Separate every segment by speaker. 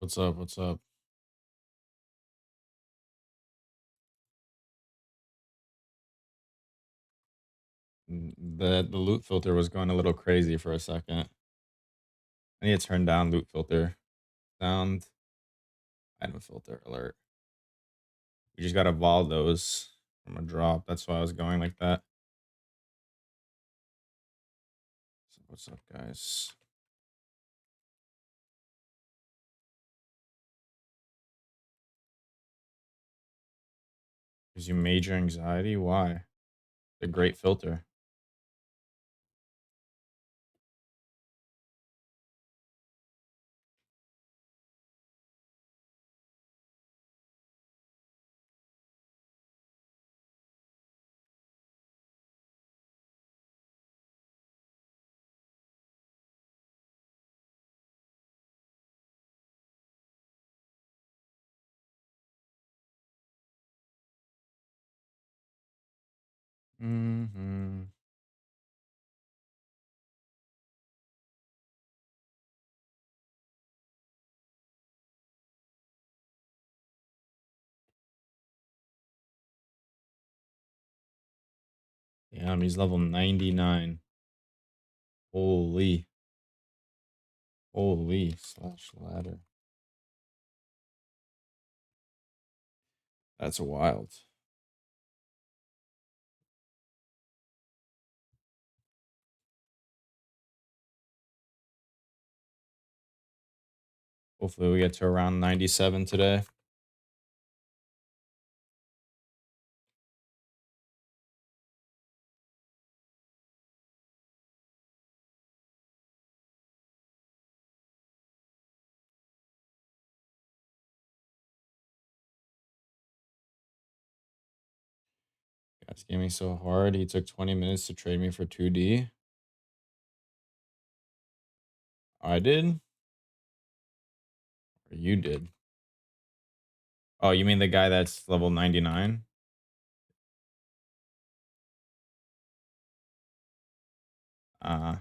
Speaker 1: What's up? What's up? The loot filter was going a little crazy for a second. I need to turn down loot filter sound. Item filter alert. We just got to evolve those from a drop. That's why I was going like that. So what's up, guys? Gives you major anxiety? Why? The great filter. Mm-hmm. Damn, he's level 99. Holy. Holy slash ladder. That's wild. Hopefully we get to around 97 today. Guys gave me so hard. He took 20 minutes to trade me for 2D. I did? Or you did? Oh, you mean the guy that's level 99? Uh,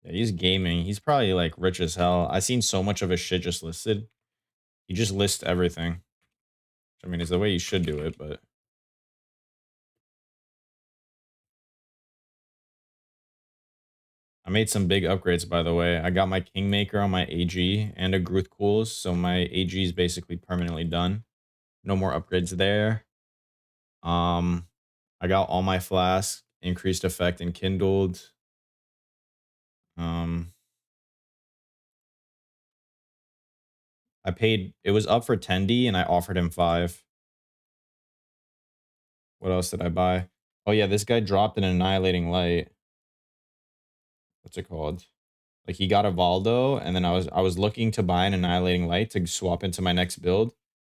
Speaker 1: yeah, he's gaming. He's probably like rich as hell. I seen so much of his shit just listed. He just lists everything. I mean, it's the way you should do it, but I made some big upgrades, by the way. I got my Kingmaker on my AG and a Gruth Cools, so my AG is basically permanently done. No more upgrades there. Um, I got all my flasks, increased effect, and kindled. Um, I paid. It was up for 10D, and I offered him 5. What else did I buy? Oh yeah, this guy dropped an annihilating light. What's it called? Like he got a Valdo, and then I was looking to buy an annihilating light to swap into my next build,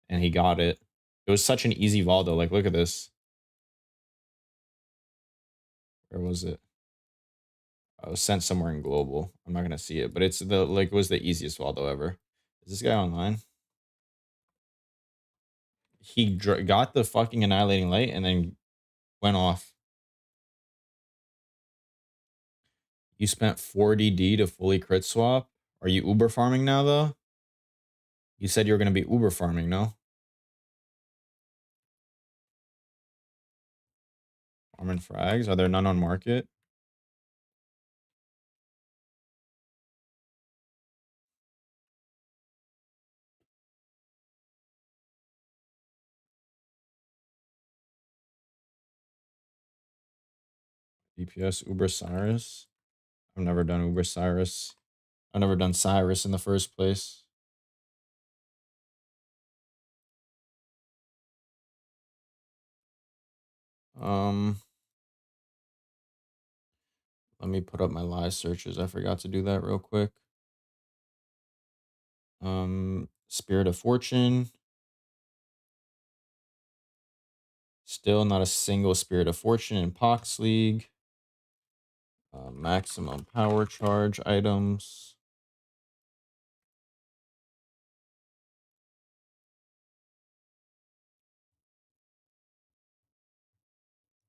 Speaker 1: and he got it. It was such an easy Valdo. Like look at this. Where was it? I was sent somewhere in global. I'm not gonna see it, but it's the like it was the easiest Valdo ever. Is this guy online? He got the fucking annihilating light and then went off. You spent 40D to fully crit swap. Are you Uber farming now though? You said you were gonna be Uber farming, no? Farming frags? Are there none on market? DPS Uber Cyrus? I've never done Uber Cyrus. I've never done Cyrus in the first place. Um, Let me put up my live searches. I forgot to do that real quick. Spirit of Fortune. Still not a single Spirit of Fortune in POX League. Maximum power charge items.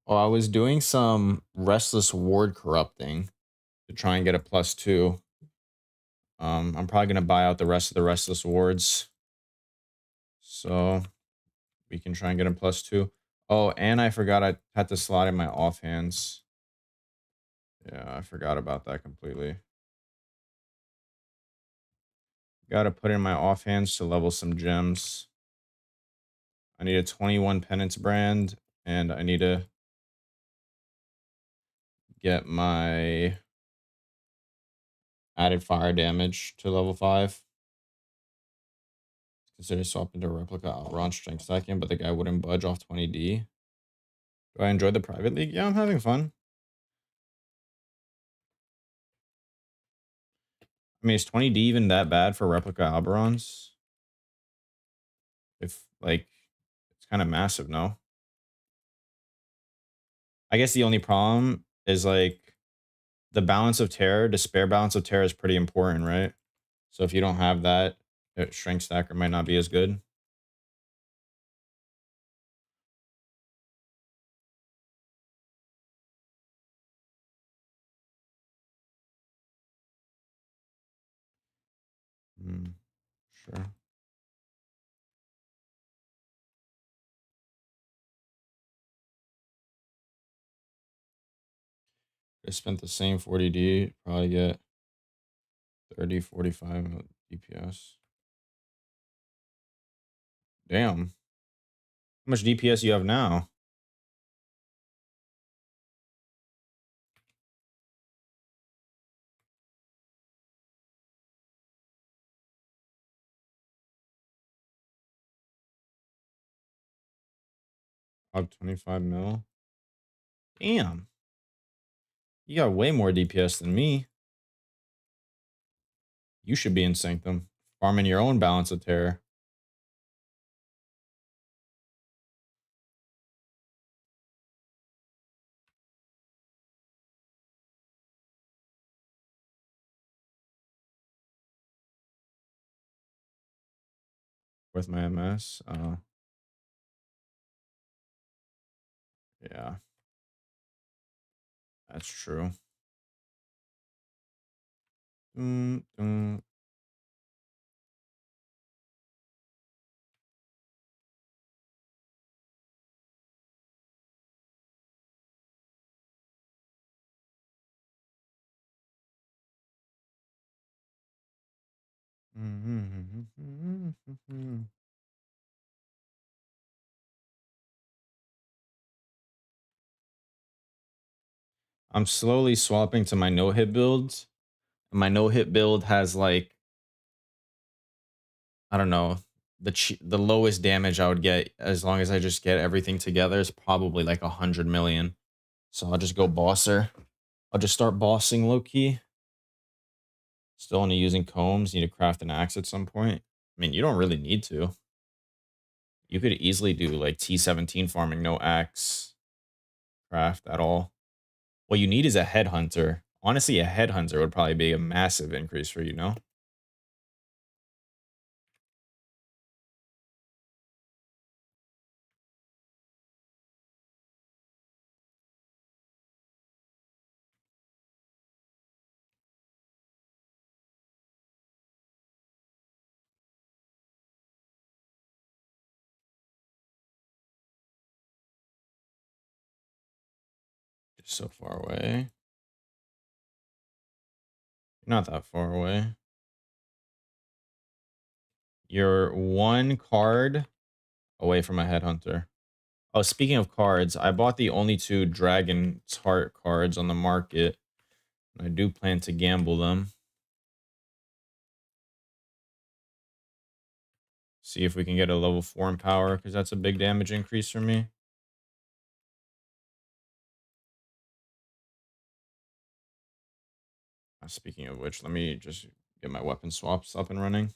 Speaker 1: Oh, I was doing some Restless Ward corrupting to try and get a +2. I'm probably gonna buy out the rest of the restless wards, so we can try and get him +2. Oh, and I forgot I had to slot in my offhands. Yeah, I forgot about that completely. Gotta put in my offhands to level some gems. I need a 21 penance brand, and I need to get my added fire damage to level 5. Consider swapping to replica Outrun strength stacking, but the guy wouldn't budge off 20D. Do I enjoy the private league? Yeah, I'm having fun. I mean, is 20D even that bad for replica Alberons? If, like, it's kind of massive, no? I guess the only problem is, like, the balance of terror, despair balance of terror is pretty important, right? So if you don't have that, strength stacker might not be as good. Sure. I spent the same 40D, probably get 30, 45 DPS. Damn. How much DPS you have now? Up 25 mil. Damn. You got way more DPS than me. You should be in Sanctum, farming your own balance of terror. With my MS. Yeah, that's true. Mm, mm. I'm slowly swapping to my no-hit builds. My no-hit build has, like, I don't know, the lowest damage I would get as long as I just get everything together is probably like 100 million. So I'll just go bosser. I'll just start bossing low key. Still only using combs. Need to craft an axe at some point. I mean, you don't really need to. You could easily do like T17 farming, no axe craft at all. What you need is a headhunter. Honestly, a headhunter would probably be a massive increase for you, no? You're so far away. You're not that far away. You're one card away from a headhunter. Oh, speaking of cards, I bought the only two Dragon's Heart cards on the market. And I do plan to gamble them. See if we can get a level 4 in power, because that's a big damage increase for me. Speaking of which, let me just get my weapon swaps up and running.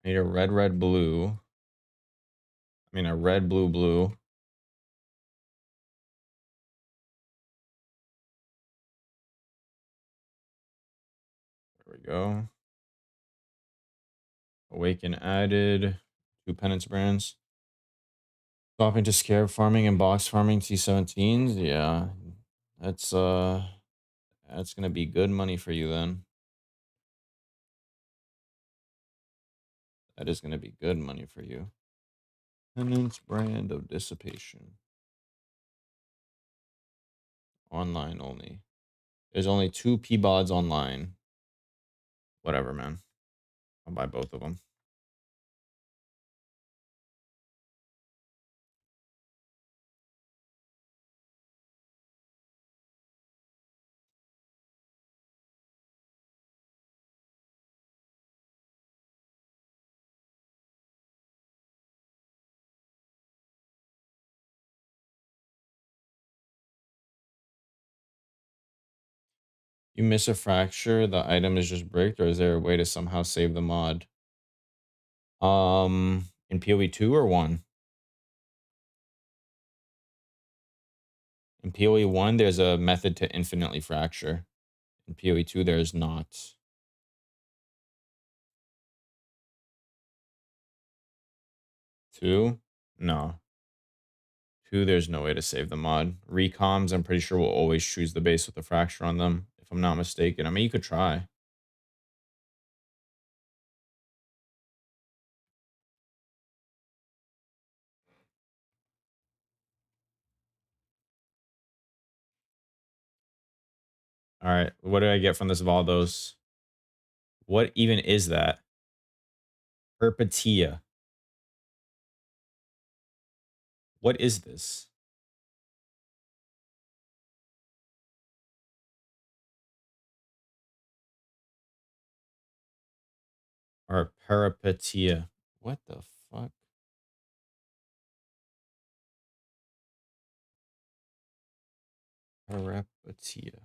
Speaker 1: I need a red, red, blue. I mean, a red, blue, blue. There we go. Awaken added. 2 penance brands. Swapping to scarab farming and box farming T17s. Yeah. That's gonna be good money for you then. That is gonna be good money for you. Penance brand of dissipation. Online only. There's only 2 P-bods online. Whatever, man. I'll buy both of them. You miss a fracture, the item is just bricked, or is there a way to somehow save the mod? In POE 2 or 1? In POE 1, there's a method to infinitely fracture. In POE 2, there's not. 2? No. 2, there's no way to save the mod. Recoms, I'm pretty sure will always choose the base with the fracture on them, if I'm not mistaken. I mean, you could try. All right, what do I get from this Valdos? What even is that? Perpetia. What is this? Or peripetia. What the fuck? Peripetia.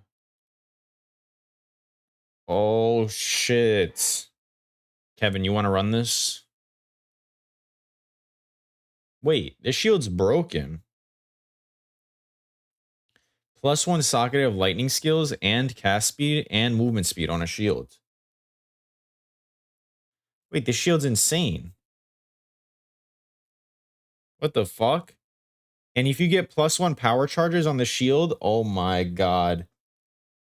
Speaker 1: Oh shit. Kevin, you want to run this? Wait, this shield's broken. +1 socket of lightning skills and cast speed and movement speed on a shield. Wait, this shield's insane. What the fuck? And if you get +1 power charges on the shield, oh my god.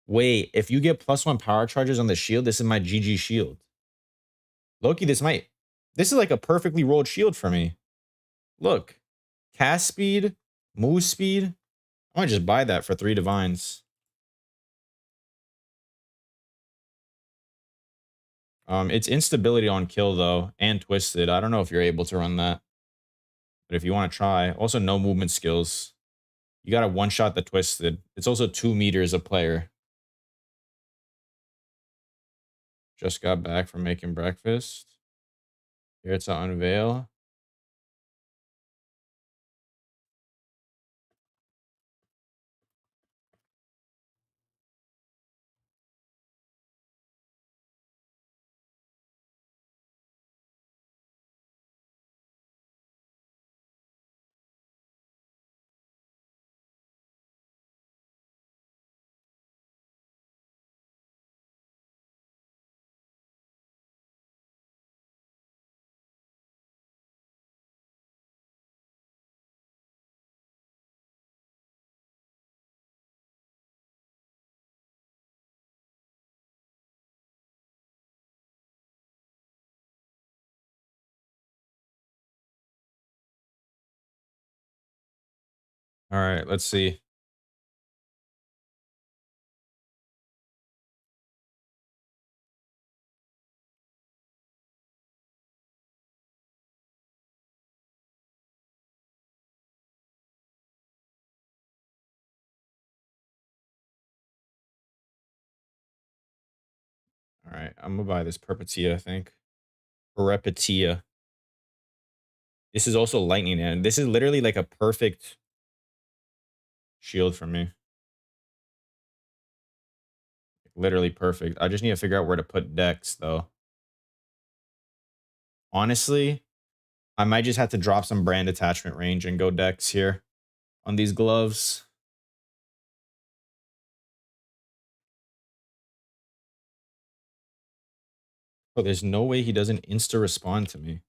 Speaker 1: Wait, if you get +1 power charges on the shield, this is my GG shield. Loki, this is like a perfectly rolled shield for me. Look, cast speed, move speed. I might just buy that for 3 divines. It's instability on kill though, and twisted. I don't know if you're able to run that, but if you want to try, also no movement skills. You got to one shot the twisted. It's also 2 meters a player. Just got back from making breakfast. Here to unveil. All right, let's see. All right, I'm gonna buy this Perpetia, I think. Peripetia. This is also lightning, and this is literally like a perfect shield for me. Literally perfect. I just need to figure out where to put Dex, though. Honestly, I might just have to drop some brand attachment range and go Dex here on these gloves. Oh, there's no way he doesn't insta respond to me.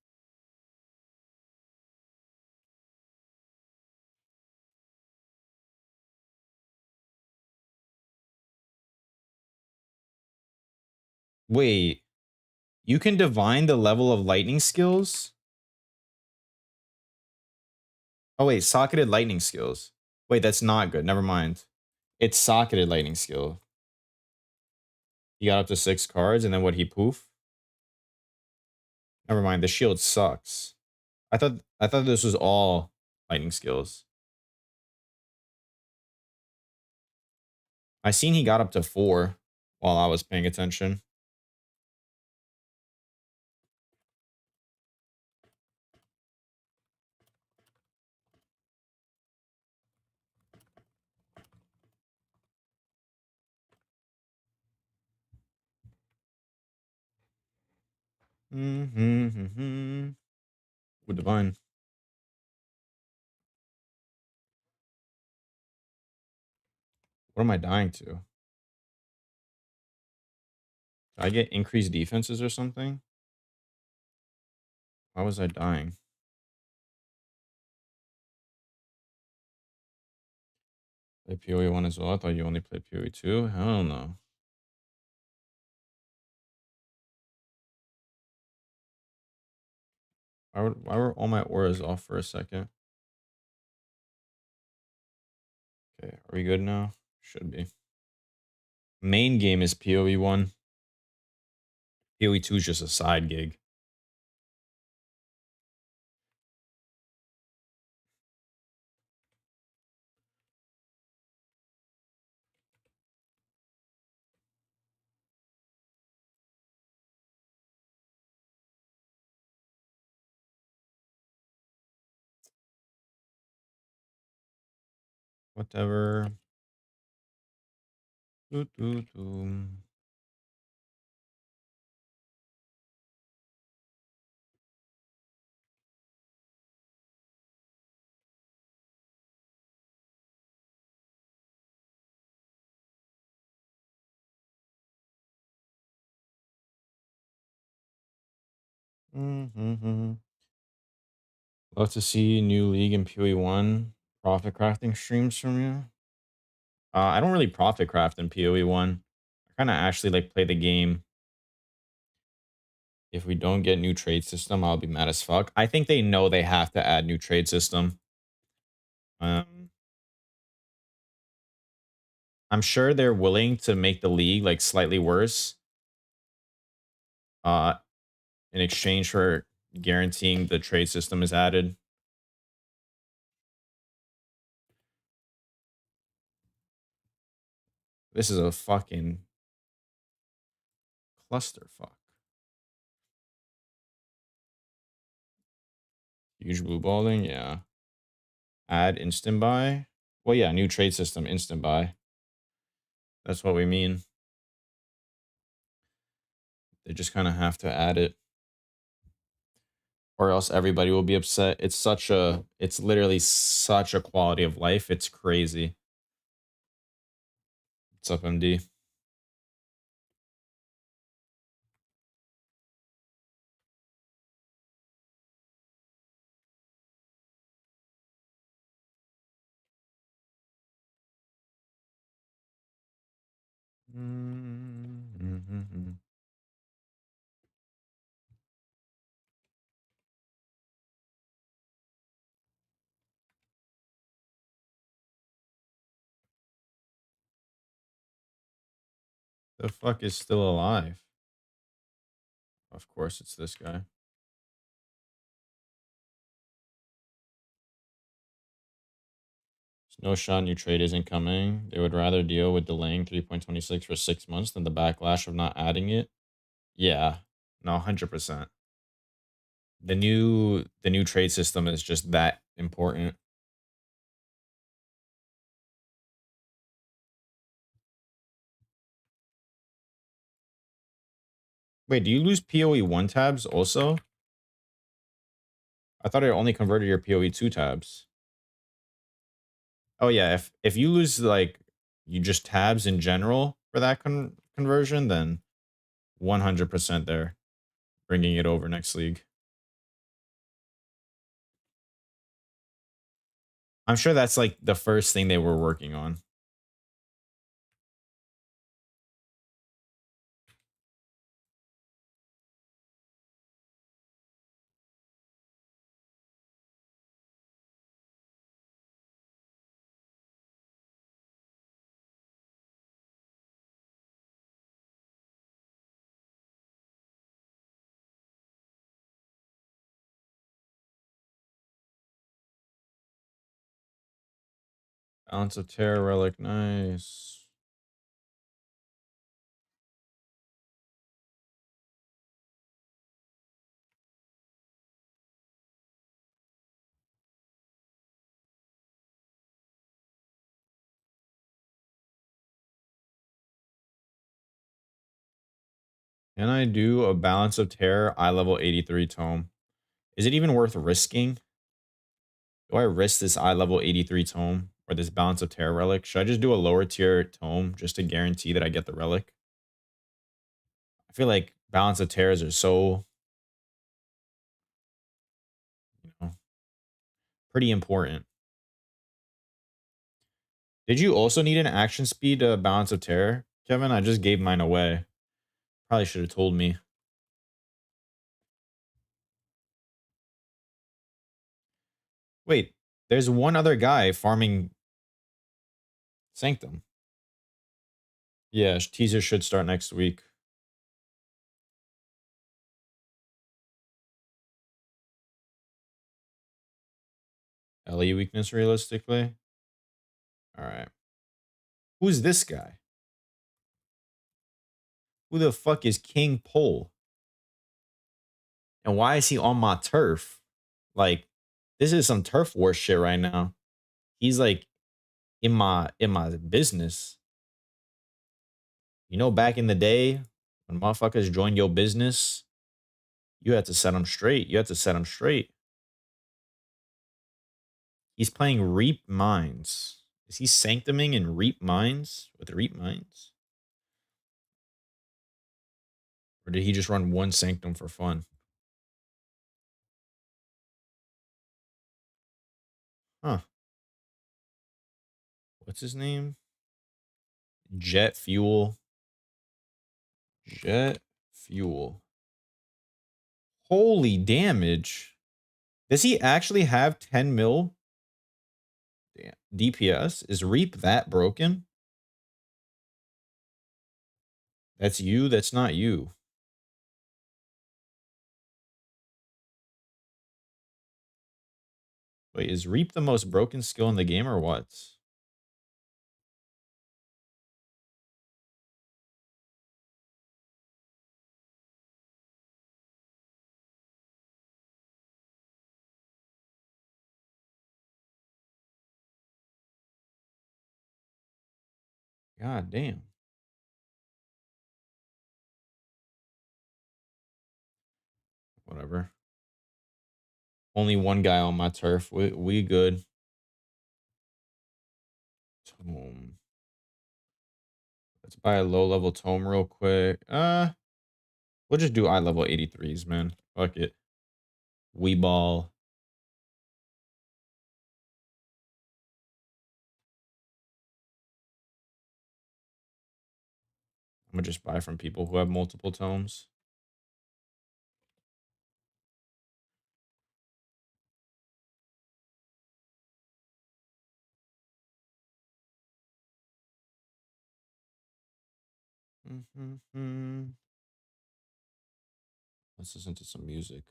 Speaker 1: Wait, you can divine the level of lightning skills? Oh wait, socketed lightning skills. Wait, that's not good. Never mind. It's socketed lightning skill. He got up to 6 cards, and then what, he poof? Never mind. The shield sucks. I thought this was all lightning skills. I seen he got up to 4 while I was paying attention. With divine. What am I dying to? Did I get increased defenses or something? Why was I dying? Play PoE 1 as well. I thought you only played PoE 2. Hell no. Why were all my auras off for a second? Okay, are we good now? Should be. Main game is PoE 1. PoE 2 is just a side gig. Whatever. Doo, doo, doo. Mm-hmm. Love to see new league in PoE 1. Profit crafting streams from you. I don't really profit craft in PoE 1. I kind of actually like play the game. If we don't get new trade system, I'll be mad as fuck. I think they know they have to add new trade system. I'm sure they're willing to make the league like slightly worse. Uh, in exchange for guaranteeing the trade system is added. This is a fucking clusterfuck. Huge blue balling, yeah. Add instant buy. Well, yeah, new trade system, instant buy. That's what we mean. They just kind of have to add it. Or else everybody will be upset. It's literally such a quality of life. It's crazy. What's up, MD? Mm-hmm. The fuck is still alive? Of course, it's this guy. No shot new trade isn't coming. They would rather deal with delaying 3.26 for 6 months than the backlash of not adding it. Yeah, no, 100%. The new trade system is just that important. Wait, do you lose PoE 1 tabs also? I thought it only converted your PoE 2 tabs. Oh yeah, if you lose like you just tabs in general for that conversion, then 100% there. bringing it over next league. I'm sure that's like the first thing they were working on. Balance of Terror relic, nice. Can I do a Balance of Terror eye level 83 tome? Is it even worth risking? Do I risk this eye level 83 tome or this Balance of Terror relic? Should I just do a lower tier tome just to guarantee that I get the relic? I feel like Balance of Terrors are so, you know, pretty important. Did you also need an action speed Balance of Terror, Kevin? I just gave mine away. Probably should have told me. Wait, there's one other guy farming Sanctum. Yeah, teaser should start next week. LE weakness realistically. All right. Who's this guy? Who the fuck is King Pole? And why is he on my turf? Like, this is some turf war shit right now. He's like in my business. You know, back in the day when motherfuckers joined your business, you had to set them straight. You had to set them straight. He's playing Reap Mines. Is he sanctuming in Reap Mines with Reap Mines? Or did he just run one Sanctum for fun? Huh. What's his name? Jet Fuel. Jet Fuel. Holy damage. Does he actually have 10 mil DPS? Is Reap that broken? That's you? That's not you. Wait, is Reap the most broken skill in the game or what? God damn. Whatever. Only one guy on my turf. We good. Tome. Let's buy a low level tome real quick. We'll just do eye level 83s, man. Fuck it. We ball. I'm gonna just buy from people who have multiple tomes. Let's listen to some music.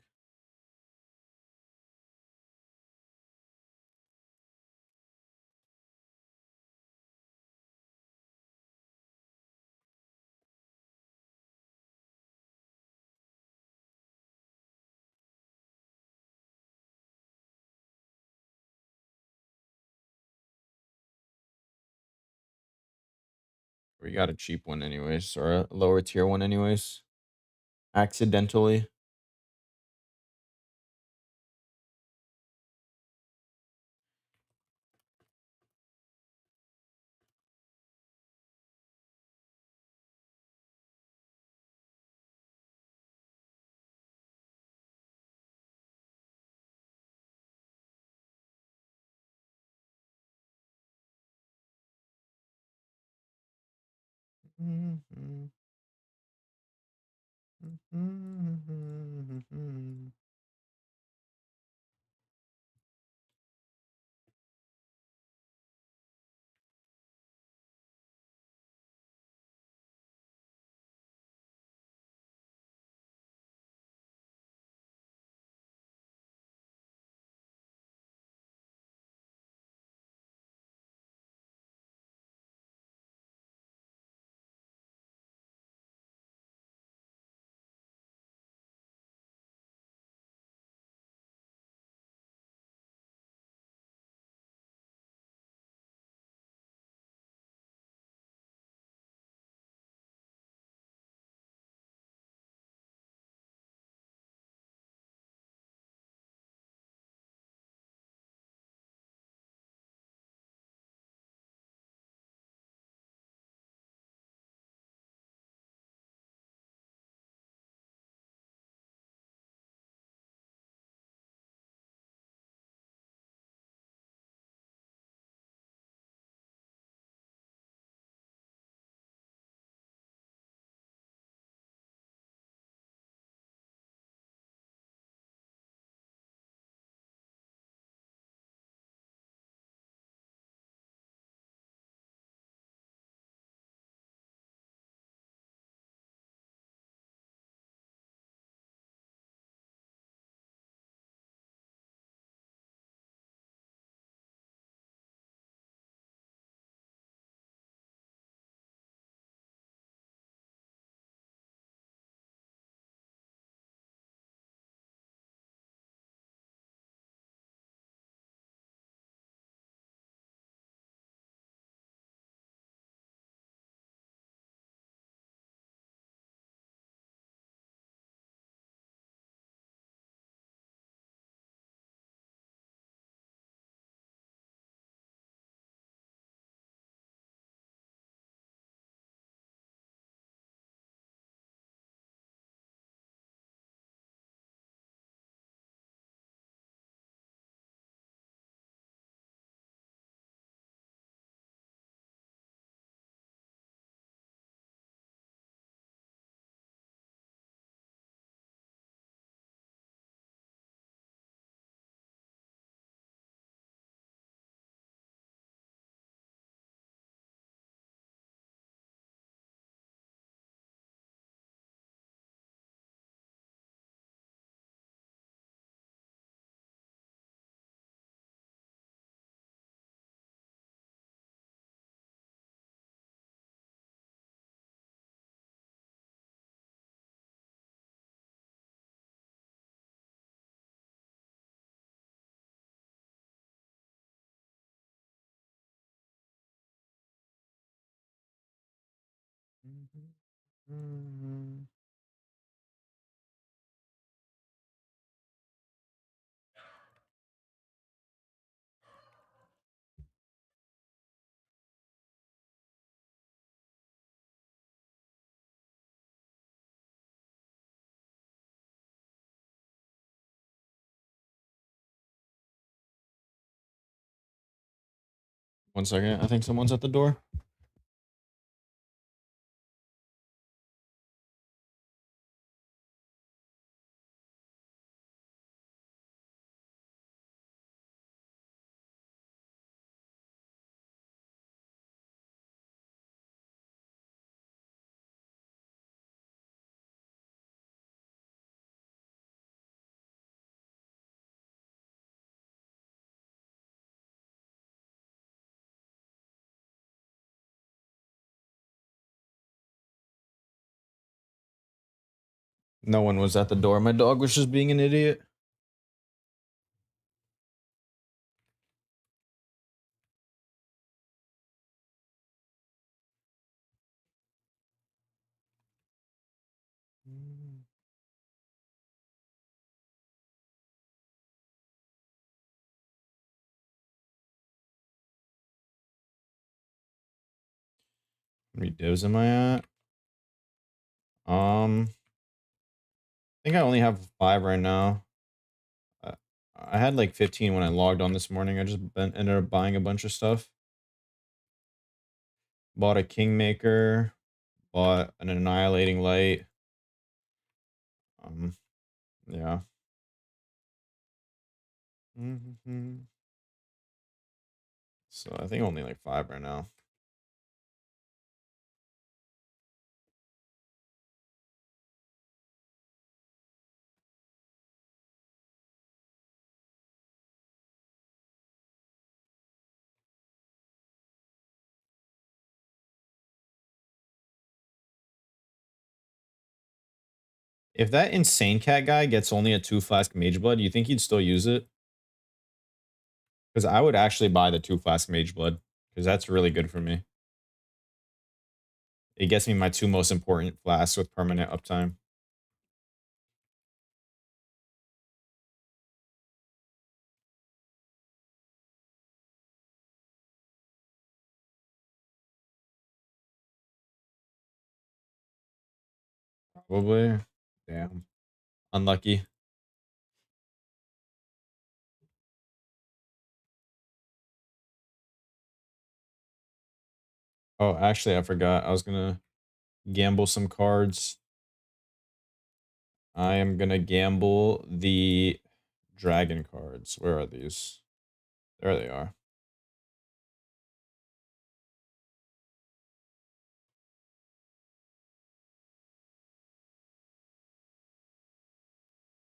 Speaker 1: We got a cheap one anyways, or a lower tier one anyways. Accidentally. One second. I think someone's at the door. No one was at the door. My dog was just being an idiot. How many divs am I at? I think I only have 5 right now. Uh, I had like 15 when I logged on this morning. I just ended up buying a bunch of stuff. Bought a Kingmaker, Bought an annihilating light. Yeah. So I think only like 5 right now. If that insane cat guy gets only a 2 flask mage blood, you think he'd still use it? Because I would actually buy the 2 flask mage blood, because that's really good for me. It gets me my 2 most important flasks with permanent uptime. Probably. Damn. Unlucky. Oh, actually, I forgot. I was gonna gamble some cards. I am gonna gamble the dragon cards. Where are these? There they are.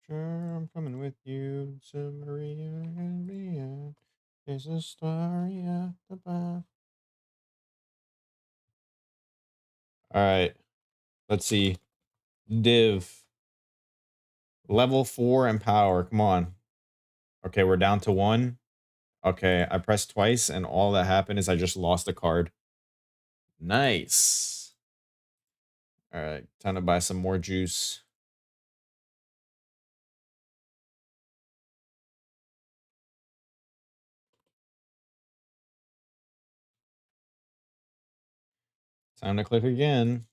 Speaker 1: Sure, I'm coming with you to Maria and Mia. There's a story at the back. All right, let's see. Div level 4 and power. Come on. Okay, we're down to 1. Okay, I pressed twice, and all that happened is I just lost a card. Nice. All right, time to buy some more juice. Time to click again.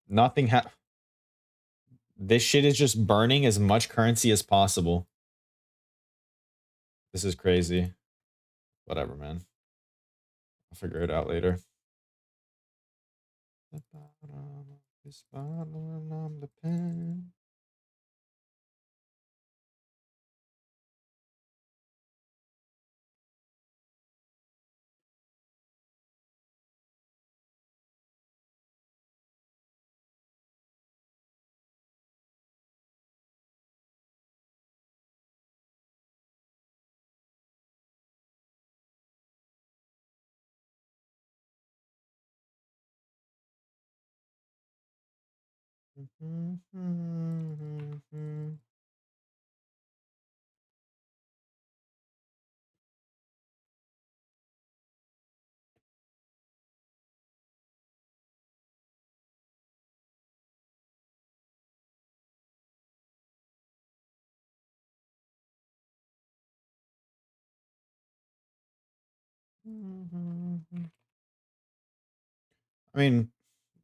Speaker 1: Nothing This shit is just burning as much currency as possible. This is crazy. Whatever, man. I'll figure it out later. The bottom of this bottle and I'm the pen. I mean,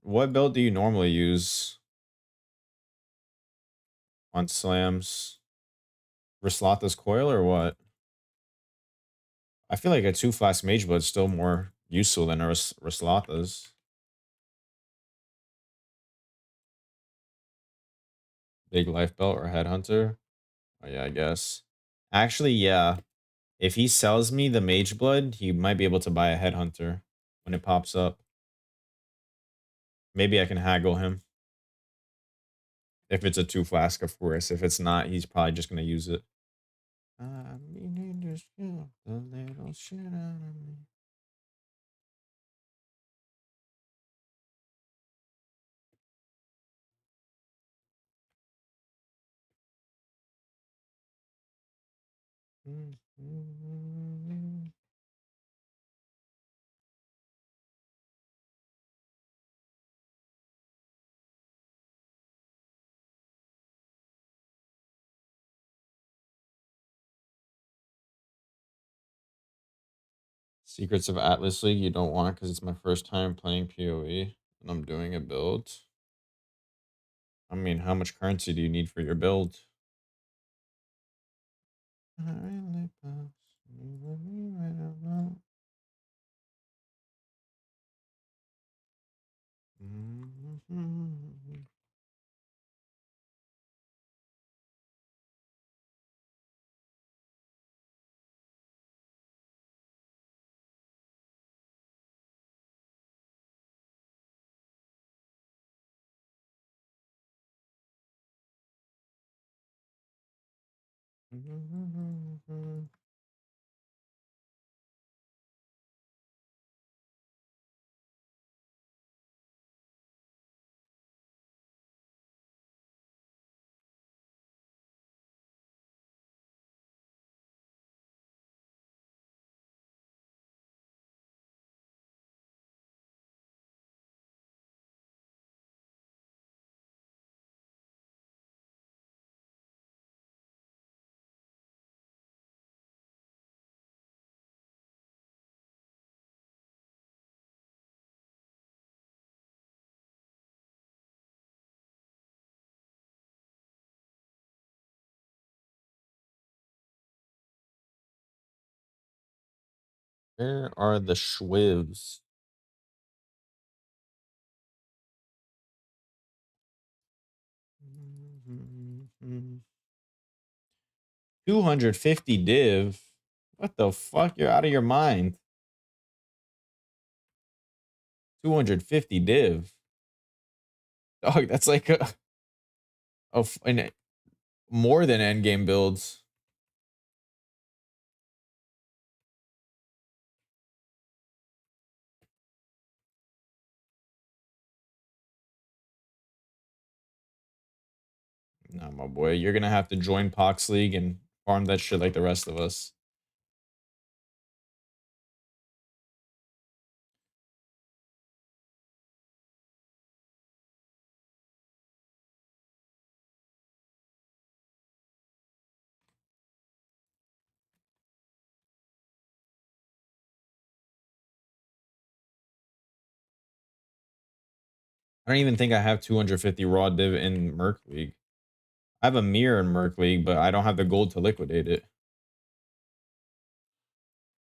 Speaker 1: what build do you normally use on slams? Rislatha's coil or what? I feel like a 2 flask mage blood is still more useful than a Rislatha's. Big life belt or headhunter? Oh yeah, I guess. Actually, yeah. If he sells me the mage blood, he might be able to buy a headhunter when it pops up. Maybe I can haggle him. If it's a 2 flask, of course. If it's not, he's probably just gonna use it. I mean, to scare the little shit out of me. Secrets of Atlas League you don't want because it's my first time playing POE and I'm doing a build. I mean, how much currency do you need for your build? Where are the schwivs? Mm-hmm. 250 div. What the fuck? You're out of your mind. 250 div. Dog, that's like more than endgame builds. Nah, my boy, you're gonna have to join POX League and farm that shit like the rest of us. I don't even think I have 250 raw div in Merc League. I have a mirror in Merc League, but I don't have the gold to liquidate it.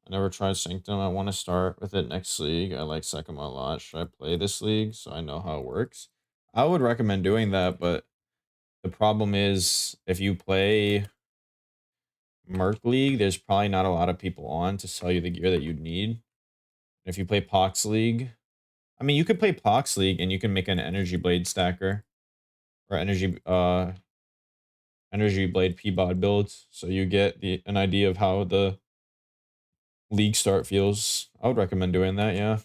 Speaker 1: I never tried Sanctum. I want to start with it next league. I like Sanctum a lot. Should I play this league so I know how it works? I would recommend doing that, but the problem is if you play Merc League, there's probably not a lot of people on to sell you the gear that you need. If you play Pox League, I mean, you could play Pox League and you can make an Energy Blade stacker or Energy Blade P-Bod builds, so you get an idea of how the league start feels. I would recommend doing that, yeah.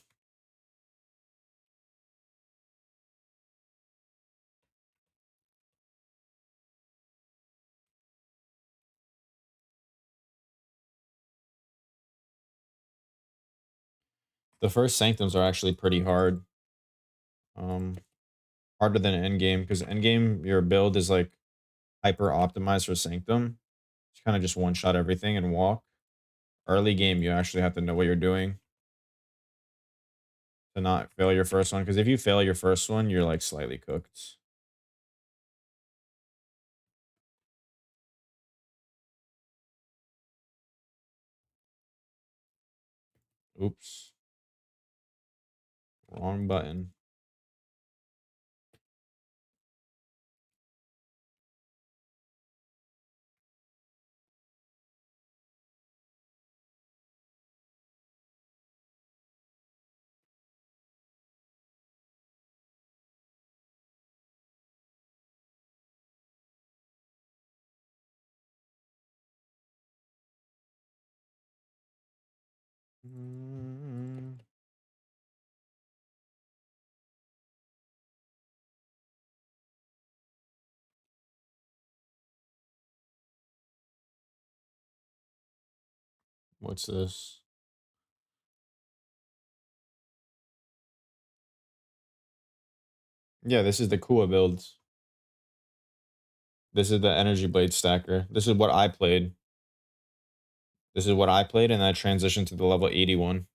Speaker 1: The first Sanctums are actually pretty hard. Um, Harder than endgame, because endgame, your build is like hyper optimized for Sanctum. You kind of just one shot everything and walk. Early game, you actually have to know what you're doing to not fail your first one. Because if you fail your first one, you're like slightly cooked. Oops. Wrong button. What's this? Yeah, this is the Kua builds. This is the Energy Blade stacker. This is what I played. This is what I played, and I transitioned to the level 81.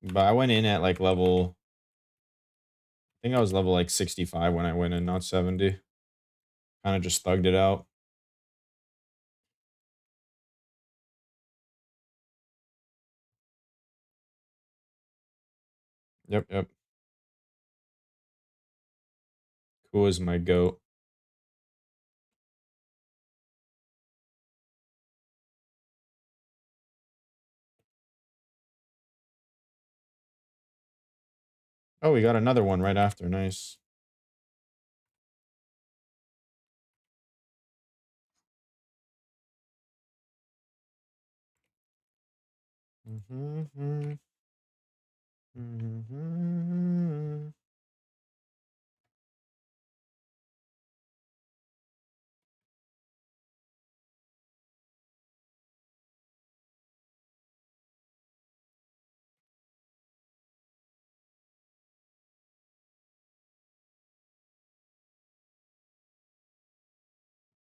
Speaker 1: But I went in at like level, I think I was level like 65 when I went in, not 70. Kind of just thugged it out. Yep, yep. Cool as my goat. Oh, we got another one right after. Nice.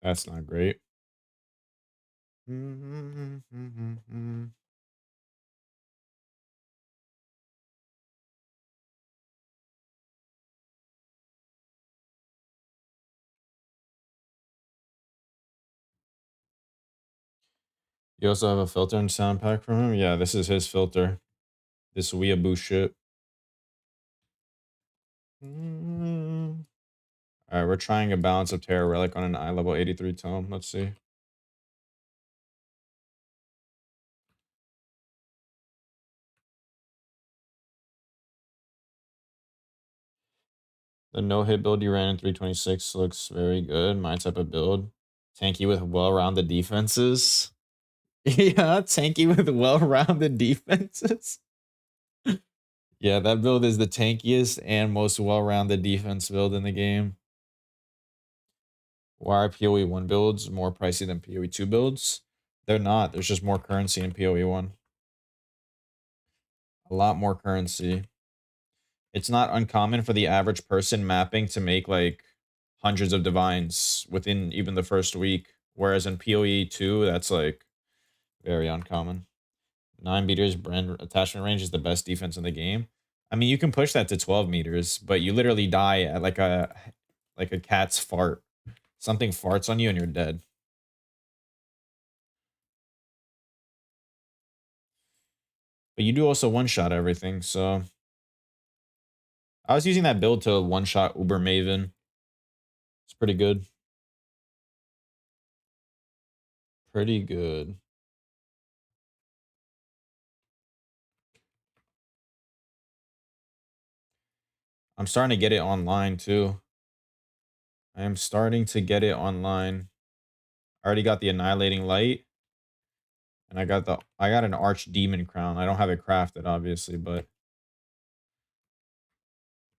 Speaker 1: That's not great. You also have a filter and sound pack from him? Yeah, this is his filter. This weeaboo shit. Alright, we're trying a balance of Terror Relic on an eye level 83 tome. Let's see. The no-hit build you ran in 326 looks very good. My type of build. Tanky with well-rounded defenses. Yeah, tanky with well-rounded defenses. Yeah, that build is the tankiest and most well-rounded defense build in the game. Why are PoE 1 builds more pricey than PoE 2 builds? They're not. There's just more currency in PoE 1. A lot more currency. It's not uncommon for the average person mapping to make like hundreds of divines within even the first week. Whereas in PoE 2, that's like very uncommon. 9 meters brand attachment range is the best defense in the game. I mean, you can push that to 12 meters, but you literally die at like a cat's fart. Something farts on you and you're dead. But you do also one-shot everything, so I was using that build to one-shot Uber Maven. It's pretty good. Pretty good. I'm starting to get it online too. I am starting to get it online. I already got the Annihilating Light, and I got an Archdemon Crown. I don't have it crafted, obviously, but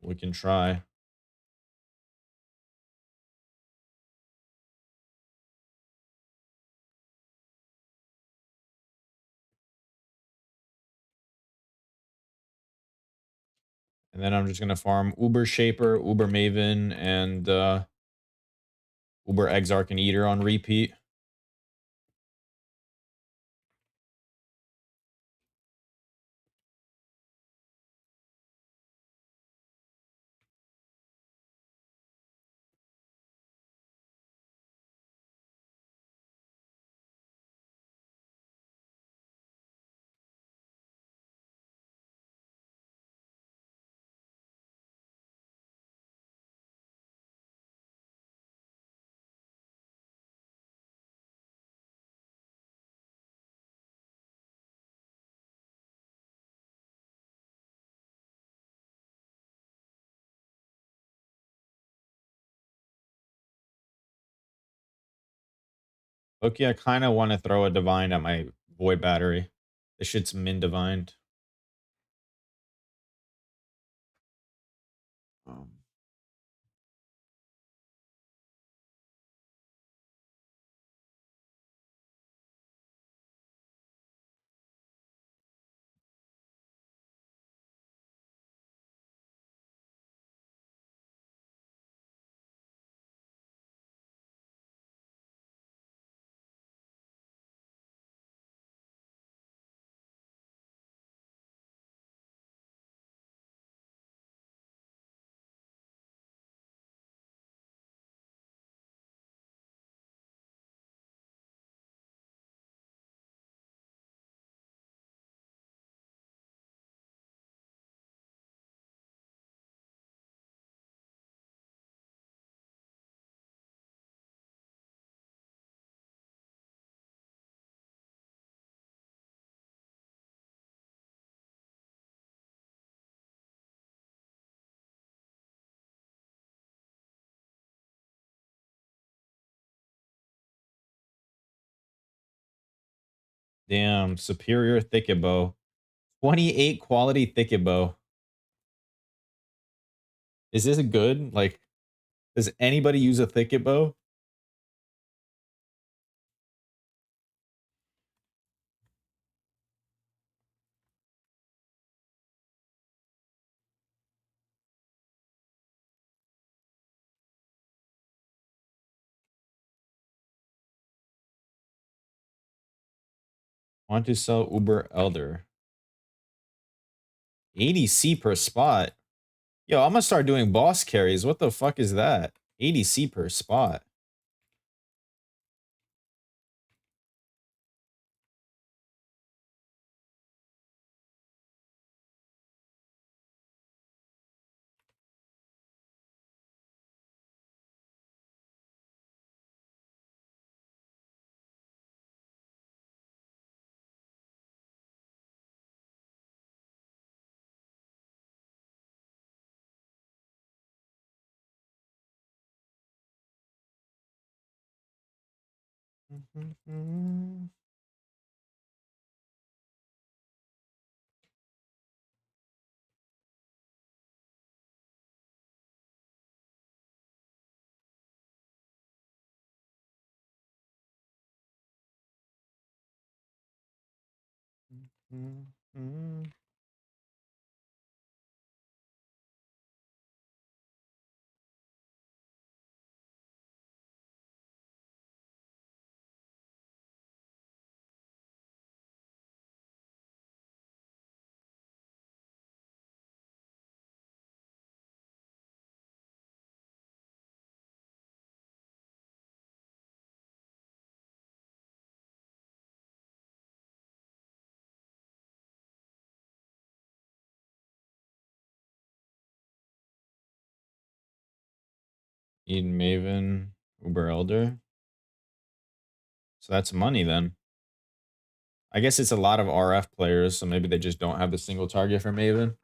Speaker 1: we can try. And then I'm just gonna farm Uber Shaper, Uber Maven, and Uber Exarch and Eater on repeat. Okay, I kind of want to throw a divine at my void battery. This shit's min divined. Um, Damn, superior thicket bow. 28 quality thicket bow. Is this good? Like, does anybody use a thicket bow? Want to sell Uber Elder. 80C per spot. Yo, I'm gonna start doing boss carries. What the fuck is that? 80C per spot. Eden Maven, Uber Elder. So that's money then. I guess it's a lot of RF players, so maybe they just don't have the single target for Maven.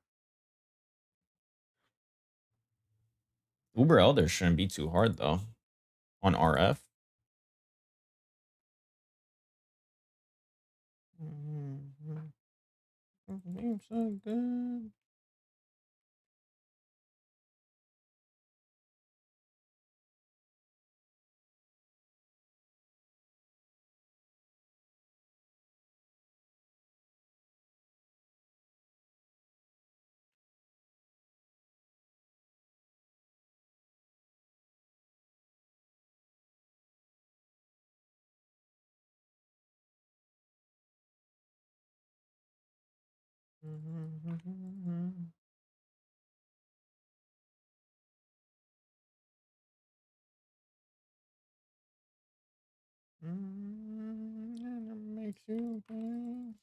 Speaker 1: Uber Elder shouldn't be too hard though on RF. So good. Makes you think.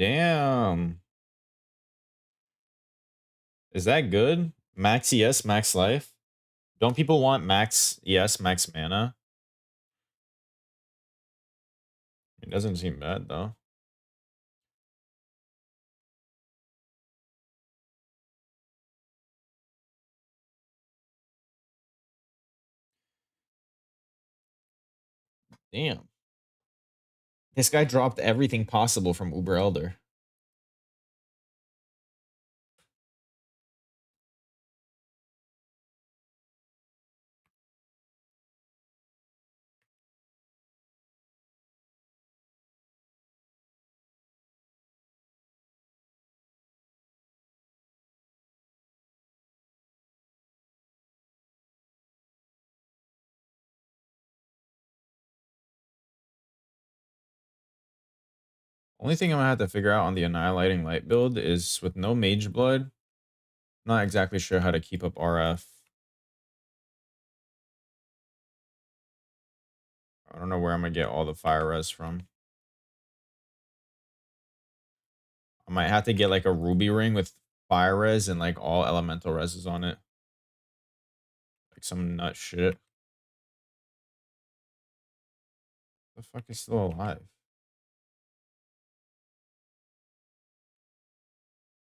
Speaker 1: Damn. Is that good? Max ES, max life? Don't people want max ES, max mana? It doesn't seem bad though. Damn. This guy dropped everything possible from Uber Elder. Only thing I'm gonna have to figure out on the Annihilating Light build is with no Mage Blood, I'm not exactly sure how to keep up RF. I don't know where I'm gonna get all the fire res from. I might have to get like a ruby ring with fire res and like all elemental reses on it. Like some nut shit. The fuck is still alive?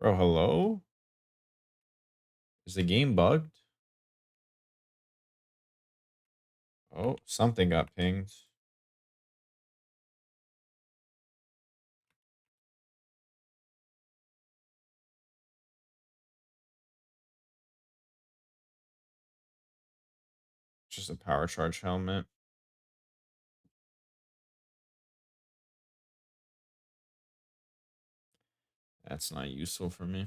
Speaker 1: Bro, hello? Is the game bugged? Oh, something got pinged. Just a power charge helmet. That's not useful for me.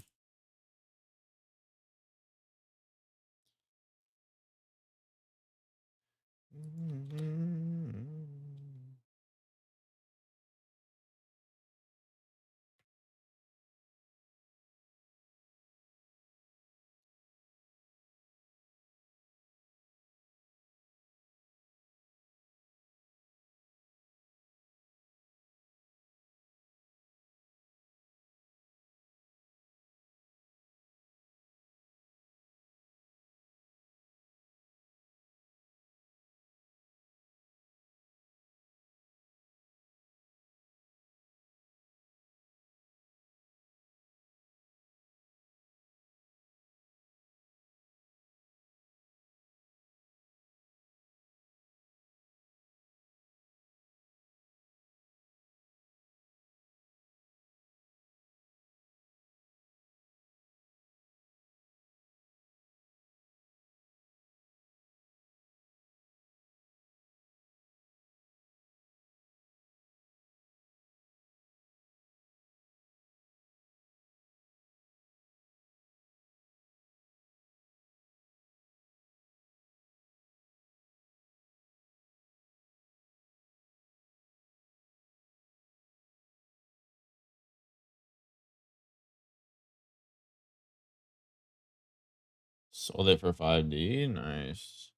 Speaker 1: Sold it for 5D. Nice.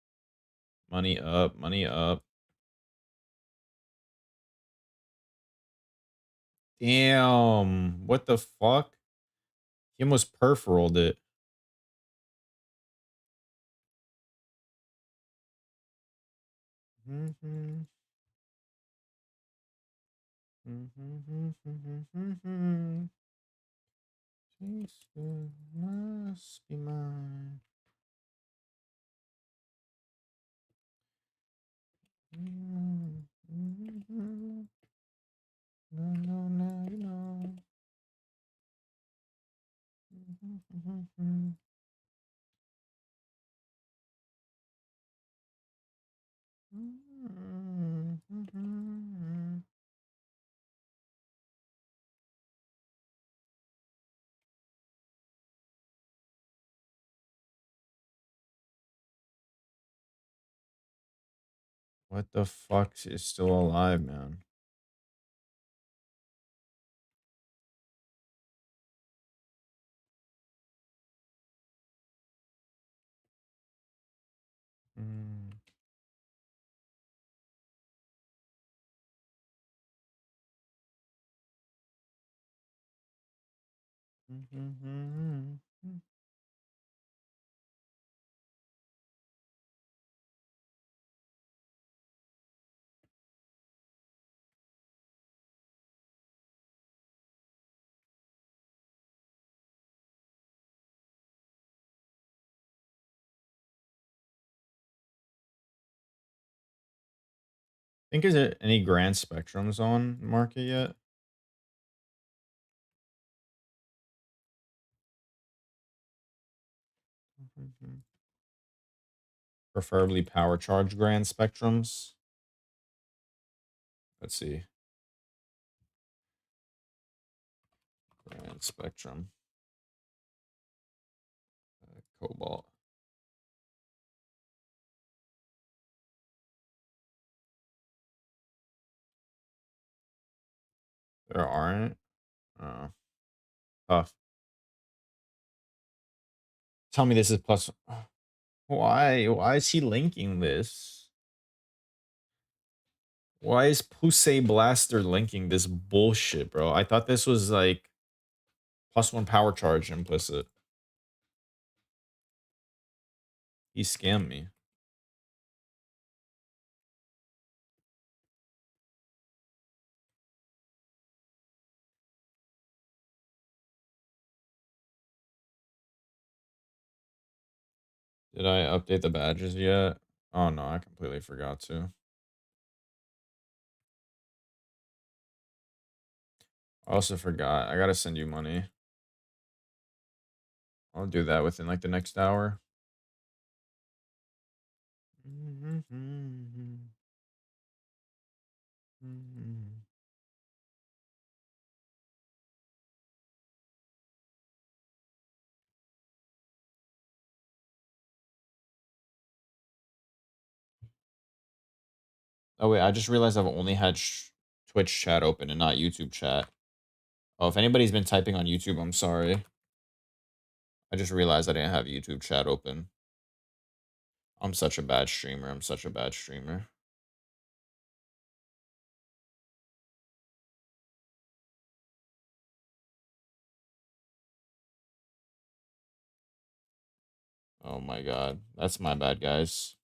Speaker 1: Money up, money up. Damn. What the fuck? He almost perforaled it. Must be mine. No, no, no, no. What the fuck is still alive, man? Think is there any grand spectrums on market yet? Preferably power charge grand spectrums. Let's see. Grand spectrum. Cobalt. There aren't? Oh, tough. Tell me this is plus. Why? Why is he linking this? Why is Pusey Blaster linking this bullshit, bro? I thought this was like +1 power charge implicit. He scammed me. Did I update the badges yet? Oh no, I completely forgot to. I also forgot. I gotta send you money. I'll do that within like the next hour. Oh wait, I just realized I've only had Twitch chat open and not YouTube chat. Oh, if anybody's been typing on YouTube, I'm sorry. I just realized I didn't have YouTube chat open. I'm such a bad streamer. I'm such a bad streamer. Oh my god. That's my bad, guys.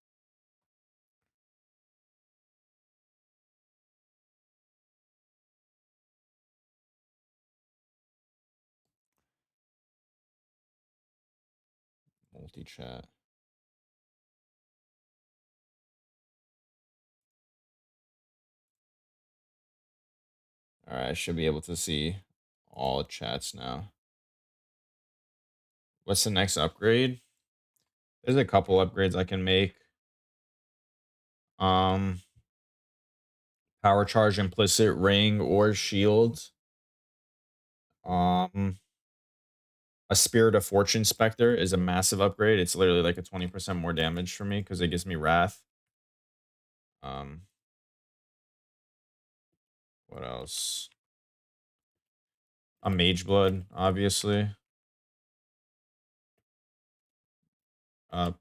Speaker 1: Multi-chat. Alright, I should be able to see all chats now. What's the next upgrade? There's a couple upgrades I can make. Um, Power charge implicit ring or shield. A Spirit of Fortune Spectre is a massive upgrade. It's literally like a 20% more damage for me because it gives me Wrath. Um, what else? A Mage Blood, obviously.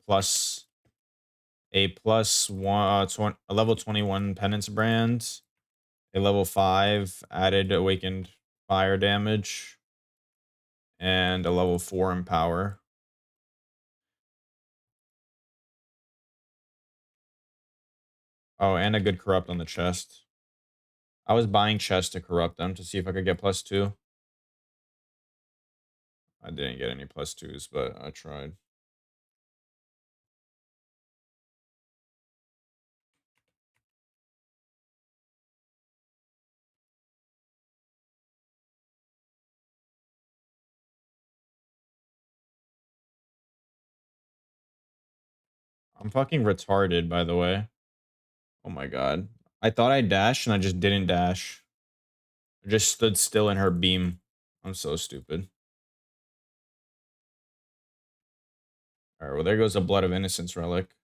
Speaker 1: Plus a a level 21 Penance Brand, a level 5 added Awakened Fire damage, and a level 4 Empower. Oh, and a good Corrupt on the chest. I was buying chests to corrupt them to see if I could get +2. I didn't get any +2s, but I tried. I'm fucking retarded, by the way. Oh my god. I thought I dashed and I just didn't dash. I just stood still in her beam. I'm so stupid. Alright, well there goes a Blood of Innocence relic.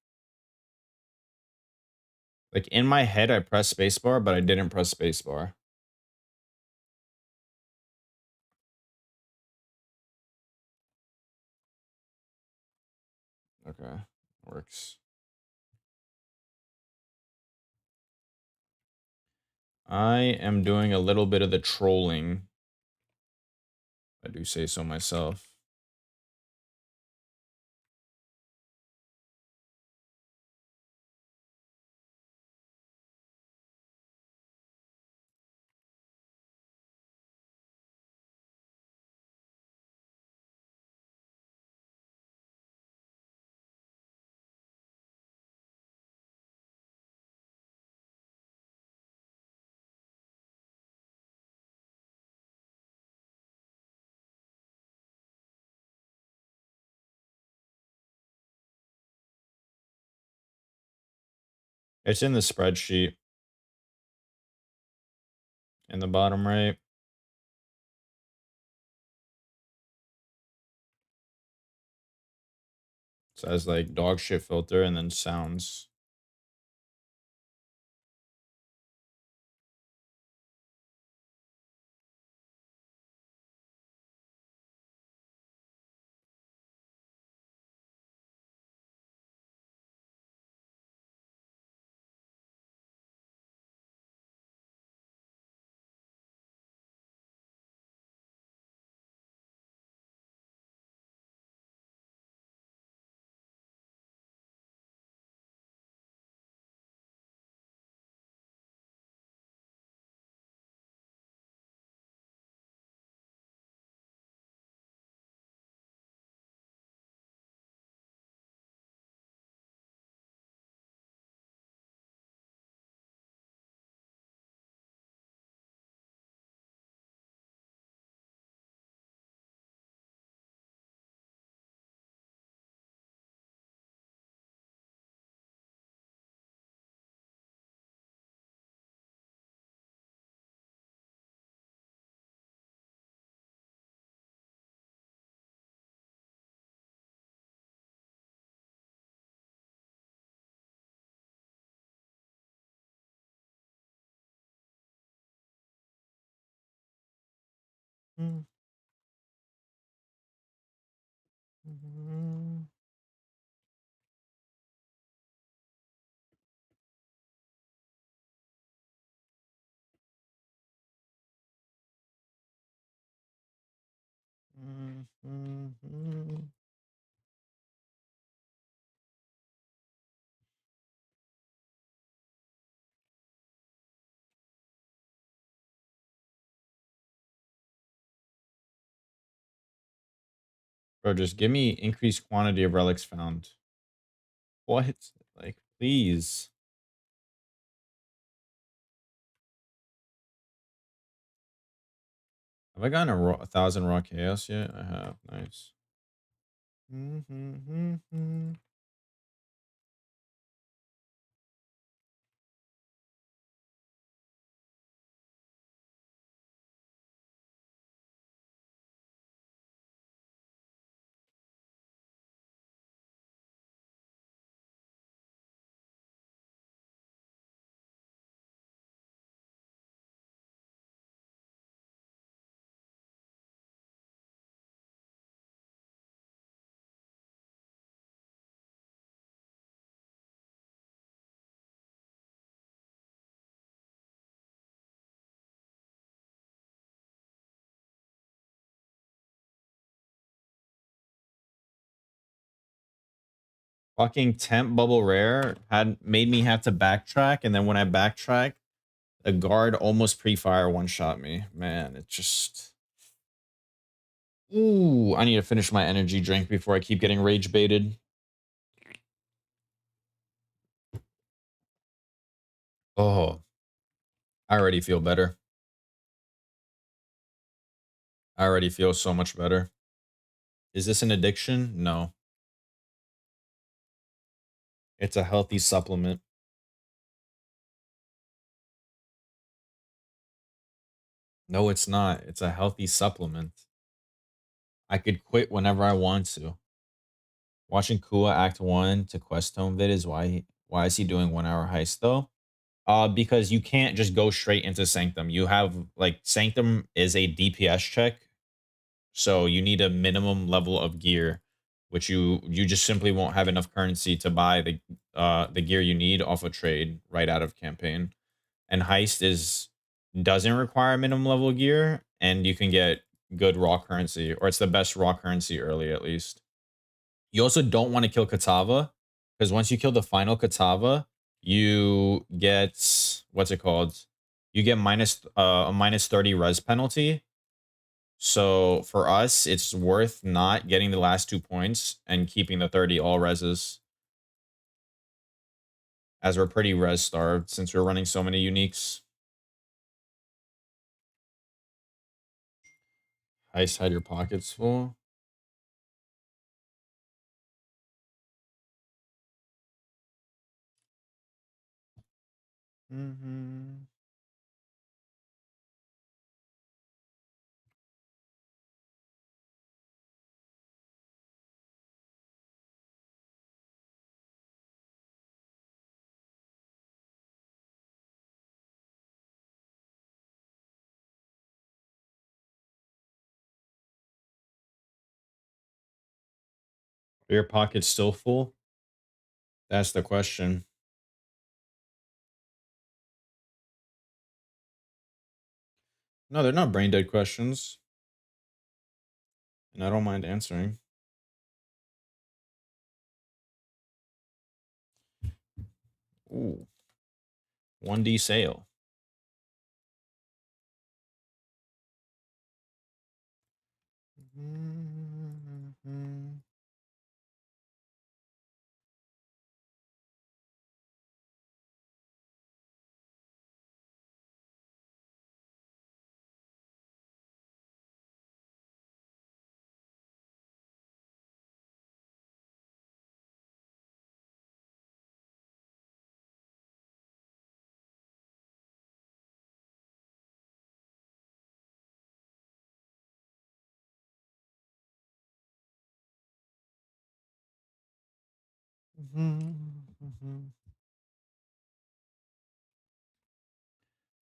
Speaker 1: Like in my head I pressed spacebar, but I didn't press spacebar. Okay. Works. I am doing a little bit of the trolling. I do say so myself. It's in the spreadsheet in the bottom right. It says like dog shit filter and then sounds. Bro, just give me increased quantity of relics found. What? Like, please. Have I gotten a 1,000 raw chaos yet? I have. Nice. Fucking temp bubble rare had made me have to backtrack, and then when I backtracked, a guard almost pre-fire one-shot me. Man, it just... Ooh, I need to finish my energy drink before I keep getting rage baited. Oh, I already feel better. I already feel so much better. Is this an addiction? No. It's a healthy supplement. No, it's not. It's a healthy supplement. I could quit whenever I want to. Watching Kua Act 1 to Quest Tome vid is why is he doing 1 hour heist though? Because you can't just go straight into Sanctum. You have like Sanctum is a DPS check, so you need a minimum level of gear, which you just simply won't have enough currency to buy the gear you need off a trade right out of campaign. And heist doesn't require minimum level gear, and you can get good raw currency, or it's the best raw currency early at least. You also don't want to kill Katava, because once you kill the final Katava, you get what's it called? You get a minus 30 res penalty. So for us, it's worth not getting the last 2 points and keeping the 30 all reses, as we're pretty res starved since we're running so many uniques. Heist had your pockets full. Are your pockets still full? That's the question. No, they're not brain dead questions, and I don't mind answering. Ooh, 1D sale.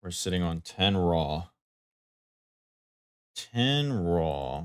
Speaker 1: We're sitting on 10 raw. 10 raw.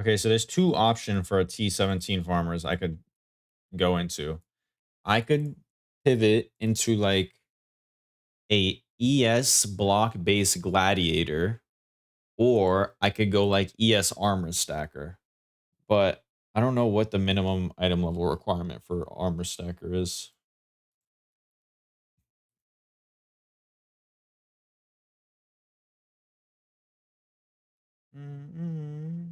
Speaker 1: Okay, so there's two options for a T17 farmers I could go into. I could pivot into like a ES block based gladiator, or I could go like ES armor stacker. But I don't know what the minimum item level requirement for armor stacker is. Mm-mm.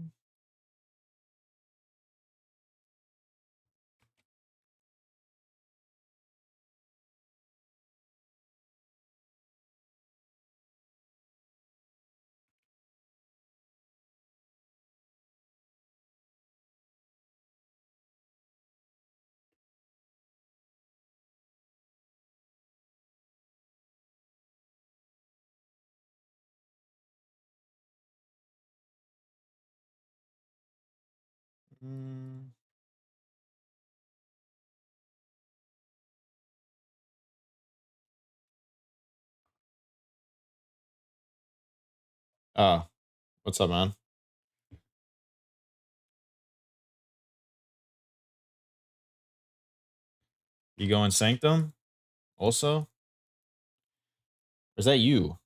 Speaker 1: Mm. Oh, what's up, man? You going Sanctum also? Or is that you?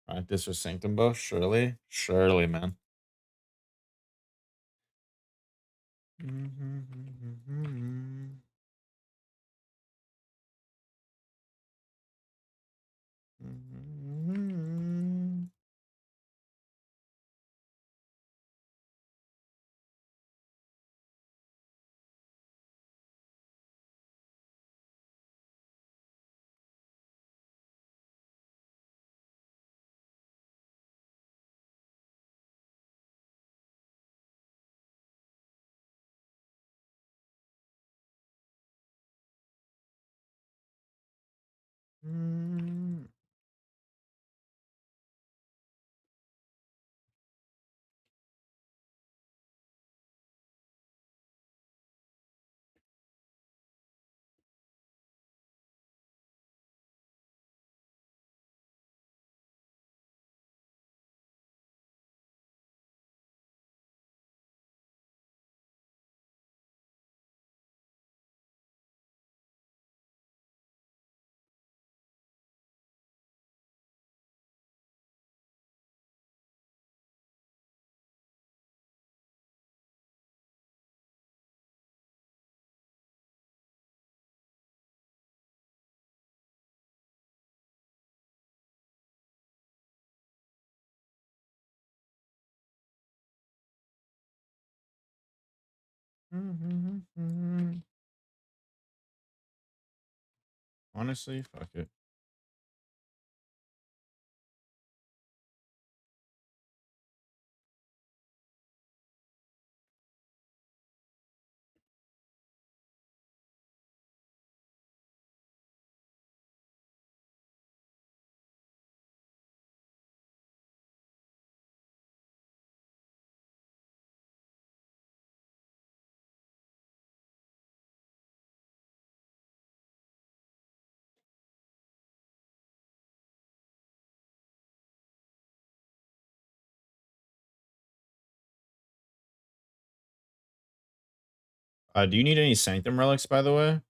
Speaker 1: Right, this was Sanctum buff? Surely? Surely, man. Honestly, fuck it. Do you need any Sanctum relics, by the way?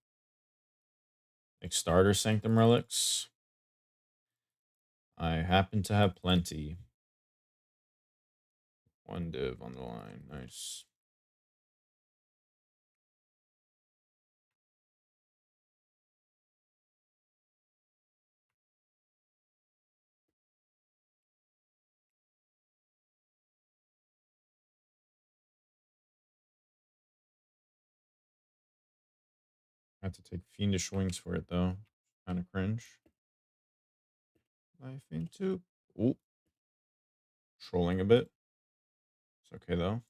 Speaker 1: Like starter Sanctum relics? I happen to have plenty. One div on the line. Nice. I have to take fiendish wings for it though. Kind of cringe. Life into. Ooh. Trolling a bit. It's okay though.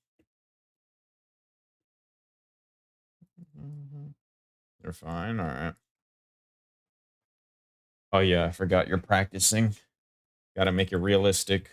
Speaker 1: They're fine. All right. Oh yeah, I forgot you're practicing. Got to make it realistic.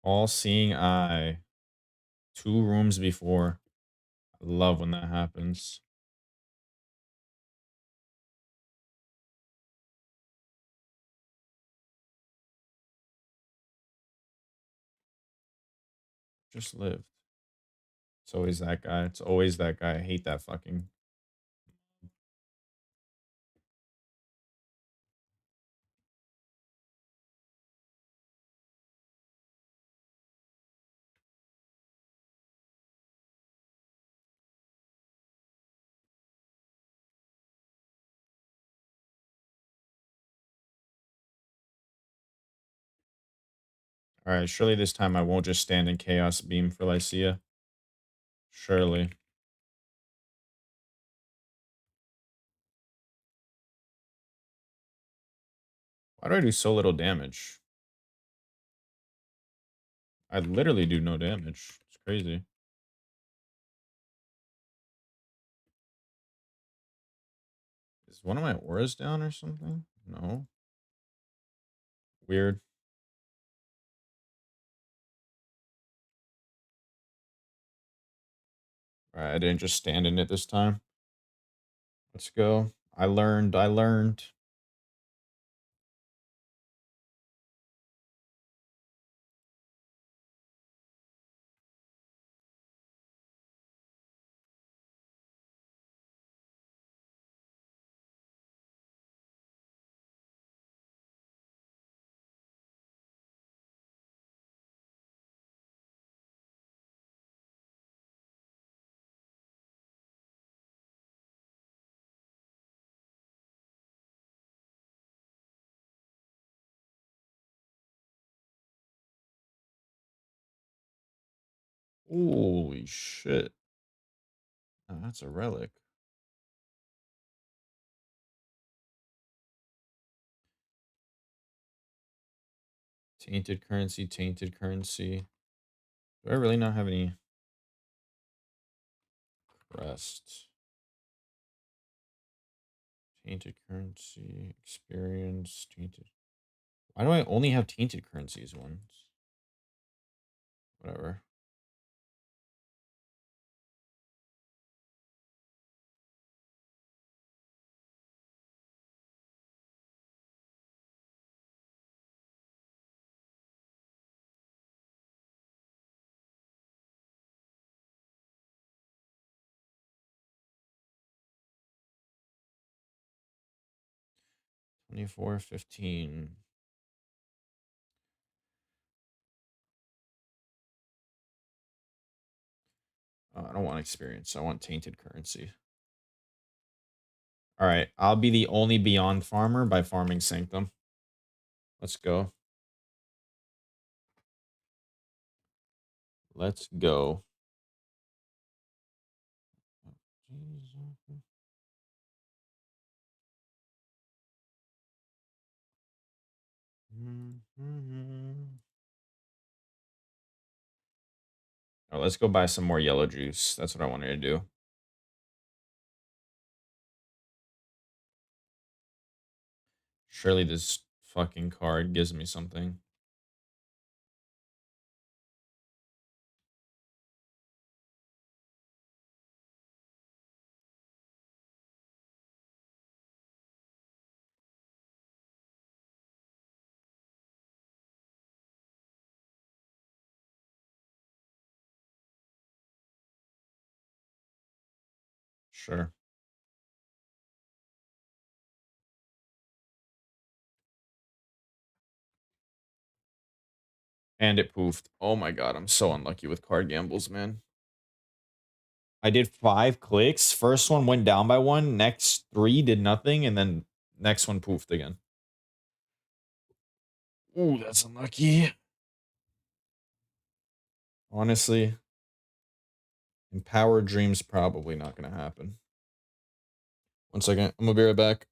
Speaker 1: All seeing eye. 2 rooms before. I love when that happens. Just lived. It's always that guy. It's always that guy. I hate that fucking. All right, surely this time I won't just stand in chaos beam for Lycia. Surely. Why do I do so little damage? I literally do no damage. It's crazy. Is one of my auras down or something? No. Weird. All right, I didn't just stand in it this time. Let's go. I learned. I learned. Holy shit. Oh, that's a relic. Tainted currency, tainted currency. Do I really not have any crest? Tainted currency, experience, tainted. Why do I only have tainted currencies ones? Whatever. $24, $15. I don't want experience. I want tainted currency. All right. I'll be the only beyond farmer by farming Sanctum. Let's go. Let's go. Oh, let's go buy some more yellow juice. That's what I wanted to do. Surely this fucking card gives me something. Sure. And it poofed. Oh my god, I'm so unlucky with card gambles, man. I did 5 clicks. First one went down by 1, next 3 did nothing, and then next one poofed again. Ooh, that's unlucky. Honestly, Empowered Dream's probably not gonna happen. 1 second, I'm gonna be right back.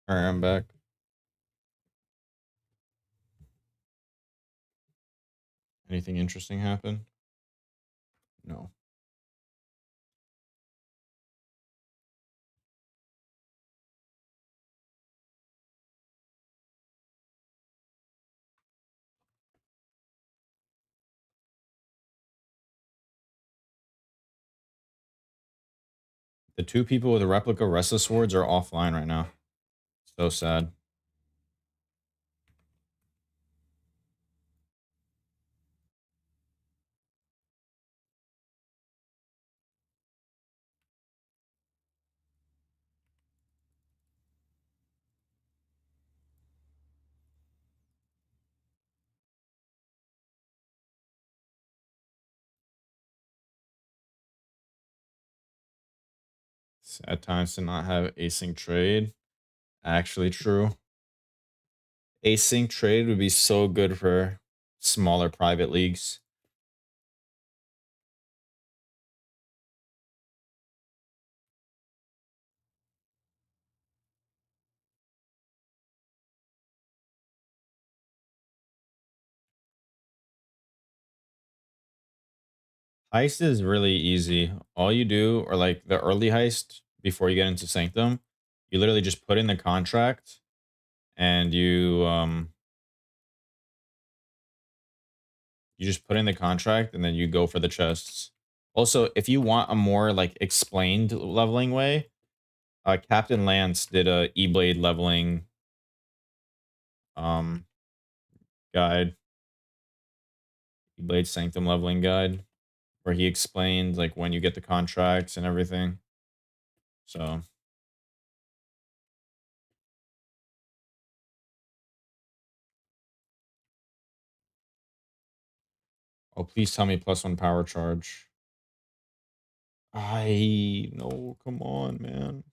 Speaker 1: Alright, I'm back. Anything interesting happen? No. The 2 people with the replica Restless Swords are offline right now. So sad. Sad times to not have async trade. Actually true. Async trade would be so good for smaller private leagues. Heist is really easy. All you do, or like the early heist before you get into Sanctum, you literally just put in the contract and you just put in the contract and then you go for the chests. Also, if you want a more like explained leveling way, Captain Lance did a E-Blade leveling um guide, E-Blade Sanctum leveling guide, where he explained like when you get the contracts and everything. So, oh, please tell me +1 power charge. I no, come on, man.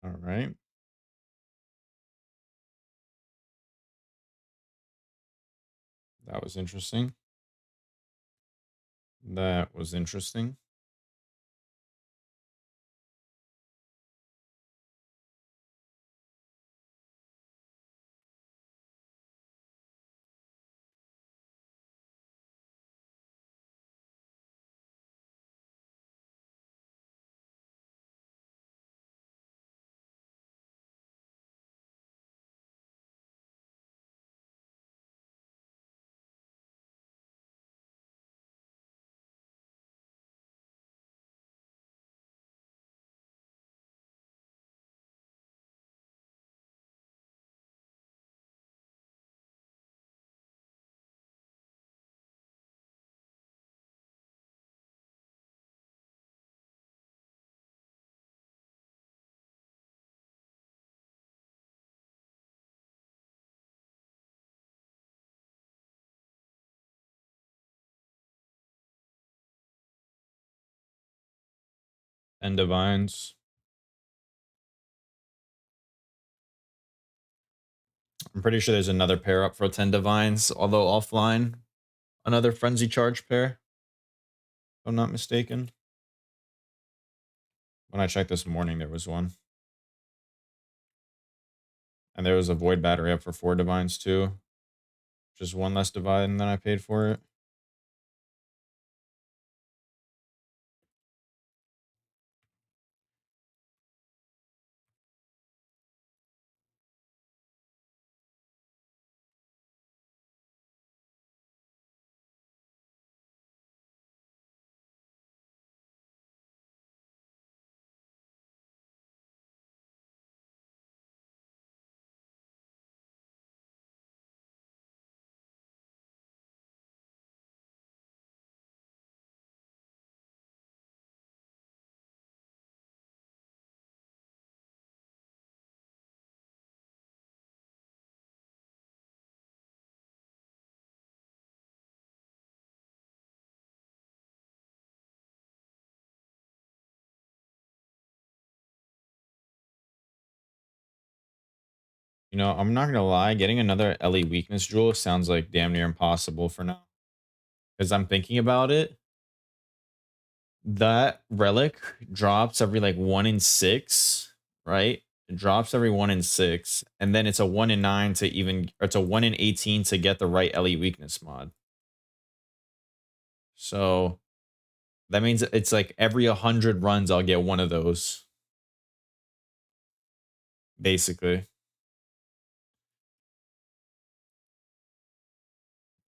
Speaker 1: All right. That was interesting. That was interesting. And divines. I'm pretty sure there's another pair up for 10 divines, although offline. Another frenzy charge pair, if I'm not mistaken. When I checked this morning, there was one. And there was a void battery up for 4 divines too. Just one less divine than I paid for it. You know, I'm not gonna lie, getting another Ellie weakness jewel sounds like damn near impossible for now. Because I'm thinking about it. That relic drops every like 1 in 6, right? It drops every 1 in 6, and then it's a 1 in 9 to even, or it's a 1 in 18 to get the right Ellie weakness mod. So that means it's like every 100 runs, I'll get one of those, basically.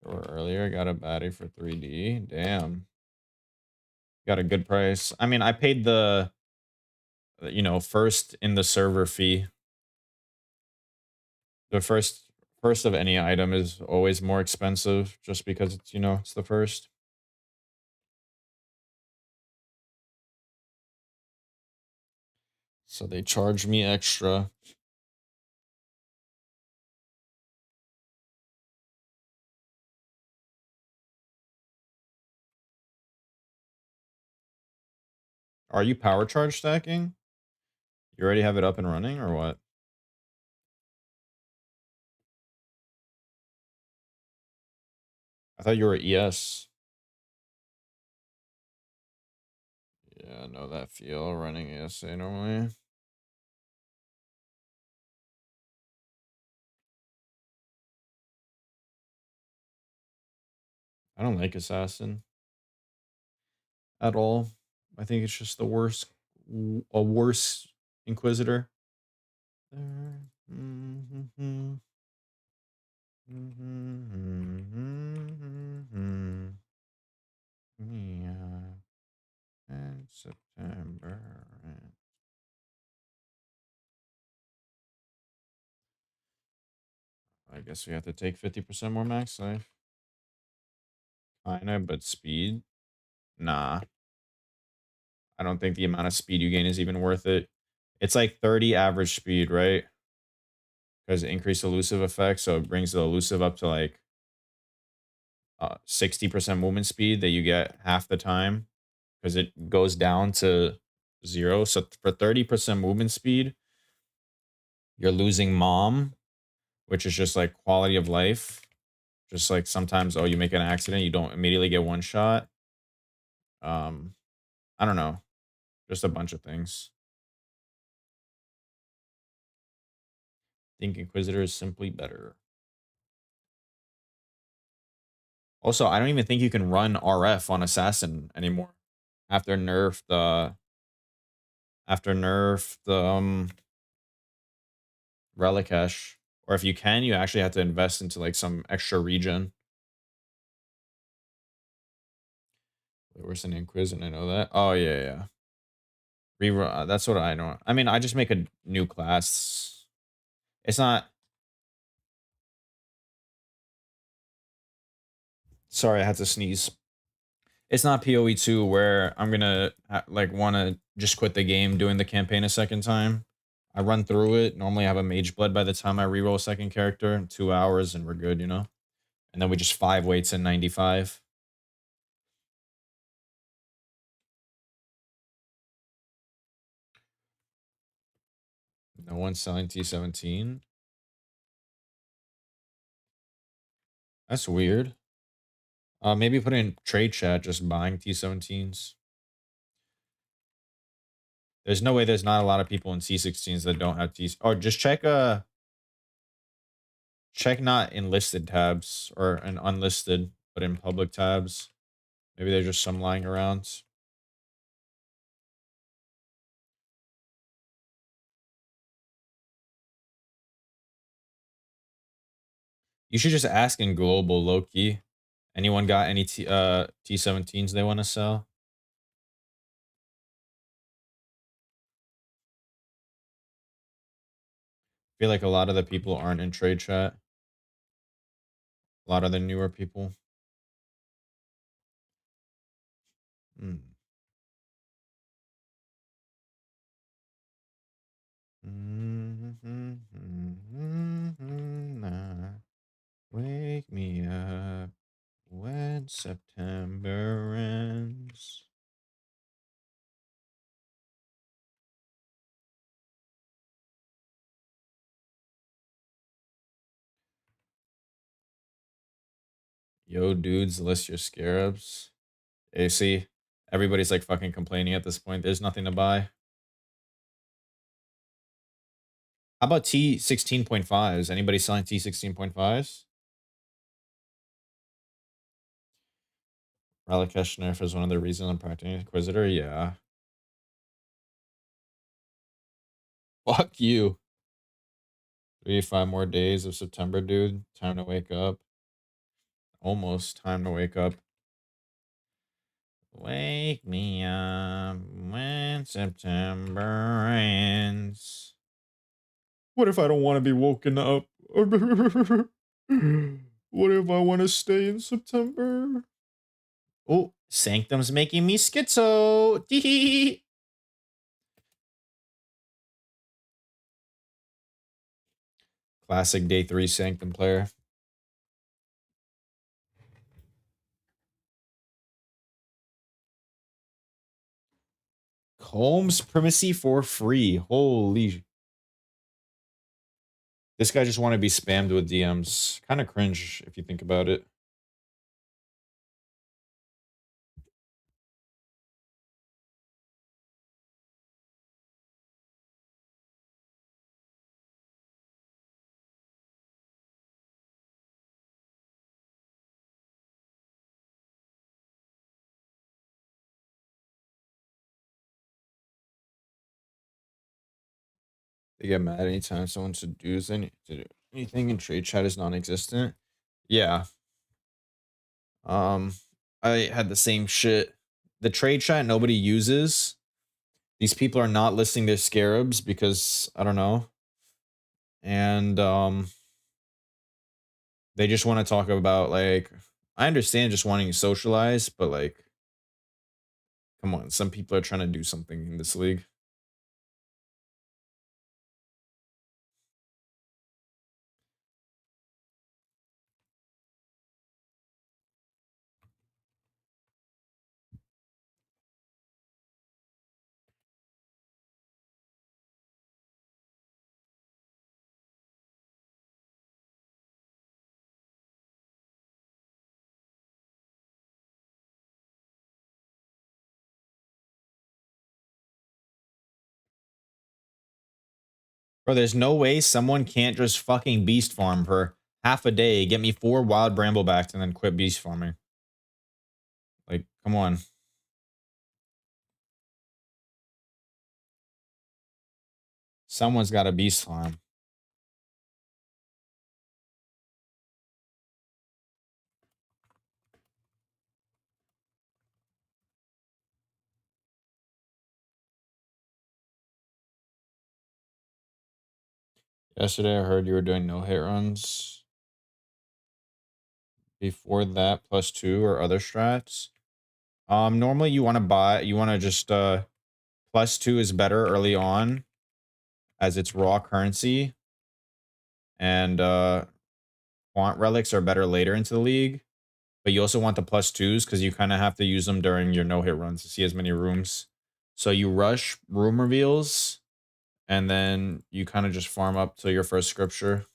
Speaker 1: Or earlier, got a battery for 3D. Damn. Got a good price. I mean, I paid the, first in the server fee. The first of any item is always more expensive just because it's, it's the first. So they charge me extra. Are you power charge stacking? You already have it up and running or what? I thought you were ES. Yeah, I know that feel running ESA normally. I don't like Assassin at all. I think it's just the worst, a worse Inquisitor. Yeah, and September. I guess we have to take 50% more max life. Kinda, but speed? Nah. I don't think the amount of speed you gain is even worth it. It's like 30 average speed, right? Because increased elusive effect, so it brings the elusive up to like 60% movement speed that you get half the time because it goes down to 0. So for 30% movement speed, you're losing mom, which is just like quality of life. Just like sometimes, oh, you make an accident, you don't immediately get one shot. I don't know, just a bunch of things. Think Inquisitor is simply better. Also, I don't even think you can run RF on Assassin anymore after nerf the relic cache. Or if you can, you actually have to invest into like some extra region. Wait, where's an Inquisitor? I know that. Oh yeah, yeah. Rerun. That's what I know. I mean, I just make a new class. It's not. Sorry, I had to sneeze. It's not POE 2 where I'm gonna like want to just quit the game doing the campaign a second time. I run through it. Normally, I have a mage blood by the time I reroll a second character in 2 hours, and we're good, you know. And then we just 5 weights in 95. No one's selling T17. That's weird. Maybe put in trade chat just buying T17s. There's no way there's not a lot of people in T16s that don't have T. Oh, just check not enlisted tabs or an unlisted, but in public tabs. Maybe there's just some lying around. You should just ask in global low key. Anyone got any T17s they want to sell? I feel like a lot of the people aren't in trade chat. A lot of the newer people. Hmm. Wake me up when September ends. Yo, dudes, list your scarabs. AC. Everybody's like fucking complaining at this point. There's nothing to buy. How about T16.5s? Anybody selling T16.5s? Relic nerf is one of the reasons I'm practicing Inquisitor. Yeah. Fuck you. 3 to 5 more days of September, dude. Time to wake up. Almost time to wake up. Wake me up when September ends. What if I don't want to be woken up? What if I want to stay in September? Oh, Sanctum's making me schizo. Classic day 3 Sanctum player. Home's primacy for free. Holy. This guy just want to be spammed with DMs. Kind of cringe if you think about it. They get mad anytime someone seduces anything in trade chat is non-existent. Yeah. I had the same shit. The trade chat nobody uses. These people are not listing their scarabs because I don't know. And they just want to talk about like I understand just wanting to socialize, but like come on, some people are trying to do something in this league. Bro, there's no way someone can't just fucking beast farm for half a day, get me 4 wild bramblebacks, and then quit beast farming. Like, come on. Someone's got a beast farm. Yesterday I heard you were doing no hit runs. Before that, +2 or other strats. Normally you want to just +2 is better early on as it's raw currency. And quant relics are better later into the league. But you also want the +2s because you kind of have to use them during your no hit runs to see as many rooms. So you rush room reveals, and then you kind of just farm up to your first scripture.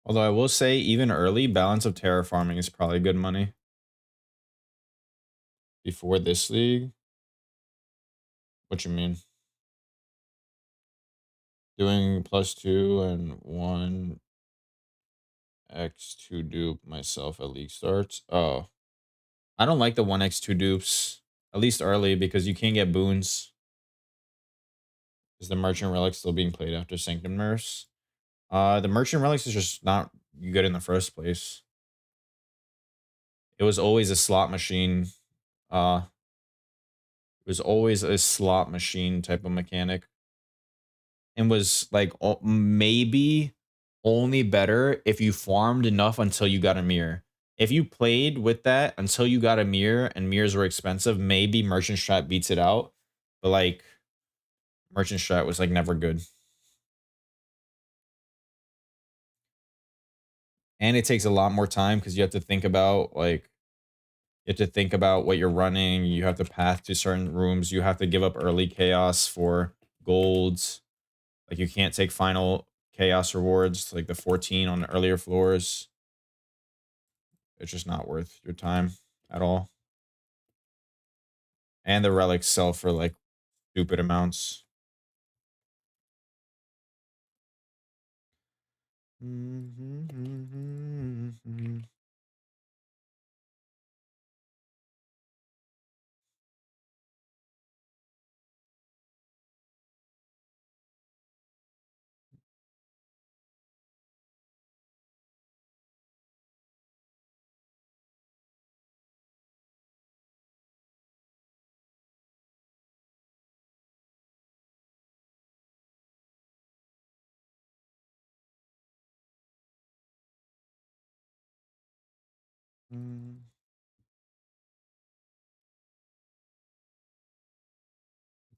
Speaker 1: Although I will say, even early, balance of terraforming is probably good money. Before this league? What you mean? Doing +2 and 1x2 dupe myself at league starts? Oh. I don't like the 1x2 dupes. At least early, because you can't get boons. Is the merchant relic still being played after Sanctum nerfs? The merchant relics is just not good in the first place. It was always a slot machine. It was always a slot machine type of mechanic, and was like maybe only better if you farmed enough until you got a mirror. If you played with that until you got a mirror and mirrors were expensive, maybe merchant strat beats it out. But like merchant strat was like never good. And it takes a lot more time because you have to think about like you have to think about what you're running. You have to path to certain rooms. You have to give up early chaos for golds. Like you can't take final chaos rewards like the 14 on the earlier floors. It's just not worth your time at all. And the relics sell for like stupid amounts.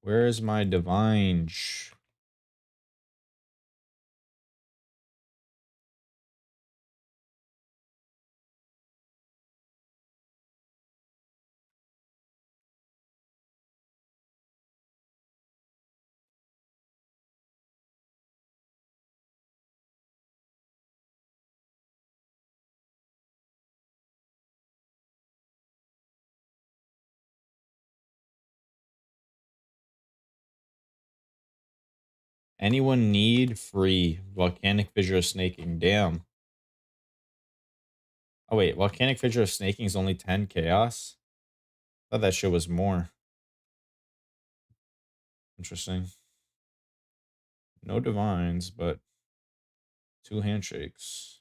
Speaker 1: Where is my divine? Anyone need free volcanic fissure snaking? Damn. Oh wait, volcanic fissure snaking is only 10 chaos? I thought that shit was more. Interesting. No divines, but 2 handshakes.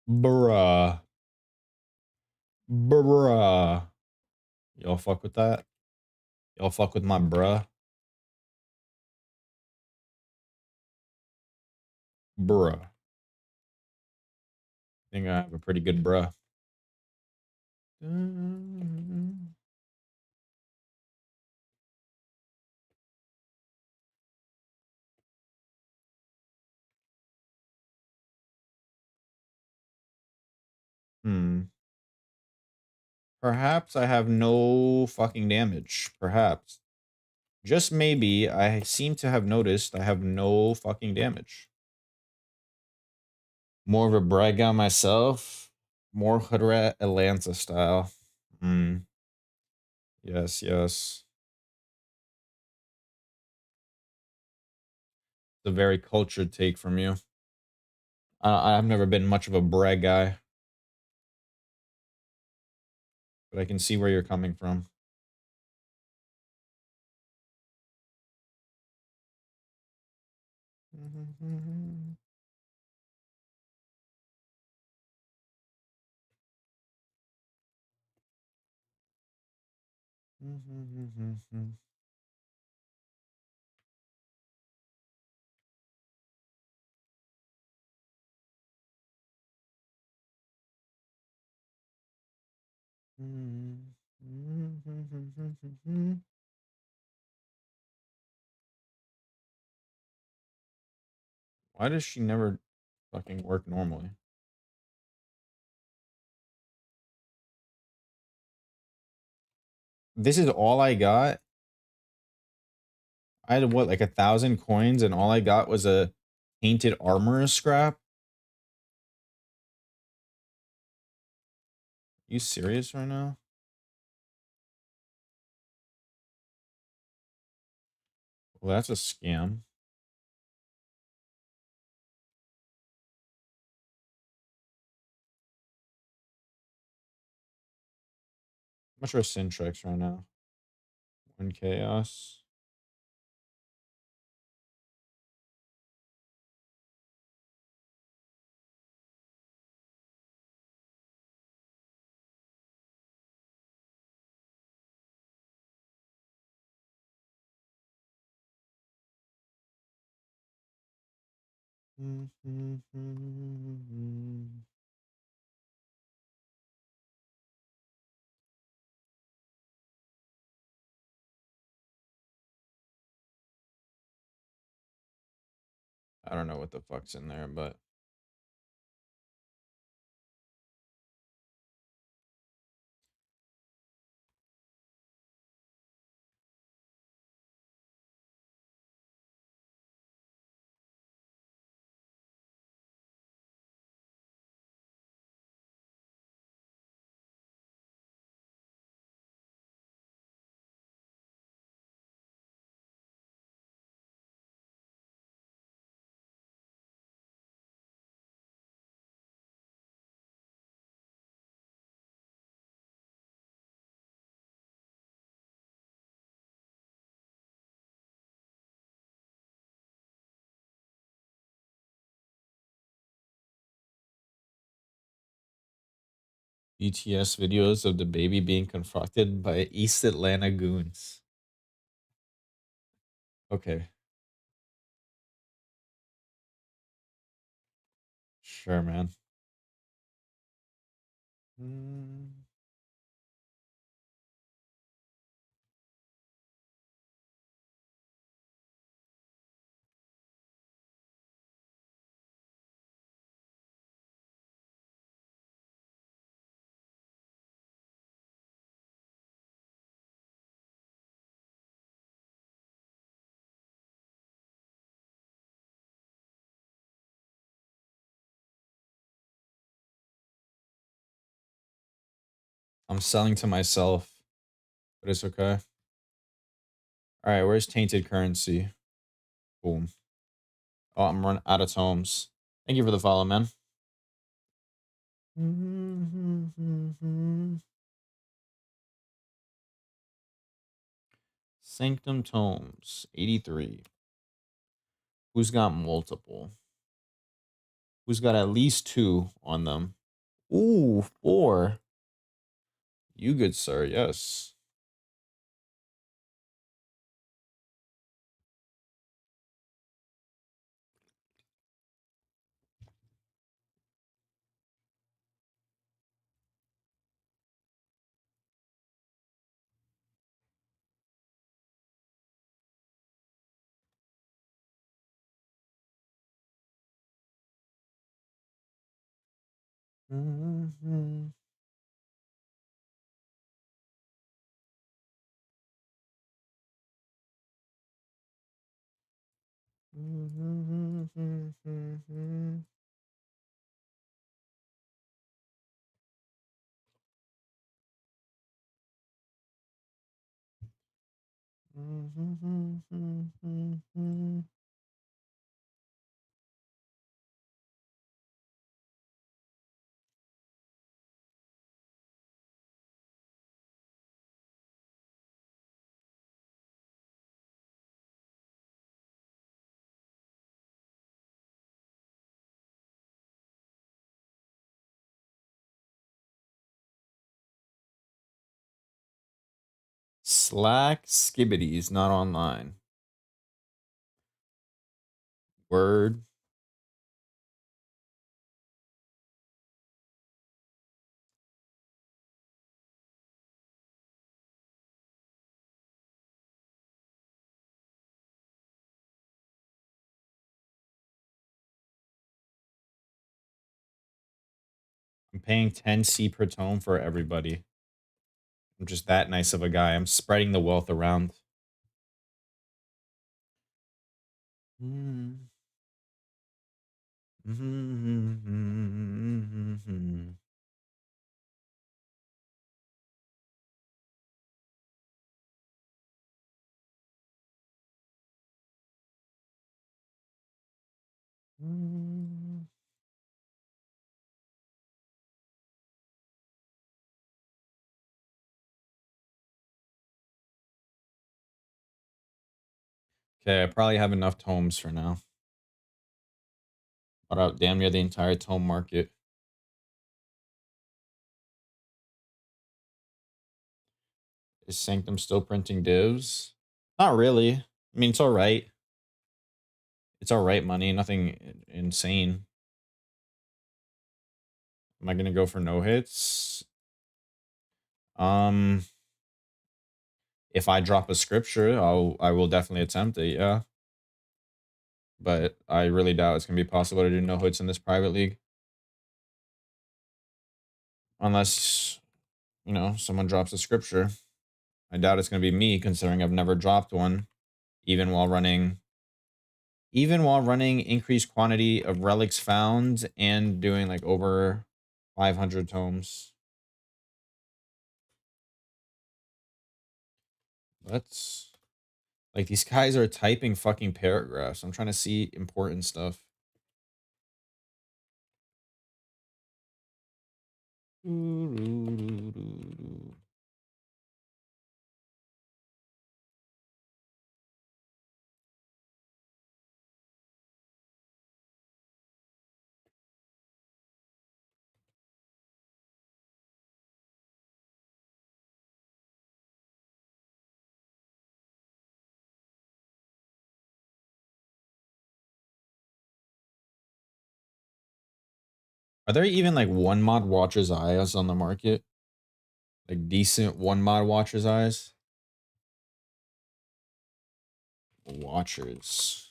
Speaker 1: Bruh. Bruh. Y'all fuck with that? Y'all fuck with my bruh? Bruh. I think I have a pretty good bruh. Perhaps I have no fucking damage. Perhaps. Just maybe, I seem to have noticed I have no fucking damage. More of a brag on myself. More hood rat Atlanta style. Yes, yes. It's a very cultured take from you. I've never been much of a brag guy, but I can see where you're coming from. Why does she never fucking work normally? This is all I got? I had what, like 1,000 coins, and all I got was a painted armor scrap? You serious right now? Well, that's a scam. How much are Syntrex right now? 1 chaos. I don't know what the fuck's in there, but BTS videos of the baby being confronted by East Atlanta goons. Okay. Sure, man. I'm selling to myself, but it's okay. All right, where's tainted currency? Boom. Oh, I'm running out of tomes. Thank you for the follow, man. Sanctum tomes, 83. Who's got multiple? Who's got at least 2 on them? Ooh, 4. You good, sir. Yes. Slack skibbities not online. Word. I'm paying 10C per tome for everybody. I'm just that nice of a guy. I'm spreading the wealth around. Okay, I probably have enough tomes for now. Bought out damn near the entire tome market. Is Sanctum still printing divs? Not really. I mean, it's all right. It's all right money. Nothing insane. Am I gonna go for no hits? If I drop a scripture, I will definitely attempt it. Yeah, but I really doubt it's gonna be possible to do no hits in this private league, unless someone drops a scripture. I doubt it's gonna be me, considering I've never dropped one, even while running increased quantity of relics found and doing like over 500 tomes. Let's like these guys are typing fucking paragraphs. I'm trying to see important stuff. Are there even like one mod Watcher's Eyes on the market? Like decent one mod Watcher's Eyes? Watchers.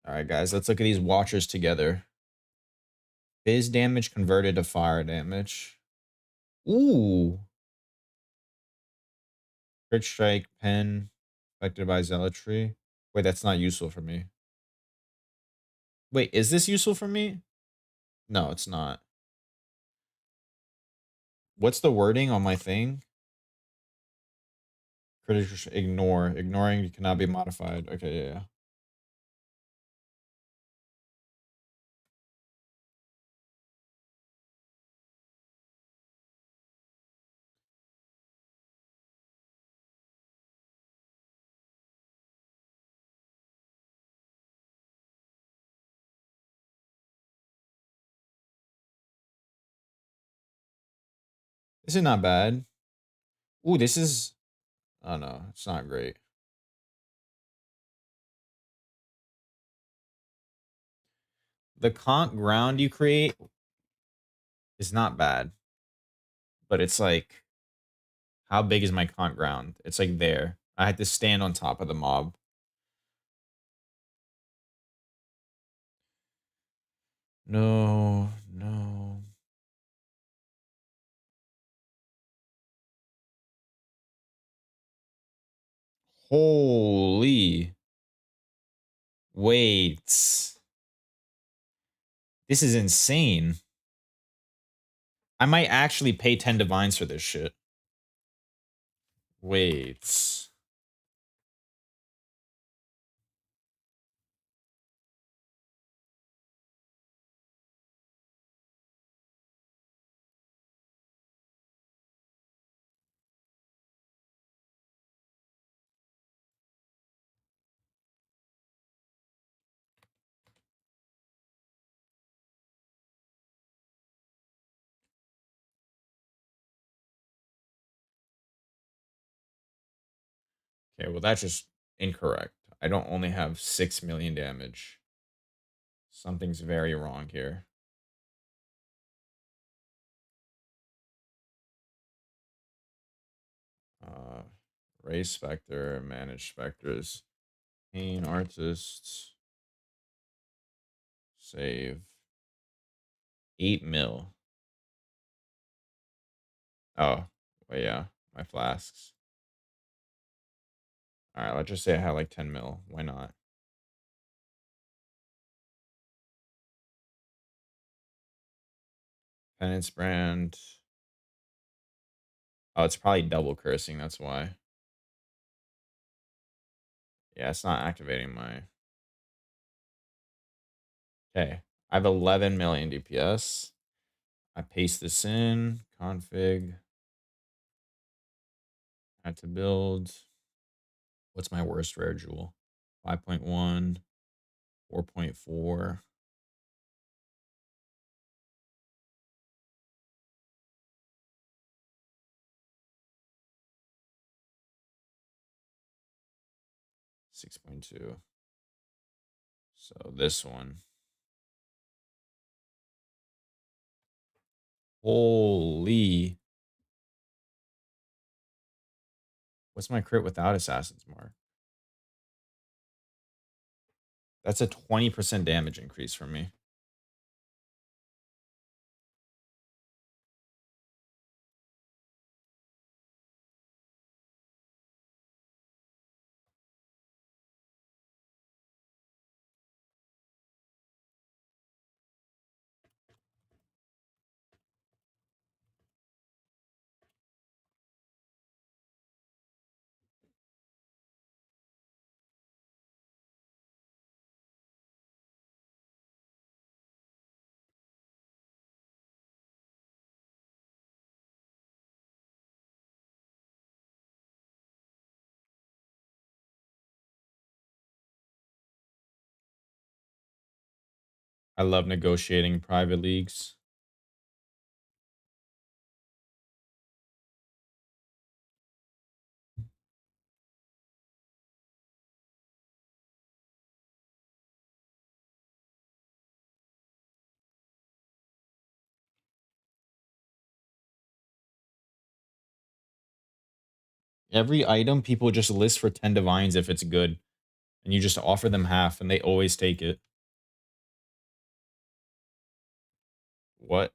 Speaker 1: Alright, guys, let's look at these Watchers together. Fizz damage converted to fire damage. Ooh. Crit strike, pen, affected by zealotry. Wait, that's not useful for me. Wait, is this useful for me? No, it's not. What's the wording on my thing? Critical ignore. Ignoring cannot be modified. Okay, yeah. This is not bad. Ooh, this is... Oh, no. It's not great. The conch ground you create is not bad. But it's like... How big is my conch ground? It's like there. I had to stand on top of the mob. No, no. Holy. Wait. This is insane. I might actually pay 10 divines for this shit. Wait. Okay, well, that's just incorrect. I don't only have 6 million damage. Something's very wrong here. Uh, Raise Spectre, Manage Spectres, Pain Artists, Save. 8 mil. Oh, well, yeah, my flasks. Alright, let's just say I have like 10 mil. Why not? Penance Brand. Oh, it's probably double cursing, that's why. Yeah, it's not activating my... Okay, I have 11 million DPS. I paste this in, config, add to build. What's my worst rare jewel? 5.1, 4.4. Six 6.2. So this one. Holy. What's my crit without Assassin's Mark? That's a 20% damage increase for me. I love negotiating private leagues. Every item people just list for 10 divines if it's good. And you just offer them half and they always take it. What?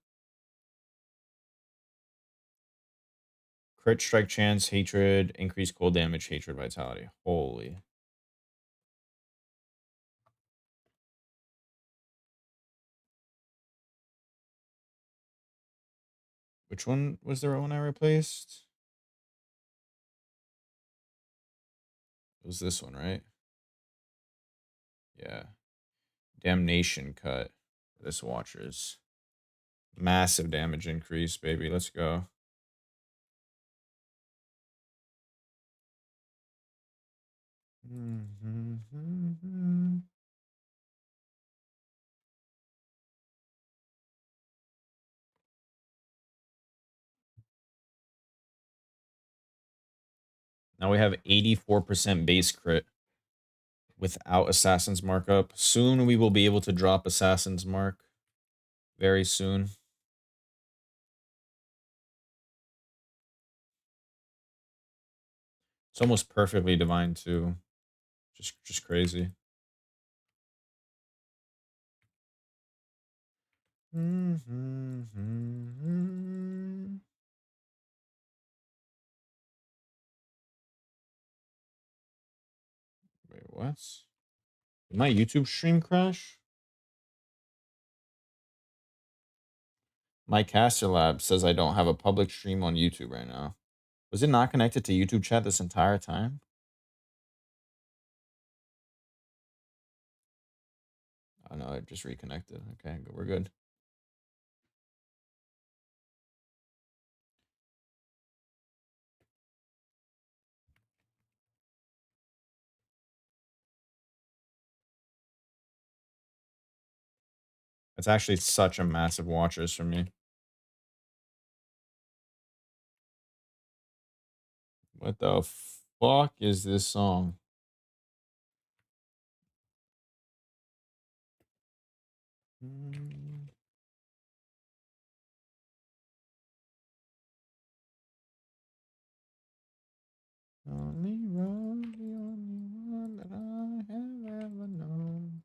Speaker 1: Crit strike chance, hatred, increased cold damage, hatred, vitality. Holy. Which one was the one I replaced? It was this one, right? Yeah. Damnation cut. This Watchers. Massive damage increase, baby. Let's go. Now we have 84% base crit without Assassin's Markup. Soon we will be able to drop Assassin's Mark. Very soon. It's almost perfectly divine too. Just crazy. Wait, what? Did my YouTube stream crash? My caster lab says I don't have a public stream on YouTube right now. Was it not connected to YouTube chat this entire time? Oh no, it just reconnected. Okay, we're good. It's actually such a massive Watchers for me. What the fuck is this song? Only road, the only one that I have ever known.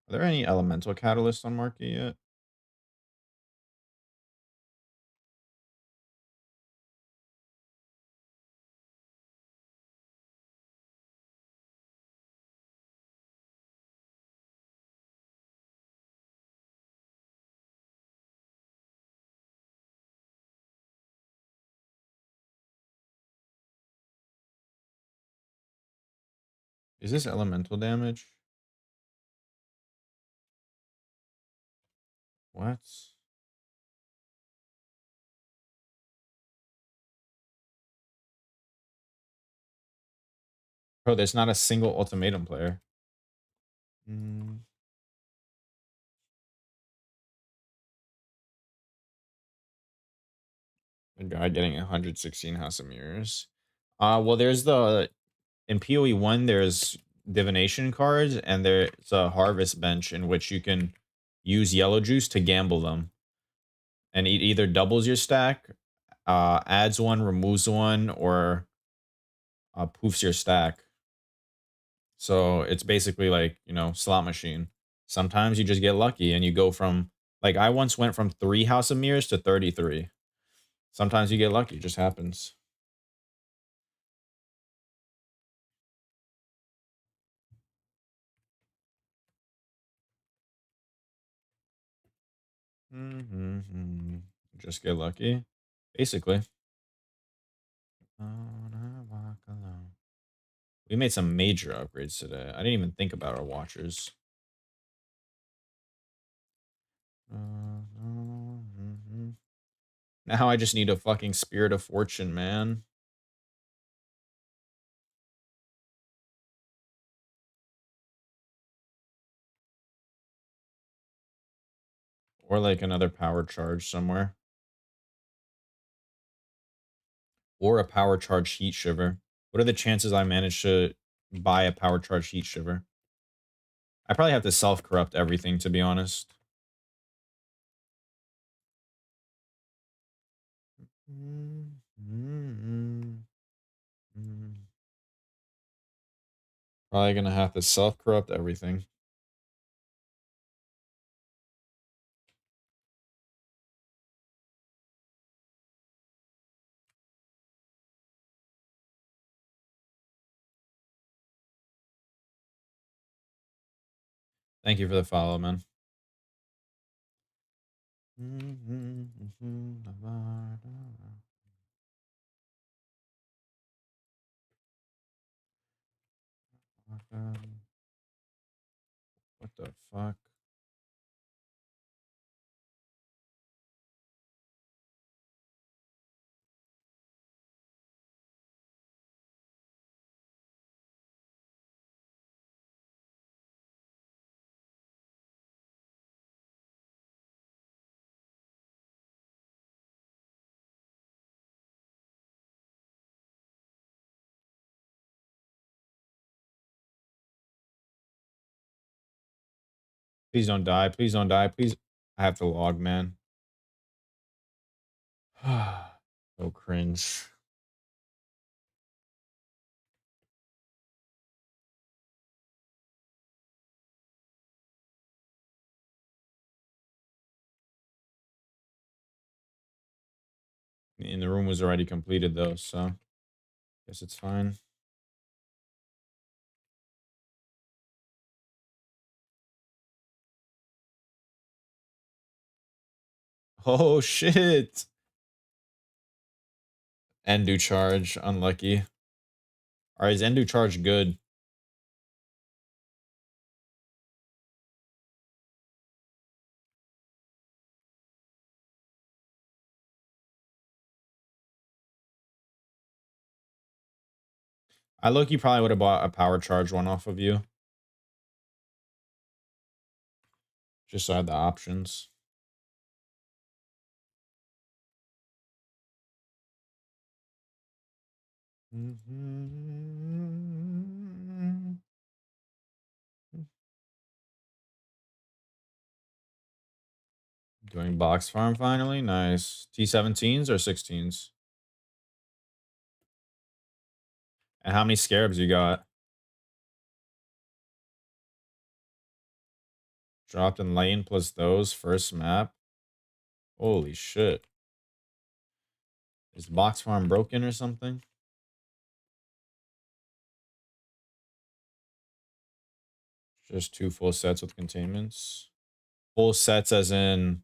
Speaker 1: Are there any elemental catalysts on market yet? Is this elemental damage? What? Bro, there's not a single ultimatum player. A guy getting 116 House of Mirrors. Well, there's the in POE 1, there's divination cards, and there's a harvest bench in which you can use yellow juice to gamble them. And it either doubles your stack, adds one, removes one, or poofs your stack. So it's basically like, you know, slot machine. Sometimes you just get lucky and you go from, like, I once went from 3 House of Mirrors to 33. Sometimes you get lucky, it just happens. Just get lucky, basically. We made some major upgrades today. I didn't even think about our Watchers. Now I just need a fucking Spirit of Fortune, man. Or like another power charge somewhere. Or a power charge heat shiver. What are the chances I manage to buy a power charge heat shiver? I probably have to self-corrupt everything, to be honest. Probably gonna have to self-corrupt everything. Thank you for the follow, man. What the fuck? Please don't die. Please don't die. Please. I have to log, man. So cringe. And the room was already completed though, so guess it's fine. Oh shit. Endu charge, unlucky. Alright, is Endu charge good? I look, you probably would have bought a power charge one off of you. Just so I had the options. Doing box farm finally. Nice. T17s or 16s? And how many scarabs you got? Dropped in lane plus those first map. Holy shit. Is the box farm broken or something? Just 2 full sets with containments. Full sets as in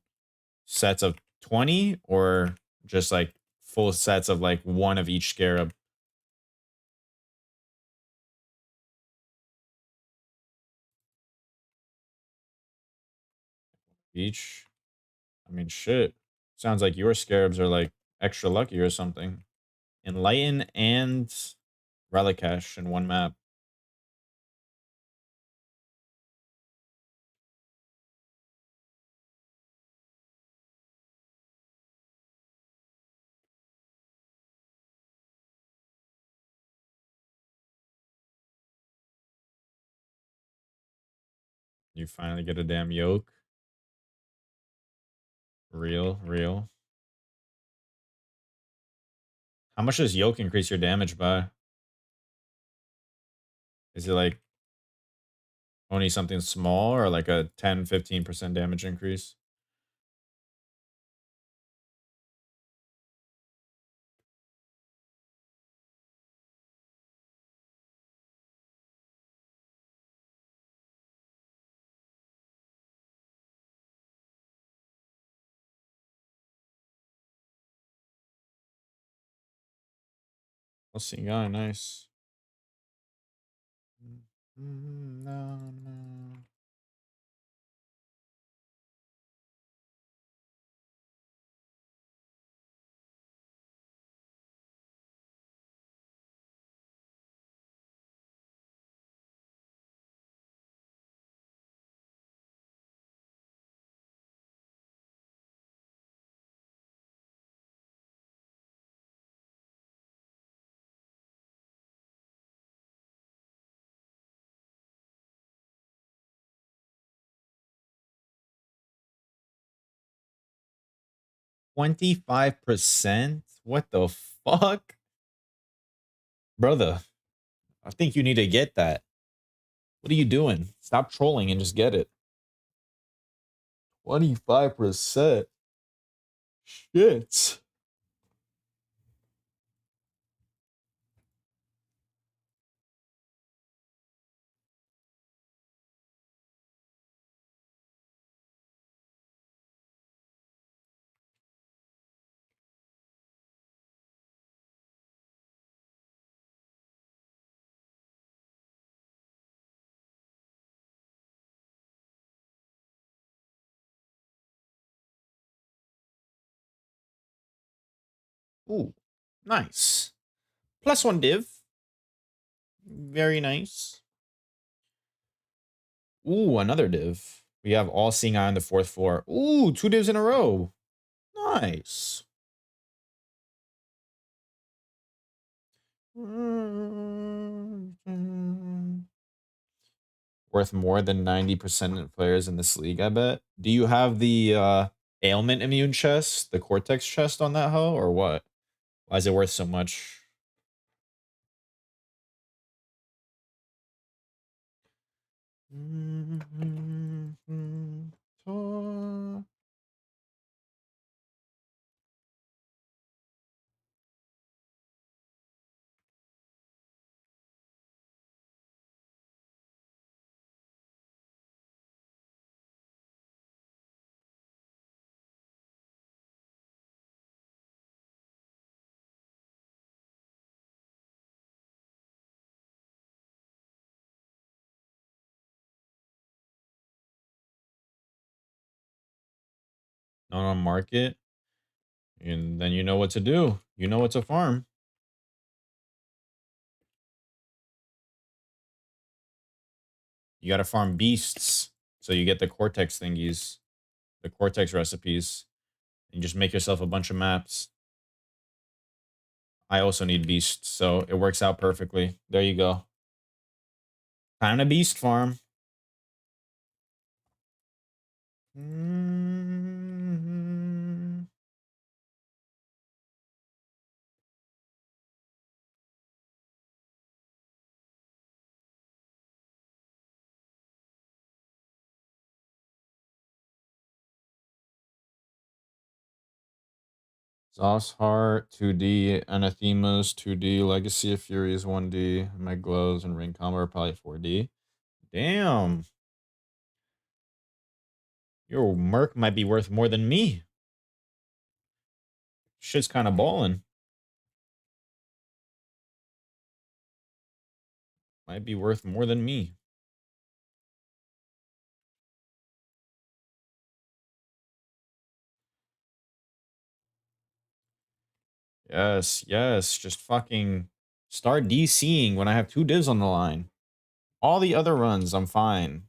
Speaker 1: sets of 20 or just like full sets of like one of each scarab? Each? I mean, shit. Sounds like your scarabs are like extra lucky or something. Enlighten and relic cache in one map. You finally get a damn yoke. Real, real. How much does yoke increase your damage by? Is it like only something small or like a 10-15% damage increase? Let's see, guy, nice. No, no. $25%? What the fuck? Brother, I think you need to get that. What are you doing? Stop trolling and just get it. 25%. Shit. Ooh, nice. +1 div. Very nice. Ooh, another div. We have all seeing eye on the 4th floor. Ooh, 2 divs in a row. Nice. Worth more than 90% of players in this league, I bet. Do you have the ailment immune chest, the cortex chest on that hoe, or what? Why is it worth so much? Not on market. And then you know what to do. You know what to farm. You got to farm beasts. So you get the cortex thingies, the cortex recipes, and just make yourself a bunch of maps. I also need beasts, so it works out perfectly. There you go. Time to beast farm. Zoss Heart, 2D, Anathemas, 2D, Legacy of Furies, 1D, my glows and ring combo are probably 4D. Damn. Your merc might be worth more than me. Shit's kind of ballin'. Might be worth more than me. Yes, yes. Just fucking start DCing when I have 2 divs on the line. All the other runs, I'm fine.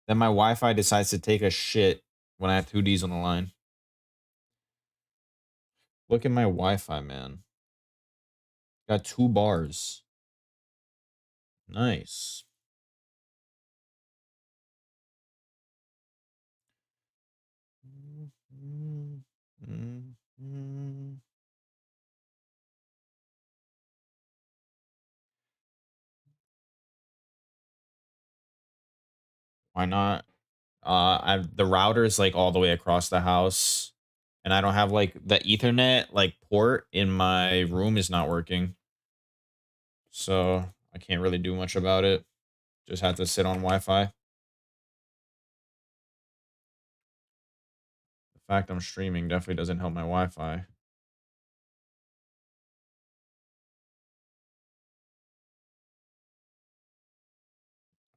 Speaker 1: Then my Wi-Fi decides to take a shit when I have 2 Ds on the line. Look at my Wi-Fi, man. Got 2 bars. Nice. Why not? The router is like all the way across the house, and I don't have like the Ethernet like port in my room is not working, so I can't really do much about it. Just have to sit on Wi-Fi. The fact I'm streaming definitely doesn't help my Wi-Fi.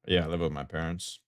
Speaker 1: Yeah, I live with my parents.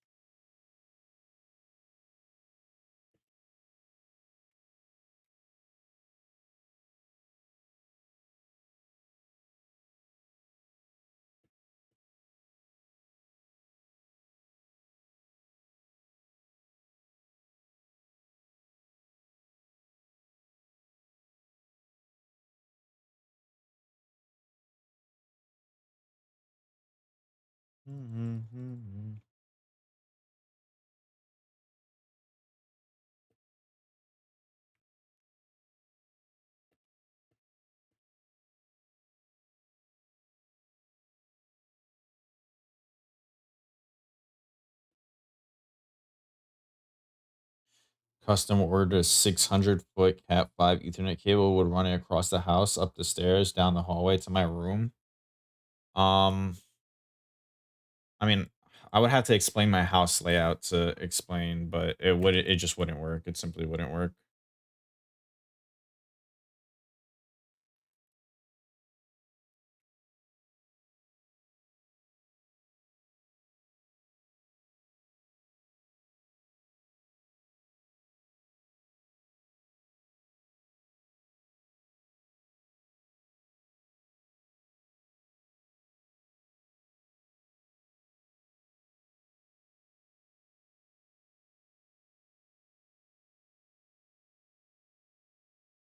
Speaker 1: Custom ordered a 600-foot Cat 5 Ethernet cable would run it across the house, up the stairs, down the hallway to my room. Um, I mean, I would have to explain my house layout to explain, but it just wouldn't work. It simply wouldn't work.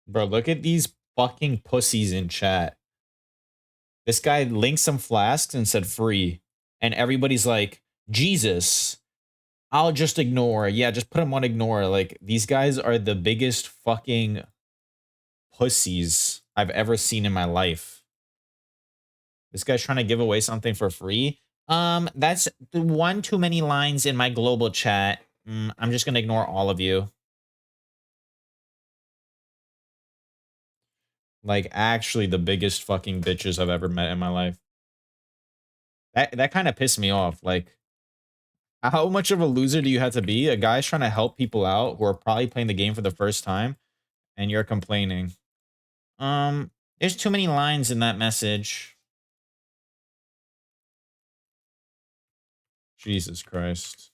Speaker 1: Bro, look at these fucking pussies in chat. This guy linked some flasks and said free. And everybody's like, Jesus, I'll just ignore. Yeah, just put them on ignore. Like, these guys are the biggest fucking pussies I've ever seen in my life. This guy's trying to give away something for free. That's the one too many lines in my global chat. I'm just gonna ignore all of you. Like, actually, the biggest fucking bitches I've ever met in my life. That kind of pissed me off. Like, how much of a loser do you have to be? A guy's trying to help people out who are probably playing the game for the first time, and you're complaining. There's too many lines in that message. Jesus Christ.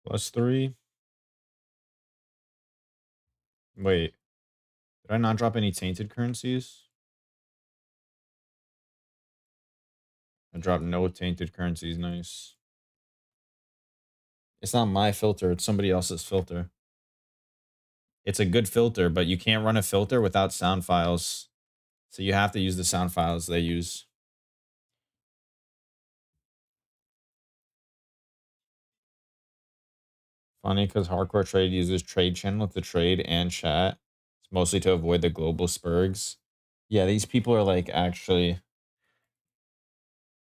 Speaker 1: +3. Wait, did I not drop any tainted currencies? I dropped no tainted currencies. Nice. It's not my filter. It's somebody else's filter. It's a good filter, but you can't run a filter without sound files. So you have to use the sound files they use. Funny because Hardcore Trade uses trade channel to trade and chat. It's mostly to avoid the global spurgs. Yeah, these people are like actually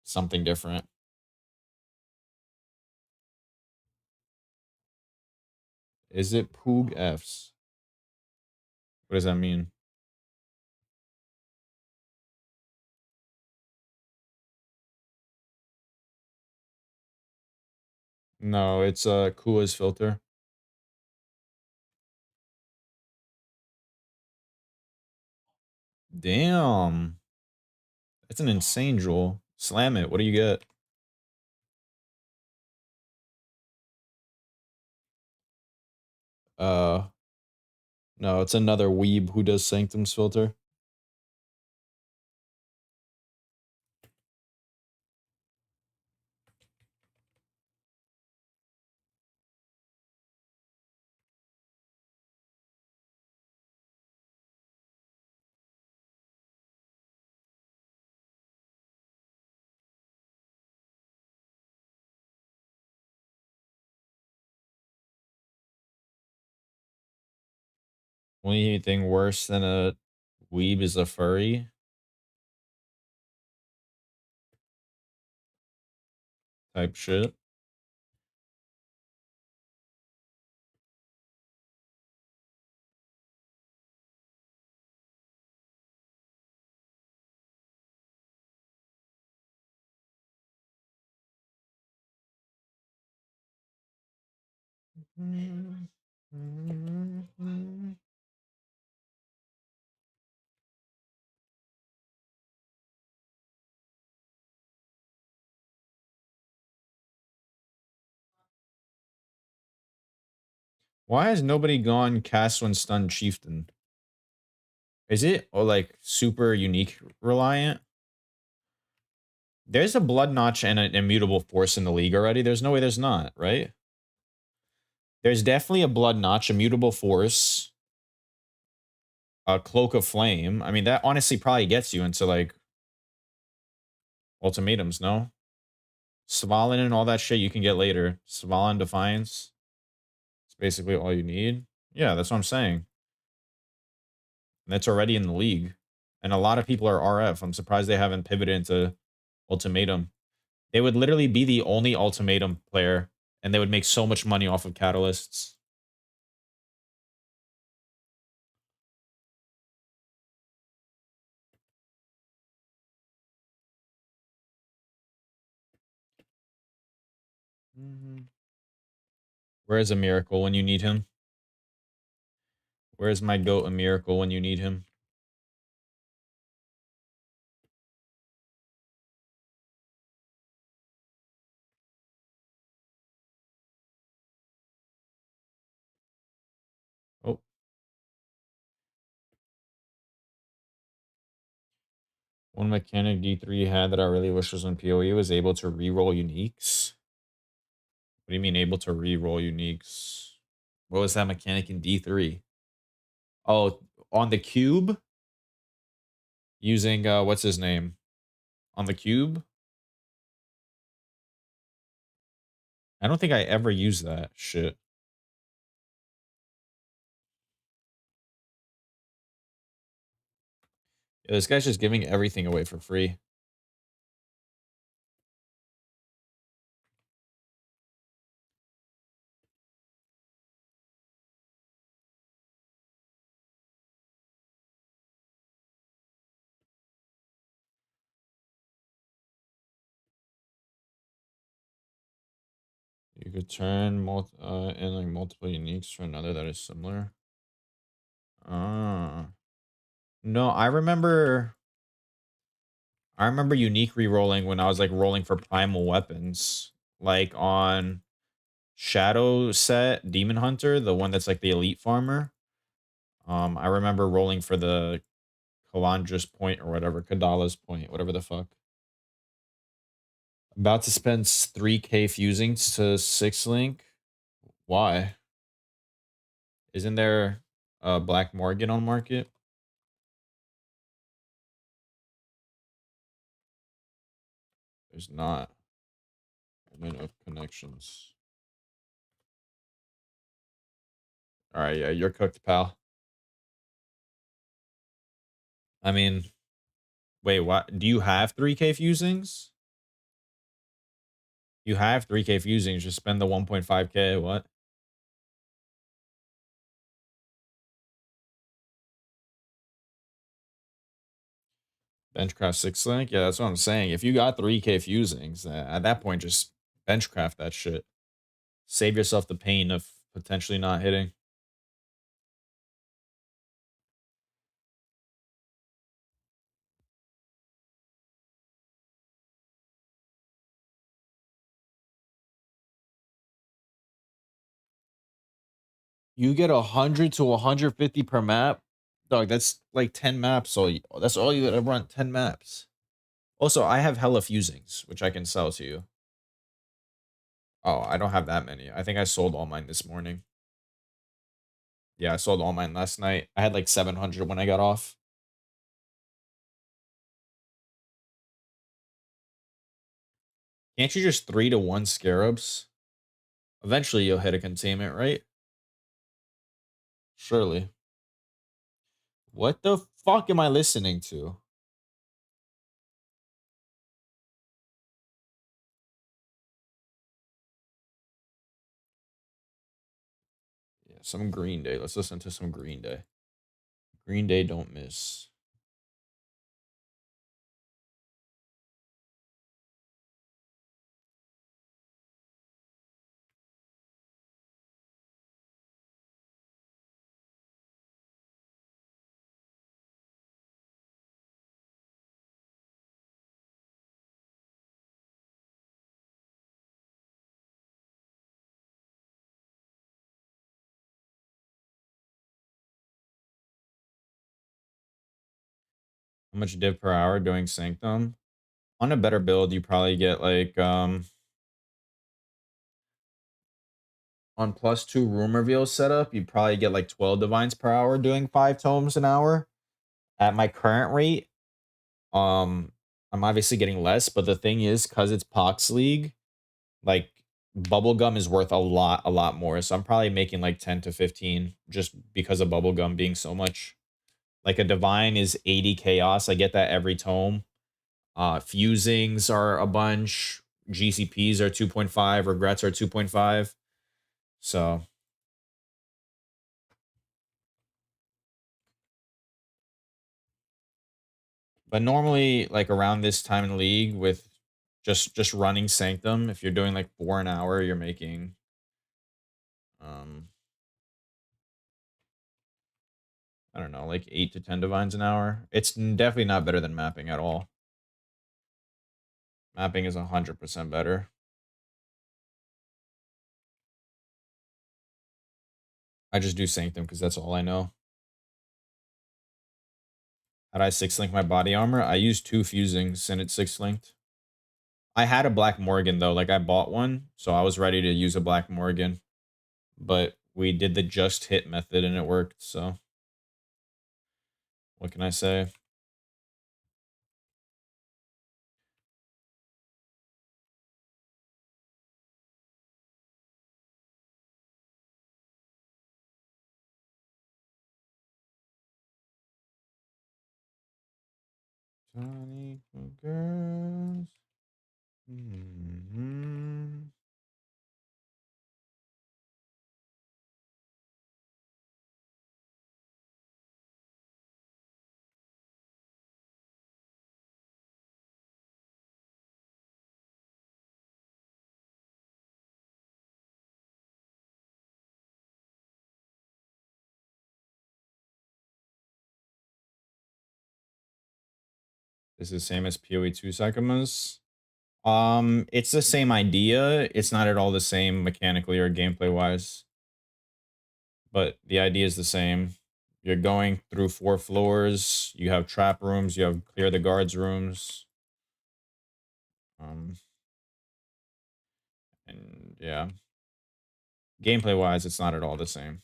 Speaker 1: something different. Is it POG-Fs? What does that mean? No, it's Kua's filter. Damn. That's an insane jewel. Slam it. What do you get? Uh, no, it's another weeb who does Sanctum's filter. Only thing worse than a weeb is a furry type shit. Why has nobody gone cast when stunned chieftain? Is it like super unique reliant? There's a blood notch and an immutable force in the league already. There's no way there's not, right? There's definitely a blood notch, immutable force, a cloak of flame. I mean, that honestly probably gets you into like ultimatums, no? Svalin and all that shit you can get later. Svalin Defiance. It's basically all you need. Yeah, that's what I'm saying. And that's already in the league. And a lot of people are RF. I'm surprised they haven't pivoted into ultimatum. They would literally be the only ultimatum player, and they would make so much money off of catalysts. Where's a miracle when you need him? Where's my goat a miracle when you need him? Oh. One mechanic D3 had that I really wish was in POE was able to reroll uniques. What do you mean able to reroll uniques? What was that mechanic in D3? Oh, on the cube? Using, what's his name? On the cube? I don't think I ever used that shit. Yeah, this guy's just giving everything away for free. You could turn in like multiple uniques for another that is similar. Ah. No, I remember unique re-rolling when I was like rolling for primal weapons. Like on Shadow set Demon Hunter, the one that's like the elite farmer. I remember rolling for the Kalandra's point or whatever, Kadala's point, whatever the fuck. About to spend 3K fusing to 6 link. Why? Isn't there a Black Morgan on market? There's not. Limit of connections. All right, yeah, you're cooked, pal. I mean, wait, what? Do you have 3K fusings? You have 3K fusings. Just spend the 1.5K. What? Benchcraft 6 link? Yeah, that's what I'm saying. If you got 3K fusings, at that point, just benchcraft that shit. Save yourself the pain of potentially not hitting. You get 100 to 150 per map. Dog, that's like 10 maps. So that's all you gotta run, 10 maps. Also, I have hella fusings, which I can sell to you. Oh, I don't have that many. I think I sold all mine this morning. Yeah, I sold all mine last night. I had like 700 when I got off. Can't you just 3-to-1 scarabs? Eventually you'll hit a containment, right? Surely. What the fuck am I listening to? Yeah, some Green Day. Let's listen to some Green Day. Green Day don't miss. How much div per hour doing Sanctum? On a better build, you probably get like on +2 room reveal setup, you probably get like 12 divines per hour doing 5 tomes an hour. At my current rate, I'm obviously getting less, but the thing is, because it's Pox League, like bubblegum is worth a lot more. So I'm probably making like 10 to 15 just because of bubblegum being so much. Like a divine is 80 chaos. I get that every tome. Fusings are a bunch. GCPs are 2.5. Regrets are 2.5. So, but normally, like around this time in the league, with just running Sanctum, if you're doing like 4 an hour, you're making um I don't know, like 8 to 10 divines an hour. It's definitely not better than mapping at all. Mapping is 100% better. I just do Sanctum because that's all I know. Had I 6-link my body armor? I used 2 fusings and it's 6-linked. I had a Black Morgan though, like I bought one, so I was ready to use a Black Morgan. But we did the just hit method and it worked, so what can I say? Johnny girls. This is the same as POE 2 Psychomas. It's the same idea. It's not at all the same mechanically or gameplay wise, but the idea is the same. You're going through 4 floors. You have trap rooms. You have clear the guards rooms. Um, and yeah, gameplay wise, it's not at all the same.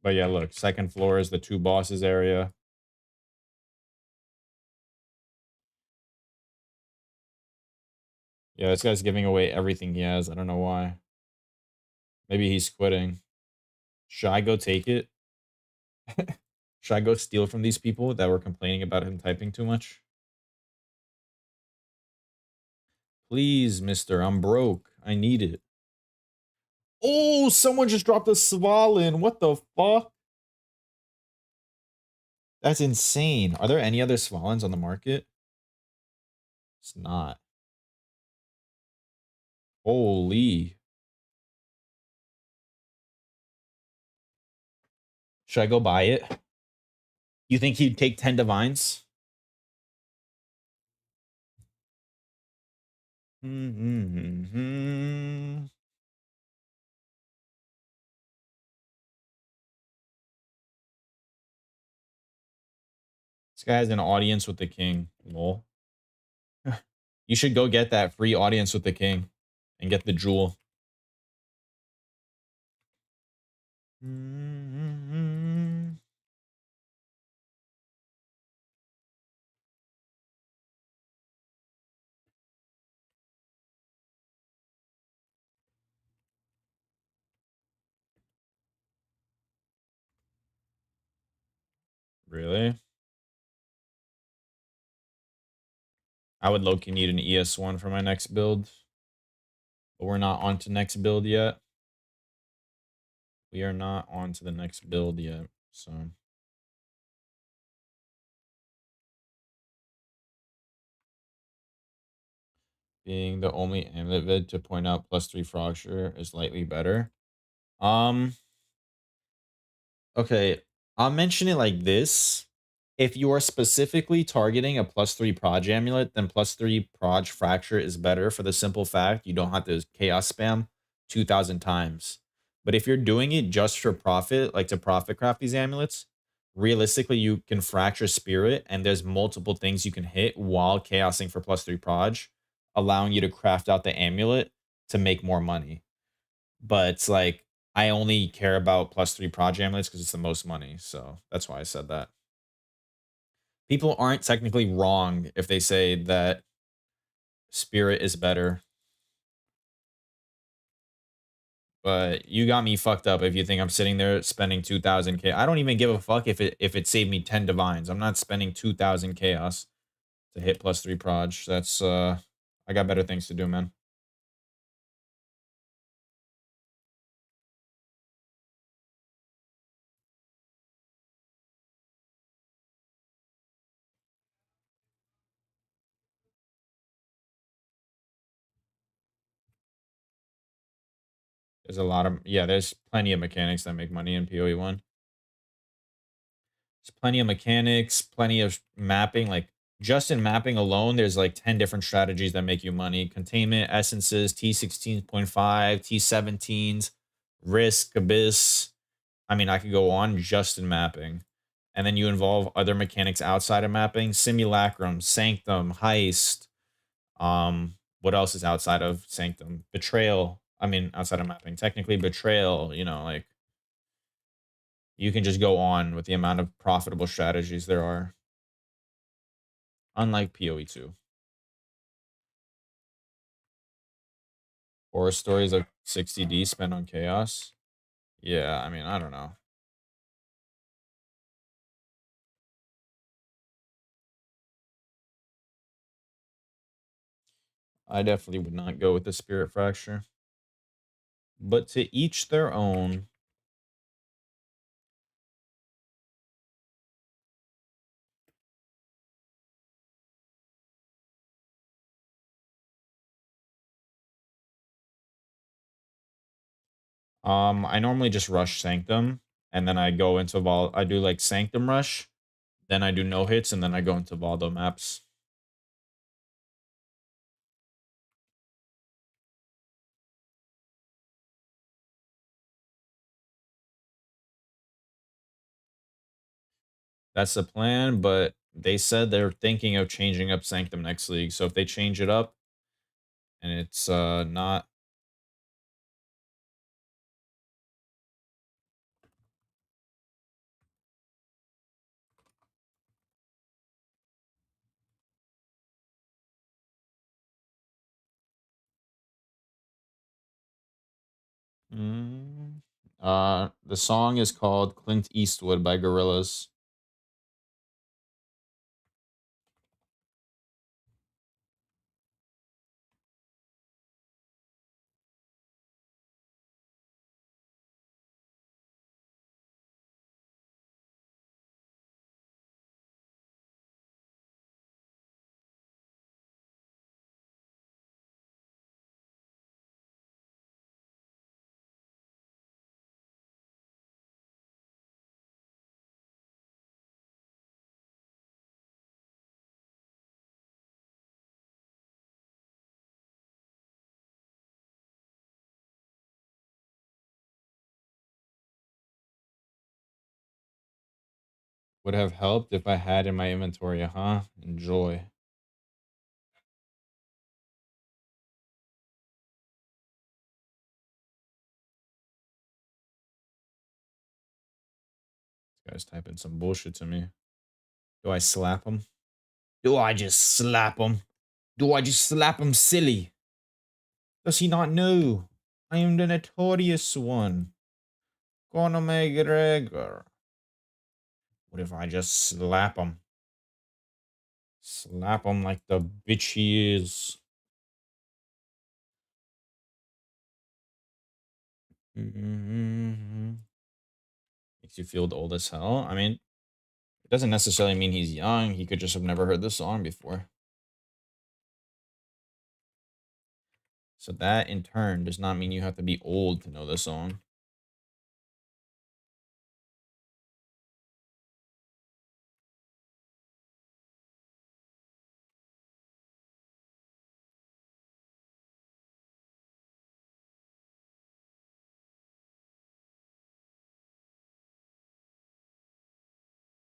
Speaker 1: But yeah, look, second floor is the 2 bosses area. Yeah, this guy's giving away everything he has. I don't know why. Maybe he's quitting. Should I go take it? Should I go steal from these people that were complaining about him typing too much? Please, mister, I'm broke. I need it. Oh, someone just dropped a Svalin. What the fuck? That's insane. Are there any other Svalins on the market? It's not. Holy. Should I go buy it? You think he'd take 10 divines? This guy has an audience with the king. Lol. You should go get that free audience with the king and get the jewel. Really? I would low-key need an ES1 for my next build. But we're not on to next build yet. We are not on to the next build yet, so. Being the only amulet vid to point out +3 Frogshire is slightly better. Okay, I'll mention it like this. If you are specifically targeting a +3 Proj amulet, then +3 Proj Fracture is better for the simple fact you don't have to chaos spam 2,000 times. But if you're doing it just for profit, like to profit craft these amulets, realistically, you can Fracture Spirit, and there's multiple things you can hit while chaosing for +3 Proj, allowing you to craft out the amulet to make more money. But it's like, I only care about +3 Proj amulets because it's the most money, so that's why I said that. People aren't technically wrong if they say that Spirit is better, but you got me fucked up if you think I'm sitting there spending 2,000 K. I don't even give a fuck if it saved me 10 divines. I'm not spending 2,000 chaos to hit +3 proj. That's I got better things to do, man. There's a lot of yeah, there's plenty of mechanics that make money in PoE 1. There's plenty of mechanics, plenty of mapping. Like just in mapping alone, there's like 10 different strategies that make you money. Containment, essences, T16.5, T17s, risk, abyss. I mean, I could go on just in mapping. And then you involve other mechanics outside of mapping, simulacrum, sanctum, heist. What else is outside of sanctum? Betrayal. I mean, outside of mapping, technically betrayal, like you can just go on with the amount of profitable strategies there are, unlike PoE 2. Horror stories of 60D spent on chaos. Yeah, I mean, I don't know. I definitely would not go with the spirit fracture. But to each their own. I normally just rush Sanctum, and then I go into I do like Sanctum rush, then I do no hits, and then I go into Valdo maps. That's the plan, but they said they're thinking of changing up Sanctum next league. So if they change it up and it's not mm, the song is called Clint Eastwood by Gorillaz. Would have helped if I had in my inventory, huh? Enjoy. This guy's typing some bullshit to me. Do I slap him? Do I just slap him? Do I just slap him silly? Does he not know? I am the notorious one. Conor McGregor. What if I just slap him? Slap him like the bitch he is. Mm-hmm. Makes you feel old as hell. I mean, it doesn't necessarily mean he's young. He could just have never heard this song before. So that in turn does not mean you have to be old to know this song.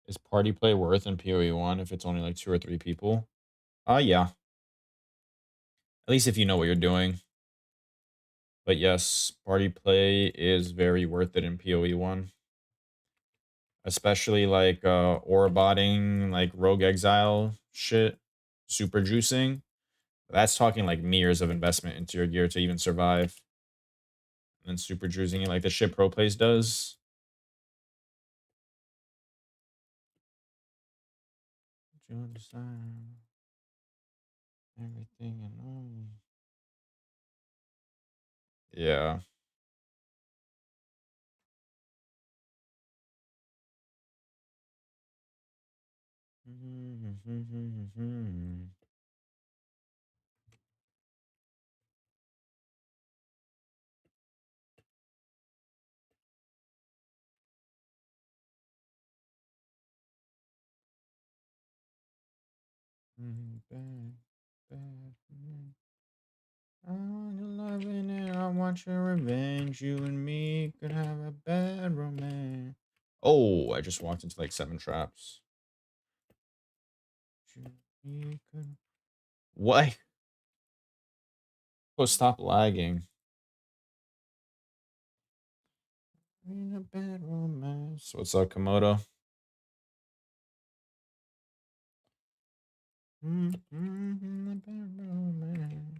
Speaker 1: Is party play worth in PoE 1 if it's only like 2 or 3 people? Yeah. At least if you know what you're doing. But yes, party play is very worth it in PoE 1. Especially like aura botting, like rogue exile shit, super juicing. That's talking like mirrors of investment into your gear to even survive. And then super juicing it like the shit pro plays does. You understand everything and all. Yeah. I want your loving and I want your revenge. You and me could have a bad romance. Oh, I just walked into like 7 traps. What? Oh, stop lagging. In a bad romance. What's up, Komodo? A bad romance.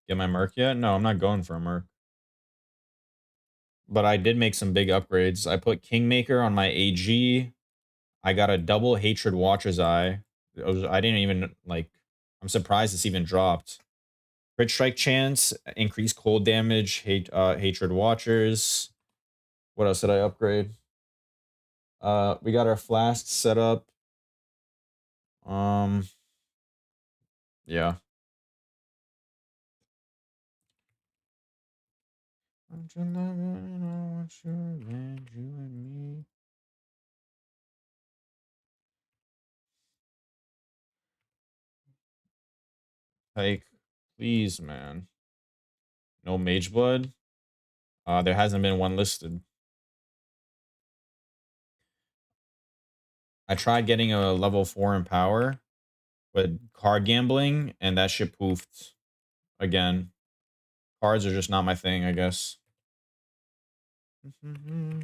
Speaker 1: Get my Merc yet? No, I'm not going for a Merc. But I did make some big upgrades. I put Kingmaker on my AG. I got a double Hatred Watcher's Eye. I didn't even, like, I'm surprised this even dropped. Crit Strike Chance, increased cold damage, Hatred Watchers. What else did I upgrade? We got our flask set up. Yeah. Want your loving, I want your revenge, you and me. Like, please, man. No Mage Blood? There hasn't been one listed. I tried getting a level 4 in power, but card gambling, and that shit poofed again. Cards are just not my thing, I guess. I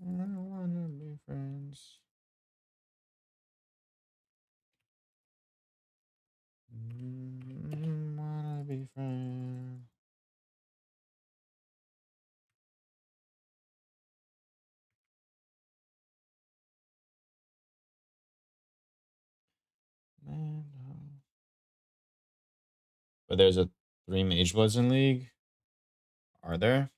Speaker 1: don't wanna be friends. Wanna be friends. Man, but there's a 3 Mage Bloods in League. Are there?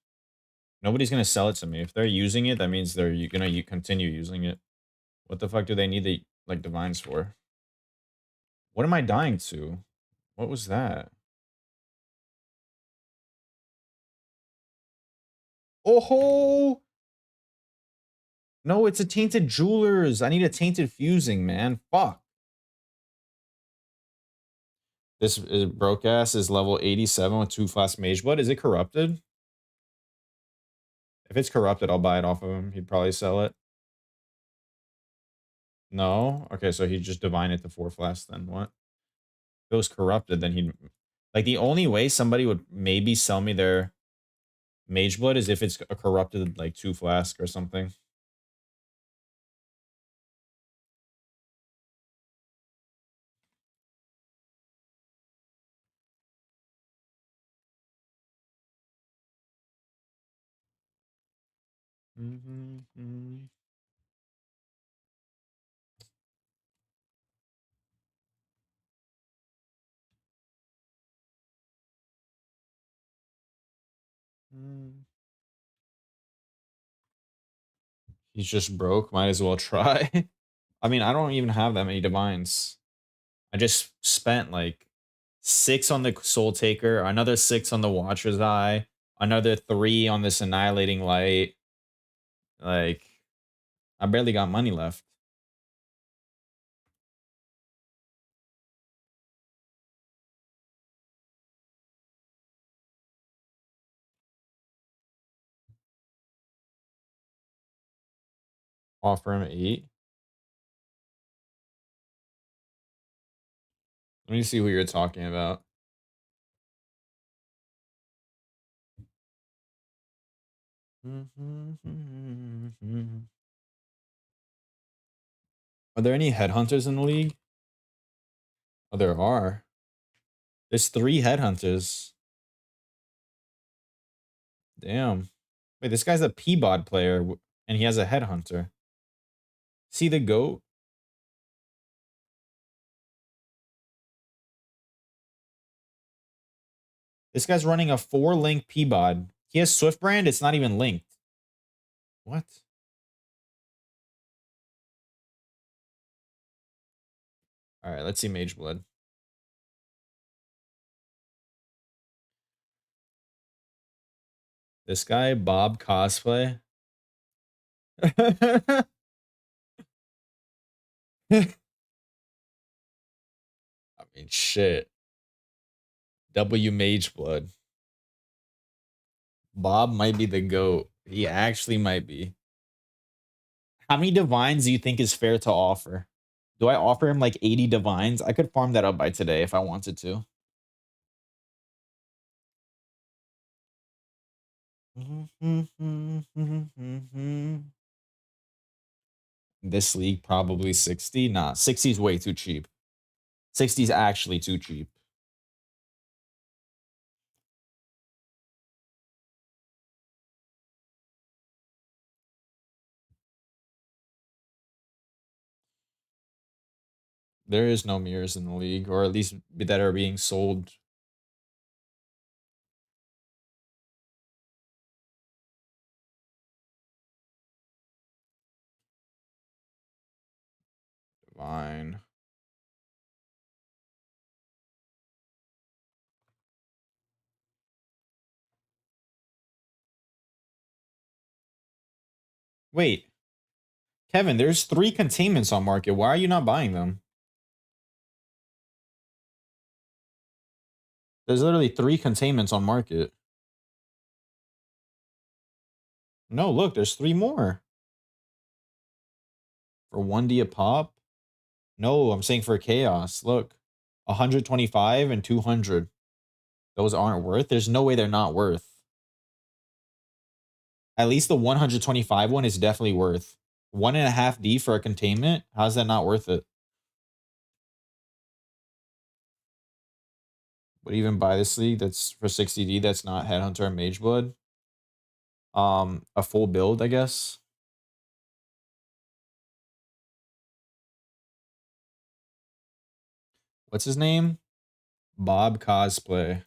Speaker 1: Nobody's gonna sell it to me. If they're using it, that means they're gonna continue using it. What the fuck do they need the like divines for? What am I dying to? What was that? Oh, no, it's a tainted jewelers. I need a tainted fusing, man. Fuck. This is broke ass is level 87 with 2 flask mage blood. Is it corrupted? If it's corrupted, I'll buy it off of him. He'd probably sell it. No? Okay, so he'd just divine it to 4 flasks then. What? If it was corrupted, then he'd like the only way somebody would maybe sell me their mage blood is if it's a corrupted like 2 flask or something. Mm-hmm. He's just broke. Might as well try. I mean, I don't even have that many divines. I just spent like 6 on the Soul Taker, another 6 on the Watcher's Eye, another 3 on this Annihilating Light. Like, I barely got money left. Offer him 8. Let me see who you're talking about. Are there any headhunters in the league? Oh, there are. There's 3 headhunters. Damn. Wait, this guy's a P-bod player, and he has a headhunter. See the goat? This guy's running a 4-link P-bod. He has Swift Brand. It's not even linked. What? All right, let's see Mage Blood. This guy, Bob Cosplay. I mean, shit. W Mage Blood. Bob might be the GOAT. He actually might be. How many divines do you think is fair to offer? Do I offer him like 80 divines? I could farm that up by today if I wanted to. This league, probably 60. Nah, 60 is way too cheap. 60 is actually too cheap. There is no mirrors in the league, or at least that are being sold. Divine. Wait, Kevin, there's 3 containments on market. Why are you not buying them? There's literally 3 containments on market. No, look, there's 3 more. For 1D a pop? No, I'm saying for chaos. Look, 125 and 200. Those aren't worth. There's no way they're not worth. At least the 125 one is definitely worth. 1.5D for a containment? How's that not worth it? Would even buy this league that's for 60D that's not Headhunter and Mageblood? A full build, I guess. What's his name? Bob Cosplay.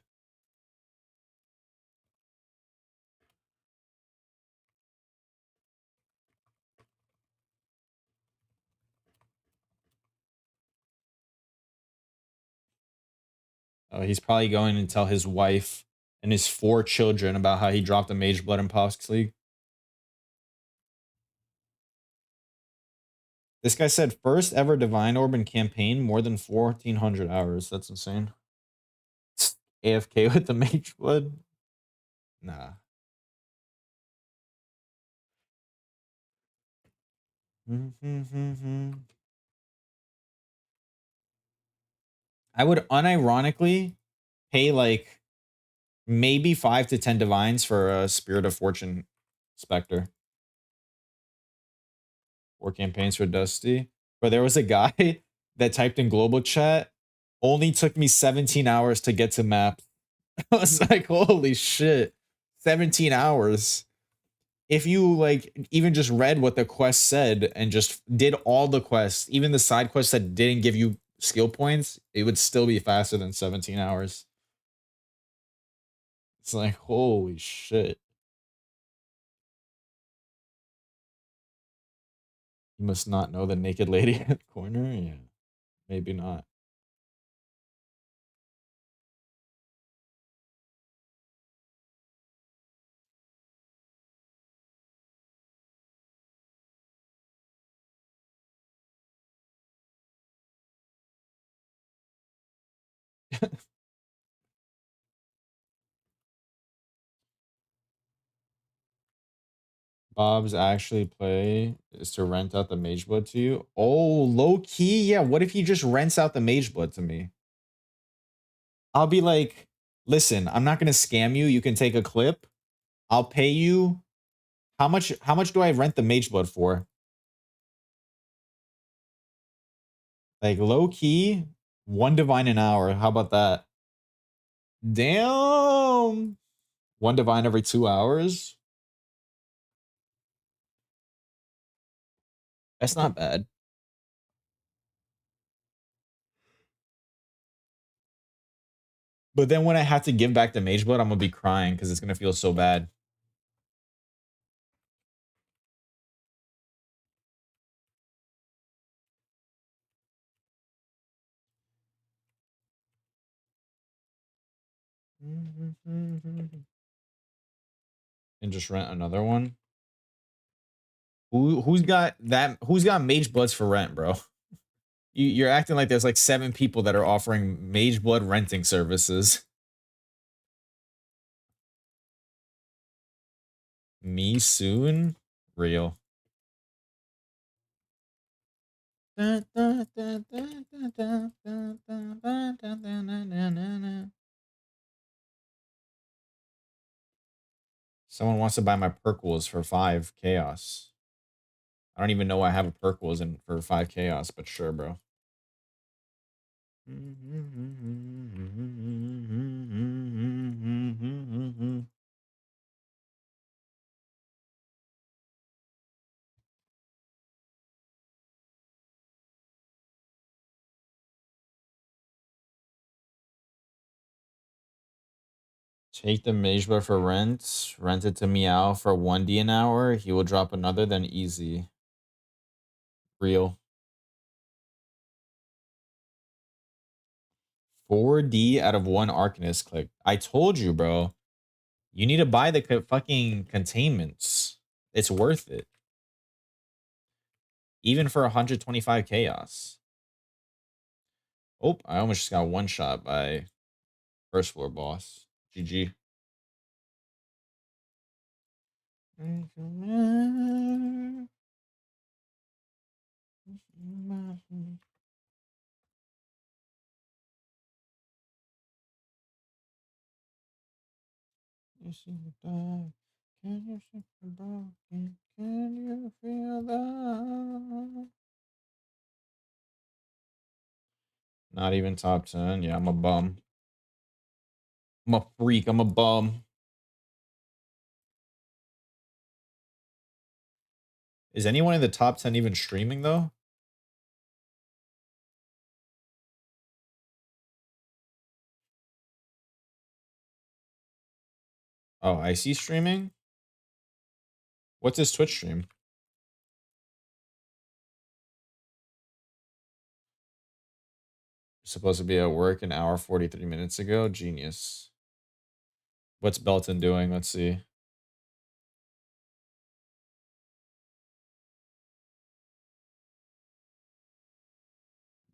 Speaker 1: He's probably going to tell his wife and his 4 children about how he dropped a Mageblood in POX League. This guy said first ever Divine Orb in campaign, more than 1,400 hours. That's insane. AFK with the Mageblood? Nah. I would unironically pay like maybe 5 to 10 divines for a Spirit of Fortune Spectre. 4 campaigns for Dusty. But there was a guy that typed in global chat, only took me 17 hours to get to map. I was like, holy shit. 17 hours. If you like even just read what the quest said and just did all the quests, even the side quests that didn't give you skill points, it would still be faster than 17 hours. It's like, holy shit. You must not know the naked lady at the corner. Yeah, maybe not. Bob's actually play is to rent out the mage blood to you. Oh, low key, yeah. What if he just rents out the mage blood to me? I'll be like, listen, I'm not gonna scam you. You can take a clip. I'll pay you. How much do I rent the mage blood for? Like low key, one divine an hour. How about that? Damn. One divine every 2 hours. That's not bad. But then when I have to give back the mage blood, I'm gonna be crying because it's gonna feel so bad. And just rent another one. Who's got that? Who's got mage bloods for rent, bro? You're acting like there's like 7 people that are offering mage blood renting services. Me soon? Real. Someone wants to buy my Perquels for 5 chaos. I don't even know I have a Perquels in for 5 chaos, but sure, bro. Take the mage blood for rent. Rent it to Meow for 1D an hour. He will drop another, then easy. Real. 4D out of 1 Arcanist click. I told you, bro. You need to buy the fucking containments. It's worth it. Even for 125 chaos. Oh, I almost just got one shot by first floor boss. GG. You see the dark. Can you see the broken? Can you feel that? Not even top 10. Yeah, I'm a bum. I'm a freak. I'm a bum. Is anyone in the top 10 even streaming though? Oh, I see streaming. What's his Twitch stream? Supposed to be at work an hour 43 minutes ago. Genius. What's Belton doing? Let's see.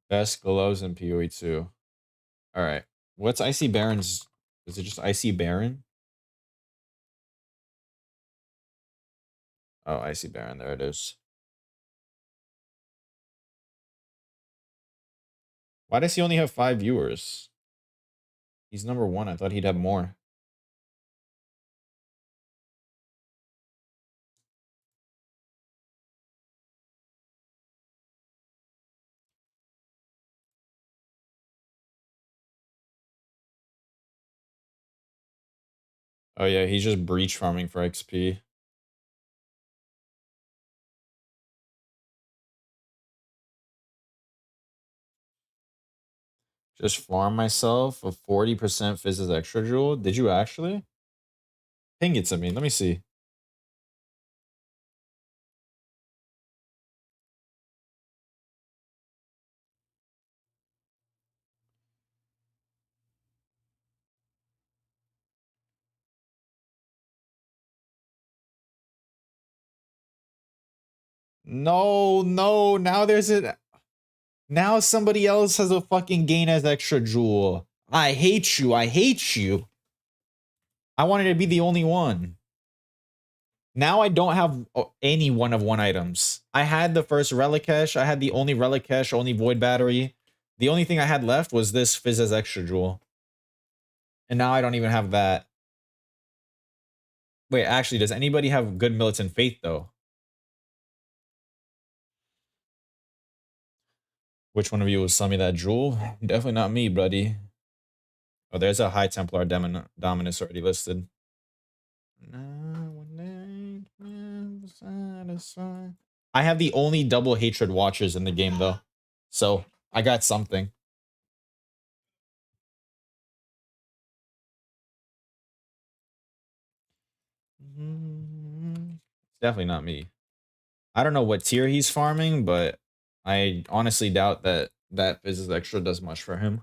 Speaker 1: Best gloves in POE 2. All right. What's Icy Baron's? Is it just Icy Baron? Oh, Icy Baron. There it is. Why does he only have 5 viewers? He's number 1. I thought he'd have more. Oh yeah, he's just breach farming for XP. Just farm myself a 40% Fizz's extra jewel. Did you actually? Ping it to me. Let me see. No, no, now there's a now somebody else has a fucking gain as extra jewel. I hate you. I hate you. I wanted to be the only one. Now I don't have any one of one items. I had the first relic cache. I had the only relic cache, only void battery. The only thing I had left was this fizz as extra jewel. And now I don't even have that. Wait, actually, does anybody have good militant faith though? Which one of you will sell me that jewel? Definitely not me, buddy. Oh, there's a High Templar Dominus already listed. I have the only double hatred watchers in the game, though. So, I got something. It's definitely not me. I don't know what tier he's farming, but I honestly doubt that that Fizz Extra does much for him.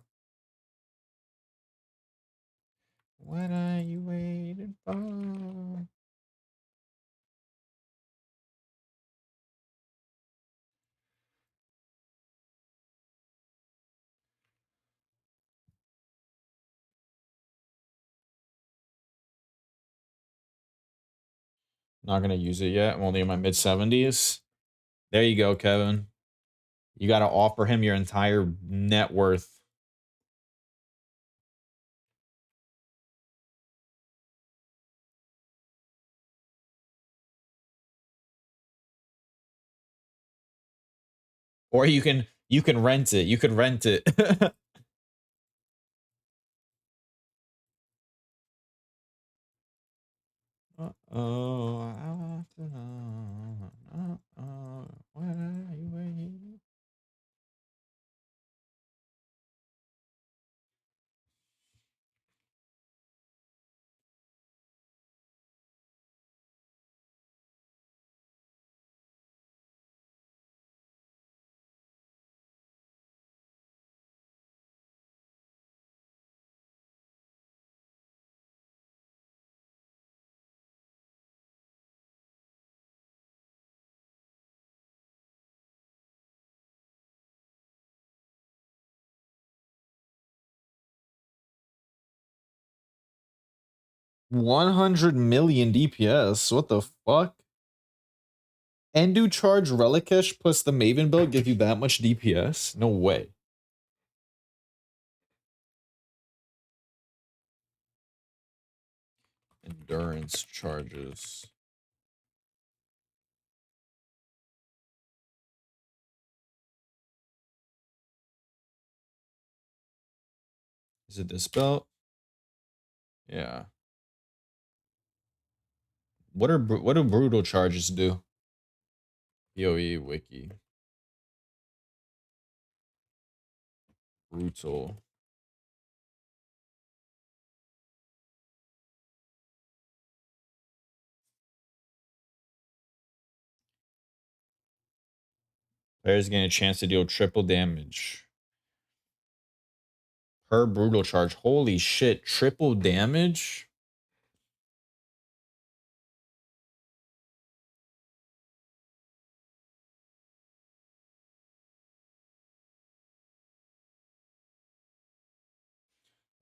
Speaker 1: What are you waiting for? Not gonna use it yet. I'm only in my mid 70s. There you go, Kevin. You gotta offer him your entire net worth. Or you can rent it. You could rent it. Uh-oh, I want to know. Uh-oh, what are you waiting? $100 million DPS. What the fuck? Endu charge Relicash plus the Maven build give you that much DPS? No way. Endurance charges. Is it this belt? Yeah. What do brutal charges do? POE wiki. Brutal. Players gain a chance to deal triple damage per brutal charge. Holy shit, triple damage?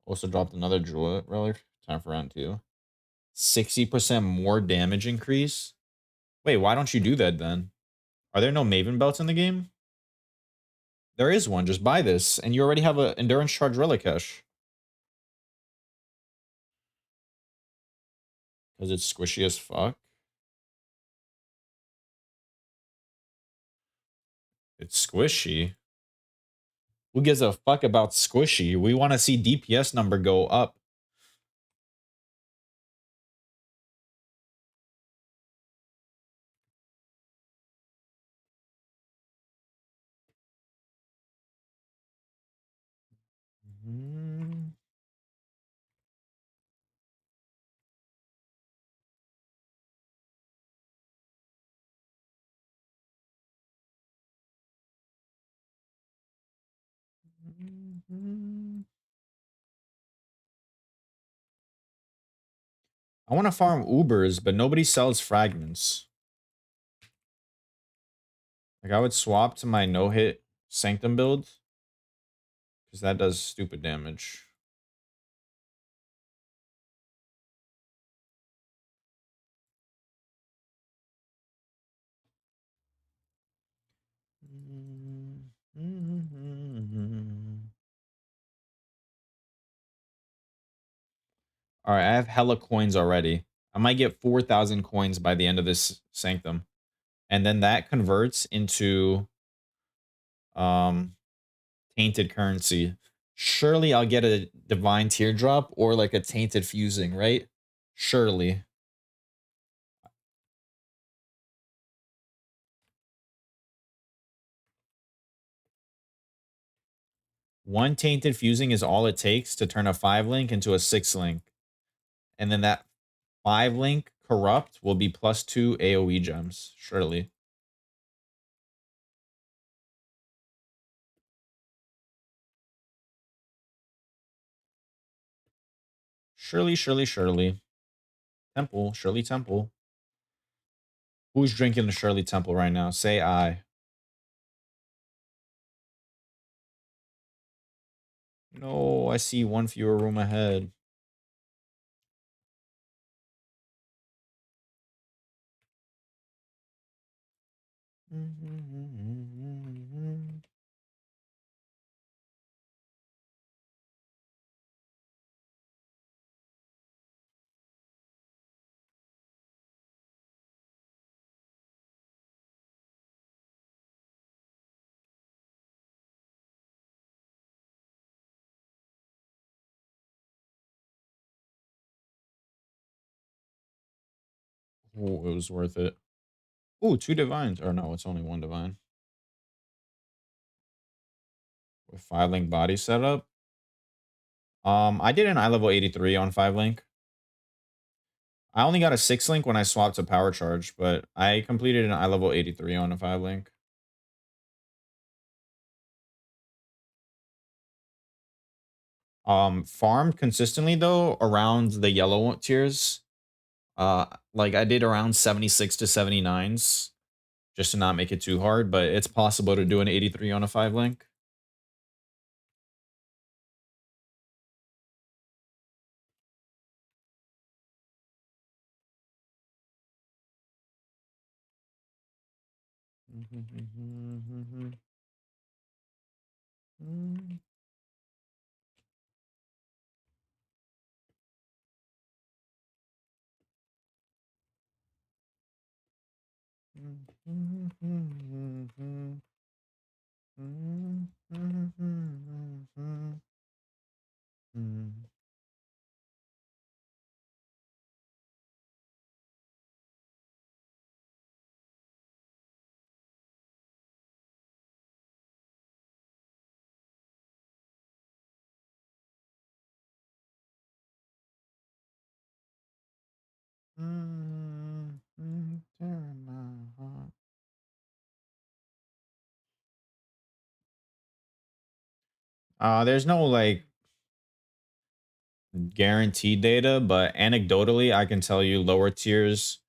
Speaker 1: Also dropped another jewel relic. Time for round 2. 60% more damage increase? Wait, why don't you do that then? Are there no Maven belts in the game? There is one. Just buy this, and you already have an endurance charge relicash. Because it's squishy as fuck. It's squishy. Who gives a fuck about squishy? We want to see DPS number go up. I want to farm Ubers, but nobody sells fragments. Like I would swap to my no-hit Sanctum build because that does stupid damage. All right, I have hella coins already. I might get 4,000 coins by the end of this Sanctum. And then that converts into um tainted currency. Surely I'll get a divine teardrop or like a tainted fusing, right? Surely. One tainted fusing is all it takes to turn a 5 link into a 6 link. And then that 5 link corrupt will be +2 AoE gems. Surely. Surely, surely, surely. Temple, Shirley Temple. Who's drinking the Shirley Temple right now? Say I. No, I see one fewer room ahead. Ooh, it was worth it. Ooh, 2 divines. Or no, it's only 1 divine. With 5 link body setup. I did an eye level 83 on 5 link. I only got a 6 link when I swapped to power charge, but I completed an eye level 83 on a 5 link. Farmed consistently though around the yellow tiers. Like I did around 76 to 79s just to not make it too hard, but it's possible to do an 83 on a 5 link. There's no like guaranteed data, but anecdotally, I can tell you lower tiers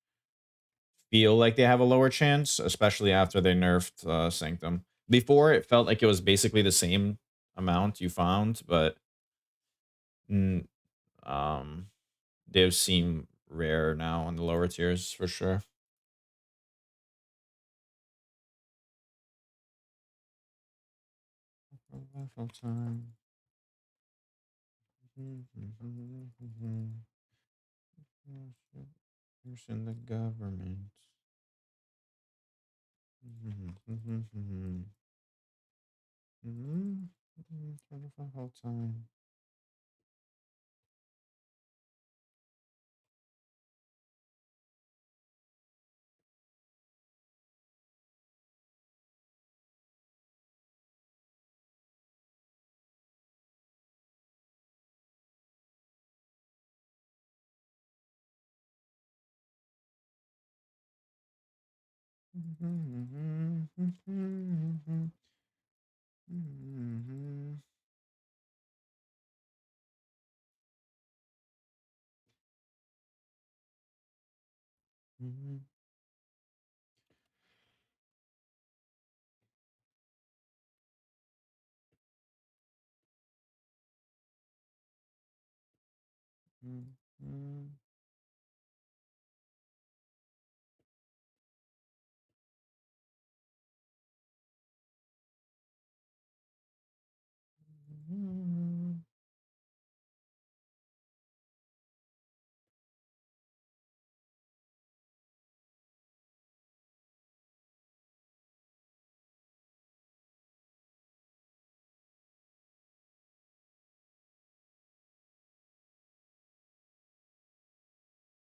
Speaker 1: feel like they have a lower chance, especially after they nerfed Sanctum. Before, it felt like it was basically the same amount you found, but mm, um, divs seem rare now on the lower tiers for sure. Time. Who's in the government? For the whole time.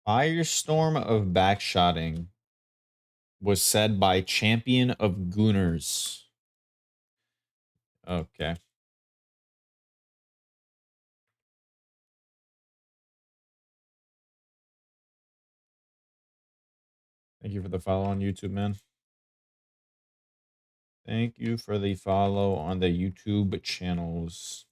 Speaker 1: Firestorm of backshotting was said by Champion of Gooners. Okay. Thank you for the follow on YouTube, man. Thank you for the follow on the YouTube channels.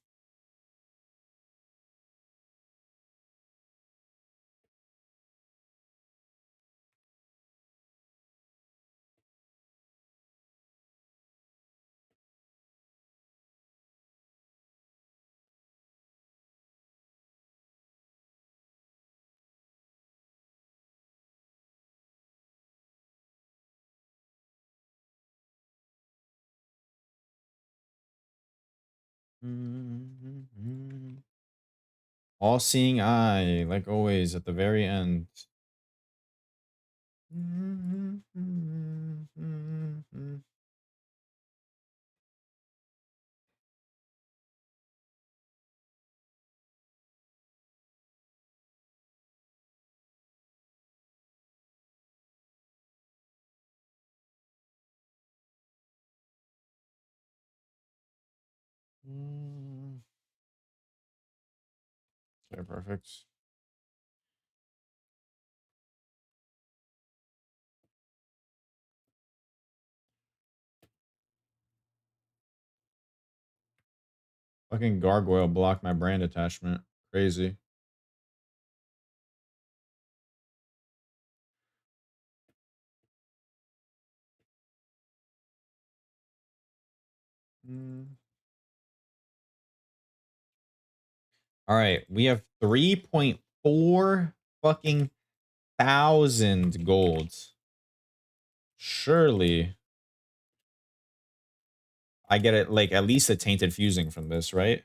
Speaker 1: All seeing eye, like always, at the very end. Okay, perfect. Fucking gargoyle blocked my brand attachment. Crazy. All right, we have 3.4 fucking thousand gold. Surely I get it, like, at least a tainted fusing from this, right?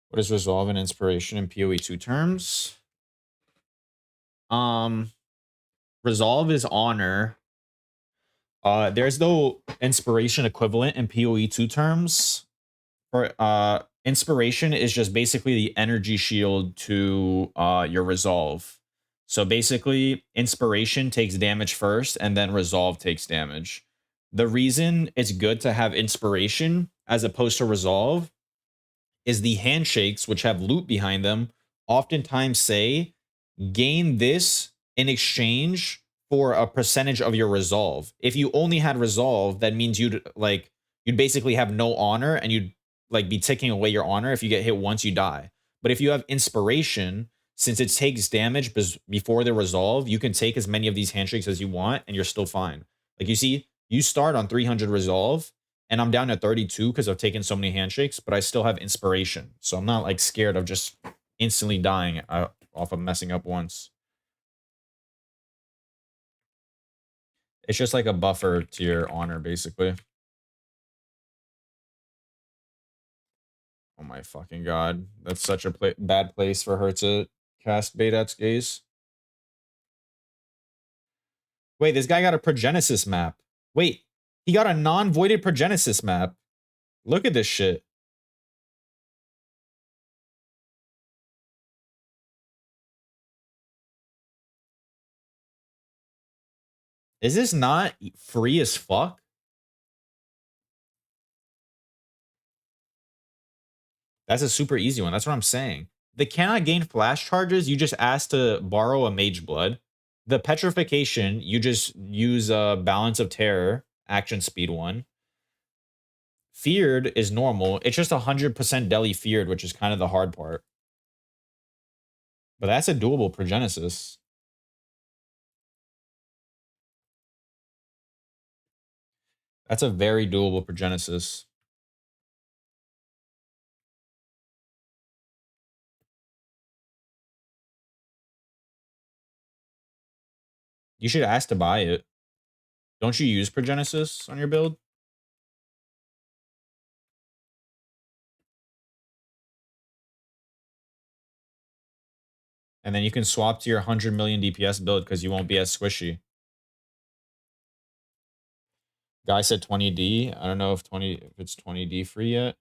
Speaker 1: What is resolve and inspiration in PoE 2 terms? Resolve is honor. There's no inspiration equivalent in PoE 2 terms. For inspiration is just basically the energy shield to your resolve. So basically, inspiration takes damage first, and then resolve takes damage. The reason it's good to have inspiration as opposed to resolve is the handshakes, which have loot behind them, oftentimes say gain this in exchange for a percentage of your resolve. If you only had resolve, that means you'd basically have no honor, and you'd like be taking away your honor. If you get hit once, you die. But if you have inspiration, since it takes damage before the resolve, you can take as many of these handshakes as you want, and you're still fine. Like, you see, you start on 300 resolve, and I'm down at 32 because I've taken so many handshakes, but I still have inspiration. So I'm not like scared of just instantly dying off of messing up once. It's just like a buffer to your honor, basically. Oh my fucking god. That's such a bad place for her to cast Beidet's Gaze. Wait, this guy got a Progenesis map. Wait, he got a non-voided Progenesis map. Look at this shit. Is this not free as fuck? That's a super easy one. That's what I'm saying. The cannot gain flash charges, you just ask to borrow a Mage Blood. The petrification, you just use a Balance of Terror, action speed 1. Feared is normal. It's just 100% deli feared, which is kind of the hard part. But that's a doable Progenesis. That's a very doable Progenesis. You should ask to buy it. Don't you use Progenesis on your build? And then you can swap to your 100 million DPS build because you won't be as squishy. Guy said 20D. I don't know if it's 20D free yet.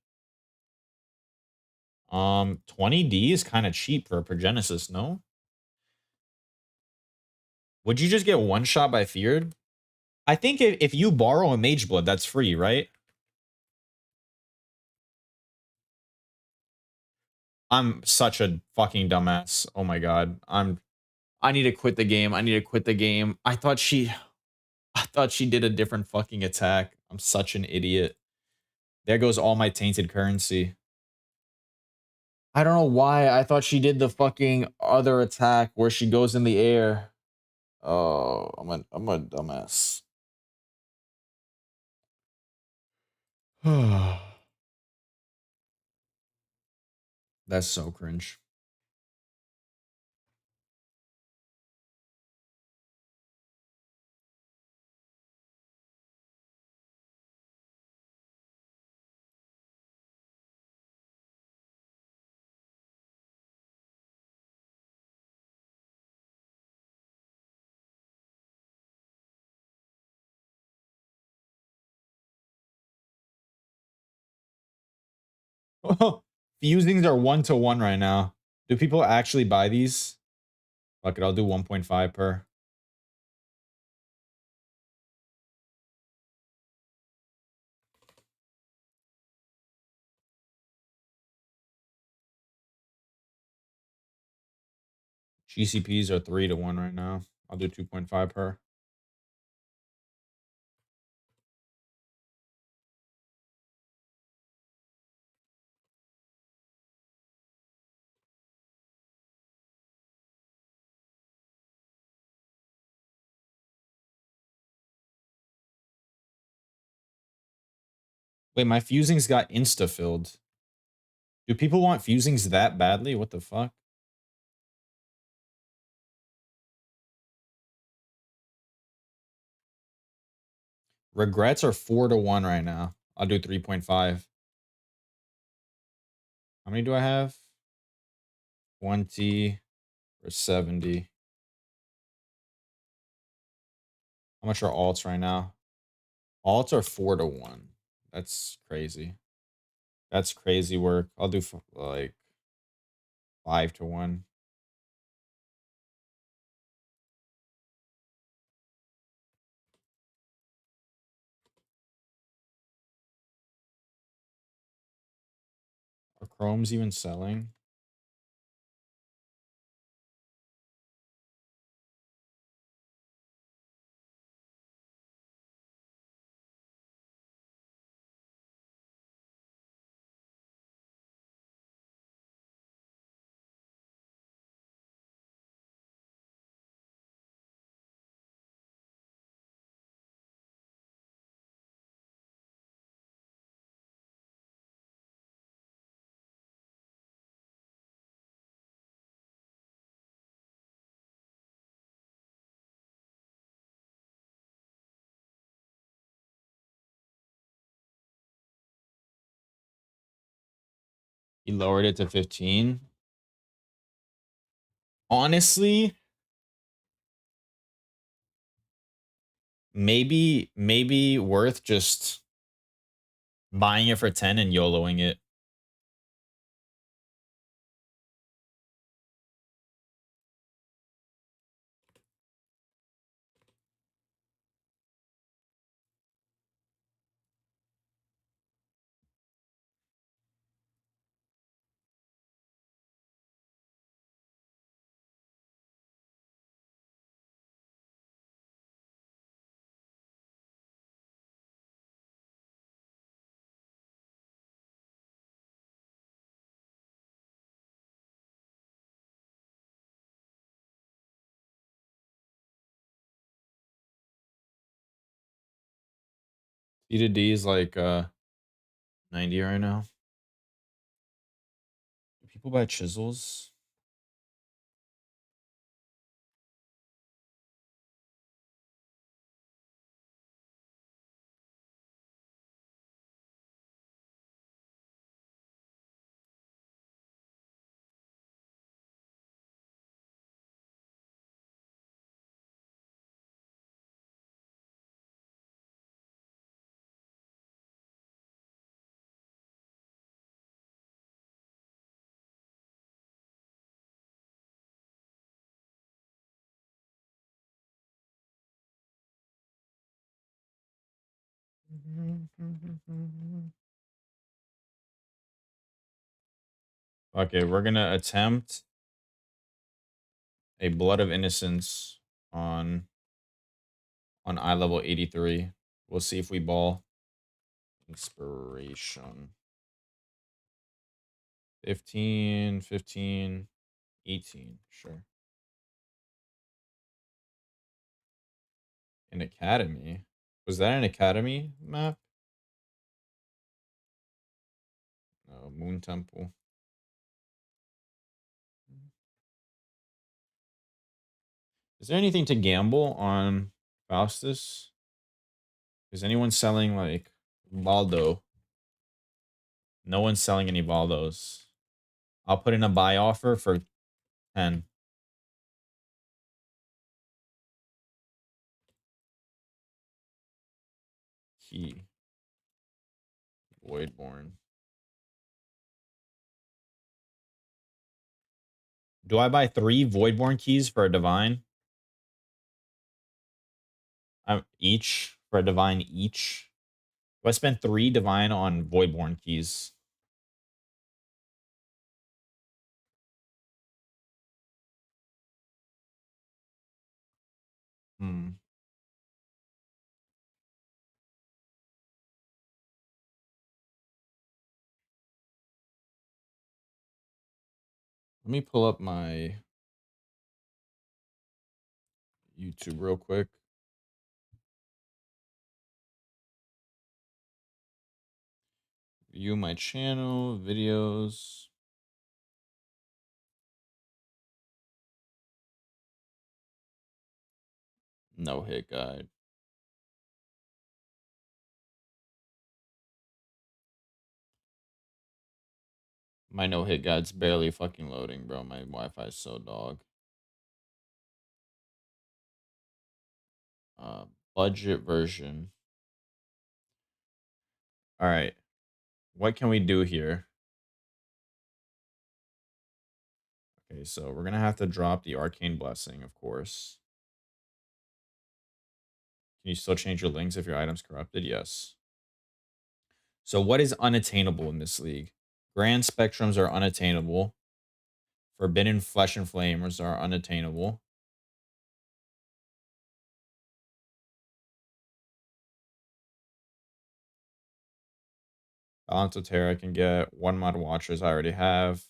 Speaker 1: 20D is kind of cheap for a Progenesis, no? Would you just get one shot by Feared? I think if you borrow a Mage Blood, that's free, right? I'm such a fucking dumbass. Oh my god. I need to quit the game. I need to quit the game. I thought she did a different fucking attack. I'm such an idiot. There goes all my tainted currency. I don't know why. I thought she did the fucking other attack where she goes in the air. Oh, I'm a dumbass. That's so cringe. Fusings are 1-to-1 right now. Do people actually buy these? Fuck it, I'll do 1.5 per. GCPs are 3-to-1 right now. I'll do 2.5 per. Wait, my fusings got insta-filled. Do people want fusings that badly? What the fuck? Regrets are 4-to-1 right now. I'll do 3.5. How many do I have? 20 or 70. How much are alts right now? Alts are 4-to-1. That's crazy. That's crazy work. I'll do like 5-to-1. Are chromes even selling? He lowered it to 15. Honestly, maybe worth just buying it for 10 and YOLOing it. C to D is like 90 right now. Do people buy chisels? Okay, we're gonna attempt a blood of innocence on eye level 83. We'll see if we ball. Inspiration. 15, 15, 18. Sure. An academy. Was that an academy map? No, Moon Temple. Is there anything to gamble on Faustus? Is anyone selling like Valdo? No one's selling any Valdos. I'll put in a buy offer for 10. Key. Voidborn. Do I buy 3 Voidborn keys for a divine? Each for a divine each. Do I spend 3 divine on Voidborn keys? Hmm. Let me pull up my YouTube real quick. View my channel, videos. No hit guide. My no hit guide's barely fucking loading, bro. My Wi-Fi is so dog. Budget version. All right. What can we do here? Okay, so we're gonna have to drop the arcane blessing, of course. Can you still change your links if your item's corrupted? Yes. So what is unattainable in this league? Grand spectrums are unattainable. Forbidden flesh and flamers are unattainable. Balance of Terror I can get. One mod watchers I already have.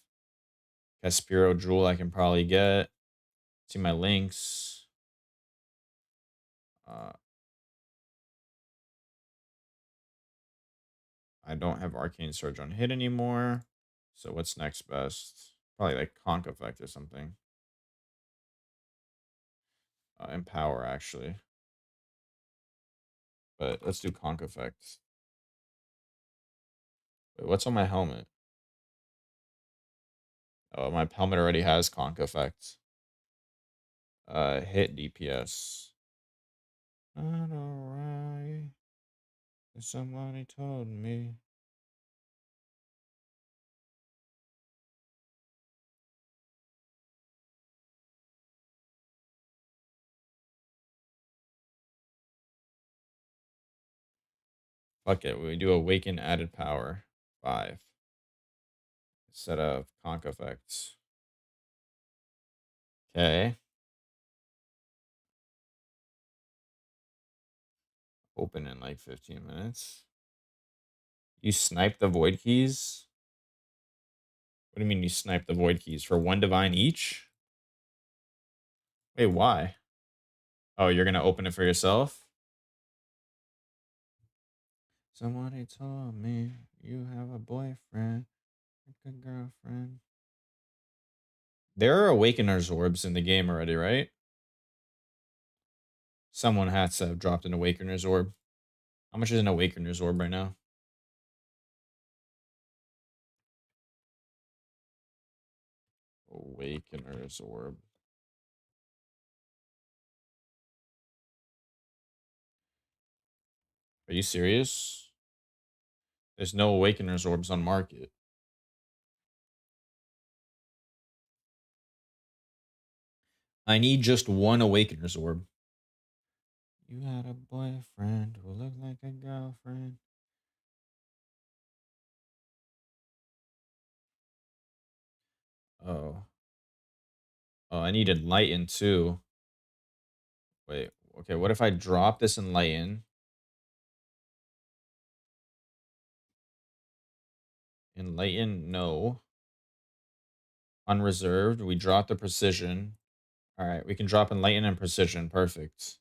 Speaker 1: Caspiro Jewel I can probably get. See my links. I don't have Arcane Surge on hit anymore. So what's next best? Probably like Conk Effect or something. Empower actually. But let's do Conk Effect. Wait, what's on my helmet? Oh, my helmet already has Conk Effect. Hit DPS. Not alright. Somebody told me. Fuck it. We do Awaken added power. 5. Instead of Conk Effects. Okay. Open in like 15 minutes. You snipe the void keys? What do you mean you snipe the void keys? For 1 divine each? Wait, why? Oh, you're gonna open it for yourself? Somebody told me you have a boyfriend, a girlfriend. There are Awakener's orbs in the game already, right? Someone has to have dropped an Awakener's orb. How much is an Awakener's orb right now? Awakener's orb. Are you serious? There's no Awakener's orbs on market. I need just one Awakener's orb. You had a boyfriend who looked like a girlfriend. Oh. Oh, I need Enlighten too. Wait, okay, what if I drop this Enlighten? Enlighten, no. Unreserved, we drop the Precision. Alright, we can drop Enlighten and Precision, perfect.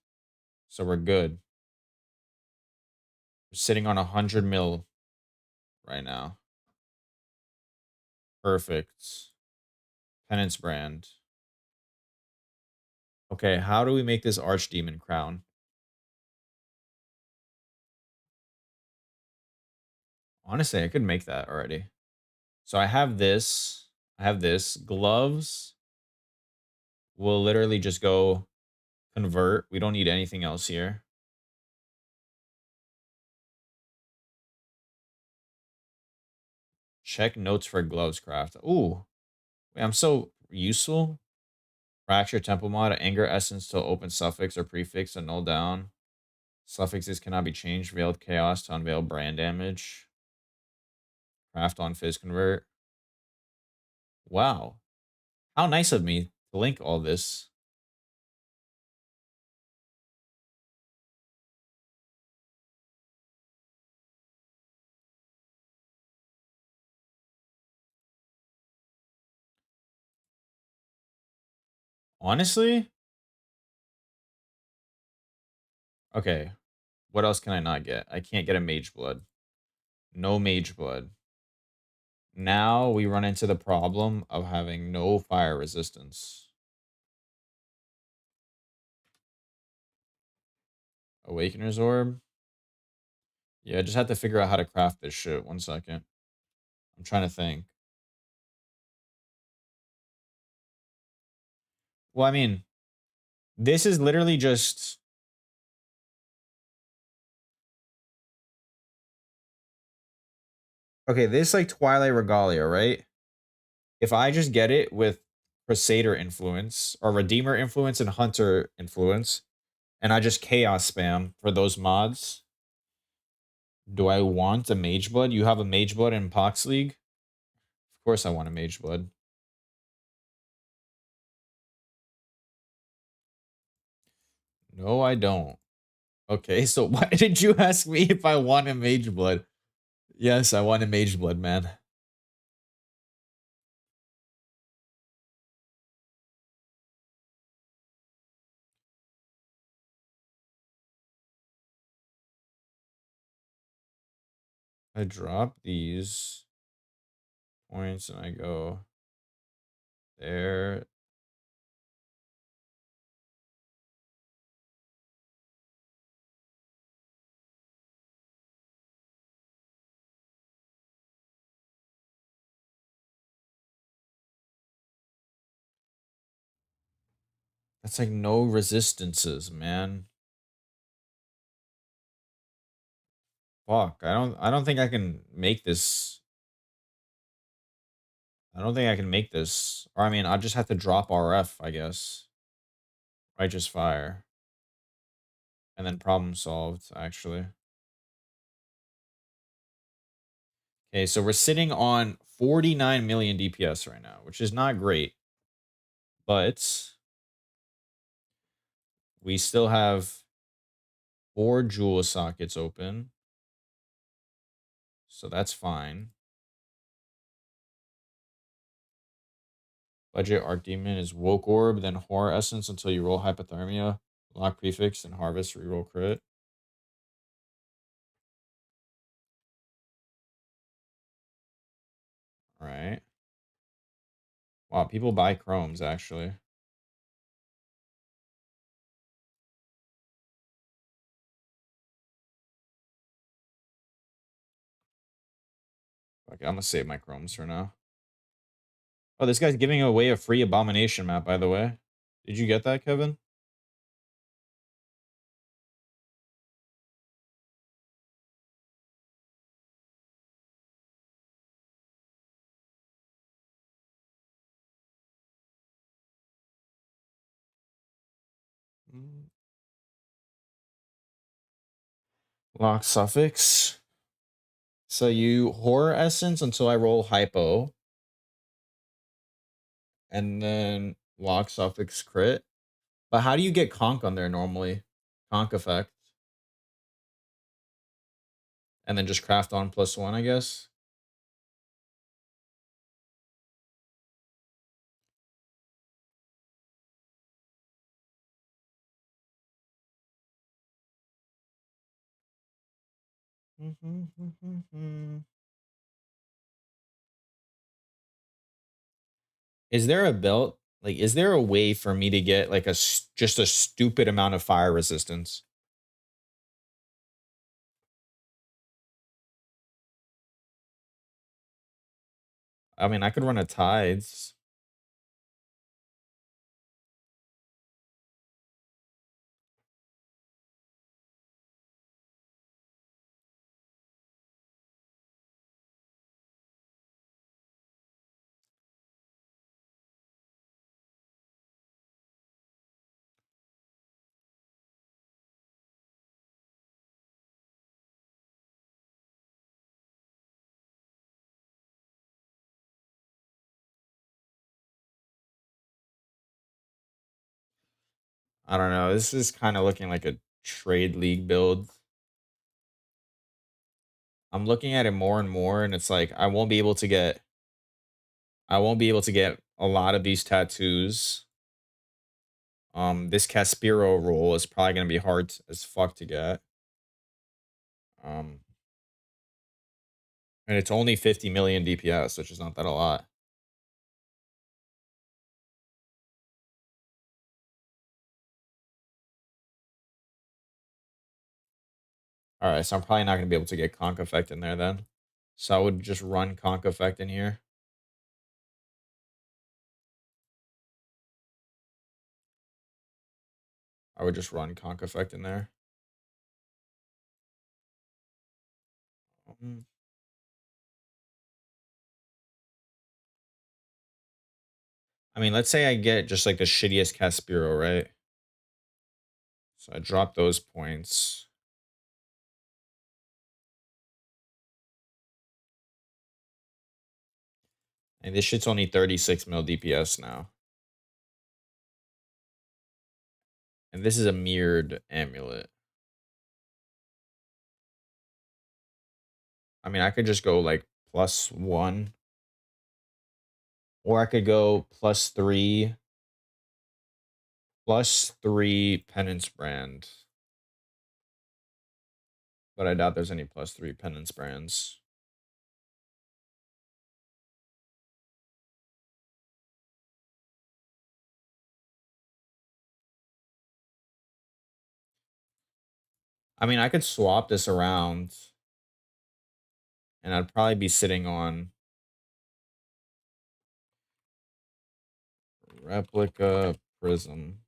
Speaker 1: So we're good. We're sitting on 100 mil right now. Perfect. Penance Brand. Okay, how do we make this Archdemon crown? Honestly, I could make that already. So I have this. I have this. Gloves will literally just go convert. We don't need anything else here. Check notes for gloves craft. Ooh. Wait, I'm so useful. Fracture temple mod. Anger essence till open suffix or prefix and null down. Suffixes cannot be changed. Veiled chaos to unveil brand damage. Craft on fizz convert. Wow. How nice of me to link all this. Honestly? Okay. What else can I not get? I can't get a mage blood. No mage blood. Now we run into the problem of having no fire resistance. Awakener's orb. Yeah, I just have to figure out how to craft this shit. 1 second. I'm trying to think. Well, I mean, this is literally just. Okay, this like Twilight Regalia, right? If I just get it with Crusader influence or Redeemer influence and Hunter influence, and I just chaos spam for those mods, do I want a Mage Blood? You have a Mage Blood in Pox League? Of course I want a Mage Blood. No, I don't. Okay, so why did you ask me if I want a Mage Blood? Yes, I want a Mage Blood, man. I drop these points and I go there. That's like no resistances, man. Fuck, I don't think I can make this. I don't think I can make this. Or I mean, I just have to drop RF, I guess. Righteous Fire. And then problem solved, actually. Okay, so we're sitting on 49 million DPS right now, which is not great. But we still have 4 jewel sockets open. So that's fine. Budget Archdemon is Woke Orb, then Horror Essence until you roll Hypothermia, lock Prefix, and Harvest reroll crit. Right. Wow, people buy chromes, actually. Okay, I'm gonna save my chromes for now. Oh, this guy's giving away a free abomination map, by the way. Did you get that, Kevin? Lock suffix. So you horror essence until I roll hypo. And then lock suffix crit. But how do you get conk on there normally? Conk effect. And then just craft on +1, I guess. Is there a belt? Like, is there a way for me to get like just a stupid amount of fire resistance? I mean, I could run a tides. I don't know. This is kind of looking like a trade league build. I'm looking at it more and more, and it's like I won't be able to get a lot of these tattoos. This Caspiro roll is probably gonna be hard as fuck to get. Um, and it's only 50 million DPS, which is not that a lot. All right, so I'm probably not gonna be able to get Conk Effect in there then. So I would just run Conk Effect in here. I would just run Conk Effect in there. I mean, let's say I get just like the shittiest Caspiro, right? So I drop those points. And this shit's only 36 mil DPS now. And this is a mirrored amulet. I mean, I could just go like +1. Or I could go +3. +3 penance brand. But I doubt there's any +3 penance brands. I mean, I could swap this around. And I'd probably be sitting on replica prism.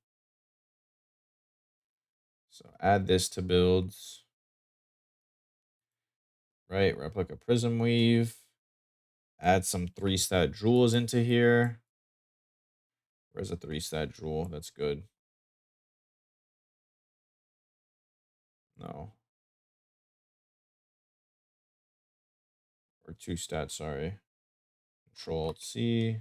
Speaker 1: So add this to builds. Right, replica prism weave. Add some 3-stat jewels into here. Where's a 3-stat jewel? That's good. No. Or 2-stat, sorry. Control-C.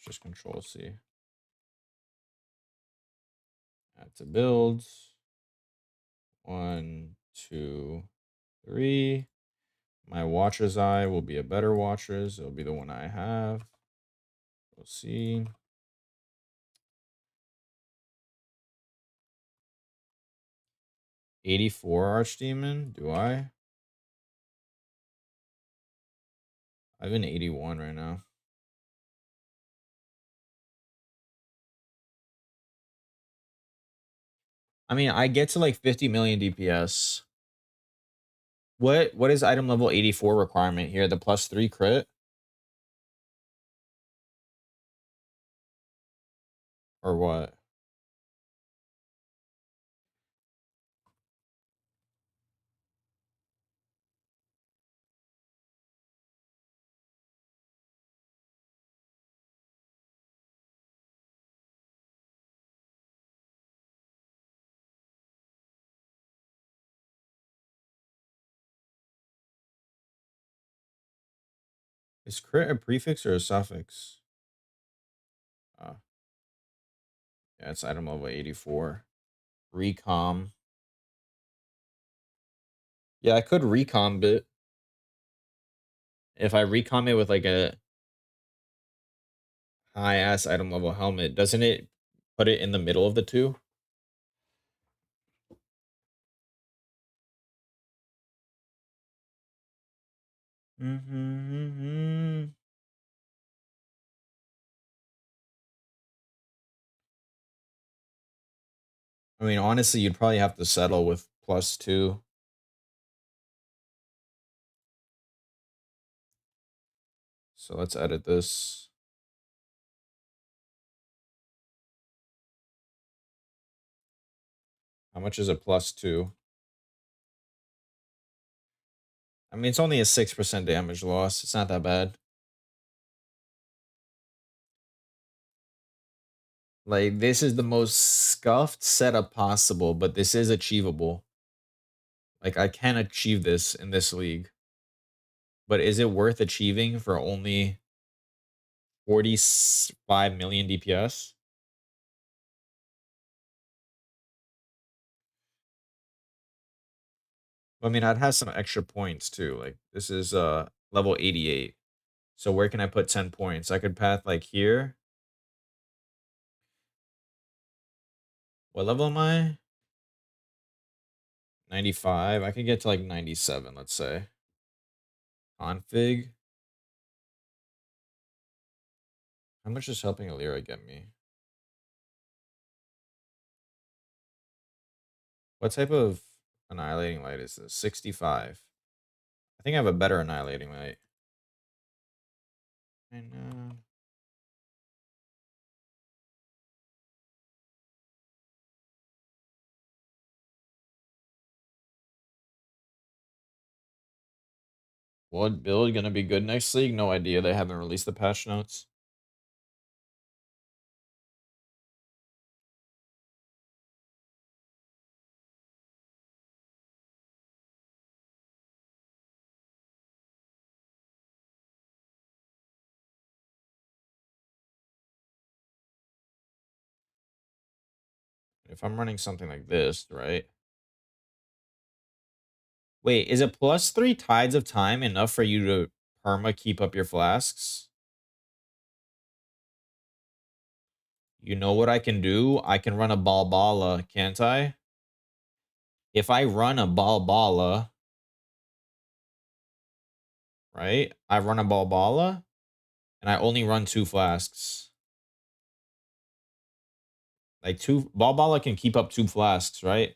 Speaker 1: Just Control-C. Add to builds. 1, 2, 3. My Watcher's Eye will be a better Watcher's. It'll be the one I have. We'll see. 84 Archdemon? Do I? I have an 81 right now. I mean, I get to like 50 million DPS. What is item level 84 requirement here? The +3 crit? Or what? Is crit a prefix or a suffix? Oh, yeah, it's item level 84. Recom. Yeah, I could recomb it. If I recom it with like a high ass item level helmet, doesn't it put it in the middle of the two? Mm-hmm. I mean, honestly, you'd probably have to settle with +2. So let's edit this. How much is a +2? I mean, it's only a 6% damage loss. It's not that bad. Like, this is the most scuffed setup possible, but this is achievable. Like, I can achieve this in this league. But is it worth achieving for only 45 million DPS? I mean, I'd have some extra points too. Like, this is level 88. So where can I put 10 points? I could path like here. What level am I? 95. I could get to like 97, let's say. Config. How much is helping Alira get me? What type of annihilating light is this? 65. I think I have a better annihilating light. I know. What build gonna be good next league? No idea. They haven't released the patch notes. If I'm running something like this, right? Wait, is it +3 Tides of Time enough for you to perma keep up your flasks? You know what I can do? I can run a Balbala, can't I? If I run a Balbala, right? I run a Balbala, and I only run 2 flasks. Like, Balbala can keep up 2 flasks, right?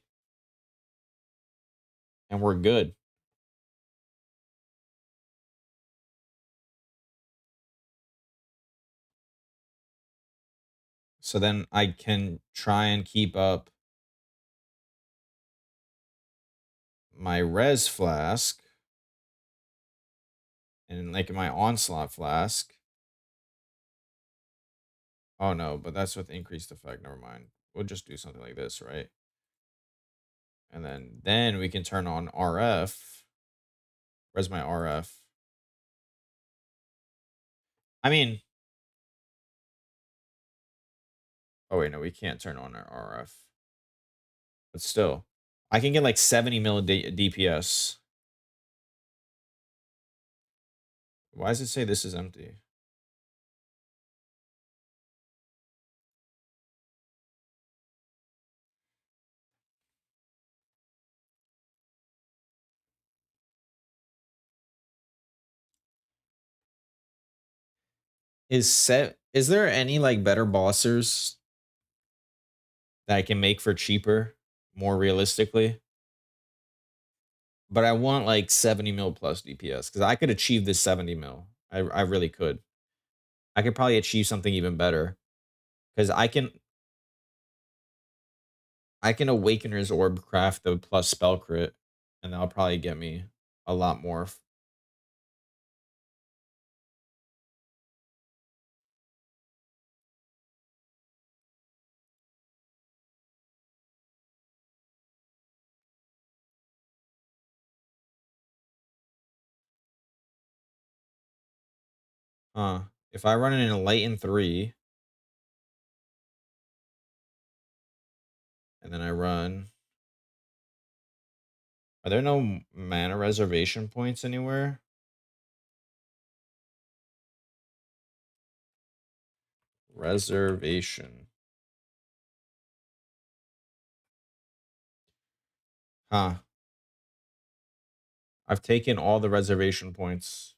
Speaker 1: And we're good. So then I can try and keep up my res flask and like my onslaught flask. Oh no, but that's with increased effect. Never mind. We'll just do something like this, right? And then we can turn on RF. Where's my RF? I mean, oh wait, no, we can't turn on our RF. But still, I can get like 70 mil DPS. Why does it say this is empty? Is there any like better bossers that I can make for cheaper, more realistically? But I want like 70 mil plus DPS because I could achieve this 70 mil. I really could. I could probably achieve something even better because I can Awakener's Orb craft the plus spell crit, and that'll probably get me a lot more. If I run it in a light in 3, and then I run. Are there no mana reservation points anywhere? Reservation. Huh. I've taken all the reservation points.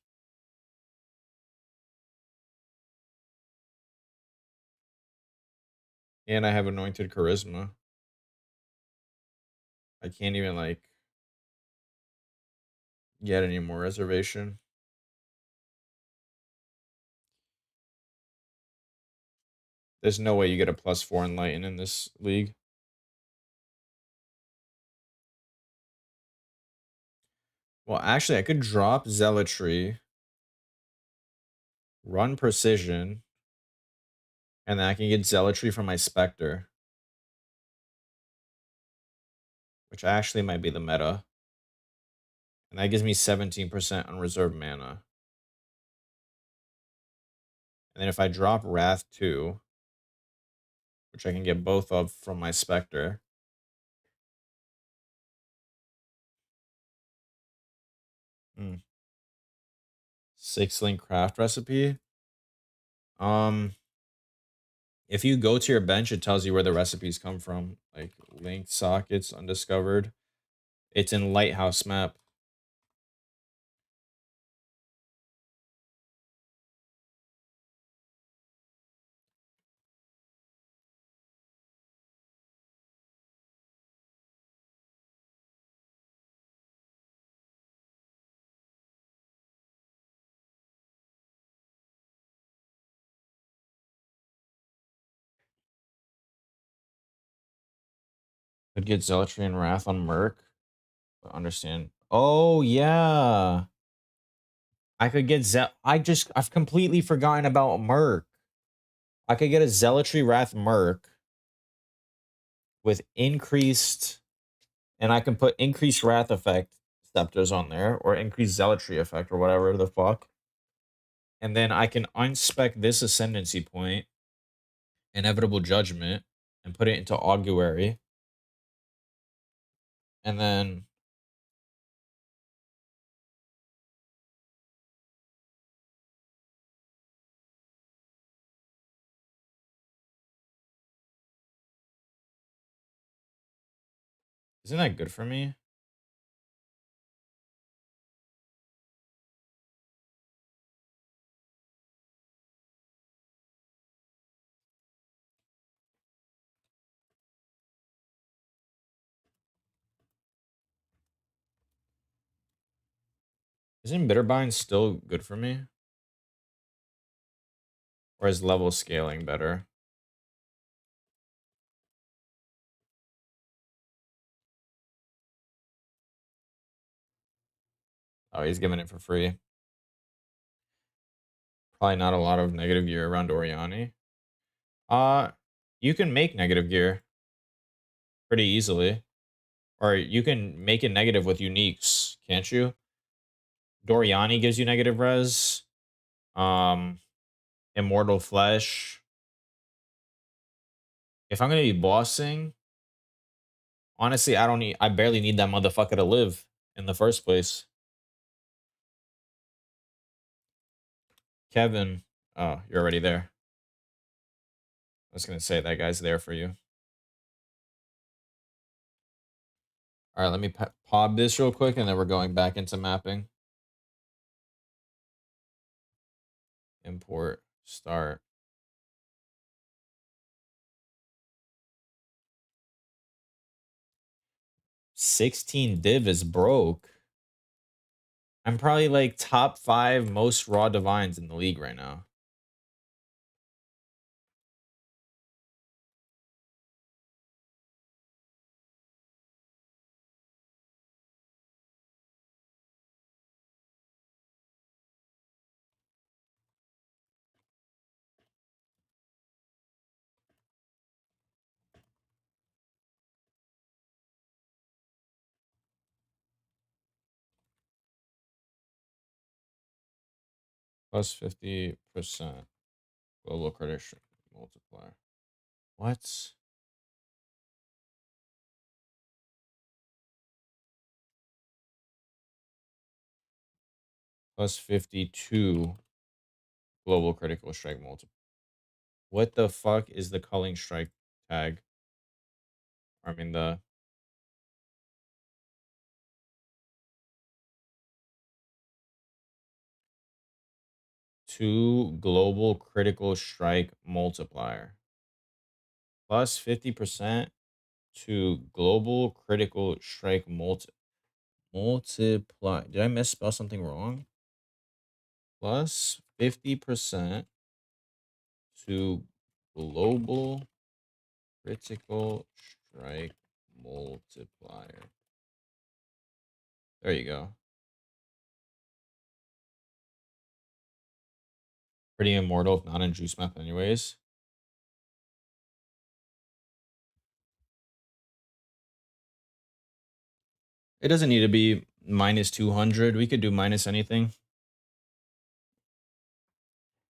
Speaker 1: And I have anointed charisma. I can't even like get any more reservation. There's no way you get a +4 enlighten in this league. Well, actually, I could drop zealotry, run precision, and then I can get zealotry from my specter, which actually might be the meta. And that gives me 17% unreserved mana. And then if I drop Wrath 2, which I can get both of from my specter. Hmm. 6-link craft recipe. If you go to your bench, it tells you where the recipes come from, like linked sockets, undiscovered. It's in Lighthouse map. Could get Zealotry and Wrath on Merc. Understand. Oh yeah. I could get I've completely forgotten about Merc. I could get a Zealotry Wrath Merc with increased, and I can put increased Wrath effect scepters on there, or increased Zealotry effect, or whatever the fuck. And then I can unspec this Ascendancy point, Inevitable Judgment, and put it into Augury. And then isn't that good for me? Isn't Bitterbind still good for me? Or is level scaling better? Oh, he's giving it for free. Probably not a lot of negative gear around Oriani. You can make negative gear pretty easily. Or you can make it negative with uniques, can't you? Doriani gives you negative res. Um, Immortal Flesh. If I'm gonna be bossing, honestly, I barely need that motherfucker to live in the first place. Kevin, oh, you're already there. I was gonna say that guy's there for you. All right, let me pop this real quick, and then we're going back into mapping. Import Start. 16 div is broke. I'm probably like top 5 most raw divines in the league right now. Plus 50% global credit multiplier. What? Plus 52 global critical strike multiplier. What the fuck is the culling strike tag? I mean the 2 global critical strike multiplier. Plus 50% to global critical strike multiply. Did I misspell something wrong? Plus 50% to global critical strike multiplier. There you go. Pretty immortal if not in juice math anyways. It doesn't need to be minus 200. We could do minus anything.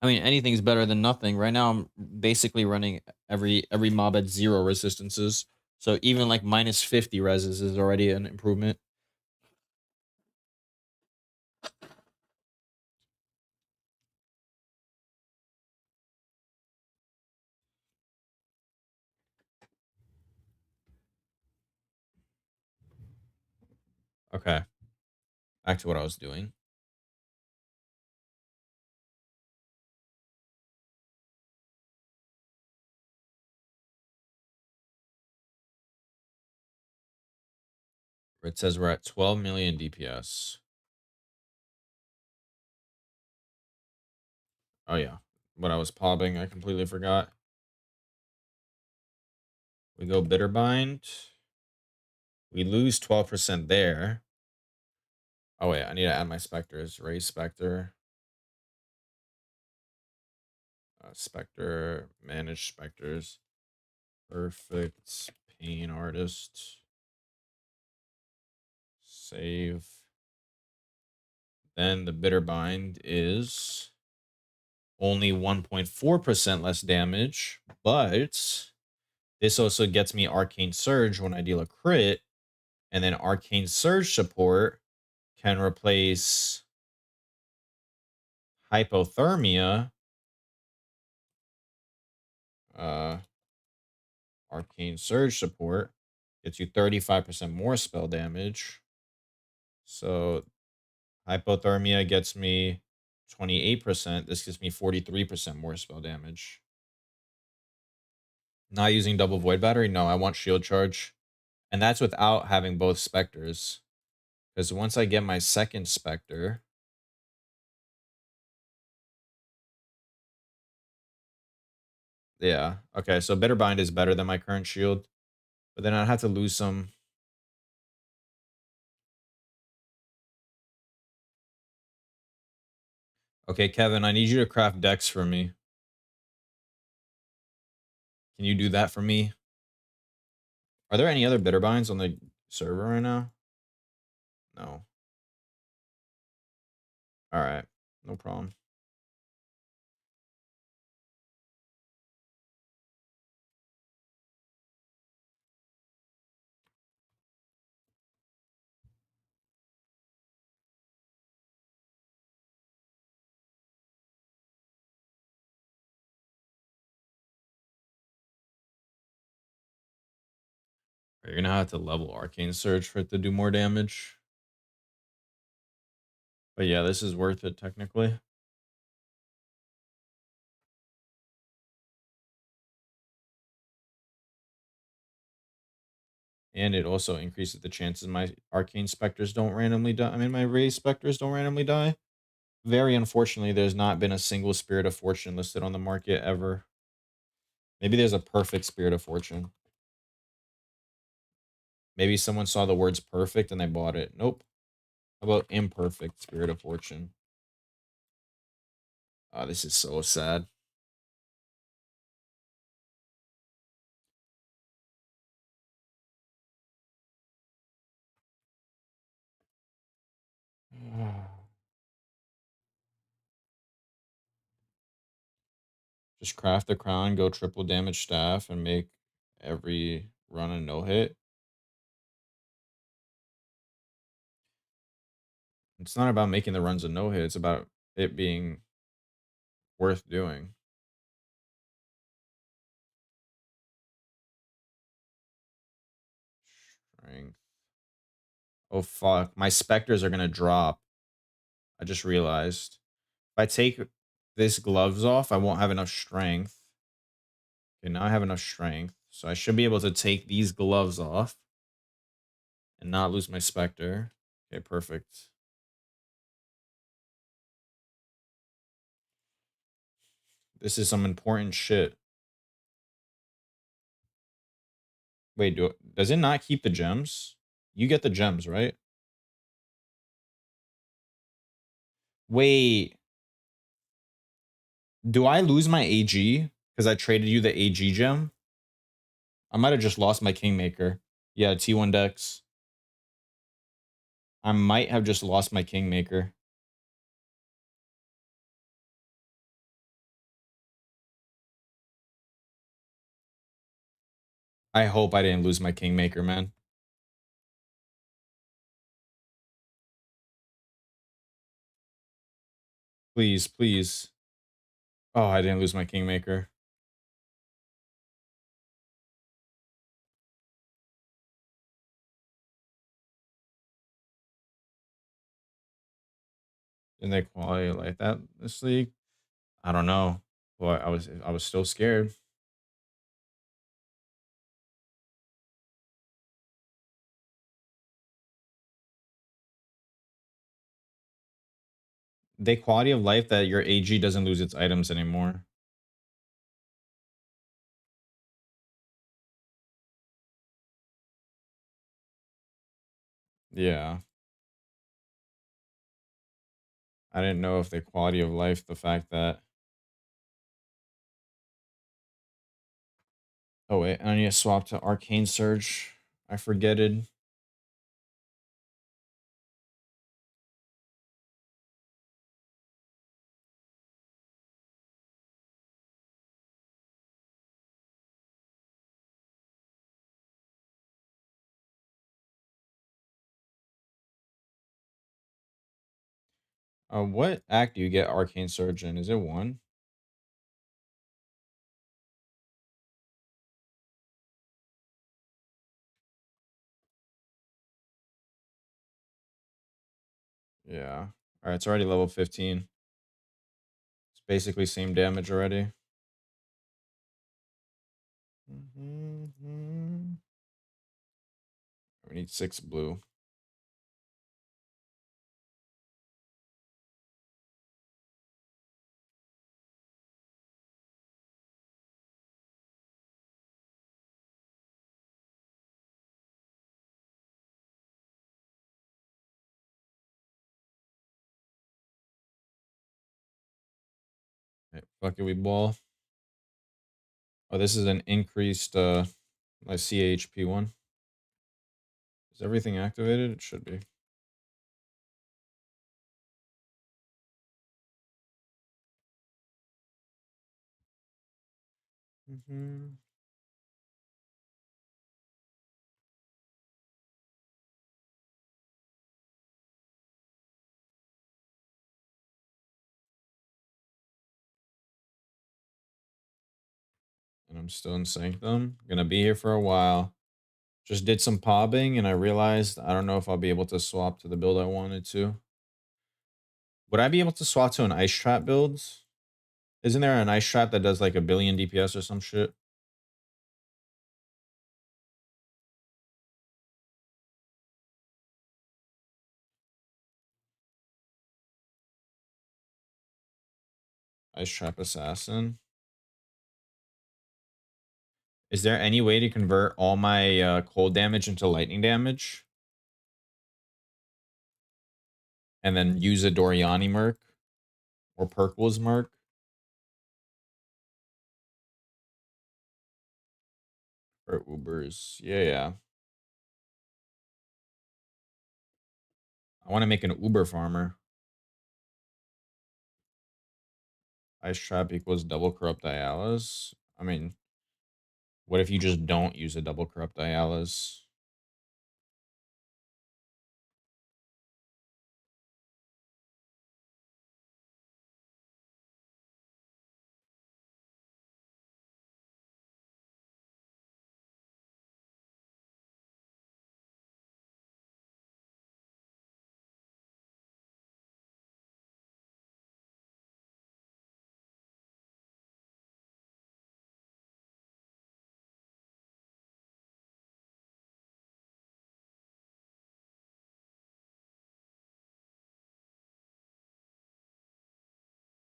Speaker 1: I mean, anything's better than nothing. Right now, I'm basically running every mob at 0 resistances. So even like minus 50 reses is already an improvement. Okay. Back to what I was doing. It says we're at 12 million DPS. Oh, yeah. What I was popping, I completely forgot. We go Bitterbind. We lose 12% there. Oh, wait. I need to add my Spectres. Raise Spectre. Spectre. Manage Spectres. Perfect. Pain Artist. Save. Then the Bitterbind is only 1.4% less damage, but this also gets me Arcane Surge when I deal a crit, and then Arcane Surge support can replace Hypothermia, Arcane Surge support gets you 35% more spell damage. So Hypothermia gets me 28%. This gives me 43% more spell damage. Not using double void battery? No, I want shield charge. And that's without having both specters. Because once I get my second specter, yeah. Okay, so Bitterbind is better than my current shield. But then I'd have to lose some. Okay, Kevin, I need you to craft decks for me. Can you do that for me? Are there any other Bitterbinds on the server right now? No. Alright. No problem. You're gonna have to level Arcane Surge for it to do more damage. But yeah, this is worth it technically. And it also increases the chances my arcane specters don't randomly die. I mean, my raised specters don't randomly die. Very unfortunately, there's not been a single Spirit of Fortune listed on the market ever. Maybe there's a perfect Spirit of Fortune. Maybe someone saw the words perfect and they bought it. Nope. How about imperfect Spirit of Fortune? Oh, this is so sad. Just craft the crown, go triple damage staff, and make every run a no hit. It's not about making the runs a no hit, it's about it being worth doing. Strength. Oh fuck. My specters are gonna drop. I just realized. If I take this gloves off, I won't have enough strength. Okay, now I have enough strength. So I should be able to take these gloves off and not lose my specter. Okay, perfect. This is some important shit. Wait, does it not keep the gems? You get the gems, right? Wait, do I lose my AG because I traded you the AG gem? I might have just lost my Kingmaker. Yeah, T1 Dex. I might have just lost my Kingmaker. I hope I didn't lose my Kingmaker, man. Please, please. Oh, I didn't lose my Kingmaker. Didn't they quality like that this league? I don't know. But I was still scared. They quality of life that your AG doesn't lose its items anymore. Yeah. I didn't know if the quality of life, the fact that. Oh wait, I need to swap to Arcane Surge. I forgetted. What act do you get Arcane Surge in? Is it one? Yeah. All right, it's already level 15. It's basically same damage already. We need 6 blue. Right, fuck it, we ball. Oh, this is an increased my CHP one. Is everything activated? It should be. And I'm still in Sanctum. Gonna be here for a while. Just did some pobbing and I realized I don't know if I'll be able to swap to the build I wanted to. Would I be able to swap to an ice trap build? Isn't there an ice trap that does like a billion DPS or some shit? Ice Trap Assassin. Is there any way to convert all my cold damage into lightning damage? And then use a Doriani Merc? Or Perkles Merc? Or Ubers. Yeah. I want to make an Uber farmer. Ice Trap equals double corrupt Dialas. I mean, what if you just don't use a double corrupt Dialas?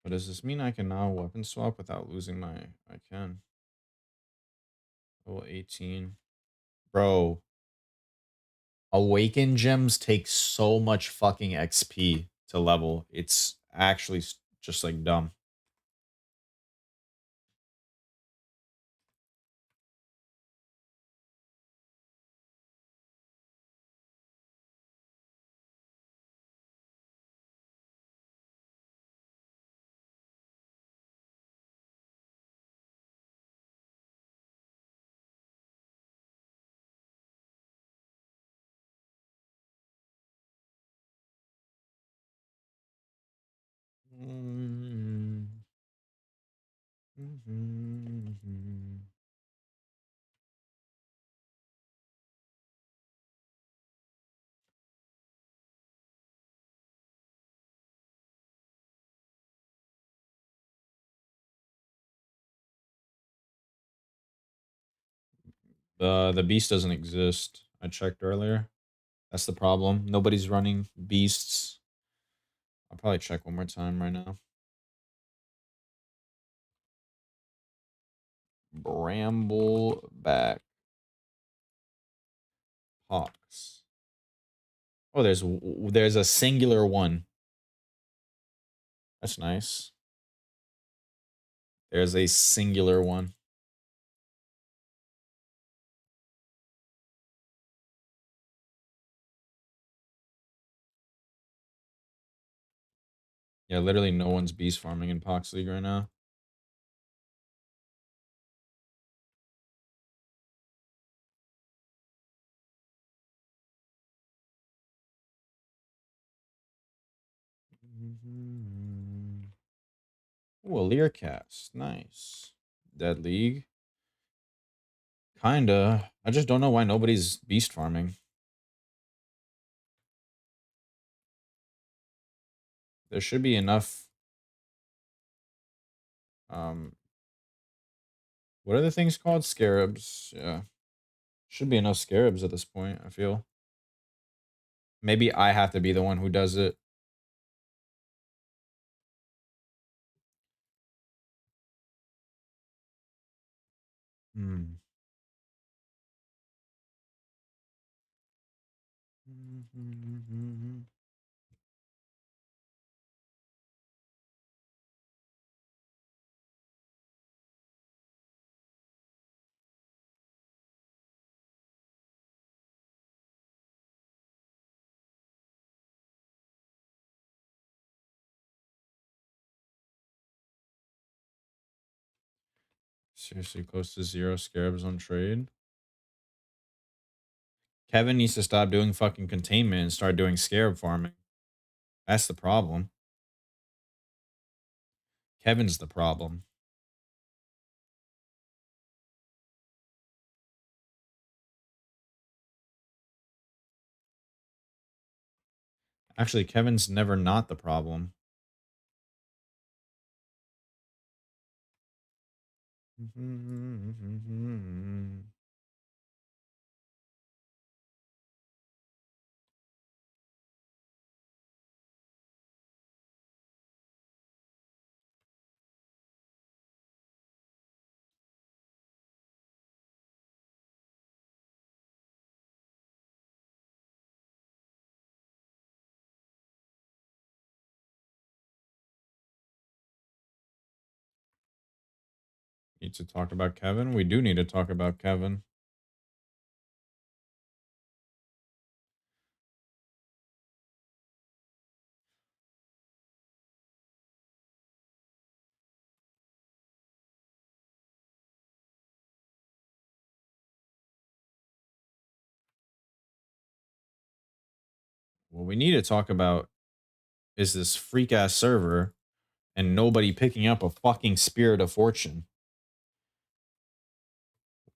Speaker 1: But does this mean I can now weapon swap without losing my... I can. Level 18. Bro. Awaken gems take so much fucking XP to level. It's actually just like dumb. The beast doesn't exist. I checked earlier. That's the problem. Nobody's running beasts. I'll probably check one more time right now. Brambleback Hawks. Oh, there's a singular one. That's nice. There's a singular one. Yeah, literally no one's beast farming in POX League right now. Ooh, a Learcast. Nice. Dead League. Kinda. I just don't know why nobody's beast farming. There should be enough. What are the things called? Scarabs. Yeah. Should be enough scarabs at this point, I feel. Maybe I have to be the one who does it. Hmm. Seriously, close to 0 scarabs on trade. Kevin needs to stop doing fucking containment and start doing scarab farming. That's the problem. Kevin's the problem. Actually, Kevin's never not the problem. Need to talk about Kevin? We do need to talk about Kevin. What we need to talk about is this freak ass server and nobody picking up a fucking Spirit of Fortune.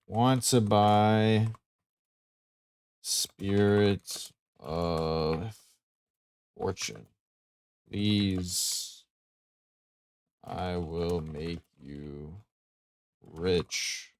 Speaker 1: Want to buy Spirit of Fortune. Please, I will make you rich.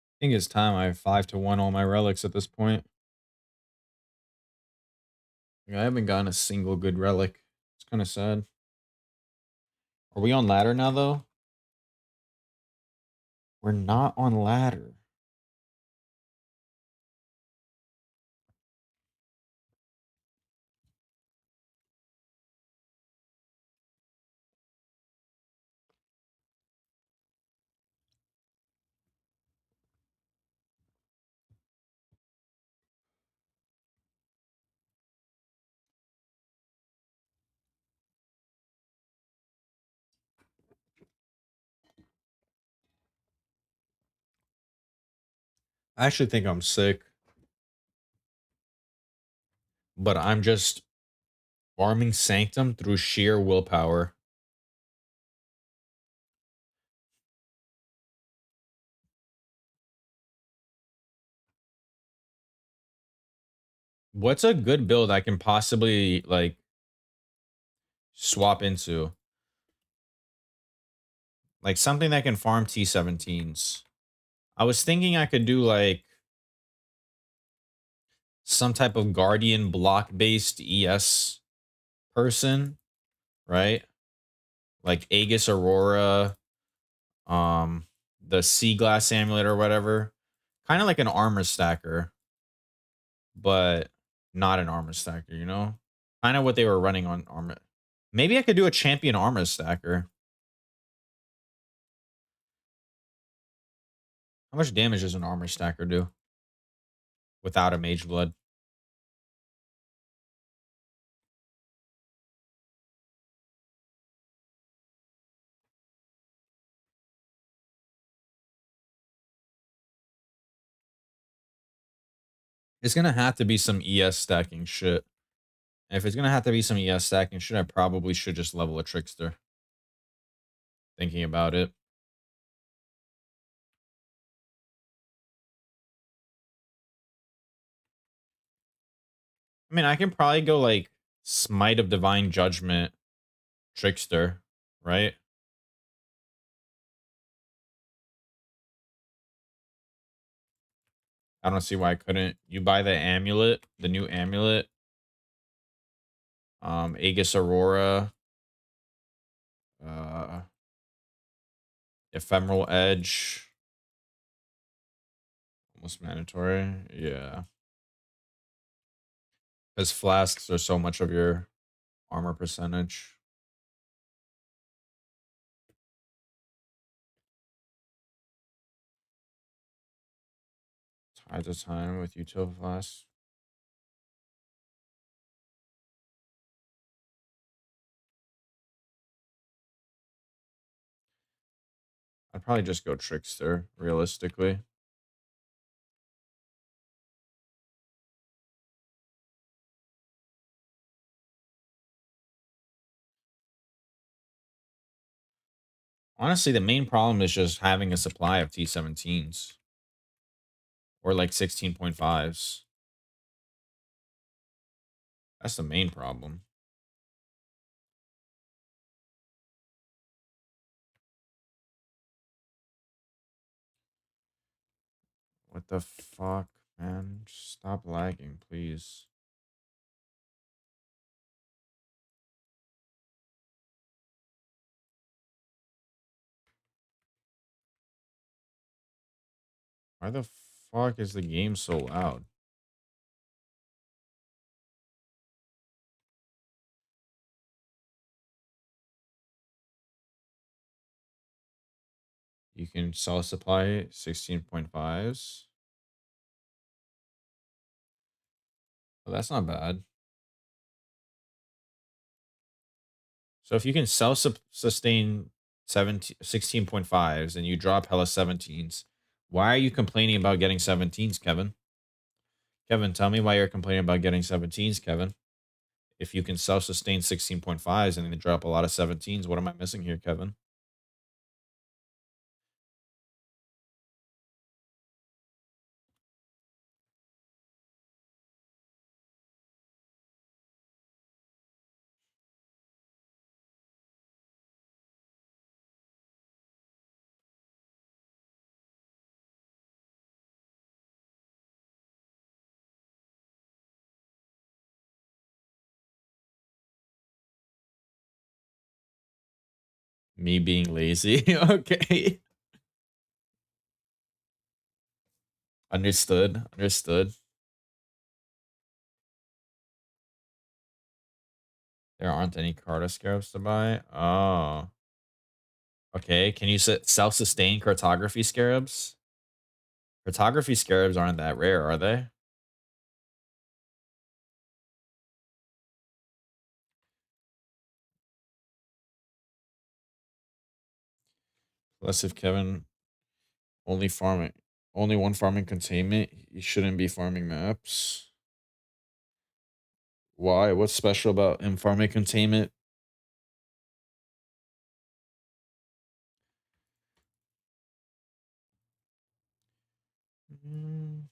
Speaker 1: I think it's time I have 5-1 all my relics at this point. I haven't gotten a single good relic. It's kind of sad. Are we on ladder now, though? We're not on ladder. I actually think I'm sick, but I'm just farming Sanctum through sheer willpower. What's a good build I can possibly like swap into? Like something that can farm T17s. I was thinking I could do like some type of guardian block based ES person, right? Like Aegis Aurora, the Sea Glass Amulet or whatever. Kind of like an armor stacker, but not an armor stacker, you know? Kind of what they were running on armor. Maybe I could do a champion armor stacker. How much damage does an armor stacker do without a mage blood? It's gonna have to be some ES stacking shit. And if it's gonna have to be some ES stacking shit, I probably should just level a trickster. Thinking about it. I mean, I can probably go like Smite of Divine Judgment trickster, right? I don't see why I couldn't. You buy the amulet, the new amulet, Aegis Aurora, uh, Ephemeral Edge, almost mandatory. Yeah, because flasks are so much of your armor percentage. Tides of Time with util flasks. I'd probably just go trickster, realistically. Honestly, the main problem is just having a supply of T17s or like 16.5s. That's the main problem. What the fuck, man? Just stop lagging, please. Why the fuck is the game so loud? You can sell supply 16.5s. Well, that's not bad. So if you can sustain 16.5s and you drop hella 17s, why are you complaining about getting 17s, Kevin? Kevin, tell me why you're complaining about getting 17s, Kevin. If you can self-sustain 16.5s and then drop a lot of 17s, what am I missing here, Kevin? Me being lazy. Okay. Understood. Understood. There aren't any Carta scarabs to buy. Oh. Okay. Can you self-sustain cartography scarabs? Cartography scarabs aren't that rare, are they? Plus, if Kevin only one farming containment, he shouldn't be farming maps. Why? What's special about him farming containment? Mm.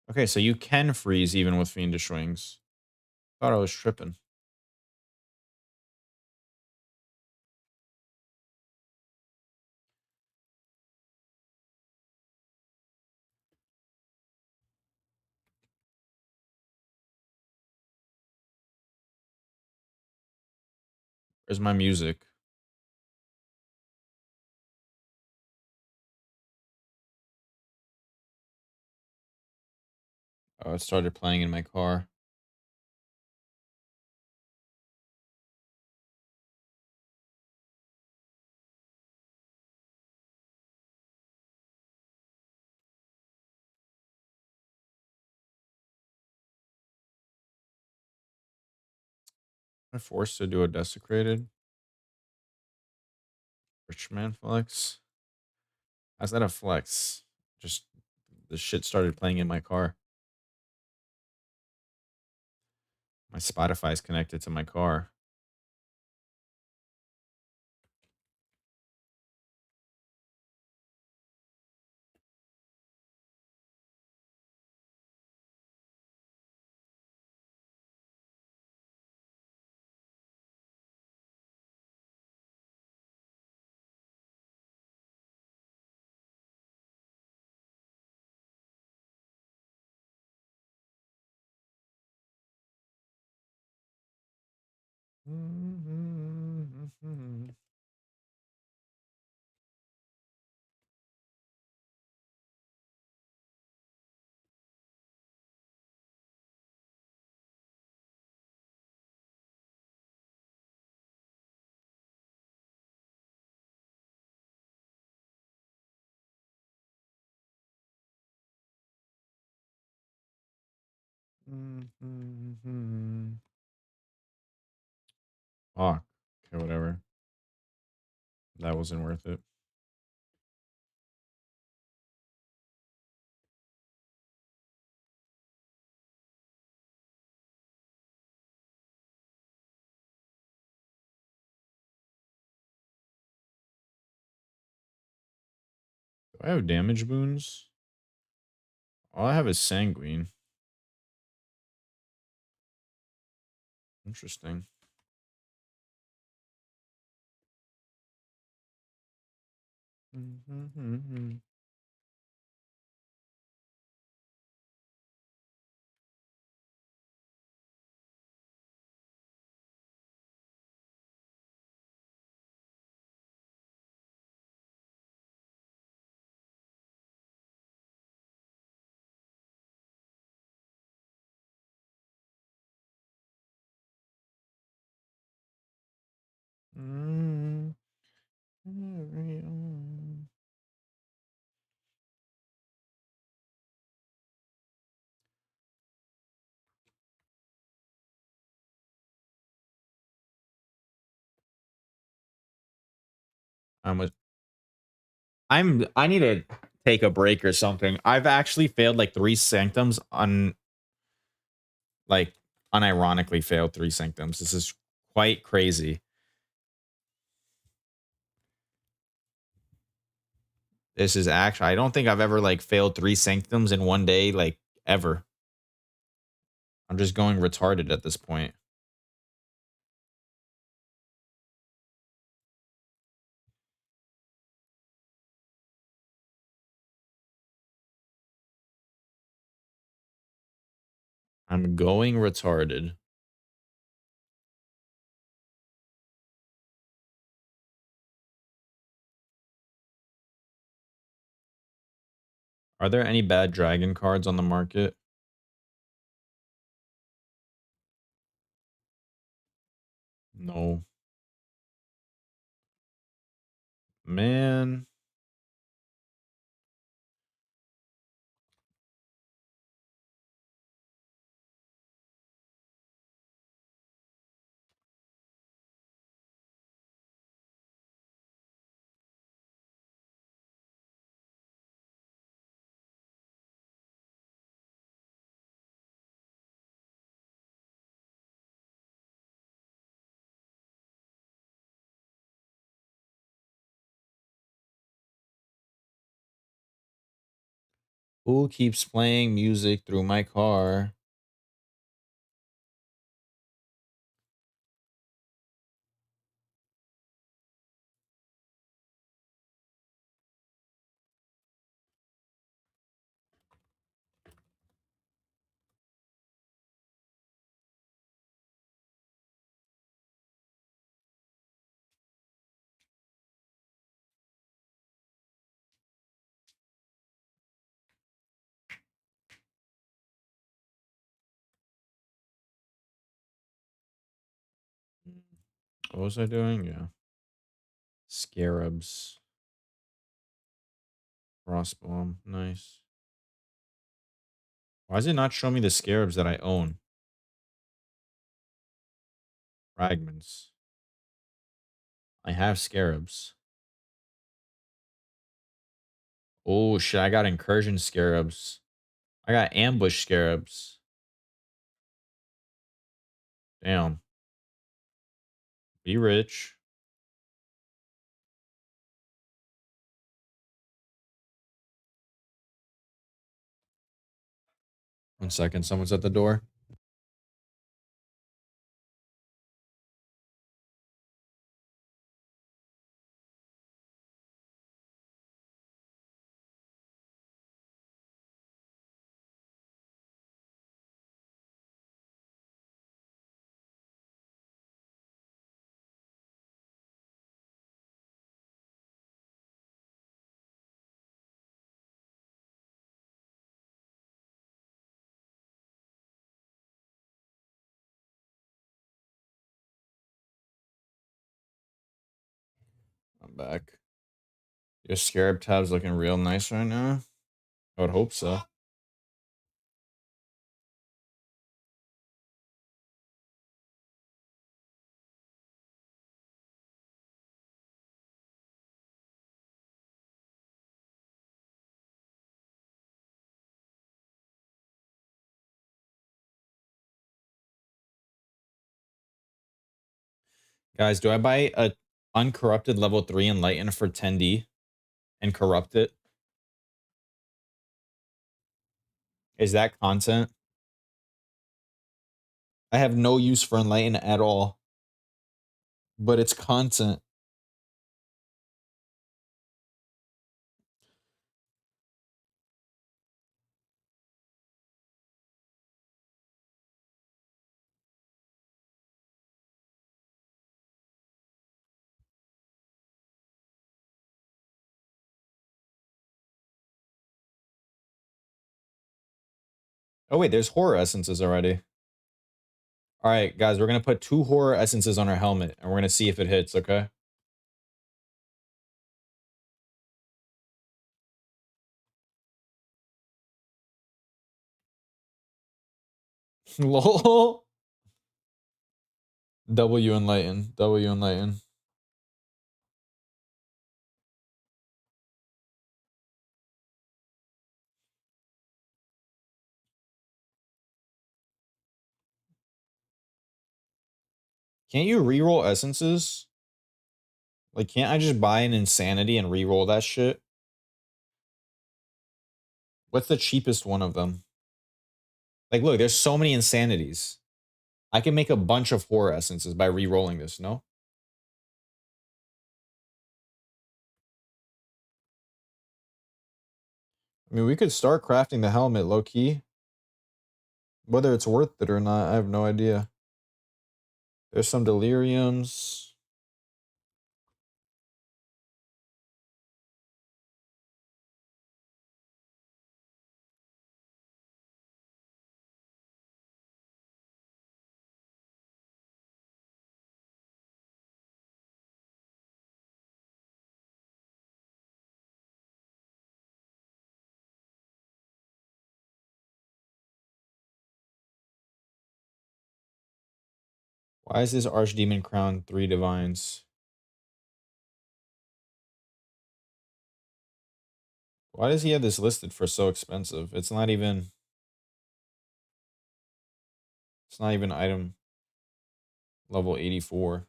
Speaker 1: Okay, so you can freeze even with fiendish wings. Thought I was tripping. Where's my music? Oh, it started playing in my car. Am I forced to do a desecrated? Rich man flex? How's that a flex? Just the shit started playing in my car. My Spotify is connected to my car. Fuck. Okay, whatever. That wasn't worth it. Do I have damage boons? All I have is sanguine. Interesting. I need to take a break or something. I've actually failed like 3 sanctums on like unironically failed 3 sanctums. This is quite crazy. This is actually I don't think I've ever like failed 3 sanctums in one day like ever. I'm just going retarded at this point. I'm going retarded. Are there any bad dragon cards on the market? No. Man. 'Who keeps playing music through my car?' What was I doing? Yeah. Scarabs. Crossbomb. Nice. Why does it not show me the scarabs that I own? Fragments. I have scarabs. Oh shit, I got incursion scarabs. I got ambush scarabs. Damn. Be rich. 1 second, someone's at the door. I'm back. Your scarab tab's looking real nice right now. I would hope so. Guys, do I buy a uncorrupted level 3 Enlighten for 10D and corrupt it? Is that content? I have no use for Enlighten at all, but it's content. Oh wait, there's horror essences already. All right, guys, we're gonna put 2 horror essences on our helmet, and we're gonna see if it hits. Okay. Lol. W Enlighten. W Enlighten. Can't you reroll essences? Like, can't I just buy an insanity and reroll that shit? What's the cheapest one of them? Like, look, there's so many insanities. I can make a bunch of horror essences by re-rolling this, no? I mean, we could start crafting the helmet low-key. Whether it's worth it or not, I have no idea. There's some deliriums. Why is this Archdemon crown 3 divines? Why does he have this listed for so expensive? It's not even item level 84.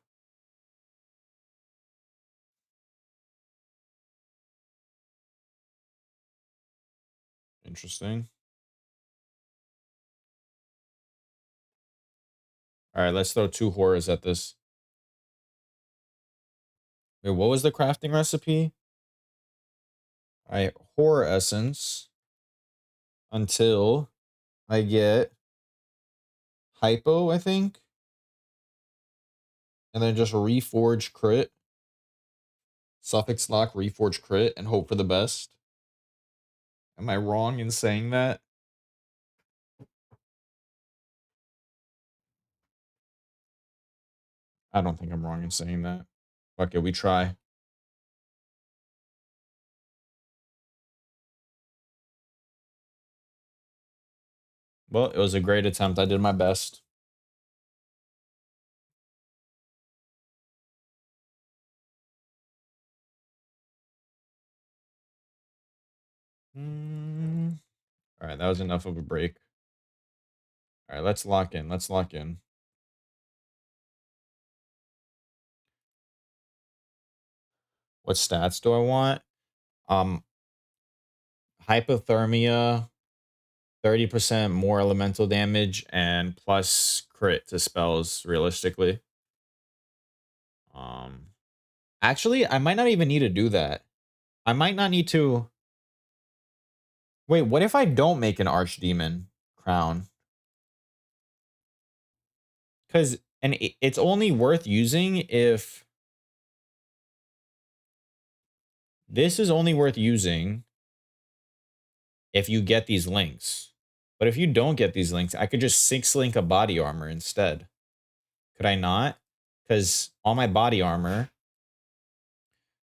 Speaker 1: Interesting. All right, let's throw 2 horrors at this. Wait, what was the crafting recipe? All right, horror essence until I get hypo, I think, and then just reforge crit, suffix lock, reforge crit, and hope for the best. Am I wrong in saying that? I don't think I'm wrong in saying that. Fuck it, we try. Well, it was a great attempt. I did my best. All right, that was enough of a break. All right, let's lock in. Let's lock in. What stats do I want? Hypothermia, 30% more elemental damage, and plus crit to spells realistically. Um, Actually, I might not even need to do that. I might not need to. Wait, what if I don't make an Archdemon crown? Because it's only worth using if this is only worth using if you get these links. But if you don't get these links, I could just 6-link a body armor instead. Could I not? Because on my body armor,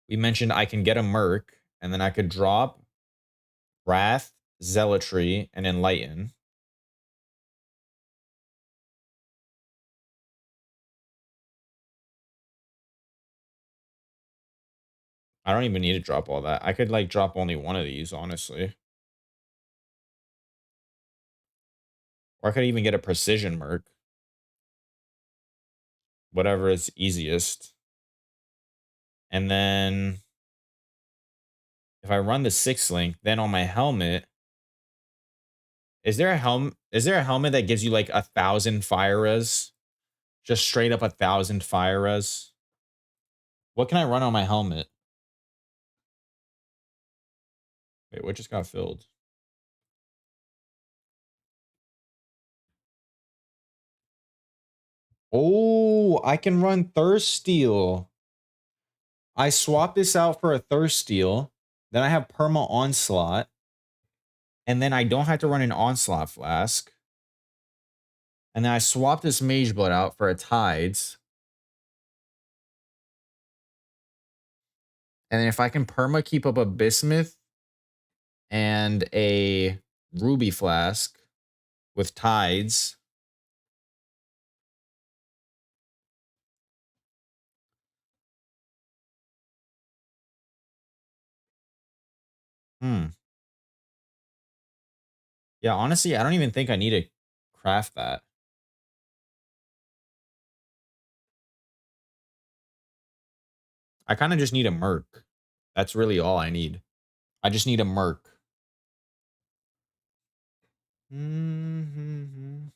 Speaker 1: we mentioned I can get a Merc, and then I could drop Wrath, Zealotry, and Enlighten. I don't even need to drop all that. I could like drop only one of these, honestly. Or I could even get a Precision Merc. whatever is easiest. And then if I run the 6 link, then on my helmet, is there a helmet that gives you like 1,000 fire res? Just straight up 1,000 fire res? What can I run on my helmet? Wait, what just got filled? Oh, I can run Thirst Steel. I swap this out for a Thirst Steel. Then I have Perma Onslaught. And then I don't have to run an Onslaught Flask. And then I swap this Mage Blood out for a Tides. And then if I can Perma keep up a Bismuth and a Ruby Flask with Tides. Yeah, honestly, I don't even think I need to craft that. I kind of just need a Merc. That's really all I need. I just need a Merc. Mm-hmm.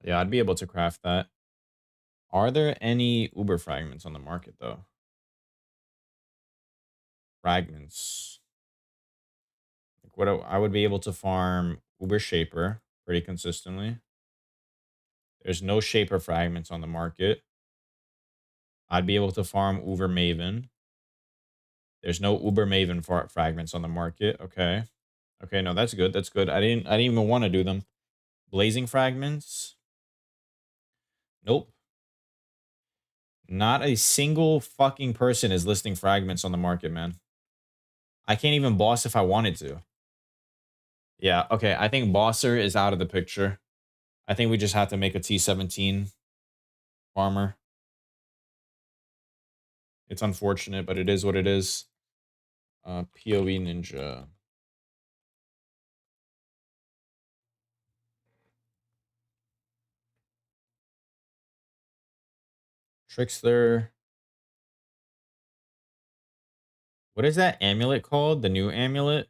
Speaker 1: Yeah, I'd be able to craft that. Are there any Uber fragments on the market though? Fragments. Like what I would be able to farm Uber Shaper pretty consistently. There's no Shaper fragments on the market. I'd be able to farm Uber Maven. There's no Uber Maven fragments on the market. Okay. Okay, no, that's good. That's good. I didn't even want to do them. Blazing fragments. Nope. Not a single fucking person is listing fragments on the market, man. I can't even boss if I wanted to. Yeah, okay. I think Bosser is out of the picture. I think we just have to make a T17 farmer. It's unfortunate, but it is what it is. POE Ninja. Trickster. What is that amulet called? The new amulet?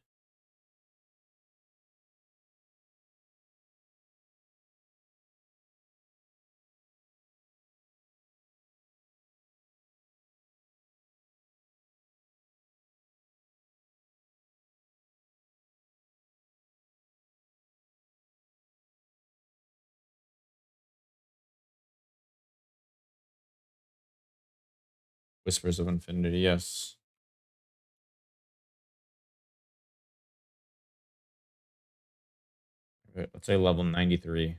Speaker 1: Whispers of Infinity, yes. Okay, let's say level 93.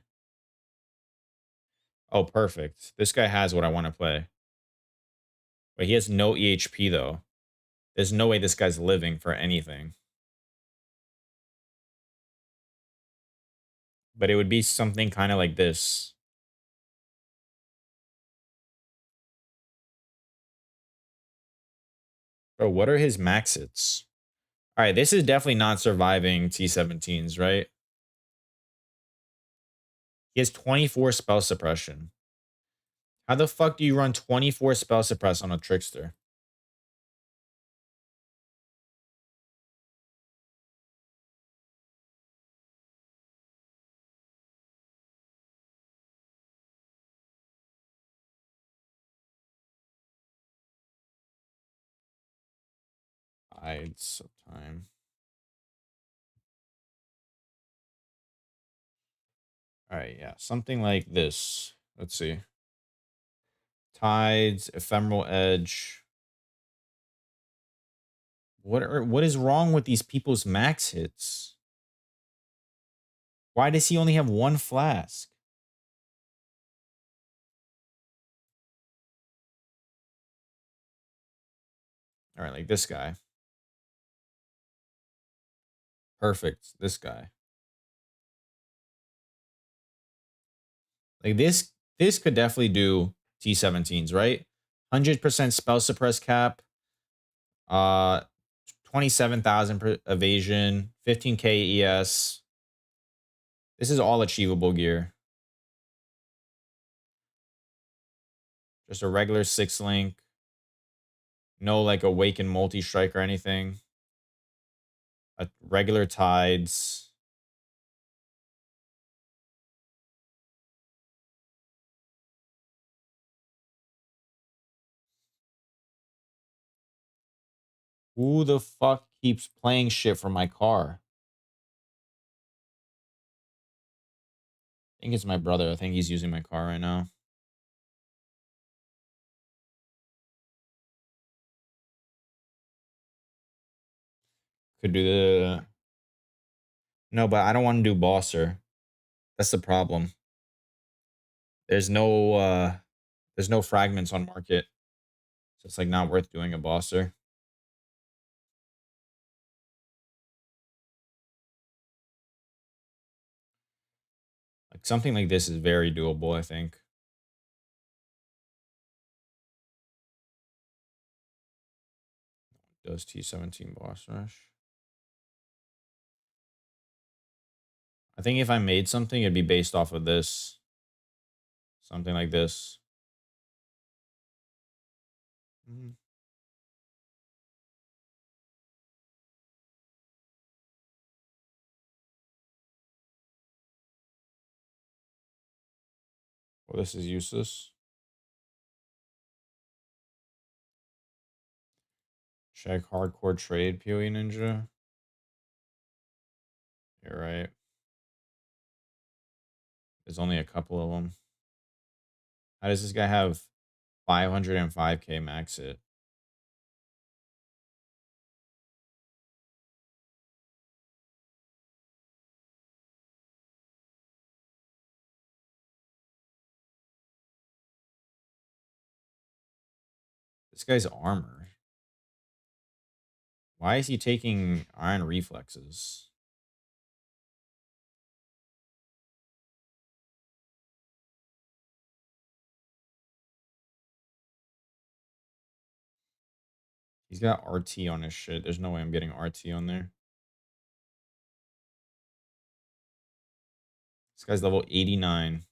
Speaker 1: Oh, perfect. This guy has what I want to play. But he has no EHP, though. There's no way this guy's living for anything. But it would be something kind of like this. Bro, what are his max hits? All right, this is definitely not surviving T17s, right? He has 24 spell suppression. How the fuck do you run 24 spell suppress on a trickster? Ides of time. All right, yeah, something like this. Let's see. Tides, ephemeral edge. What is wrong with these people's max hits? Why does he only have one flask? All right, like this guy. Perfect. This guy. Like this could definitely do T17s, right? 100% spell suppress cap, uh 27,000 evasion, 15k ES. This is all achievable gear. Just a regular 6 link. No like awaken multi-strike or anything. A regular tides. Who the fuck keeps playing shit from my car? I think it's my brother. I think he's using my car right now. Could do the no, but I don't want to do bosser. That's the problem. There's no there's no fragments on market. So it's like not worth doing a bosser. Like something like this is very doable, I think. Does T17 boss rush? I think if I made something, it'd be based off of this. Something like this. Mhm. Well, this is useless. Check hardcore trade POE ninja. You're right. There's only a couple of them. How does this guy have 505k max hit? This guy's armor. Why is he taking iron reflexes? He's got RT on his shit. There's no way I'm getting RT on there. This guy's level 89.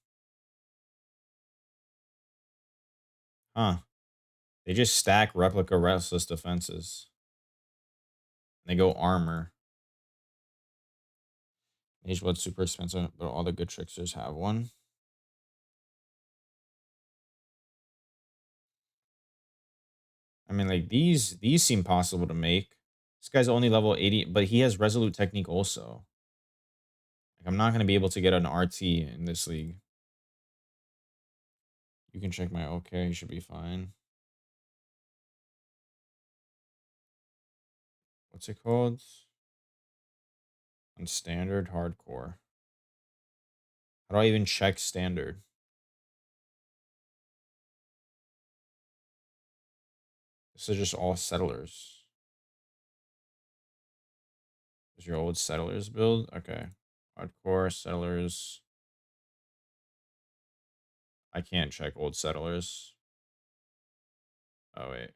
Speaker 1: Huh. They just stack replica restless defenses. They go armor. Age blood's super expensive, but all the good tricksters have one. I mean, like these seem possible to make. This guy's only level 80, but he has resolute technique also. Like I'm not gonna be able to get an RT in this league. You can check my OK, you should be fine. What's it called? On standard, hardcore. How do I even check standard? This is just all settlers. Is your old settlers build? Okay. Hardcore, settlers. I can't check old settlers. Oh, wait.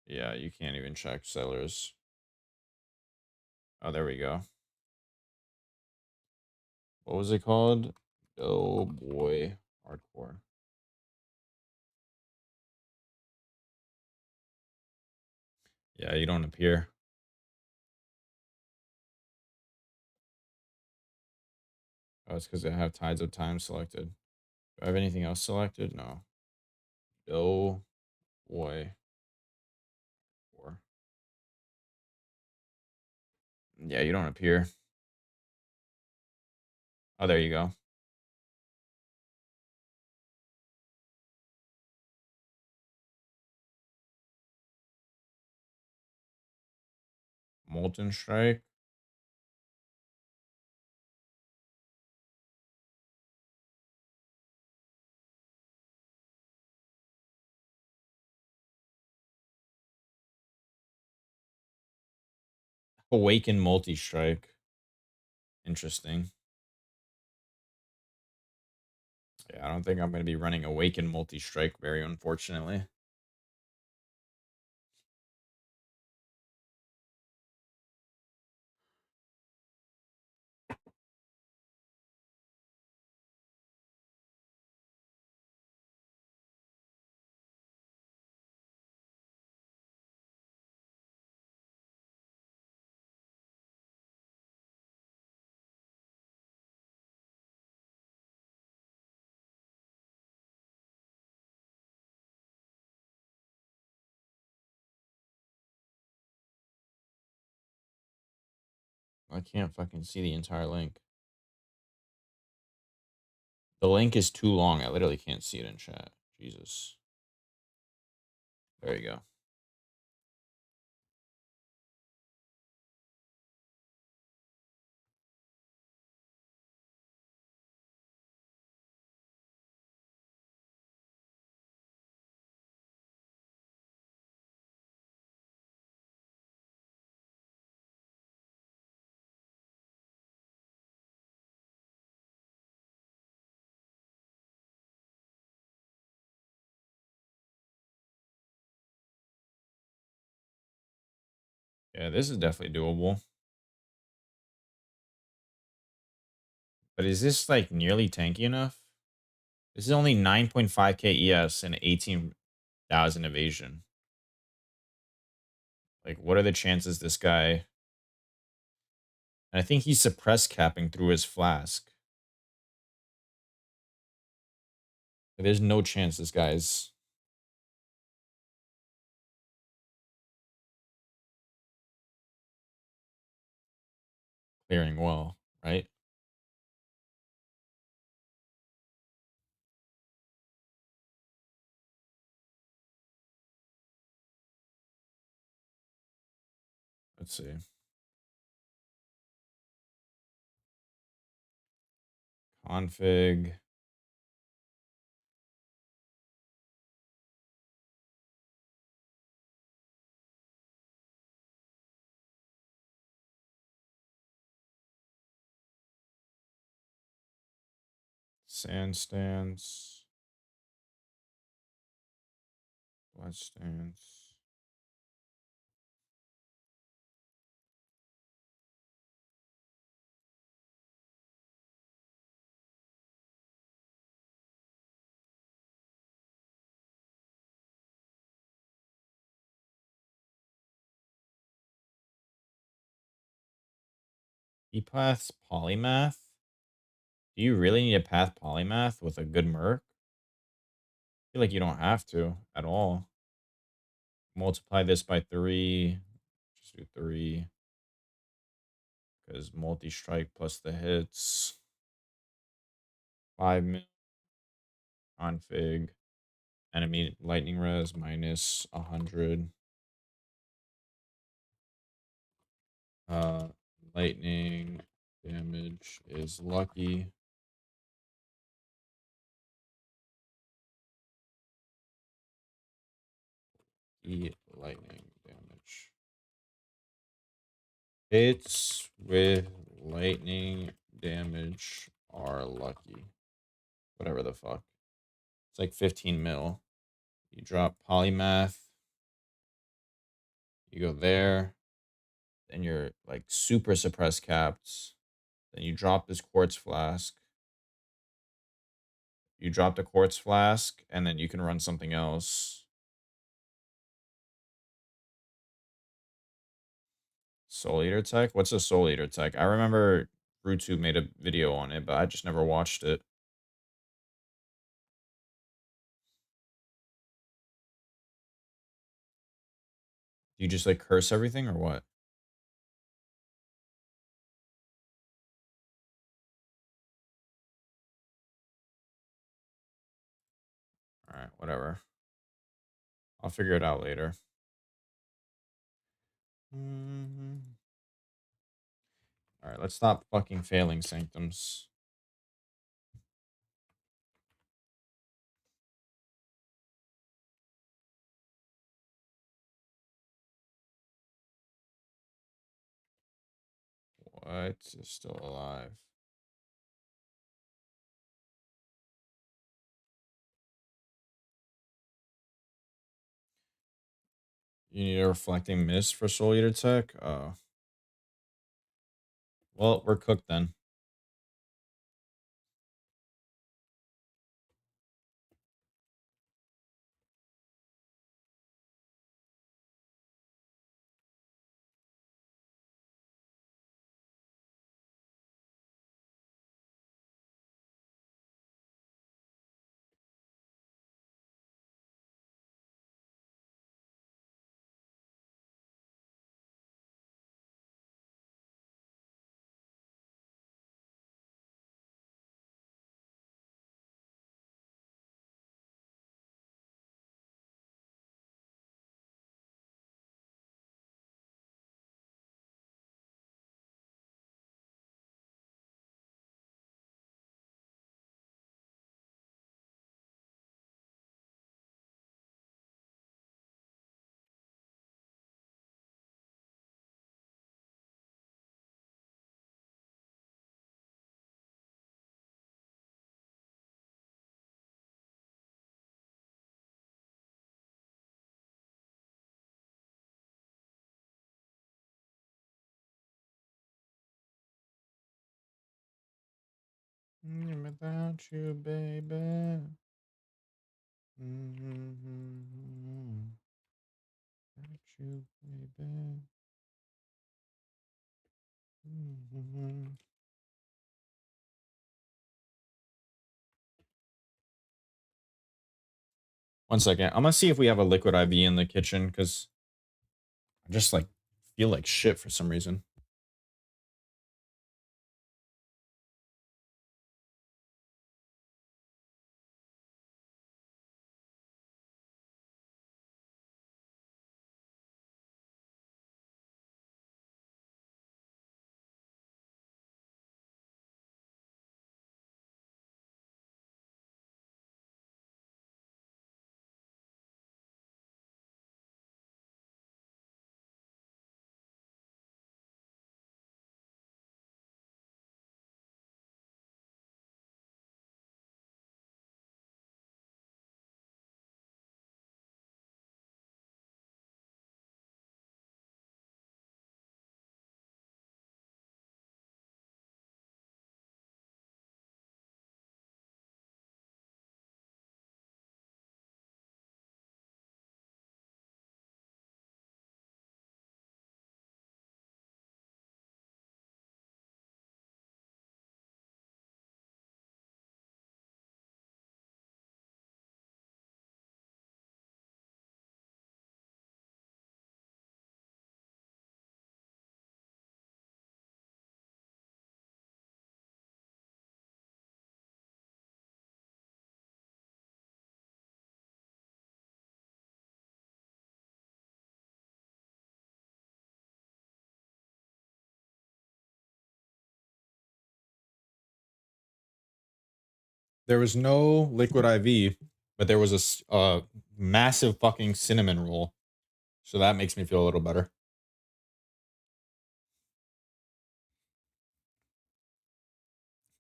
Speaker 1: Yeah, you can't even check settlers. Oh, there we go. What was it called? Oh, boy. Hardcore. Yeah, you don't appear. Oh, it's because I have Tides of Time selected. Do I have anything else selected? No. Oh, boy. Four. Yeah, you don't appear. Oh, there you go. Molten Strike. Awaken multi-strike. Interesting. Yeah, I don't think I'm going to be running Awaken multi-strike, very unfortunately. I can't fucking see the entire link. The link is too long. I literally can't see it in chat. Jesus. There you go. Yeah, this is definitely doable. But is this like nearly tanky enough? This is only 9.5k ES and 18,000 evasion. Like, what are the chances this guy... And I think he's suppress capping through his flask. There's no chance this guy's clearing well, right? Let's see. Config. Sand stance. Blood stance. E-paths polymath? Do you really need a path polymath with a good merc? I feel like you don't have to at all. Multiply this by 3. Just do 3. Because multi-strike plus the hits. 5 mil. Config. Enemy lightning res minus 100. Uh, Lightning damage is lucky. Lightning damage. Hits with lightning damage are lucky. Whatever the fuck. It's like 15 mil. You drop polymath. You go there. Then you're like super suppressed caps. Then you drop this quartz flask. You drop the quartz flask, and then you can run something else. Soul Eater tech? What's a Soul Eater tech? I remember Rutu made a video on it, but I just never watched it. Do you just like curse everything or what? All right, whatever. I'll figure it out later. All right, let's stop fucking failing sanctums. It's still alive. You need a reflecting mist for Soul Eater tech? Well, we're cooked then. Without you, baby. Without you, baby. One second. I'm gonna see if we have a liquid IV in the kitchen because I just like feel like shit for some reason. There was no liquid IV, but there was a massive fucking cinnamon roll. So that makes me feel a little better.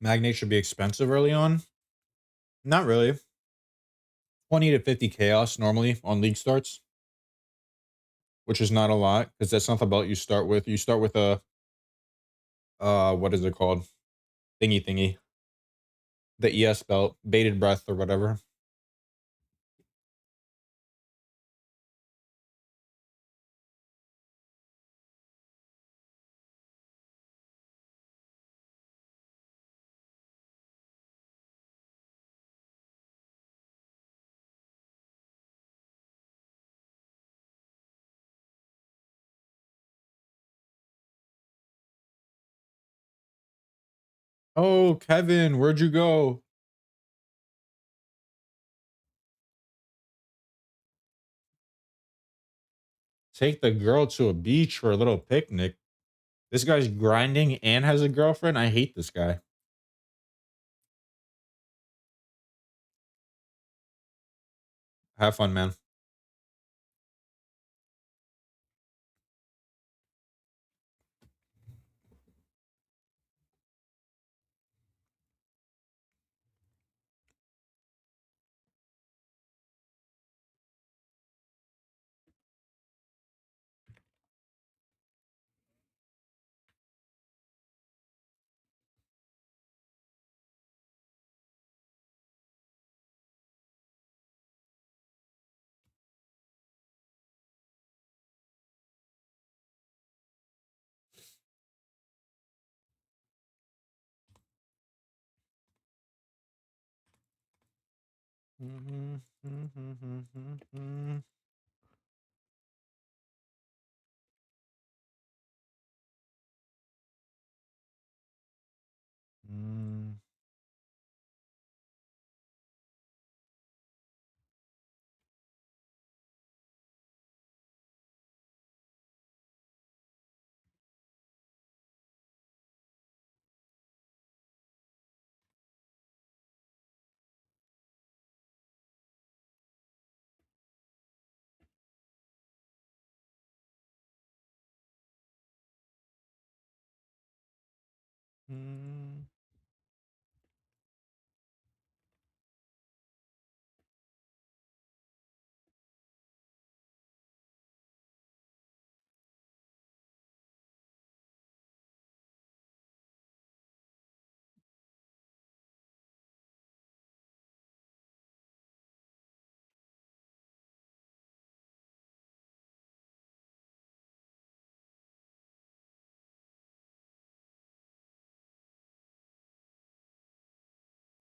Speaker 1: Magnate should be expensive early on. Not really. 20 to 50 chaos normally on league starts, which is not a lot because that's not the belt you start with. You start with a what is it called? Thingy. The ES belt, bated breath or whatever. Oh, Kevin, where'd you go? Take the girl to a beach for a little picnic. This guy's grinding and has a girlfriend. I hate this guy. Have fun, man.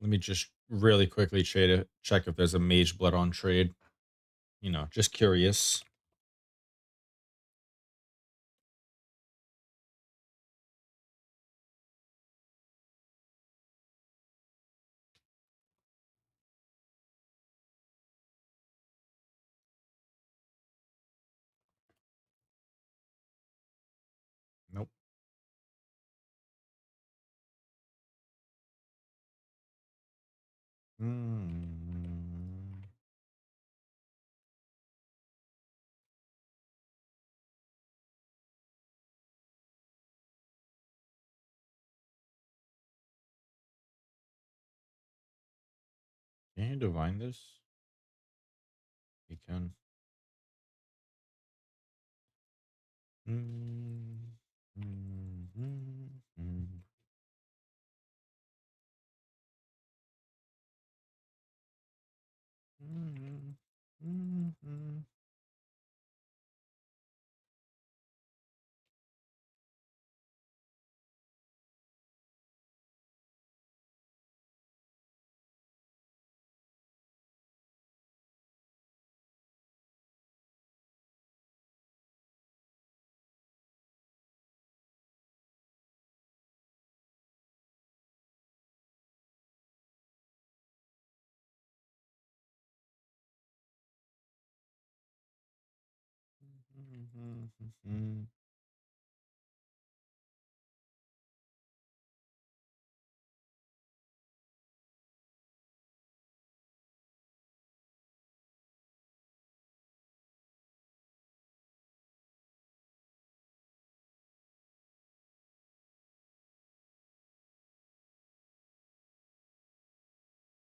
Speaker 1: Let me just really quickly check if there's a mage blood on trade. You know, just curious. Nope. Can you divine this? You can.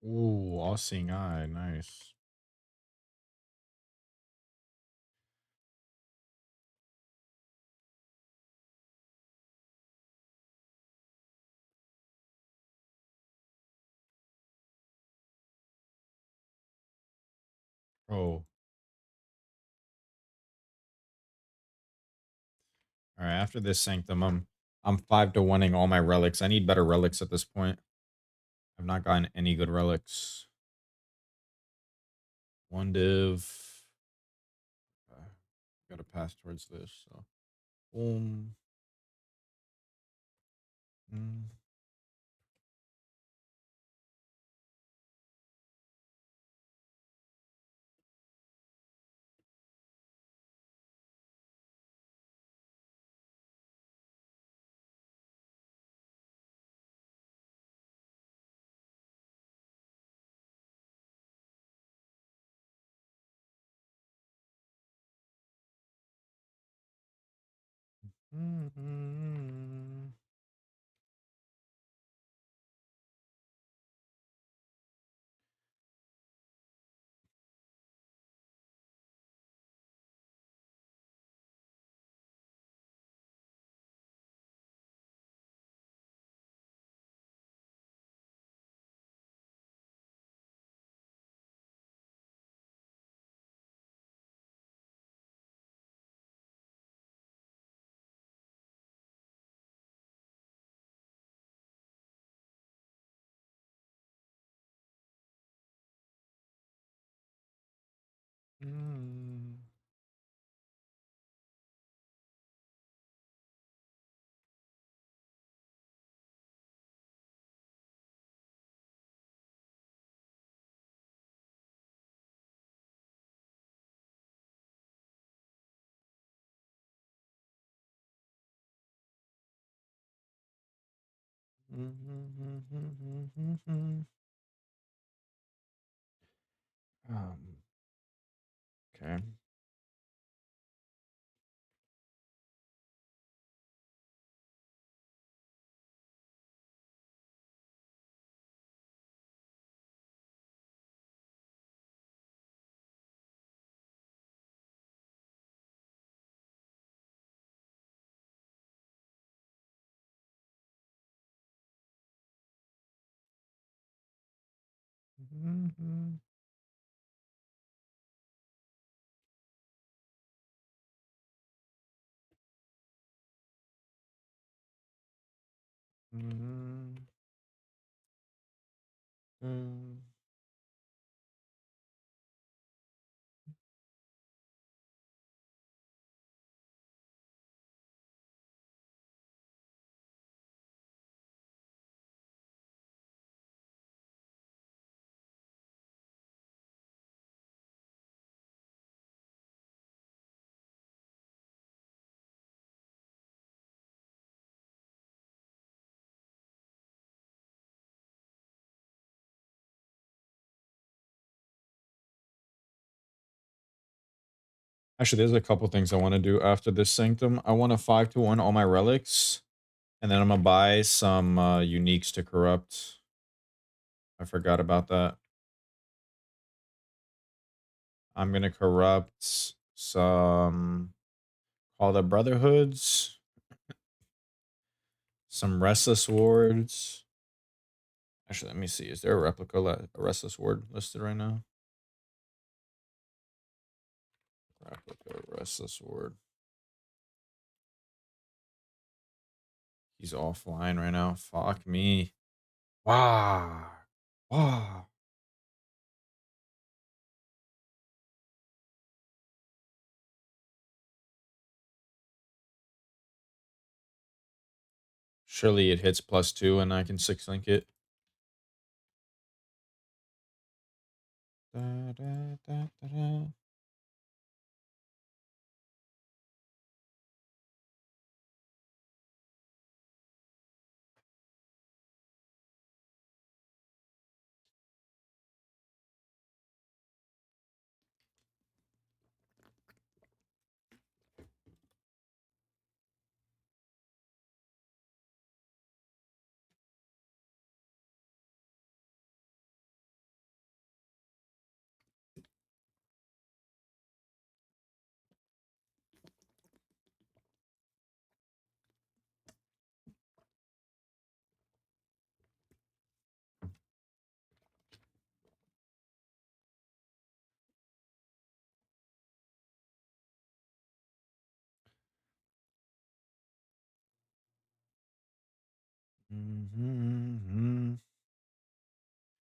Speaker 1: Ooh, all seeing eye. Nice. Oh. All right. After this sanctum, I'm 5 to 1ing all my relics. I need better relics at this point. I've not gotten any good relics. One div. Got to pass towards this. So, boom. Mm. Okay. Actually, there's a couple things I want to do after this Sanctum. I want to 5-1 all my relics, and then I'm gonna buy some uniques to corrupt. I forgot about that. I'm gonna corrupt some Call the Brotherhoods, some Restless Wards. Actually, let me see. Is there a replica, a Restless Ward listed right now? Replica Restless Ward. He's offline right now. Fuck me. Wow. Wow. Surely it hits +2 and I can 6-link it. Da, da, da, da, da.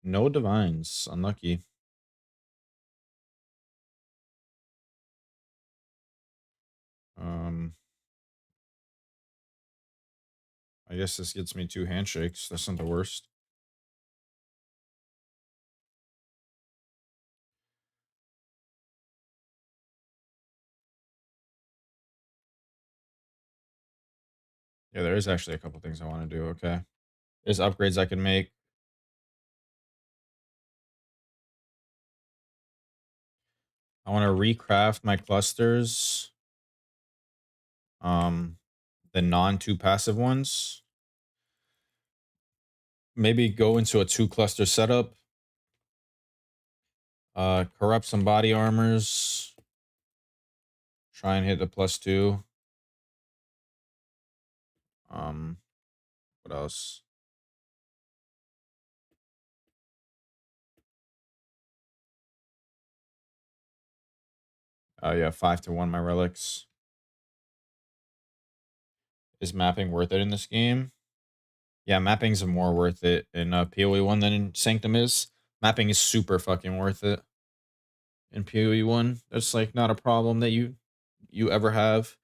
Speaker 1: No divines. Unlucky. I guess this gets me 2 handshakes. That's not the worst. Yeah, there is actually a couple things I want to do. Okay. There's upgrades I can make. I want to recraft my clusters. The non-2 passive ones. Maybe go into a 2 cluster setup. Corrupt some body armors. Try and hit the +2. What else? Oh yeah, 5-1 my relics. Is mapping worth it in this game? Yeah, mapping's more worth it in POE 1 than in Sanctum is. Mapping is super fucking worth it. in PoE 1. That's like not a problem that you ever have.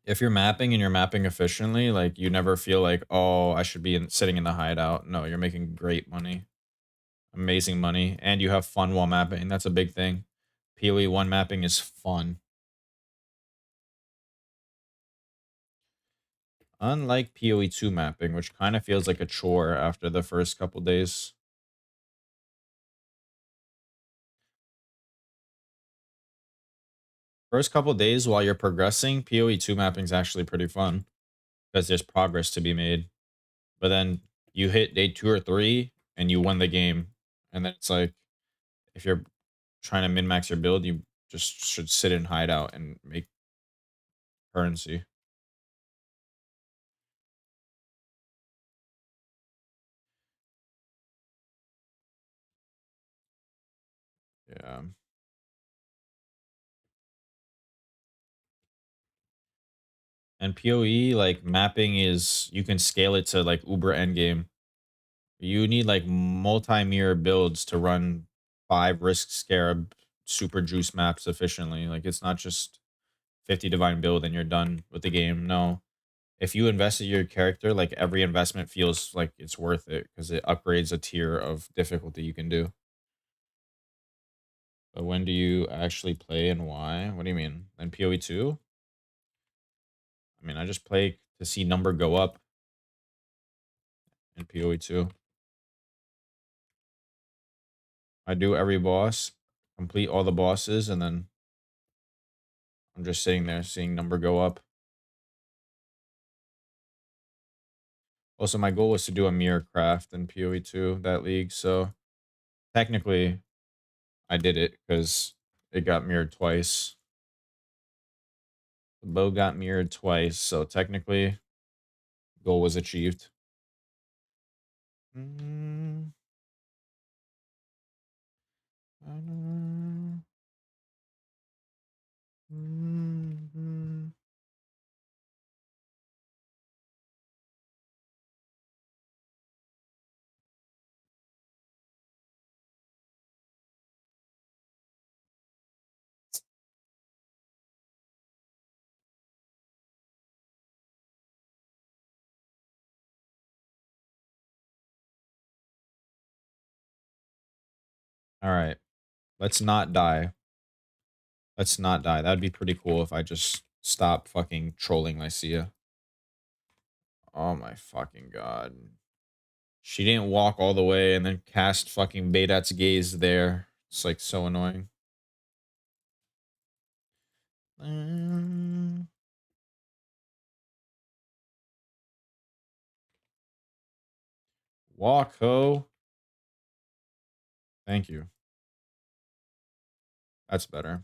Speaker 1: If you're mapping and you're mapping efficiently, like you never feel like, oh, I should be sitting in the hideout. No, you're making great money, amazing money, and you have fun while mapping. That's a big thing. PoE 1 mapping is fun. Unlike PoE 2 mapping, which kind of feels like a chore after the first couple days. First couple days while you're progressing, PoE 2 mapping is actually pretty fun because there's progress to be made. But then you hit day 2 or 3 and you win the game. And then it's like, if you're trying to min max your build, you just should sit and hide out and make currency. Yeah. And PoE, like mapping is, you can scale it to like Uber endgame. You need like multi-mirror builds to run 5 risk scarab super juice maps efficiently. Like it's not just 50 divine build and you're done with the game. No. If you invest in your character, like every investment feels like it's worth it because it upgrades a tier of difficulty you can do. But when do you actually play and why? What do you mean? In PoE 2? I mean, I just play to see number go up in PoE 2. I do every boss, complete all the bosses, and then I'm just sitting there seeing number go up. Also, my goal was to do a mirror craft in PoE 2, that league, so technically I did it because it got mirrored twice. The bow got mirrored twice, so technically goal was achieved. Mm, All right, let's not die. Let's not die. That'd be pretty cool if I just stop fucking trolling Lycia. Oh my fucking god. She didn't walk all the way and then cast fucking Bedat's gaze there. It's like so annoying. Walk, ho. Thank you. That's better.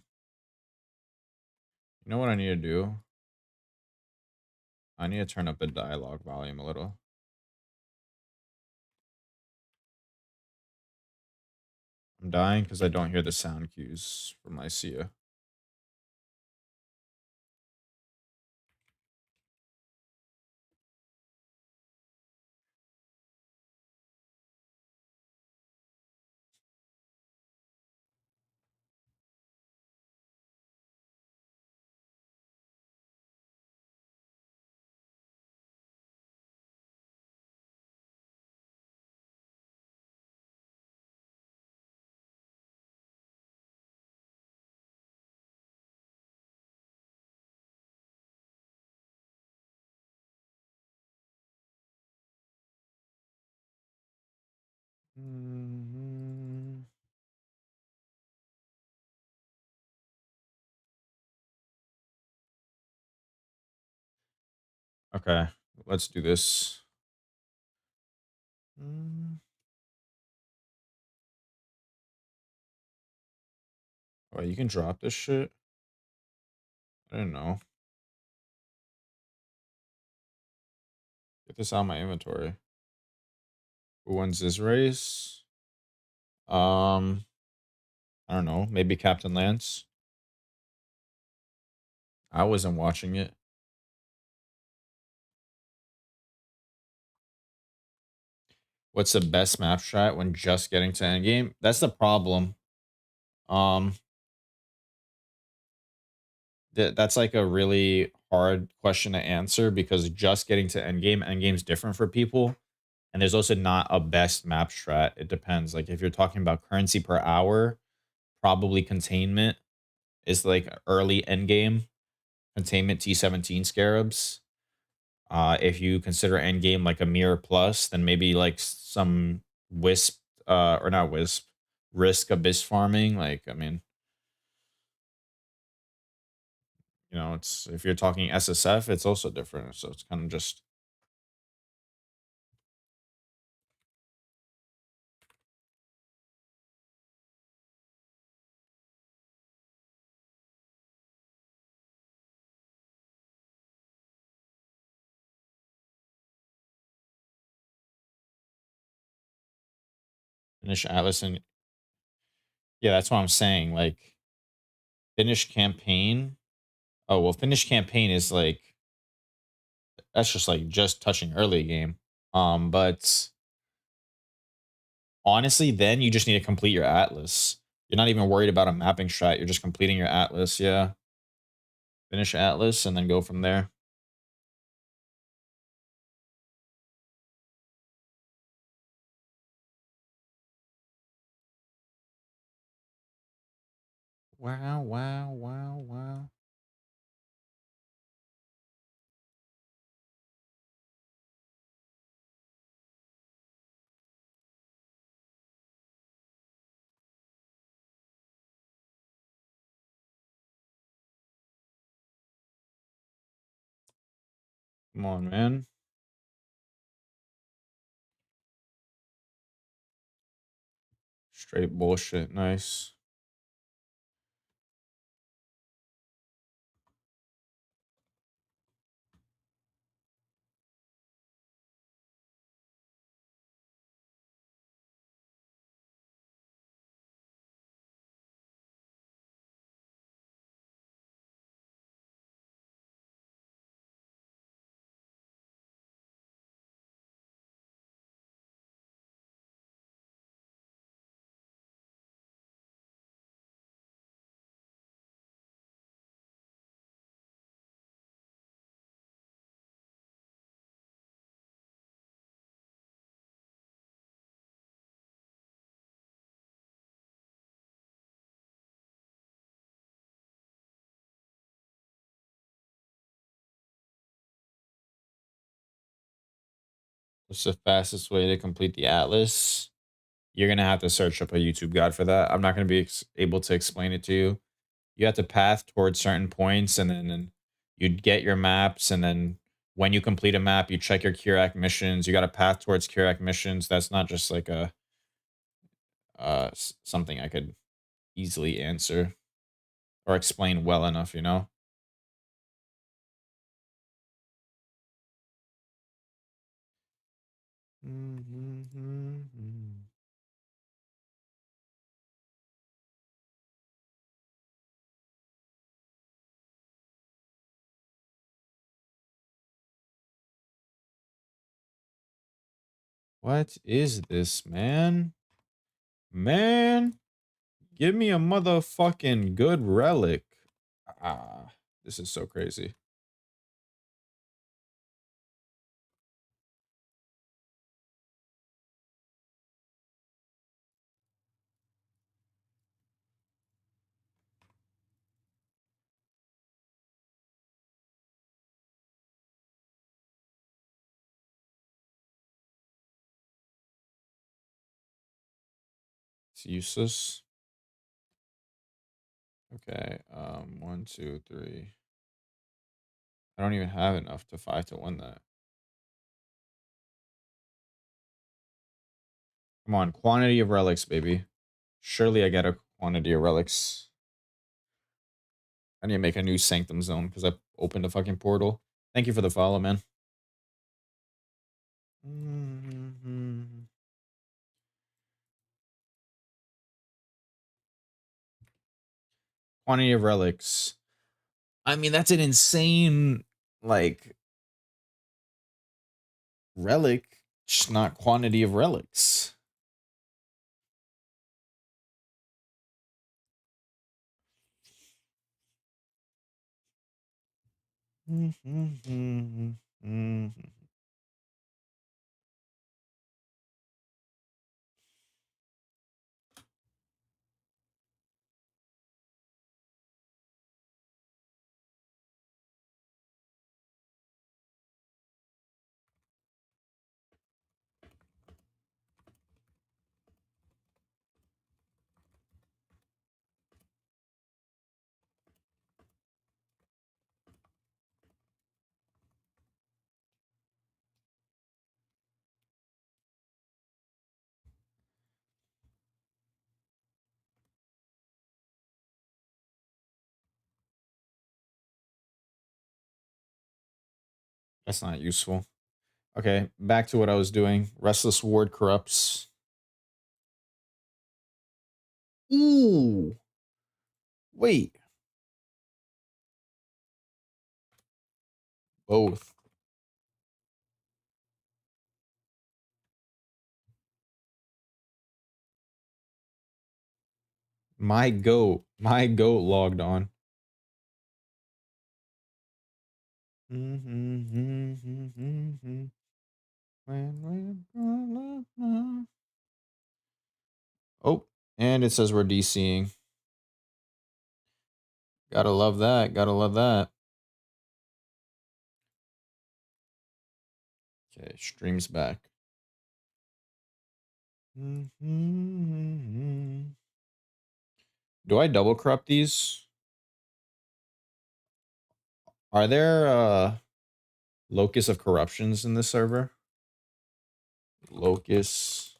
Speaker 1: You know what I need to do? I need to turn up the dialogue volume a little. I'm dying because I don't hear the sound cues from Lycia. Mhm. Okay, let's do this. Mm. Oh, you can drop this shit? I didn't know. Get this out of my inventory. Who wins this race? Um, I don't know. Maybe Captain Lance. I wasn't watching it. What's the best map strat when just getting to endgame? That's the problem. Um, that's like a really hard question to answer because just getting to endgame's different for people. And there's also not a best map strat. It depends. Like if you're talking about currency per hour, probably containment is like early endgame. Containment T17 scarabs. If you consider endgame like a mirror plus, then maybe like some wisp, or not wisp, risk abyss farming. Like, I mean, it's if you're talking SSF, it's also different. So it's kind of just finish Atlas and yeah, that's what I'm saying. Like finish campaign. Oh well, finish campaign is like that's just like just touching early game. But honestly, then you just need to complete your Atlas. You're not even worried about a mapping strat. You're just completing your Atlas. Yeah. Finish Atlas and then go from there. Wow, wow, wow, wow. Come on, man. Straight bullshit. Nice. What's the fastest way to complete the Atlas? You're gonna have to search up a YouTube guide for that. I'm not gonna be able to explain it to you. You have to path towards certain points, and then you'd get your maps, and then when you complete a map, you check your Kirac missions. You got to path towards Kirac missions. That's not just like a something I could easily answer or explain well enough. What is this, man? Man, give me a motherfucking good relic. Ah, this is so crazy. It's useless. Okay, 1, 2, 3. I don't even have enough to 5 to win that. Come on, quantity of relics, baby. Surely I get a quantity of relics. I need to make a new Sanctum zone because I opened a fucking portal. Thank you for the follow, man. Quantity of relics. I mean, that's an insane, like, relic. Just not quantity of relics. That's not useful. Okay, back to what I was doing. Restless Ward corrupts. Ooh. Wait. Both. My goat. My goat logged on. Oh, and it says we're DCing. Gotta love that. Gotta love that. Okay, stream's back. Do I double corrupt these? Are there locus of corruptions in this server? Locus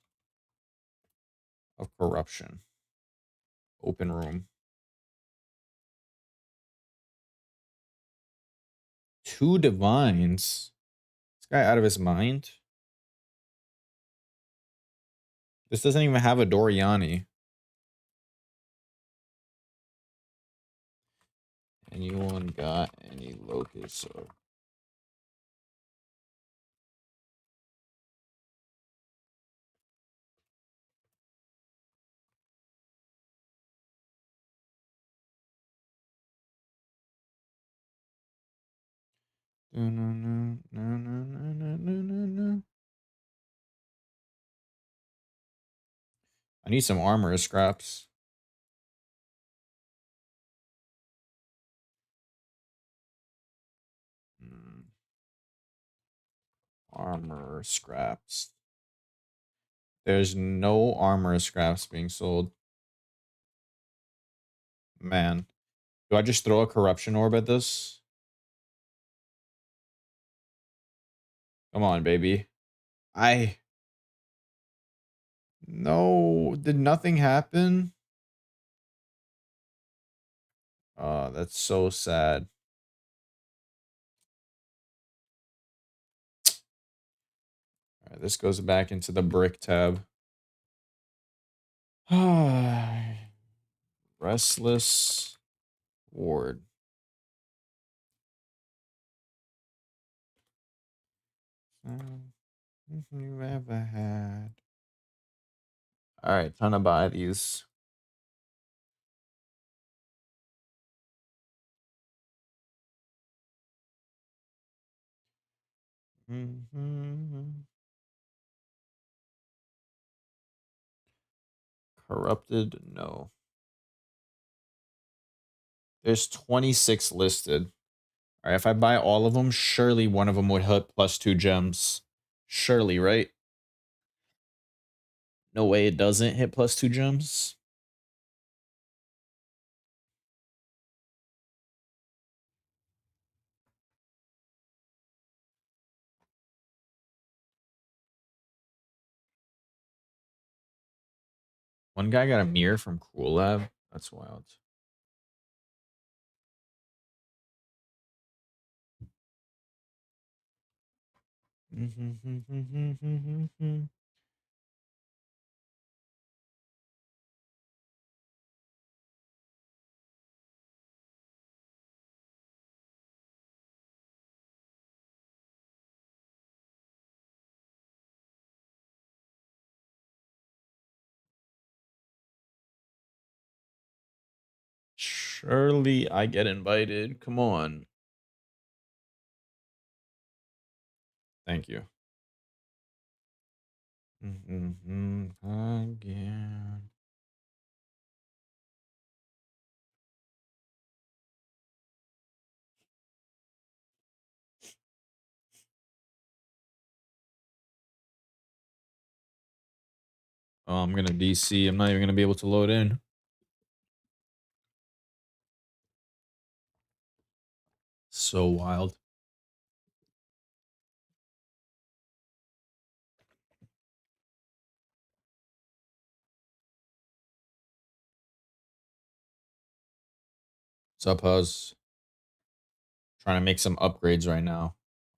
Speaker 1: of corruption. Open room. 2 divines. This guy out of his mind. This doesn't even have a Doriani. Anyone got any locus of? I need some armor scraps. Armor scraps. There's no armor scraps being sold. Man. Do I just throw a corruption orb at this? Come on, baby. No. Did nothing happen? Oh, that's so sad. All right, this goes back into the brick tab. Restless Ward. You ever had. All right, time to buy these. Corrupted, no. There's 26 listed. All right, if I buy all of them, surely one of them would hit +2 gems. Surely, right? No way it doesn't hit +2 gems. One guy got a mirror from Cool Lab. That's wild. Surely I get invited. Come on. Thank you. Again. Oh, I'm gonna DC. I'm not even gonna be able to load in. So wild. Sup, Huz? Trying to make some upgrades right now.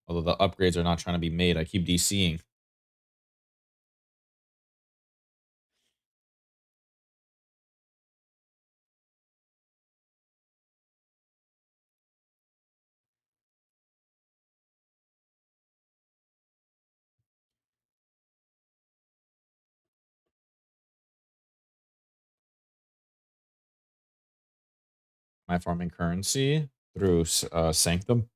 Speaker 1: Although the upgrades are not trying to be made. I keep DCing. My farming currency through Sanctum.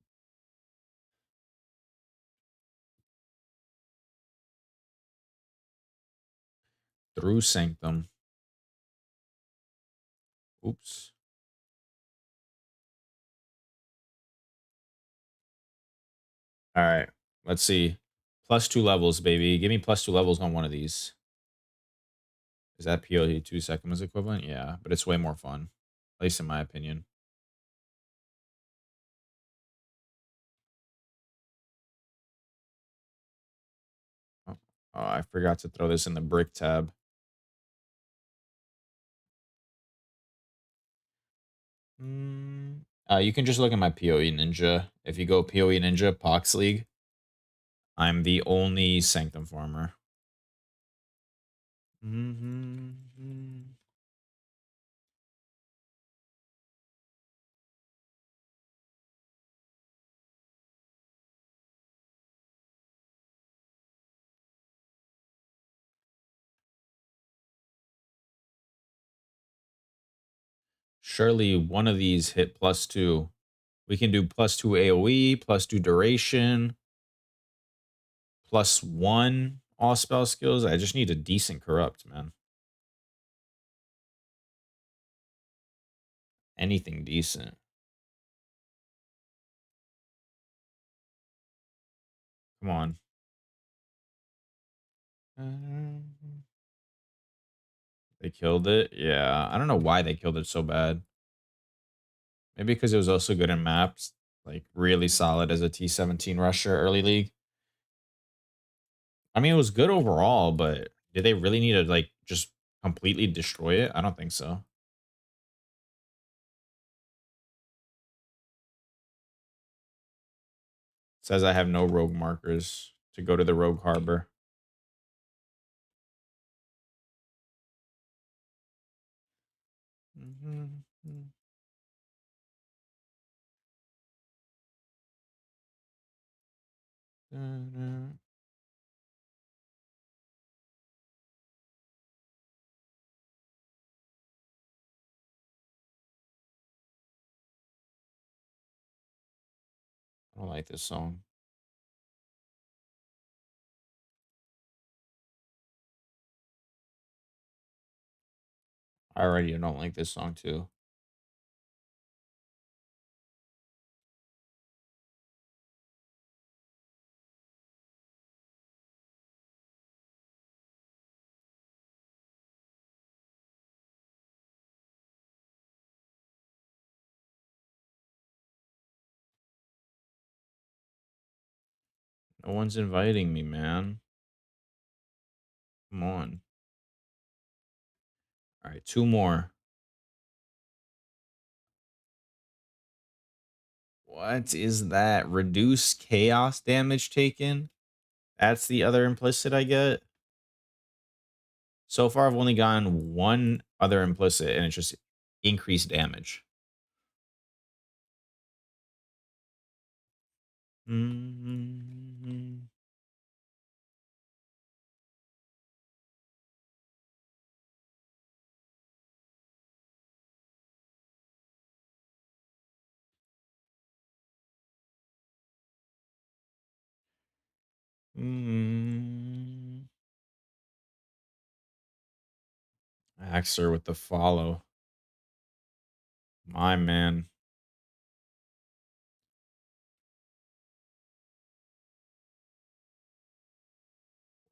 Speaker 1: Through Sanctum. Oops. All right. Let's see. +2 levels, baby. Give me +2 levels on one of these. Is that POE 2 seconds equivalent? Yeah, but it's way more fun. At least in my opinion. Oh, I forgot to throw this in the brick tab. You can just look at my POE Ninja. If you go POE Ninja, POX League, I'm the only Sanctum farmer. Surely one of these hit +2. We can do +2 AoE, +2 duration, +1 all spell skills. I just need a decent corrupt, man. Anything decent. Come on. They killed it. Yeah, I don't know why they killed it so bad. Maybe because it was also good in maps, like really solid as a T17 rusher early league. I mean, it was good overall, but did they really need to like just completely destroy it? I don't think so. It says I have no rogue markers to go to the rogue harbor. I don't like this song. I already don't like this song too. No one's inviting me, man. Come on. All right, 2 more. What is that? Reduce chaos damage taken? That's the other implicit I get. So far, I've only gotten one other implicit, and it's just increased damage. I Mm. Axer with the follow. My man.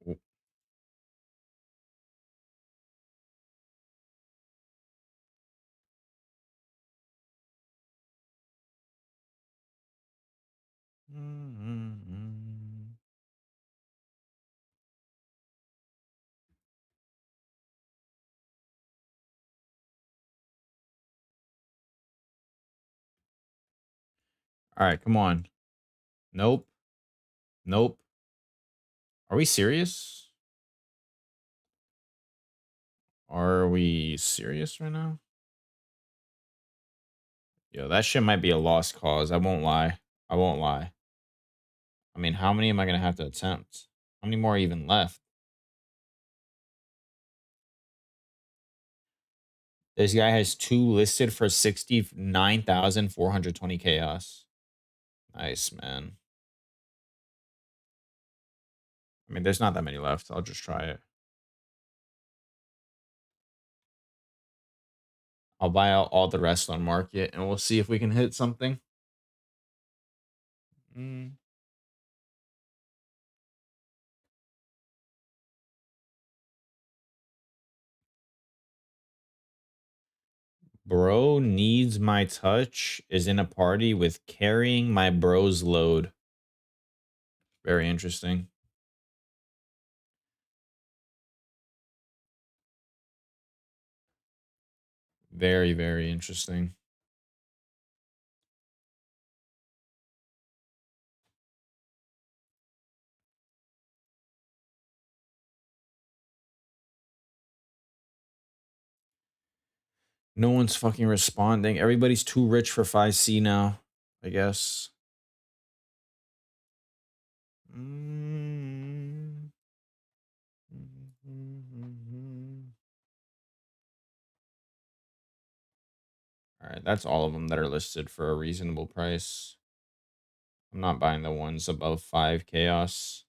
Speaker 1: W- Mm. All right, come on. Nope. Nope. Are we serious? Are we serious right now? Yo, that shit might be a lost cause. I won't lie. I won't lie. I mean, how many am I gonna have to attempt? How many more are even left? This guy has two listed for 69,420 chaos. Nice, man. I mean, there's not that many left. I'll just try it. I'll buy out all the rest on market and we'll see if we can hit something. Mm. Bro needs my touch is in a party with carrying my bro's load. Very interesting. Very, very interesting. No one's fucking responding. Everybody's too rich for 5C now, I guess. Mm. All right, that's all of them that are listed for a reasonable price. I'm not buying the ones above 5 chaos.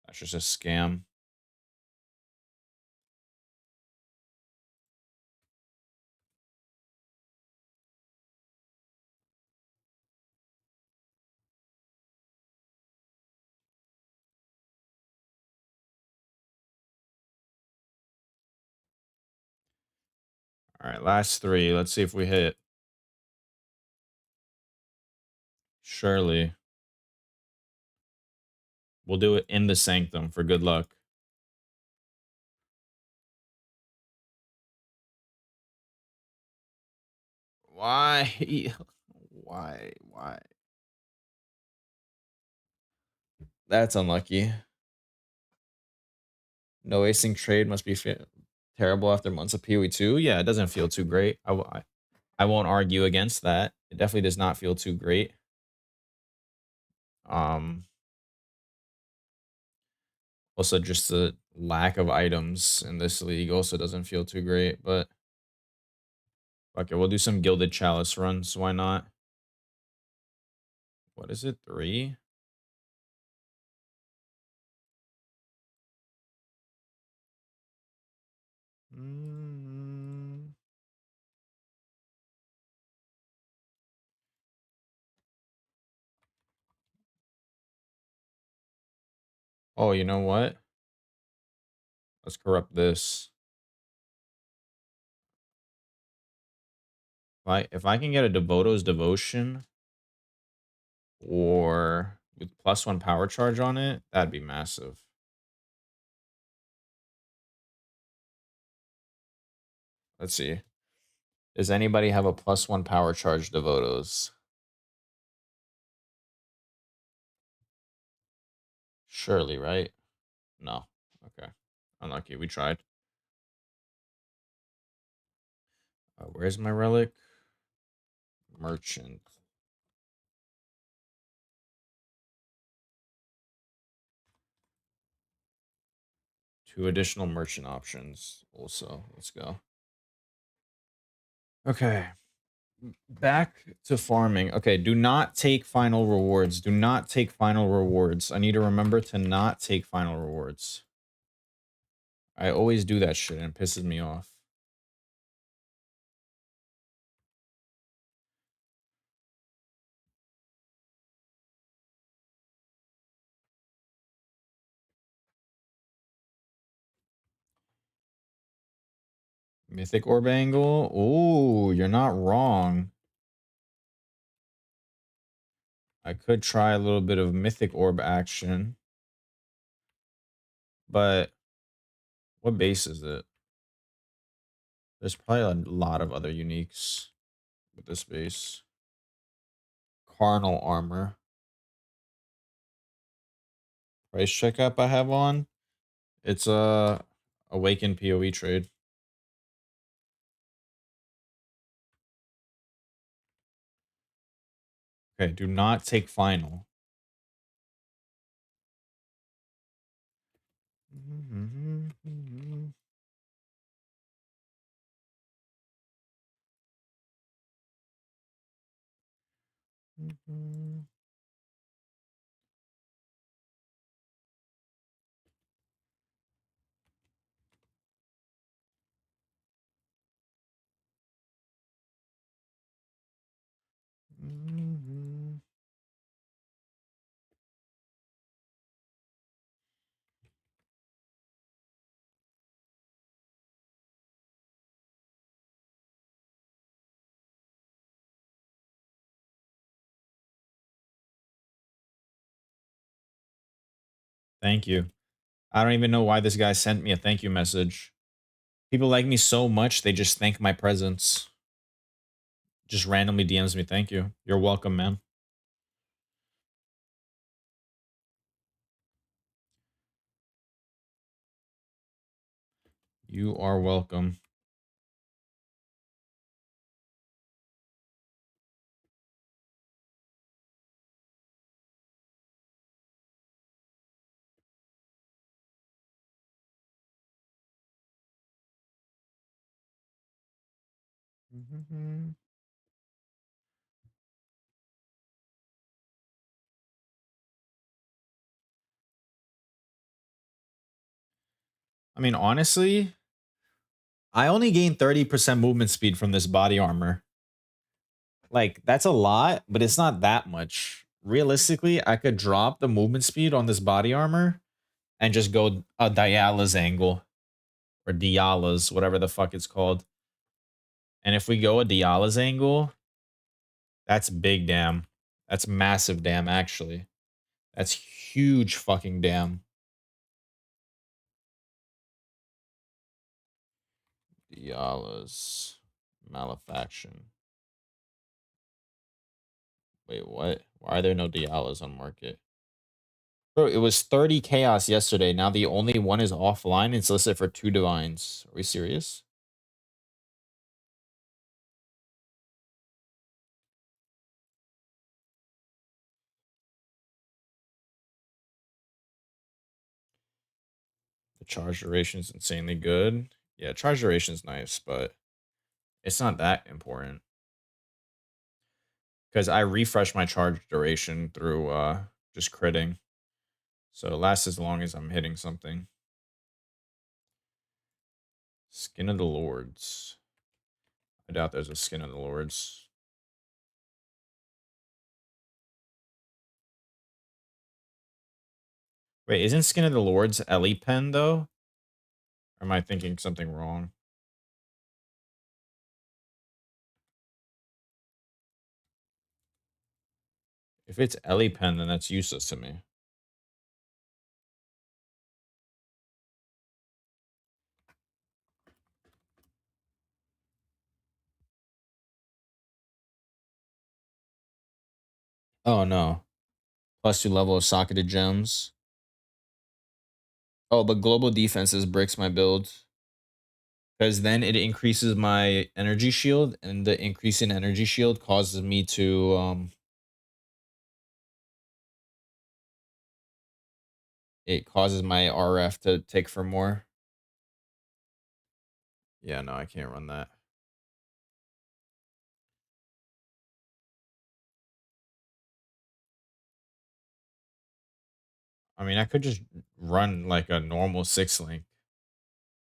Speaker 1: That's just a scam. All right, last three. Let's see if we hit. Surely. We'll do it in the Sanctum for good luck. Why? Why? Why? That's unlucky. No acing trade must be terrible after months of POE 2. Yeah, it doesn't feel too great. I won't argue against that. It definitely does not feel too great. Um, Also, just the lack of items in this league also doesn't feel too great. But okay, we'll do some Gilded Chalice runs. Why not? What is it? 3? Mm. Oh, you know what? Let's corrupt this. If I can get a Devoto's Devotion or with +1 power charge on it, that'd be massive. Let's see. Does anybody have a +1 power charge Devotos? Surely, right? No. Okay. Unlucky. We tried. Where's my relic? Merchant. 2 additional merchant options also. Let's go. Okay. Back to farming. Okay, do not take final rewards. Do not take final rewards. I need to remember to not take final rewards. I always do that shit and it pisses me off. Mythic orb angle. Ooh, you're not wrong. I could try a little bit of mythic orb action. But what base is it? There's probably a lot of other uniques with this base. Carnal armor. Price checkup I have on. It's a awakened POE trade. Okay, do not take final. Thank you. I don't even know why this guy sent me a thank you message. People like me so much, they just thank my presence. Just randomly DMs me, thank you. You're welcome, man. You are welcome. I mean, honestly, I only gained 30% movement speed from this body armor. Like, that's a lot, but it's not that much. Realistically, I could drop the movement speed on this body armor and just go a Diala's angle. Or Diala's, whatever the fuck it's called. And if we go a Diala's angle, that's big damn. That's massive damn, actually. That's huge fucking damn. Diala's Malefaction. Wait, what? Why are there no Dialas on market? Bro, it was 30 chaos yesterday. Now the only one is offline. It's listed for 2 divines. Are we serious? The charge duration is insanely good. Yeah, charge duration is nice, but it's not that important. Because I refresh my charge duration through just critting. So it lasts as long as I'm hitting something. Skin of the Lords. I doubt there's a Skin of the Lords. Wait, isn't Skin of the Lords Elite Pen though? Or am I thinking something wrong? If it's Elite Pen, then that's useless to me. Oh no. +2 level of socketed gems. Oh, but global defenses breaks my build. Because then it increases my energy shield, and the increase in energy shield causes me to it causes my RF to take for more. Yeah, no, I can't run that. I mean, I could just run like a normal 6 link.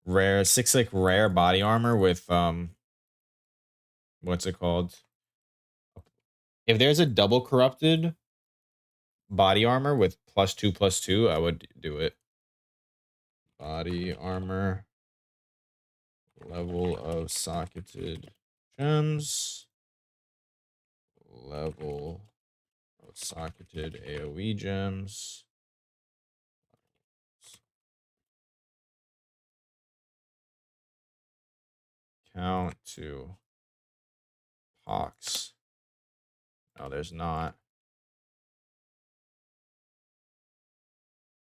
Speaker 1: Rare 6 link rare body armor with what's it called? If there's a double corrupted body armor with +2/+2, I would do it. Body armor, level of socketed gems, level of socketed AoE gems. Count to pohx. No, there's not.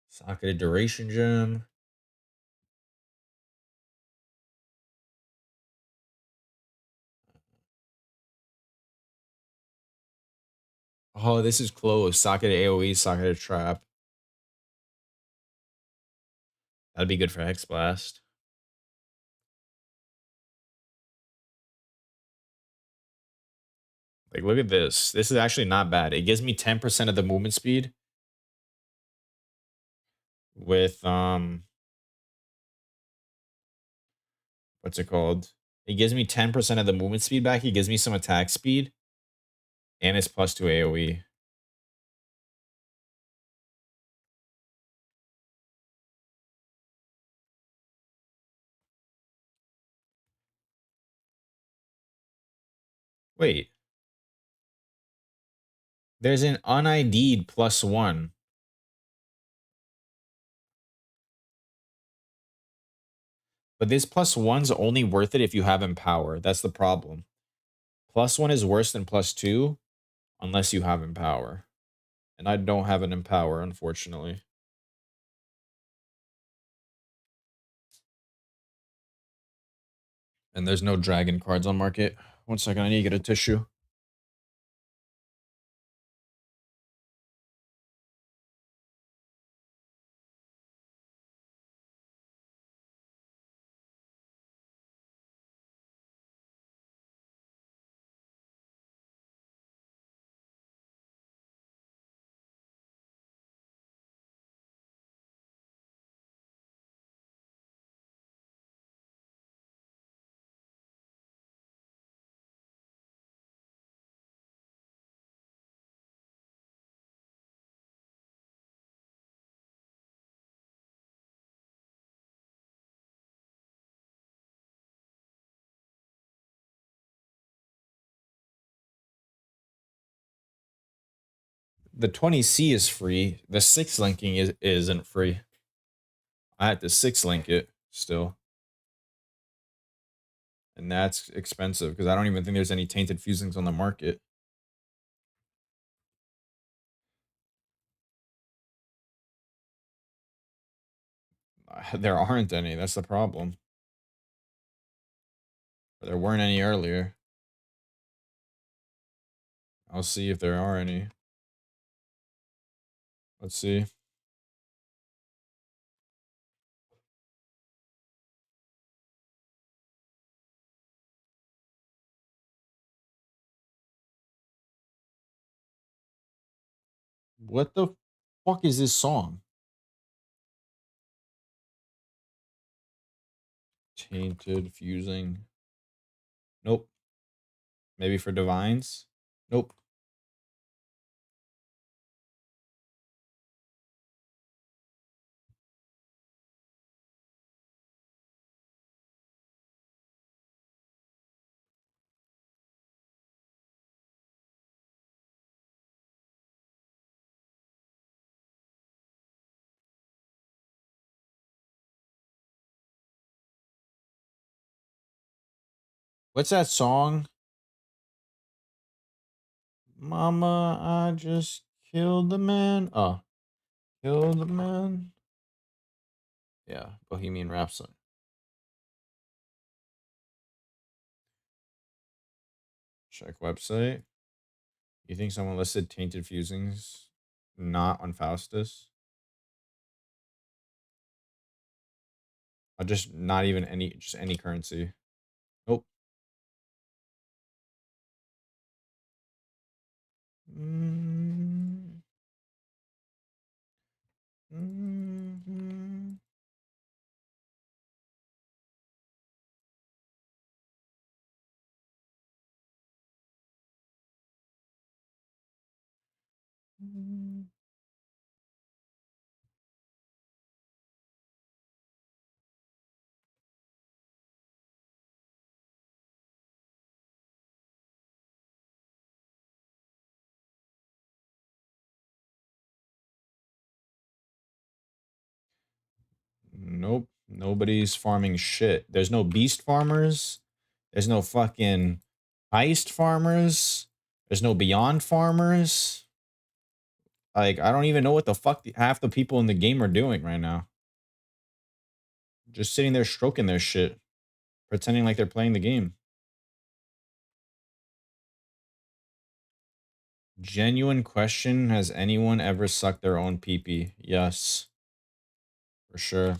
Speaker 1: Socketed duration gem. Oh, this is close. Socketed AoE, socketed trap. That'd be good for Hex Blast. Like, look at this. This is actually not bad. It gives me 10% of the movement speed with what's it called? It gives me 10% of the movement speed back. It gives me some attack speed, and it's +2 AoE. Wait, there's an unID'd +1. But this +1's only worth it if you have Empower. That's the problem. +1 is worse than +2 unless you have Empower. And I don't have an Empower, unfortunately. And there's no dragon cards on market. 1 second, I need to get a tissue. The 20C is free. The 6 linking isn't free. I had to 6 link it still. And that's expensive because I don't even think there's any tainted fusings on the market. There aren't any. That's the problem. There weren't any earlier. I'll see if there are any. Let's see. What the fuck is this song? Tainted fusing. Nope. Maybe for divines? Nope. What's that song? Mama, I just killed the man. Oh, killed the man. Yeah, Bohemian Rhapsody. Check website. You think someone listed tainted fusings not on Faustus? Just not even any, just any currency. Nope. Mm. Mhm. Nope. Nobody's farming shit. There's no beast farmers. There's no fucking heist farmers. There's no beyond farmers. Like, I don't even know what the fuck half the people in the game are doing right now. Just sitting there stroking their shit, pretending like they're playing the game. Genuine question: has anyone ever sucked their own pee-pee? Yes, for sure.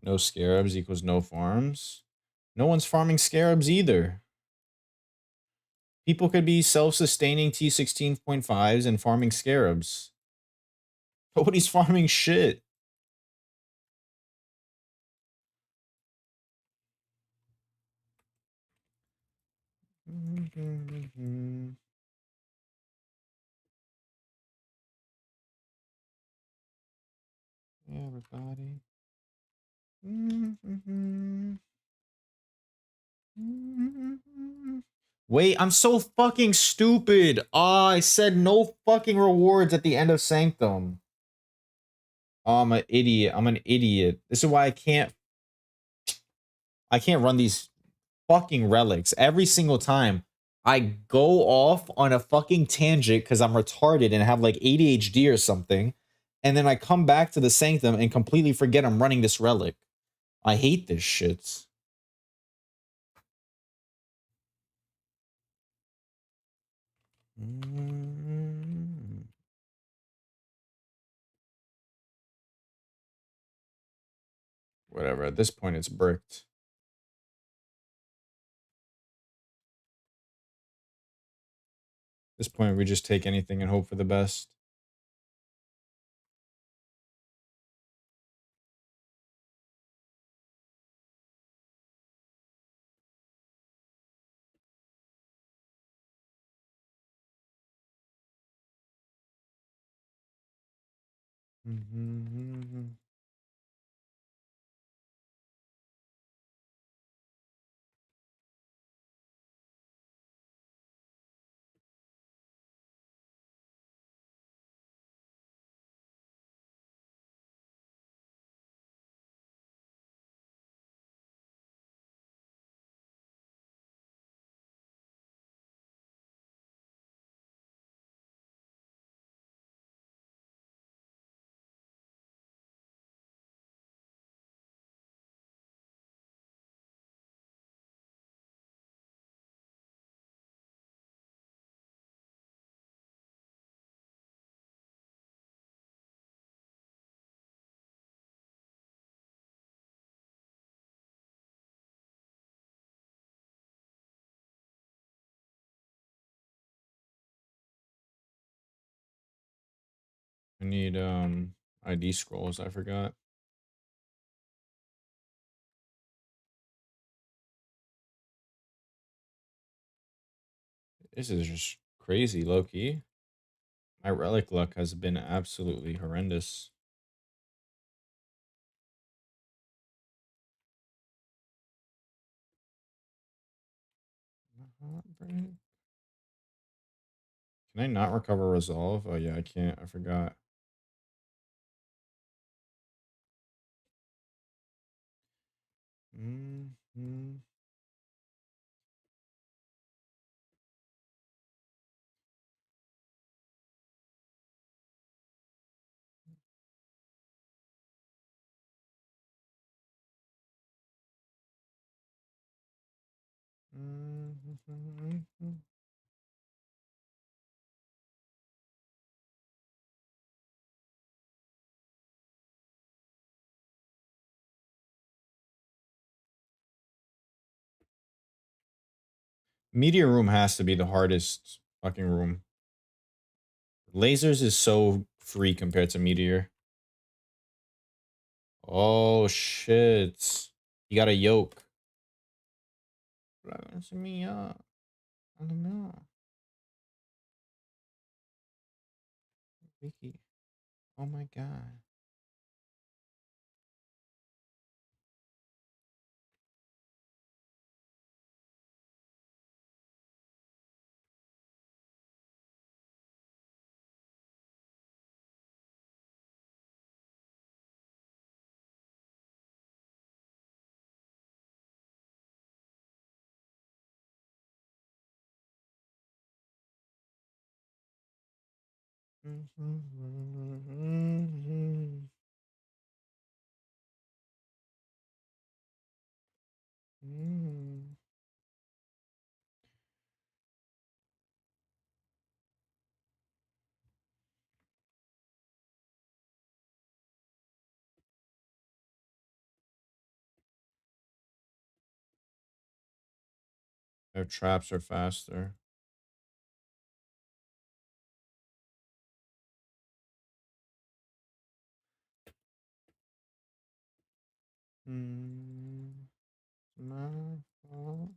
Speaker 1: No scarabs equals no farms. No one's farming scarabs either. People could be self-sustaining T16.5s and farming scarabs. Nobody's farming shit. Everybody. Wait, I'm so fucking stupid. Ah, I said no fucking rewards at the end of Sanctum. Oh, I'm an idiot. I'm an idiot. This is why I can't run these fucking relics every single time. I go off on a fucking tangent because I'm retarded and have like ADHD or something. And then I come back to the Sanctum and completely forget I'm running this relic. I hate this shit. Whatever. At this point, it's bricked. At this point, we just take anything and hope for the best. I need ID scrolls. I forgot. This is just crazy, low key. My relic luck has been absolutely horrendous. Can I not recover resolve? Oh yeah, I can't. I forgot. Mm-hmm. Meteor room has to be the hardest fucking room. Lasers is so free compared to meteor. Oh shit. You got a yoke. Me up. I don't know. Vicky. Oh my god. Their traps are faster. My fault.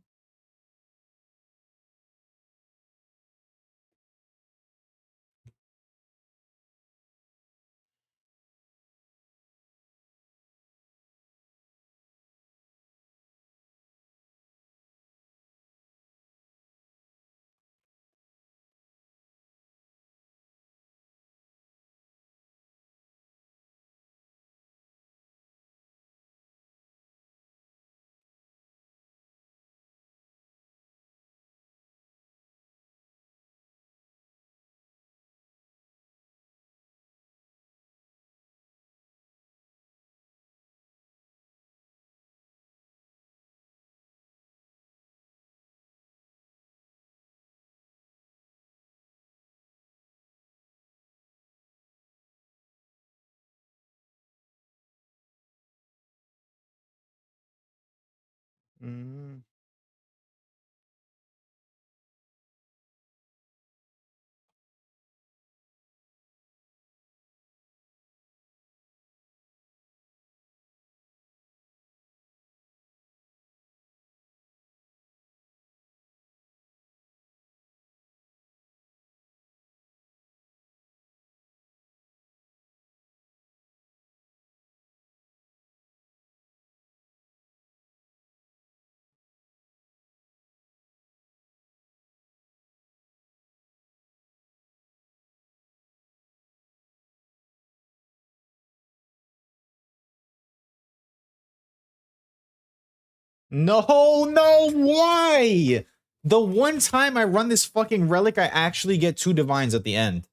Speaker 1: No, no, why? The one time I run this fucking relic, I actually get 2 divines at the end.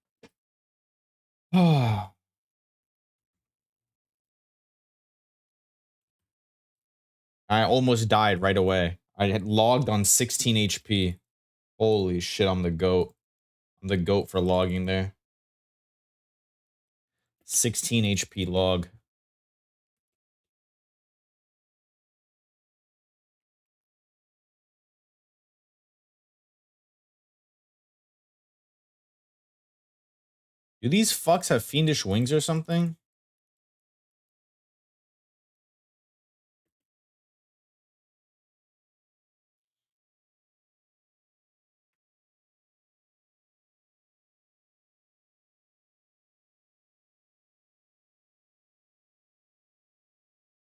Speaker 1: I almost died right away. I had logged on 16 HP. Holy shit, I'm the GOAT. I'm the GOAT for logging there. 16 HP log. Do these fucks have fiendish wings or something?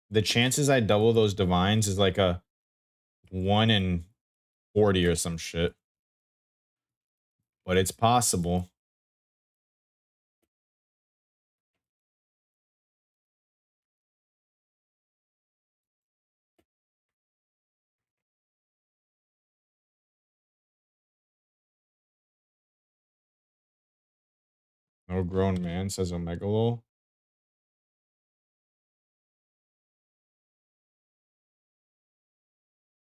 Speaker 1: The chances I double those divines is like a 1 in 40 or some shit. But it's possible. No grown man, says Omegalol.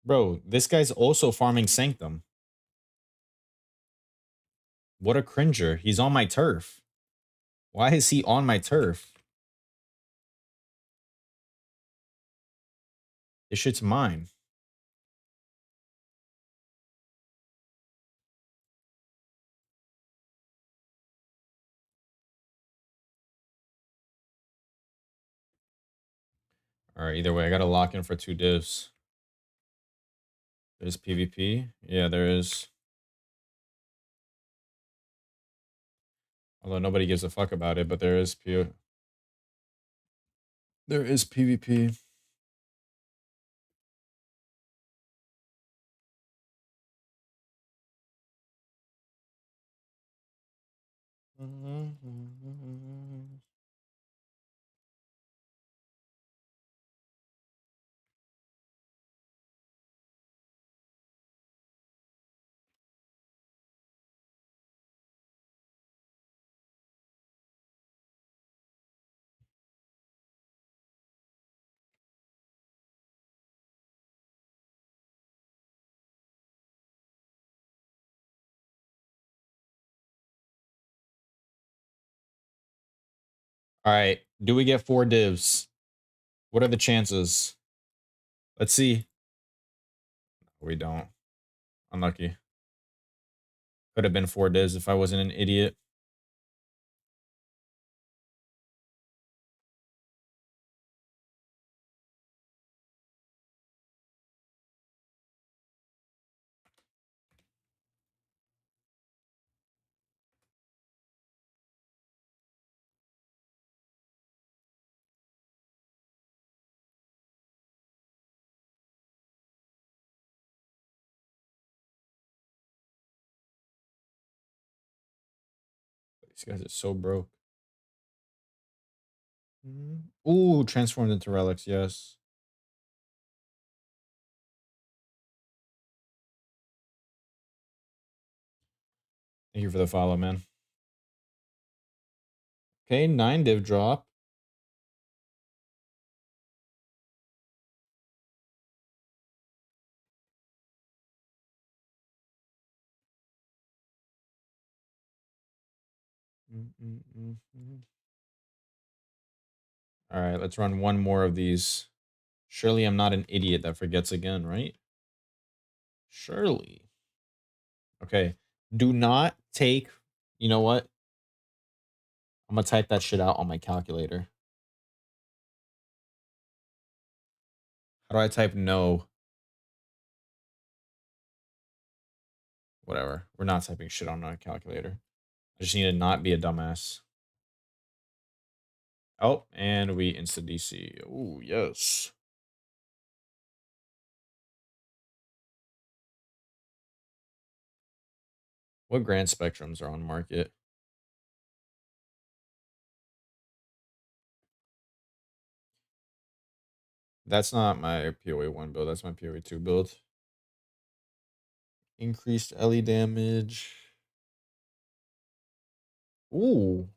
Speaker 1: Bro, this guy's also farming Sanctum. What a cringer. He's on my turf. Why is he on my turf? This shit's mine. All right, either way, I got to lock in for 2 divs. There's PvP. Yeah, there is. Although nobody gives a fuck about it, but there is there is PvP. All right, do we get 4 divs? What are the chances? Let's see. We don't. Unlucky. Could have been 4 divs if I wasn't an idiot. These guys are so broke. Ooh, transformed into relics, yes. Thank you for the follow, man. Okay, 9 div drop. All right, let's run one more of these. Surely I'm not an idiot that forgets again, right? Surely. Okay. Do not take, you know what? I'm gonna type that shit out on my calculator. How do I type no? Whatever. We're not typing shit on a calculator. I just need to not be a dumbass. Oh, and we insta DC. Oh, yes. What grand spectrums are on market? That's not my POE 1 build. That's my POE 2 build. Increased LE damage. Ooh.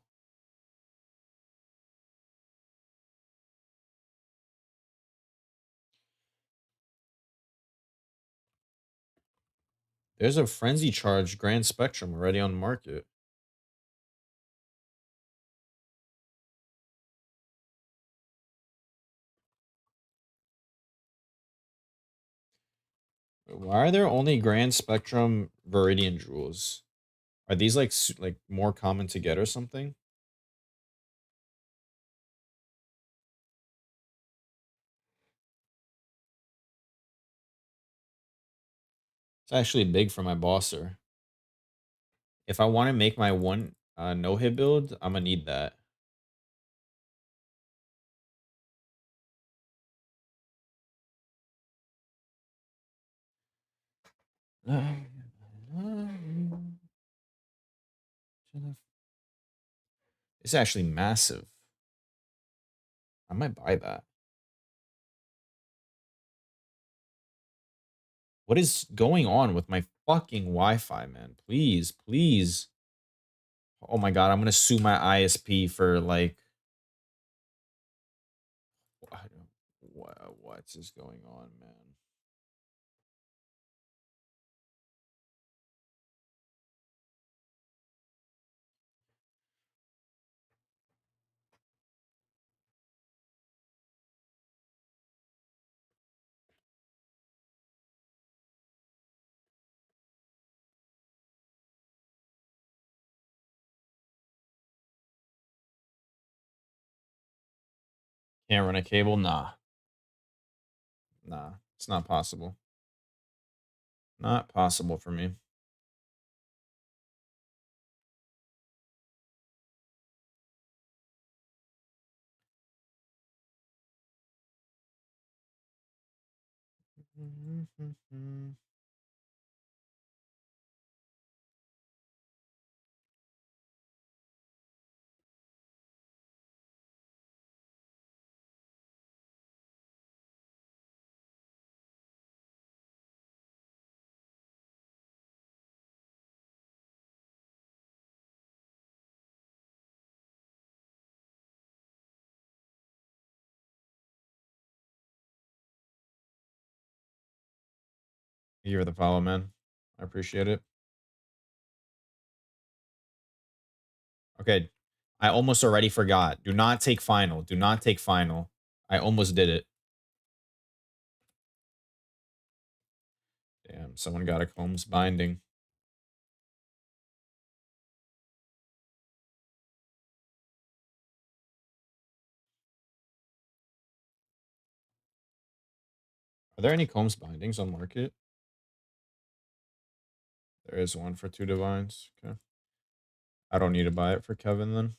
Speaker 1: There's a frenzy charge grand spectrum already on market. Why are there only grand spectrum Viridian jewels? Are these like more common to get or something? It's actually big for my bosser. If I want to make my one no hit build, I'm gonna need that. It's actually massive. I might buy that. What is going on with my fucking Wi-Fi, man? Please, please. Oh my god, I'm gonna sue my ISP for like what is going on, man? Can't run a cable? Nah. Nah, it's not possible. Not possible for me. You're the follow, man. I appreciate it. Okay. I almost already forgot. Do not take final. Do not take final. I almost did it. Damn, someone got a Combs binding. Are there any Combs bindings on market? There is one for 2 divines. Okay. I don't need to buy it for Kevin then.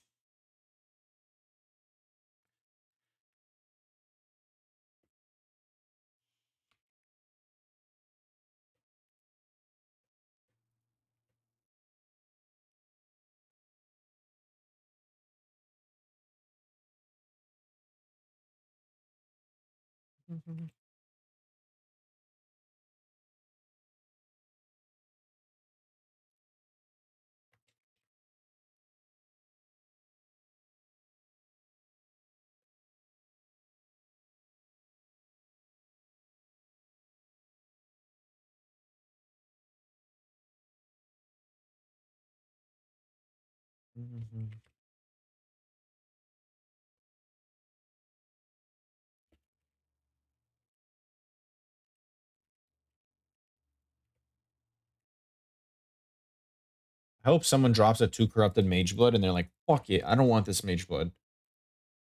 Speaker 1: I hope someone drops a 2 corrupted mage blood and they're like, fuck it, I don't want this mage blood.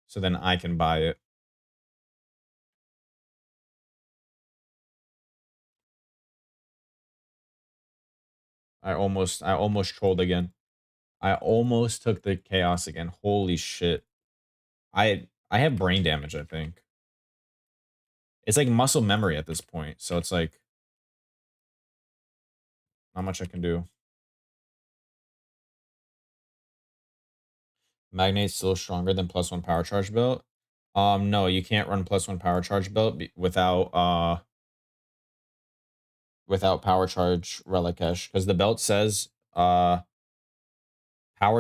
Speaker 1: So then I can buy it. I almost trolled again. I almost took the chaos again. Holy shit. I have brain damage, I think. It's like muscle memory at this point. So it's like not much I can do. Magnate's still stronger than +1 power charge belt. No, you can't run +1 power charge belt without power charge relicash because the belt says power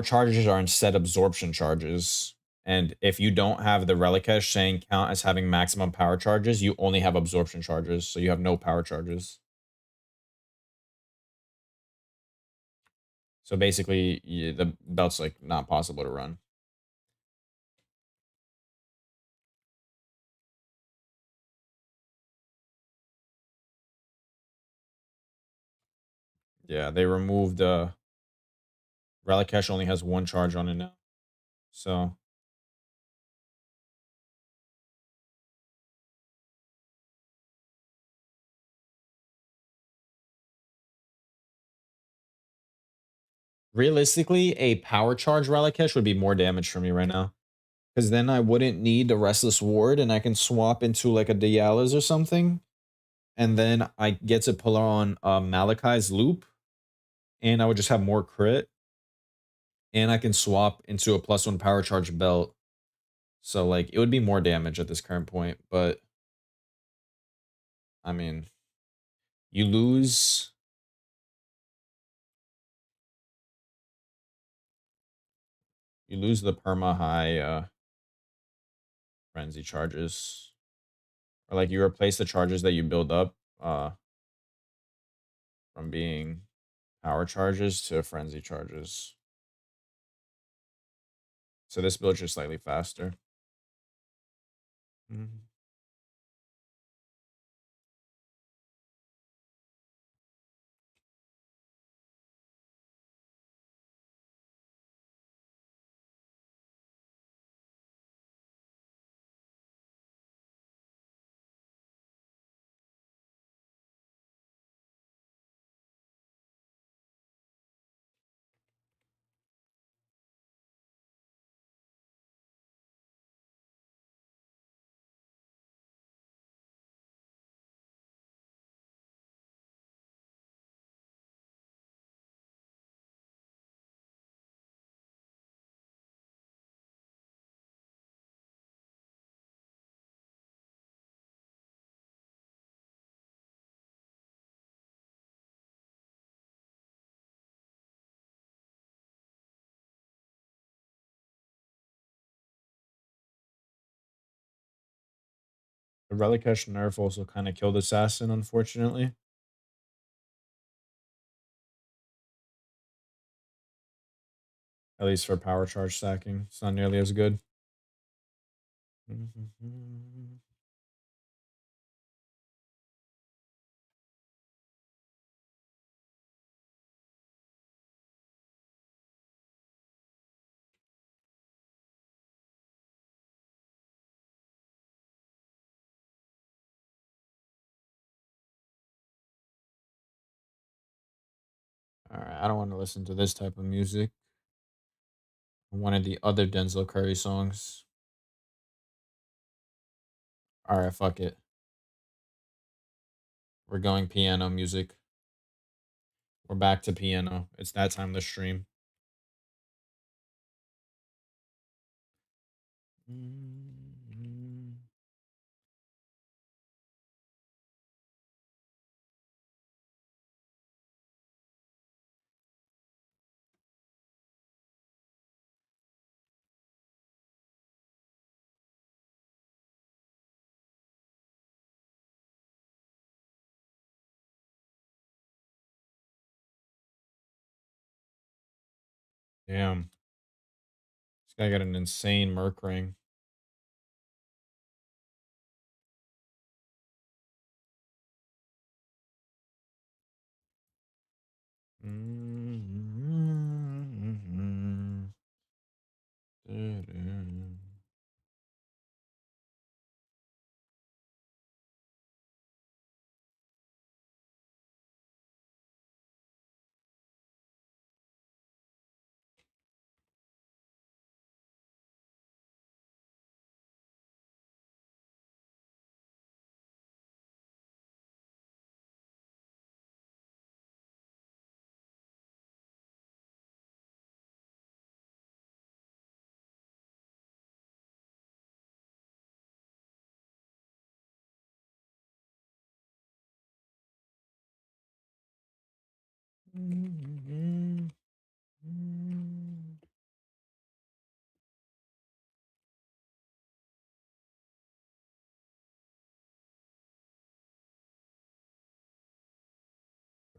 Speaker 1: charges are instead absorption charges. And if you don't have the relicash saying count as having maximum power charges, you only have absorption charges, so you have no power charges. So basically, the belt's like not possible to run. Yeah, they removed relicash only has 1 charge on it now. So realistically, a power charge relicash would be more damage for me right now. Because then I wouldn't need a Restless Ward and I can swap into like a Dialis or something. And then I get to pull on Malachi's Loop. And I would just have more crit. And I can swap into a +1 power charge belt. So like it would be more damage at this current point. But I mean, you lose. You lose the perma high frenzy charges. Or like you replace the charges that you build up from being power charges to frenzy charges. So this build's just slightly faster. Mhm. The relic nerf also kind of killed assassin, unfortunately. At least for power charge stacking, it's not nearly as good. All right, I don't want to listen to this type of music. I wanted the other Denzel Curry songs. All right, fuck it. We're going piano music. We're back to piano. It's that time to stream. Damn. This guy got an insane merc ring.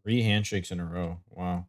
Speaker 1: Three handshakes in a row. Wow.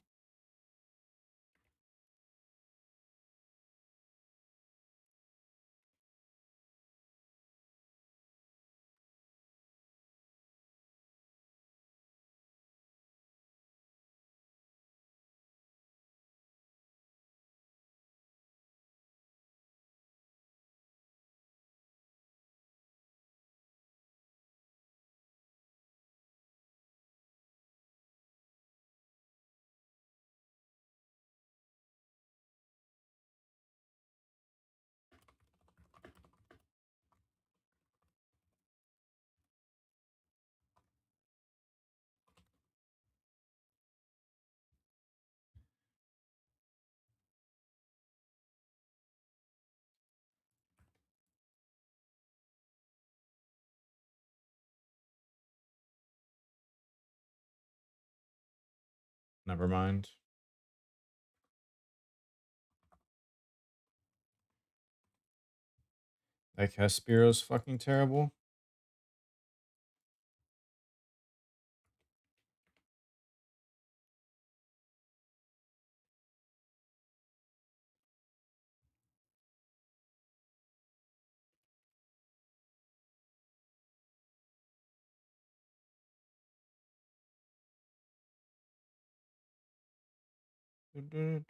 Speaker 1: Never mind. That Caspiro's fucking terrible. Do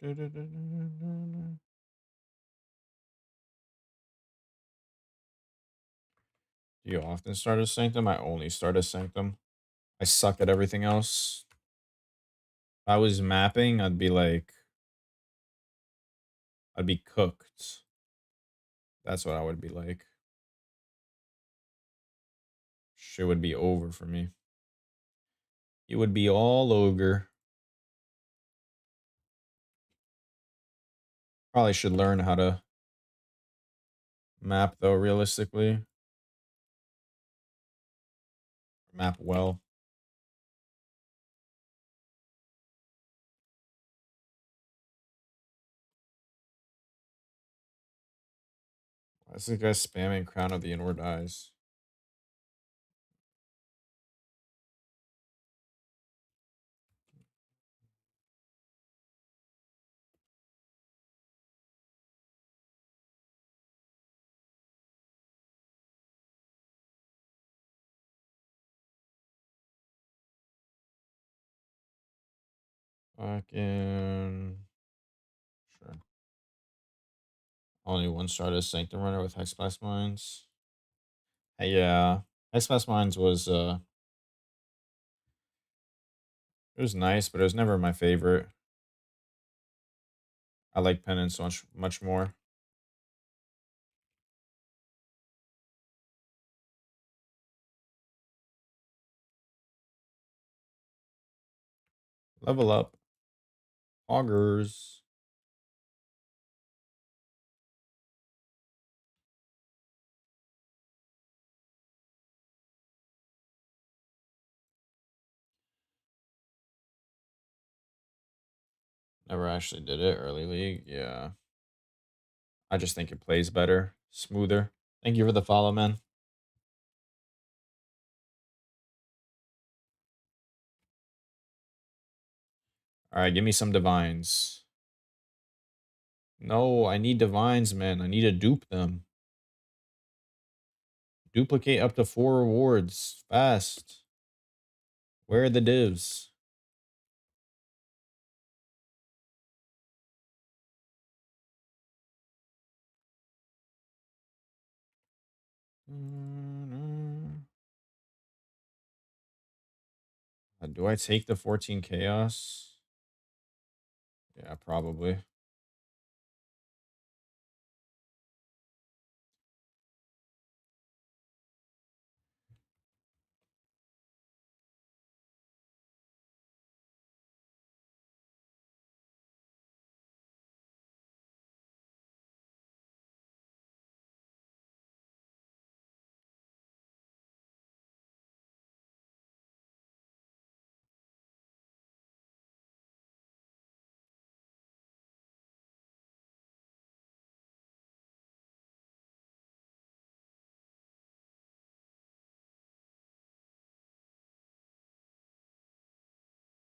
Speaker 1: you often start a Sanctum? I only start a Sanctum. I suck at everything else. If I was mapping, I'd be cooked. That's what I would be like. Shit would be over for me. It would be all ogre. Probably should learn how to map though, realistically. Map well. Why is this guy spamming Crown of the Inward Eyes? Fucking sure. Only one started as Sanctum runner with Hexblast Mines. Yeah, Hexblast Mines was it was nice, but it was never my favorite. I like Penance much more. Level up. Augers. Never actually did it early league. Yeah. I just think it plays better, smoother. Thank you for the follow, man. All right, give me some divines. No, I need divines, man. I need to dupe them. Duplicate up to 4 rewards fast. Where are the divs? Do I take the 14 chaos? Yeah, probably.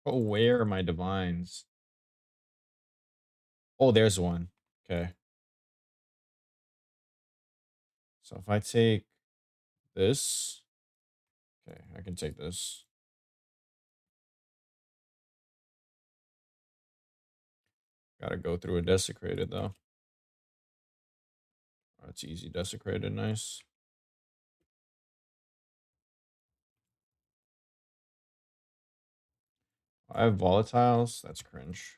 Speaker 1: Oh, where are my divines? Oh, there's one. Okay. So if I take this, okay, I can take this. Gotta go through a desecrated though. Oh, it's easy desecrated, nice. I have volatiles. That's cringe.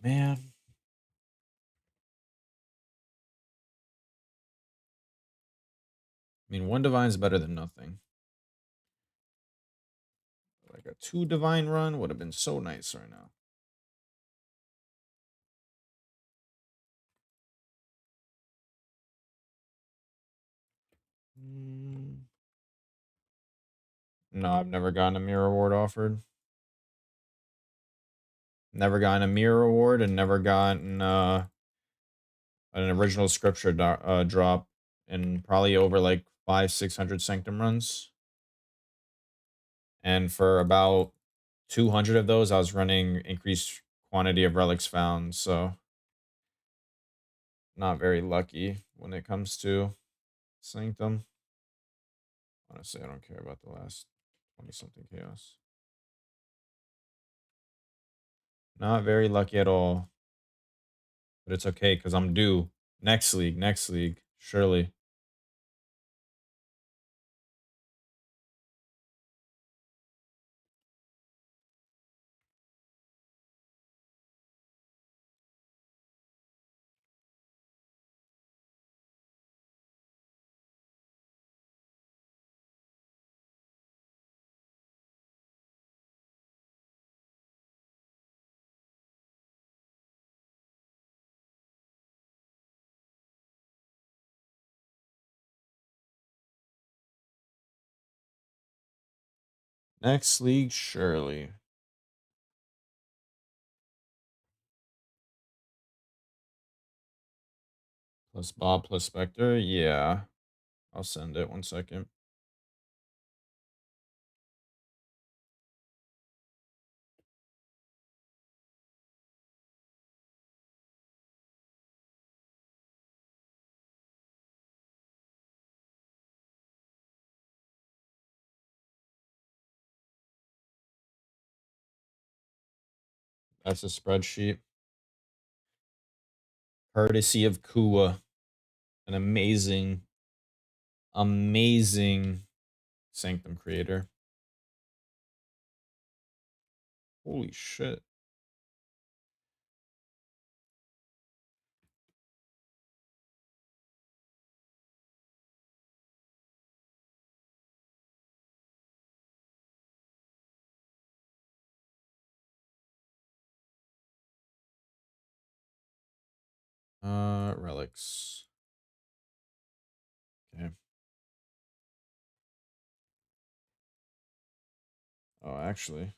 Speaker 1: Man. I mean, one divine's better than nothing. Like a 2 divine run would have been so nice right now. No, I've never gotten a mirror award offered. Never gotten a mirror award and never gotten an original scripture drop in probably over like 500-600 Sanctum runs. And for about 200 of those, I was running increased quantity of relics found. So not very lucky when it comes to Sanctum. Honestly, I don't care about the last 20 something chaos. Not very lucky at all. But it's okay because I'm due. Next league, surely. Next league, surely. Plus Bob plus Spectre. Yeah. I'll send it. 1 second. That's a spreadsheet. Courtesy of Kua. An amazing, amazing Sanctum creator. Holy shit. Relics. Okay. Oh, actually.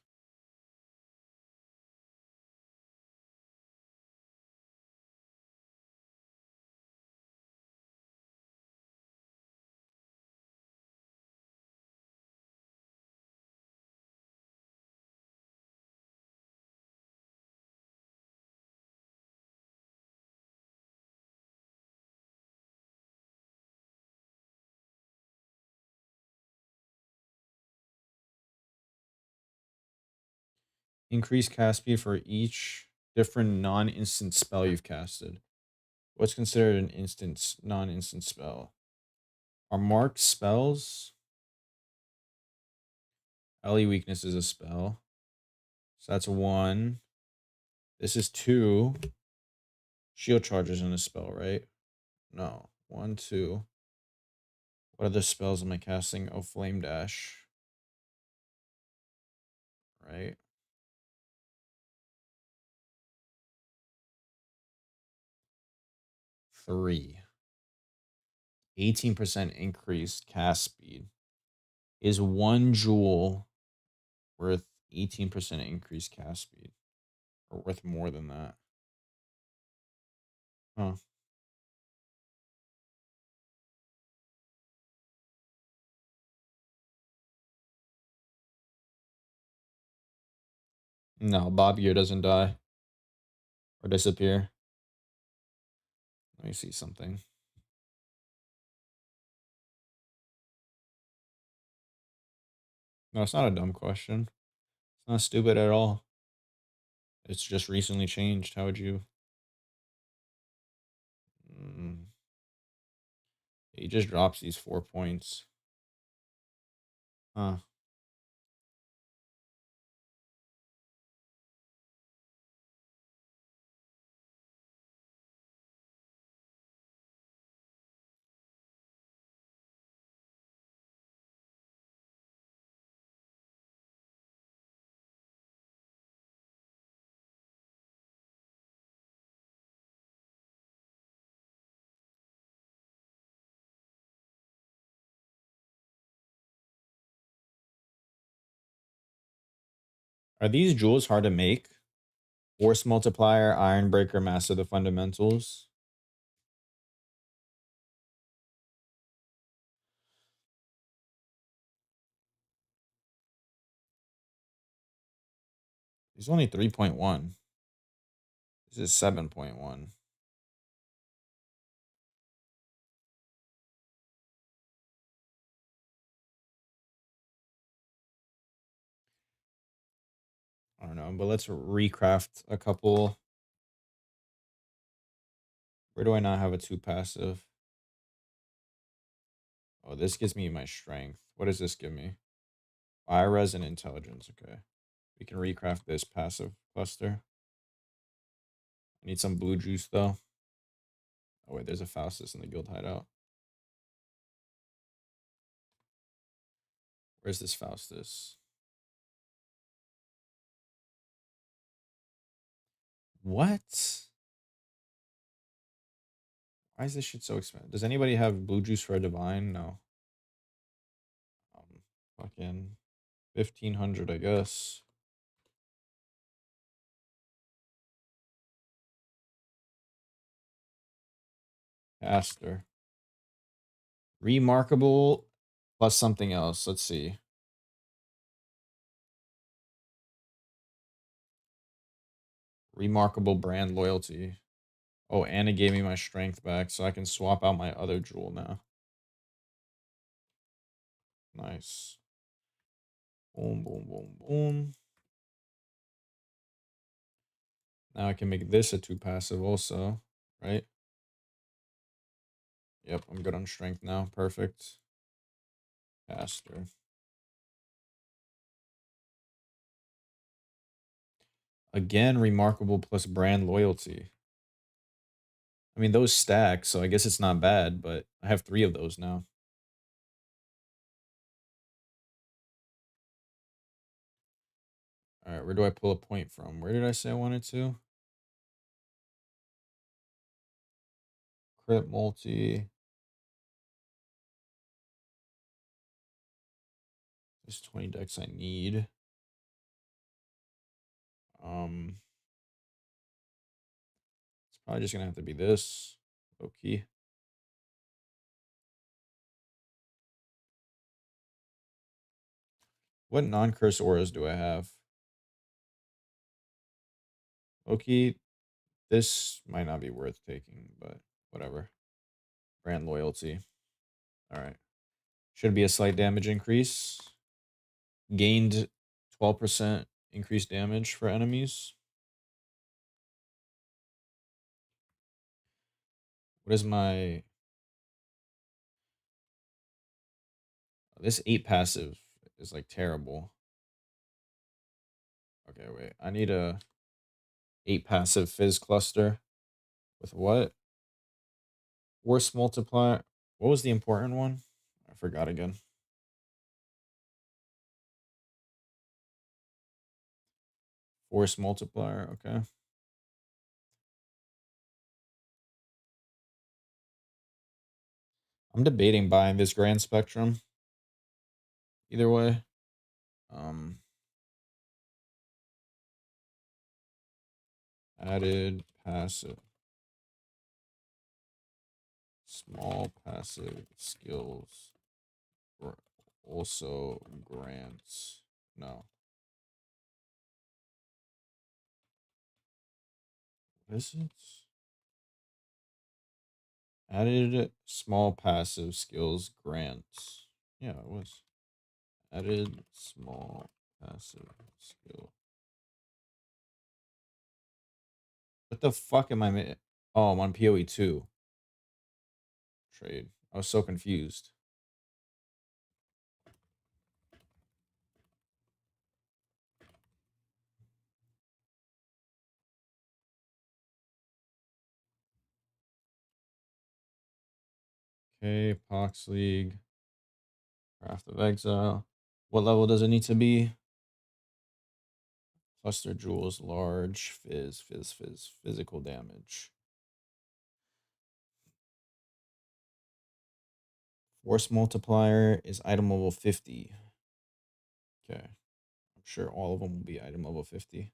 Speaker 1: Increase cast speed for each different non-instant spell you've casted. What's considered an non-instant spell? Are marked spells? Ally weakness is a spell. So that's 1. This is 2. Shield charges in a spell, right? No. 1, 2. What other spells am I casting? Oh, Flame Dash. Right? 3. 18% increased cast speed. Is 1 jewel worth 18% increased cast speed? Or worth more than that? Huh. No, Bob Gear doesn't die or disappear. Let me see something. No, it's not a dumb question. It's not stupid at all. It's just recently changed. How would you? He just drops these 4 points. Huh. Are these jewels hard to make? Force multiplier, iron breaker, master the fundamentals. He's only 3.1. This is 7.1. I don't know, but let's recraft a couple. Where do I not have a 2 passive? Oh, this gives me my strength. What does this give me? Fire res and intelligence. Okay. We can recraft this passive cluster. I need some blue juice though. Oh wait, there's a Faustus in the guild hideout. Where's this Faustus? What? Why is this shit so expensive? Does anybody have blue juice for a divine? No. Fucking 1500, I guess. Caster. Remarkable plus something else. Let's see. Remarkable brand loyalty. Oh, and it gave me my strength back, so I can swap out my other jewel now. Nice. Boom, boom, boom, boom. Now I can make this a 2 passive also, right? Yep, I'm good on strength now. Perfect. Caster. Again, remarkable plus brand loyalty. I mean, those stack, so I guess it's not bad, but I have 3 of those now. All right, where do I pull a point from? Where did I say I wanted to? Crit multi. There's 20 decks I need. It's probably just gonna have to be this. Okay. What non-curse auras do I have? Okay, this might not be worth taking, but whatever. Brand loyalty. All right. Should be a slight damage increase. Gained 12% increased damage for enemies. What is my... This 8 passive is like terrible. Okay, wait. I need a 8 passive fizz cluster. With what? Force multiplier. What was the important one? I forgot again. Force multiplier, okay. I'm debating buying this Grand Spectrum. Either way. Added passive. Small passive skills. Also grants. No. What is it? Added small passive skills grants. Yeah, it was. Added small passive skill. What the fuck am I? Oh, I'm on POE 2. Trade. I was so confused. Okay, Pox League. Craft of Exile. What level does it need to be? Cluster Jewels, large, fizz, physical damage. Force multiplier is item level 50. Okay. I'm sure all of them will be item level 50.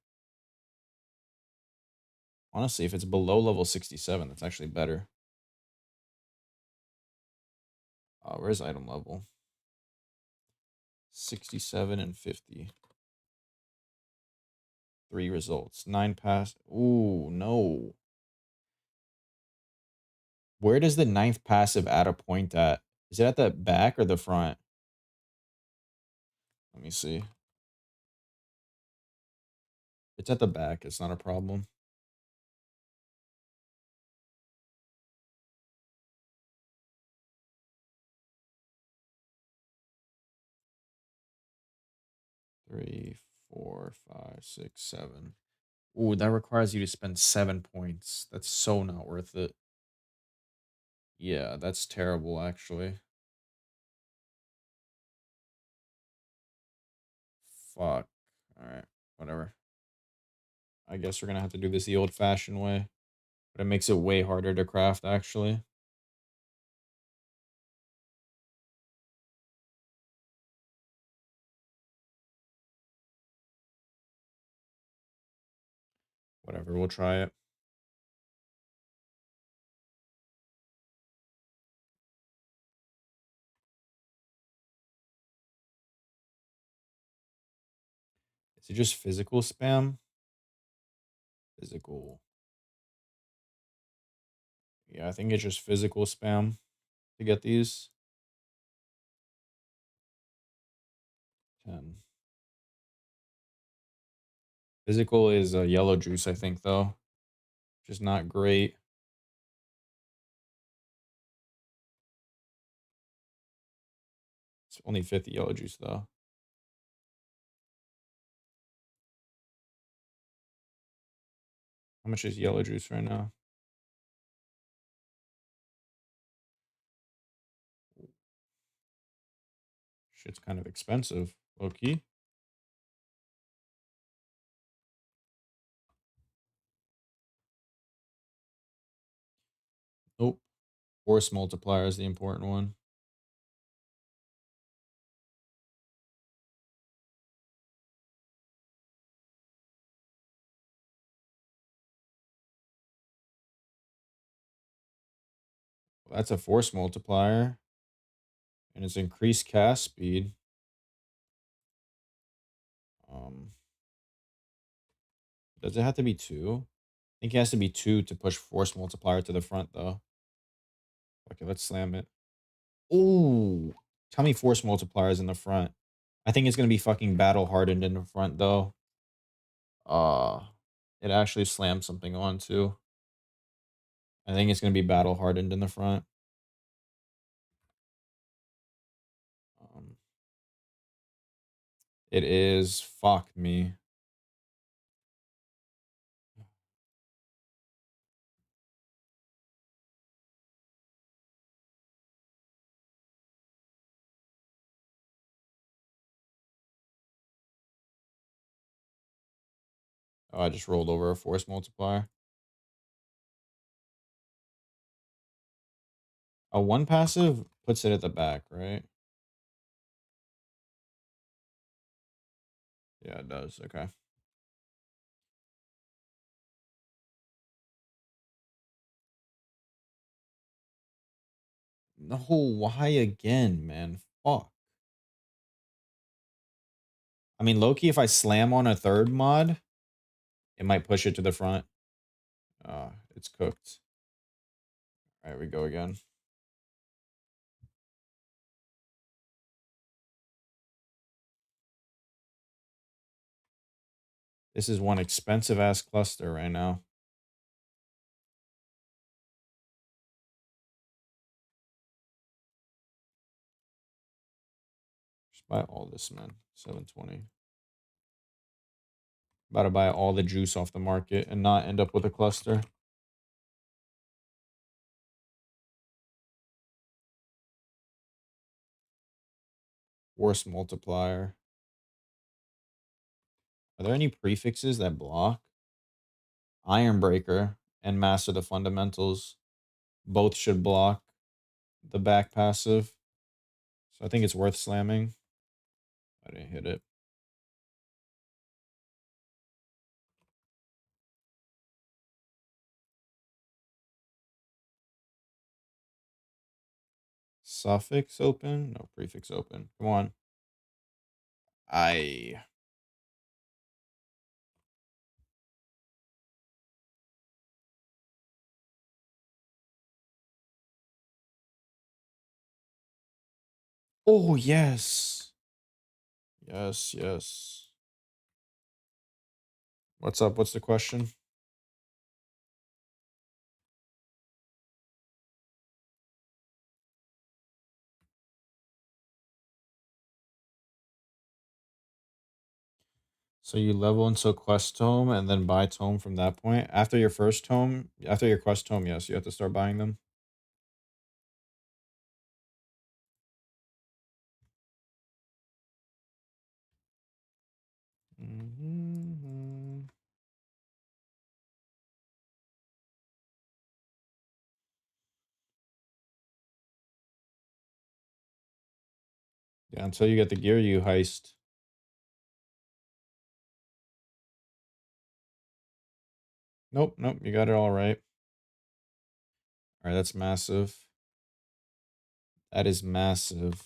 Speaker 1: Honestly, if it's below level 67, that's actually better. Where's item level? 67 and 50. 3 results. 9 pass. Ooh, no. Where does the 9th passive add a point at? Is it at the back or the front? Let me see. It's at the back. It's not a problem. Three, 4, 5, 6, 7. Ooh, that requires you to spend 7 points. That's so not worth it. Yeah, that's terrible, actually. Fuck. Alright, whatever. I guess we're gonna have to do this the old-fashioned way. But it makes it way harder to craft, actually. Whatever, we'll try it. Is it just physical spam? Physical. Yeah, I think it's just physical spam to get these. 10. Physical is a yellow juice, I think, though. Which is not great. It's only 50 yellow juice, though. How much is yellow juice right now? Shit's kind of expensive, low key. Nope. Force multiplier is the important one. Well, that's a force multiplier. And it's increased cast speed. Does it have to be 2? I think it has to be 2 to push force multiplier to the front, though. Okay, let's slam it. Ooh. Tell me force multiplier is in the front. I think it's going to be fucking battle hardened in the front, though. It actually slammed something on, too. I think it's going to be battle hardened in the front. It is. Fuck me. Oh, I just rolled over a force multiplier. A 1 passive puts it at the back, right? Yeah, it does. Okay. No, why again, man? Fuck. I mean, low-key, if I slam on a 3rd mod, it might push it to the front. It's cooked. All right, we go again. This is one expensive-ass cluster right now. Just buy all this, man. 720. About to buy all the juice off the market and not end up with a cluster. Force multiplier. Are there any prefixes that block? Iron Breaker and Master the Fundamentals both should block the back passive. So I think it's worth slamming. I didn't hit it. Suffix open? No, prefix open. Come on. Oh, yes. Yes, yes. What's up? What's the question? So you level into quest tome and then buy tome from that point. After your first tome, after your quest tome, yes, you have to start buying them. Yeah, until you get the gear you heist. Nope, nope, you got it all right. All right, that's massive. That is massive.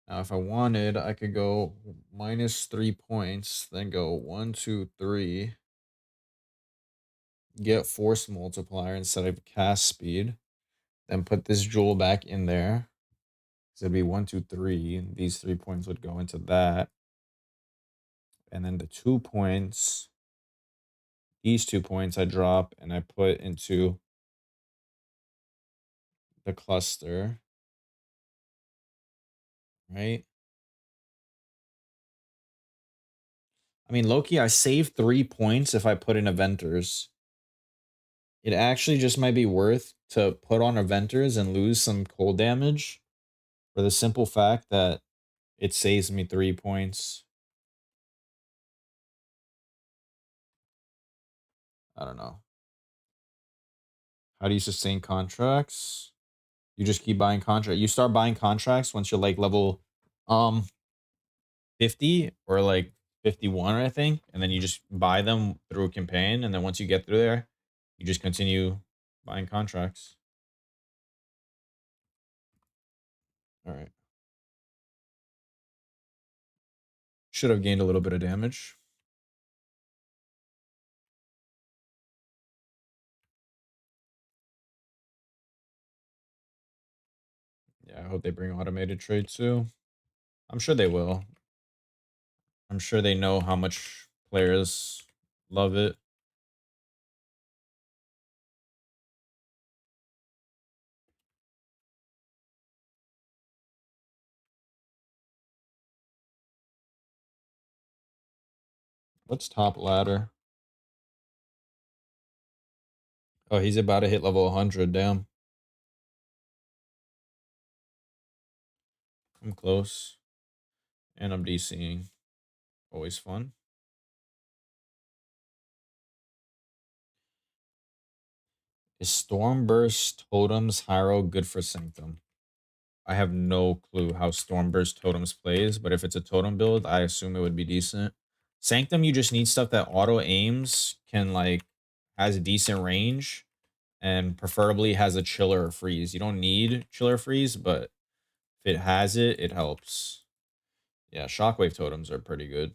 Speaker 1: Now, if I wanted, I could go -3 points, then go 1, 2, 3. Get force multiplier instead of cast speed. Then put this jewel back in there. So it'd be 1, 2, 3. These 3 points would go into that. And then the 2 points, these 2 points I drop and I put into the cluster, right? I mean, Loki, I save 3 points if I put in Aventers. It actually just might be worth to put on Aventers and lose some cold damage for the simple fact that it saves me 3 points. I don't know. How do you sustain contracts? You just keep buying contract. You start buying contracts once you're like level 50 or like 51, I think, and then you just buy them through a campaign, and then once you get through there, you just continue buying contracts. All right. Should have gained a little bit of damage. Yeah, I hope they bring automated trade too. I'm sure they will. I'm sure they know how much players love it. What's top ladder? Oh, he's about to hit level 100. Damn. I'm close. And I'm DCing. Always fun. Is Stormburst Totems Hyro good for Sanctum? I have no clue how Stormburst Totems plays, but if it's a totem build, I assume it would be decent. Sanctum, you just need stuff that auto aims, can like, has a decent range, and preferably has a chiller or freeze. You don't need chiller or freeze, but if it has it, it helps. Yeah, shockwave totems are pretty good.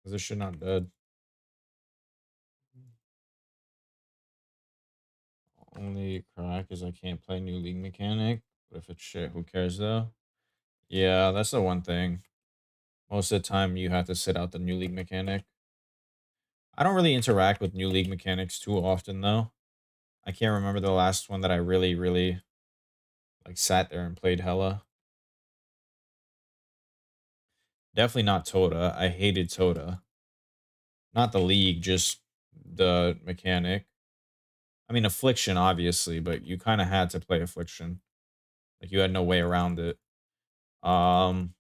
Speaker 1: Because this shit not dead. Only crack is I can't play new league mechanic. But if it's shit, who cares though? Yeah, that's the one thing. Most of the time, you have to sit out the new league mechanic. I don't really interact with new league mechanics too often though. I can't remember the last one that I really like sat there and played hella. Definitely not Toda. I hated Toda. Not the league, just the mechanic. I mean, Affliction, obviously, but you kind of had to play Affliction. Like, you had no way around it. Um,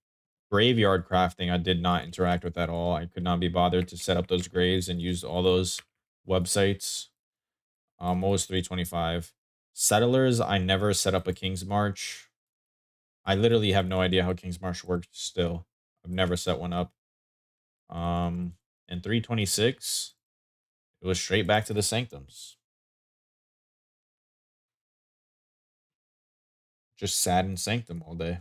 Speaker 1: Graveyard crafting, I did not interact with at all. I could not be bothered to set up those graves and use all those websites. What was 325? Settlers, I never set up a King's March. I literally have no idea how King's March works still. I've never set one up. And 326, it was straight back to the Sanctums. Just sat in Sanctum all day.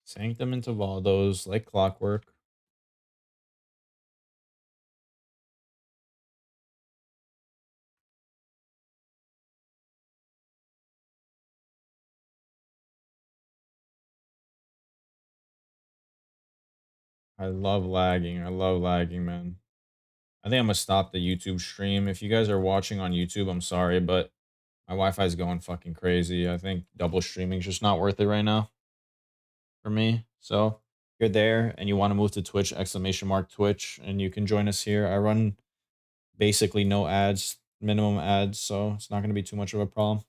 Speaker 1: Sanctum into Valdos like clockwork. I love lagging. I love lagging, man. I think I'm gonna stop the YouTube stream. If you guys are watching on YouTube, I'm sorry, but my Wi-Fi is going fucking crazy. I think double streaming's just not worth it right now for me. So you're there and you want to move to Twitch, exclamation mark Twitch, and you can join us here. I run basically no ads, minimum ads, so it's not going to be too much of a problem.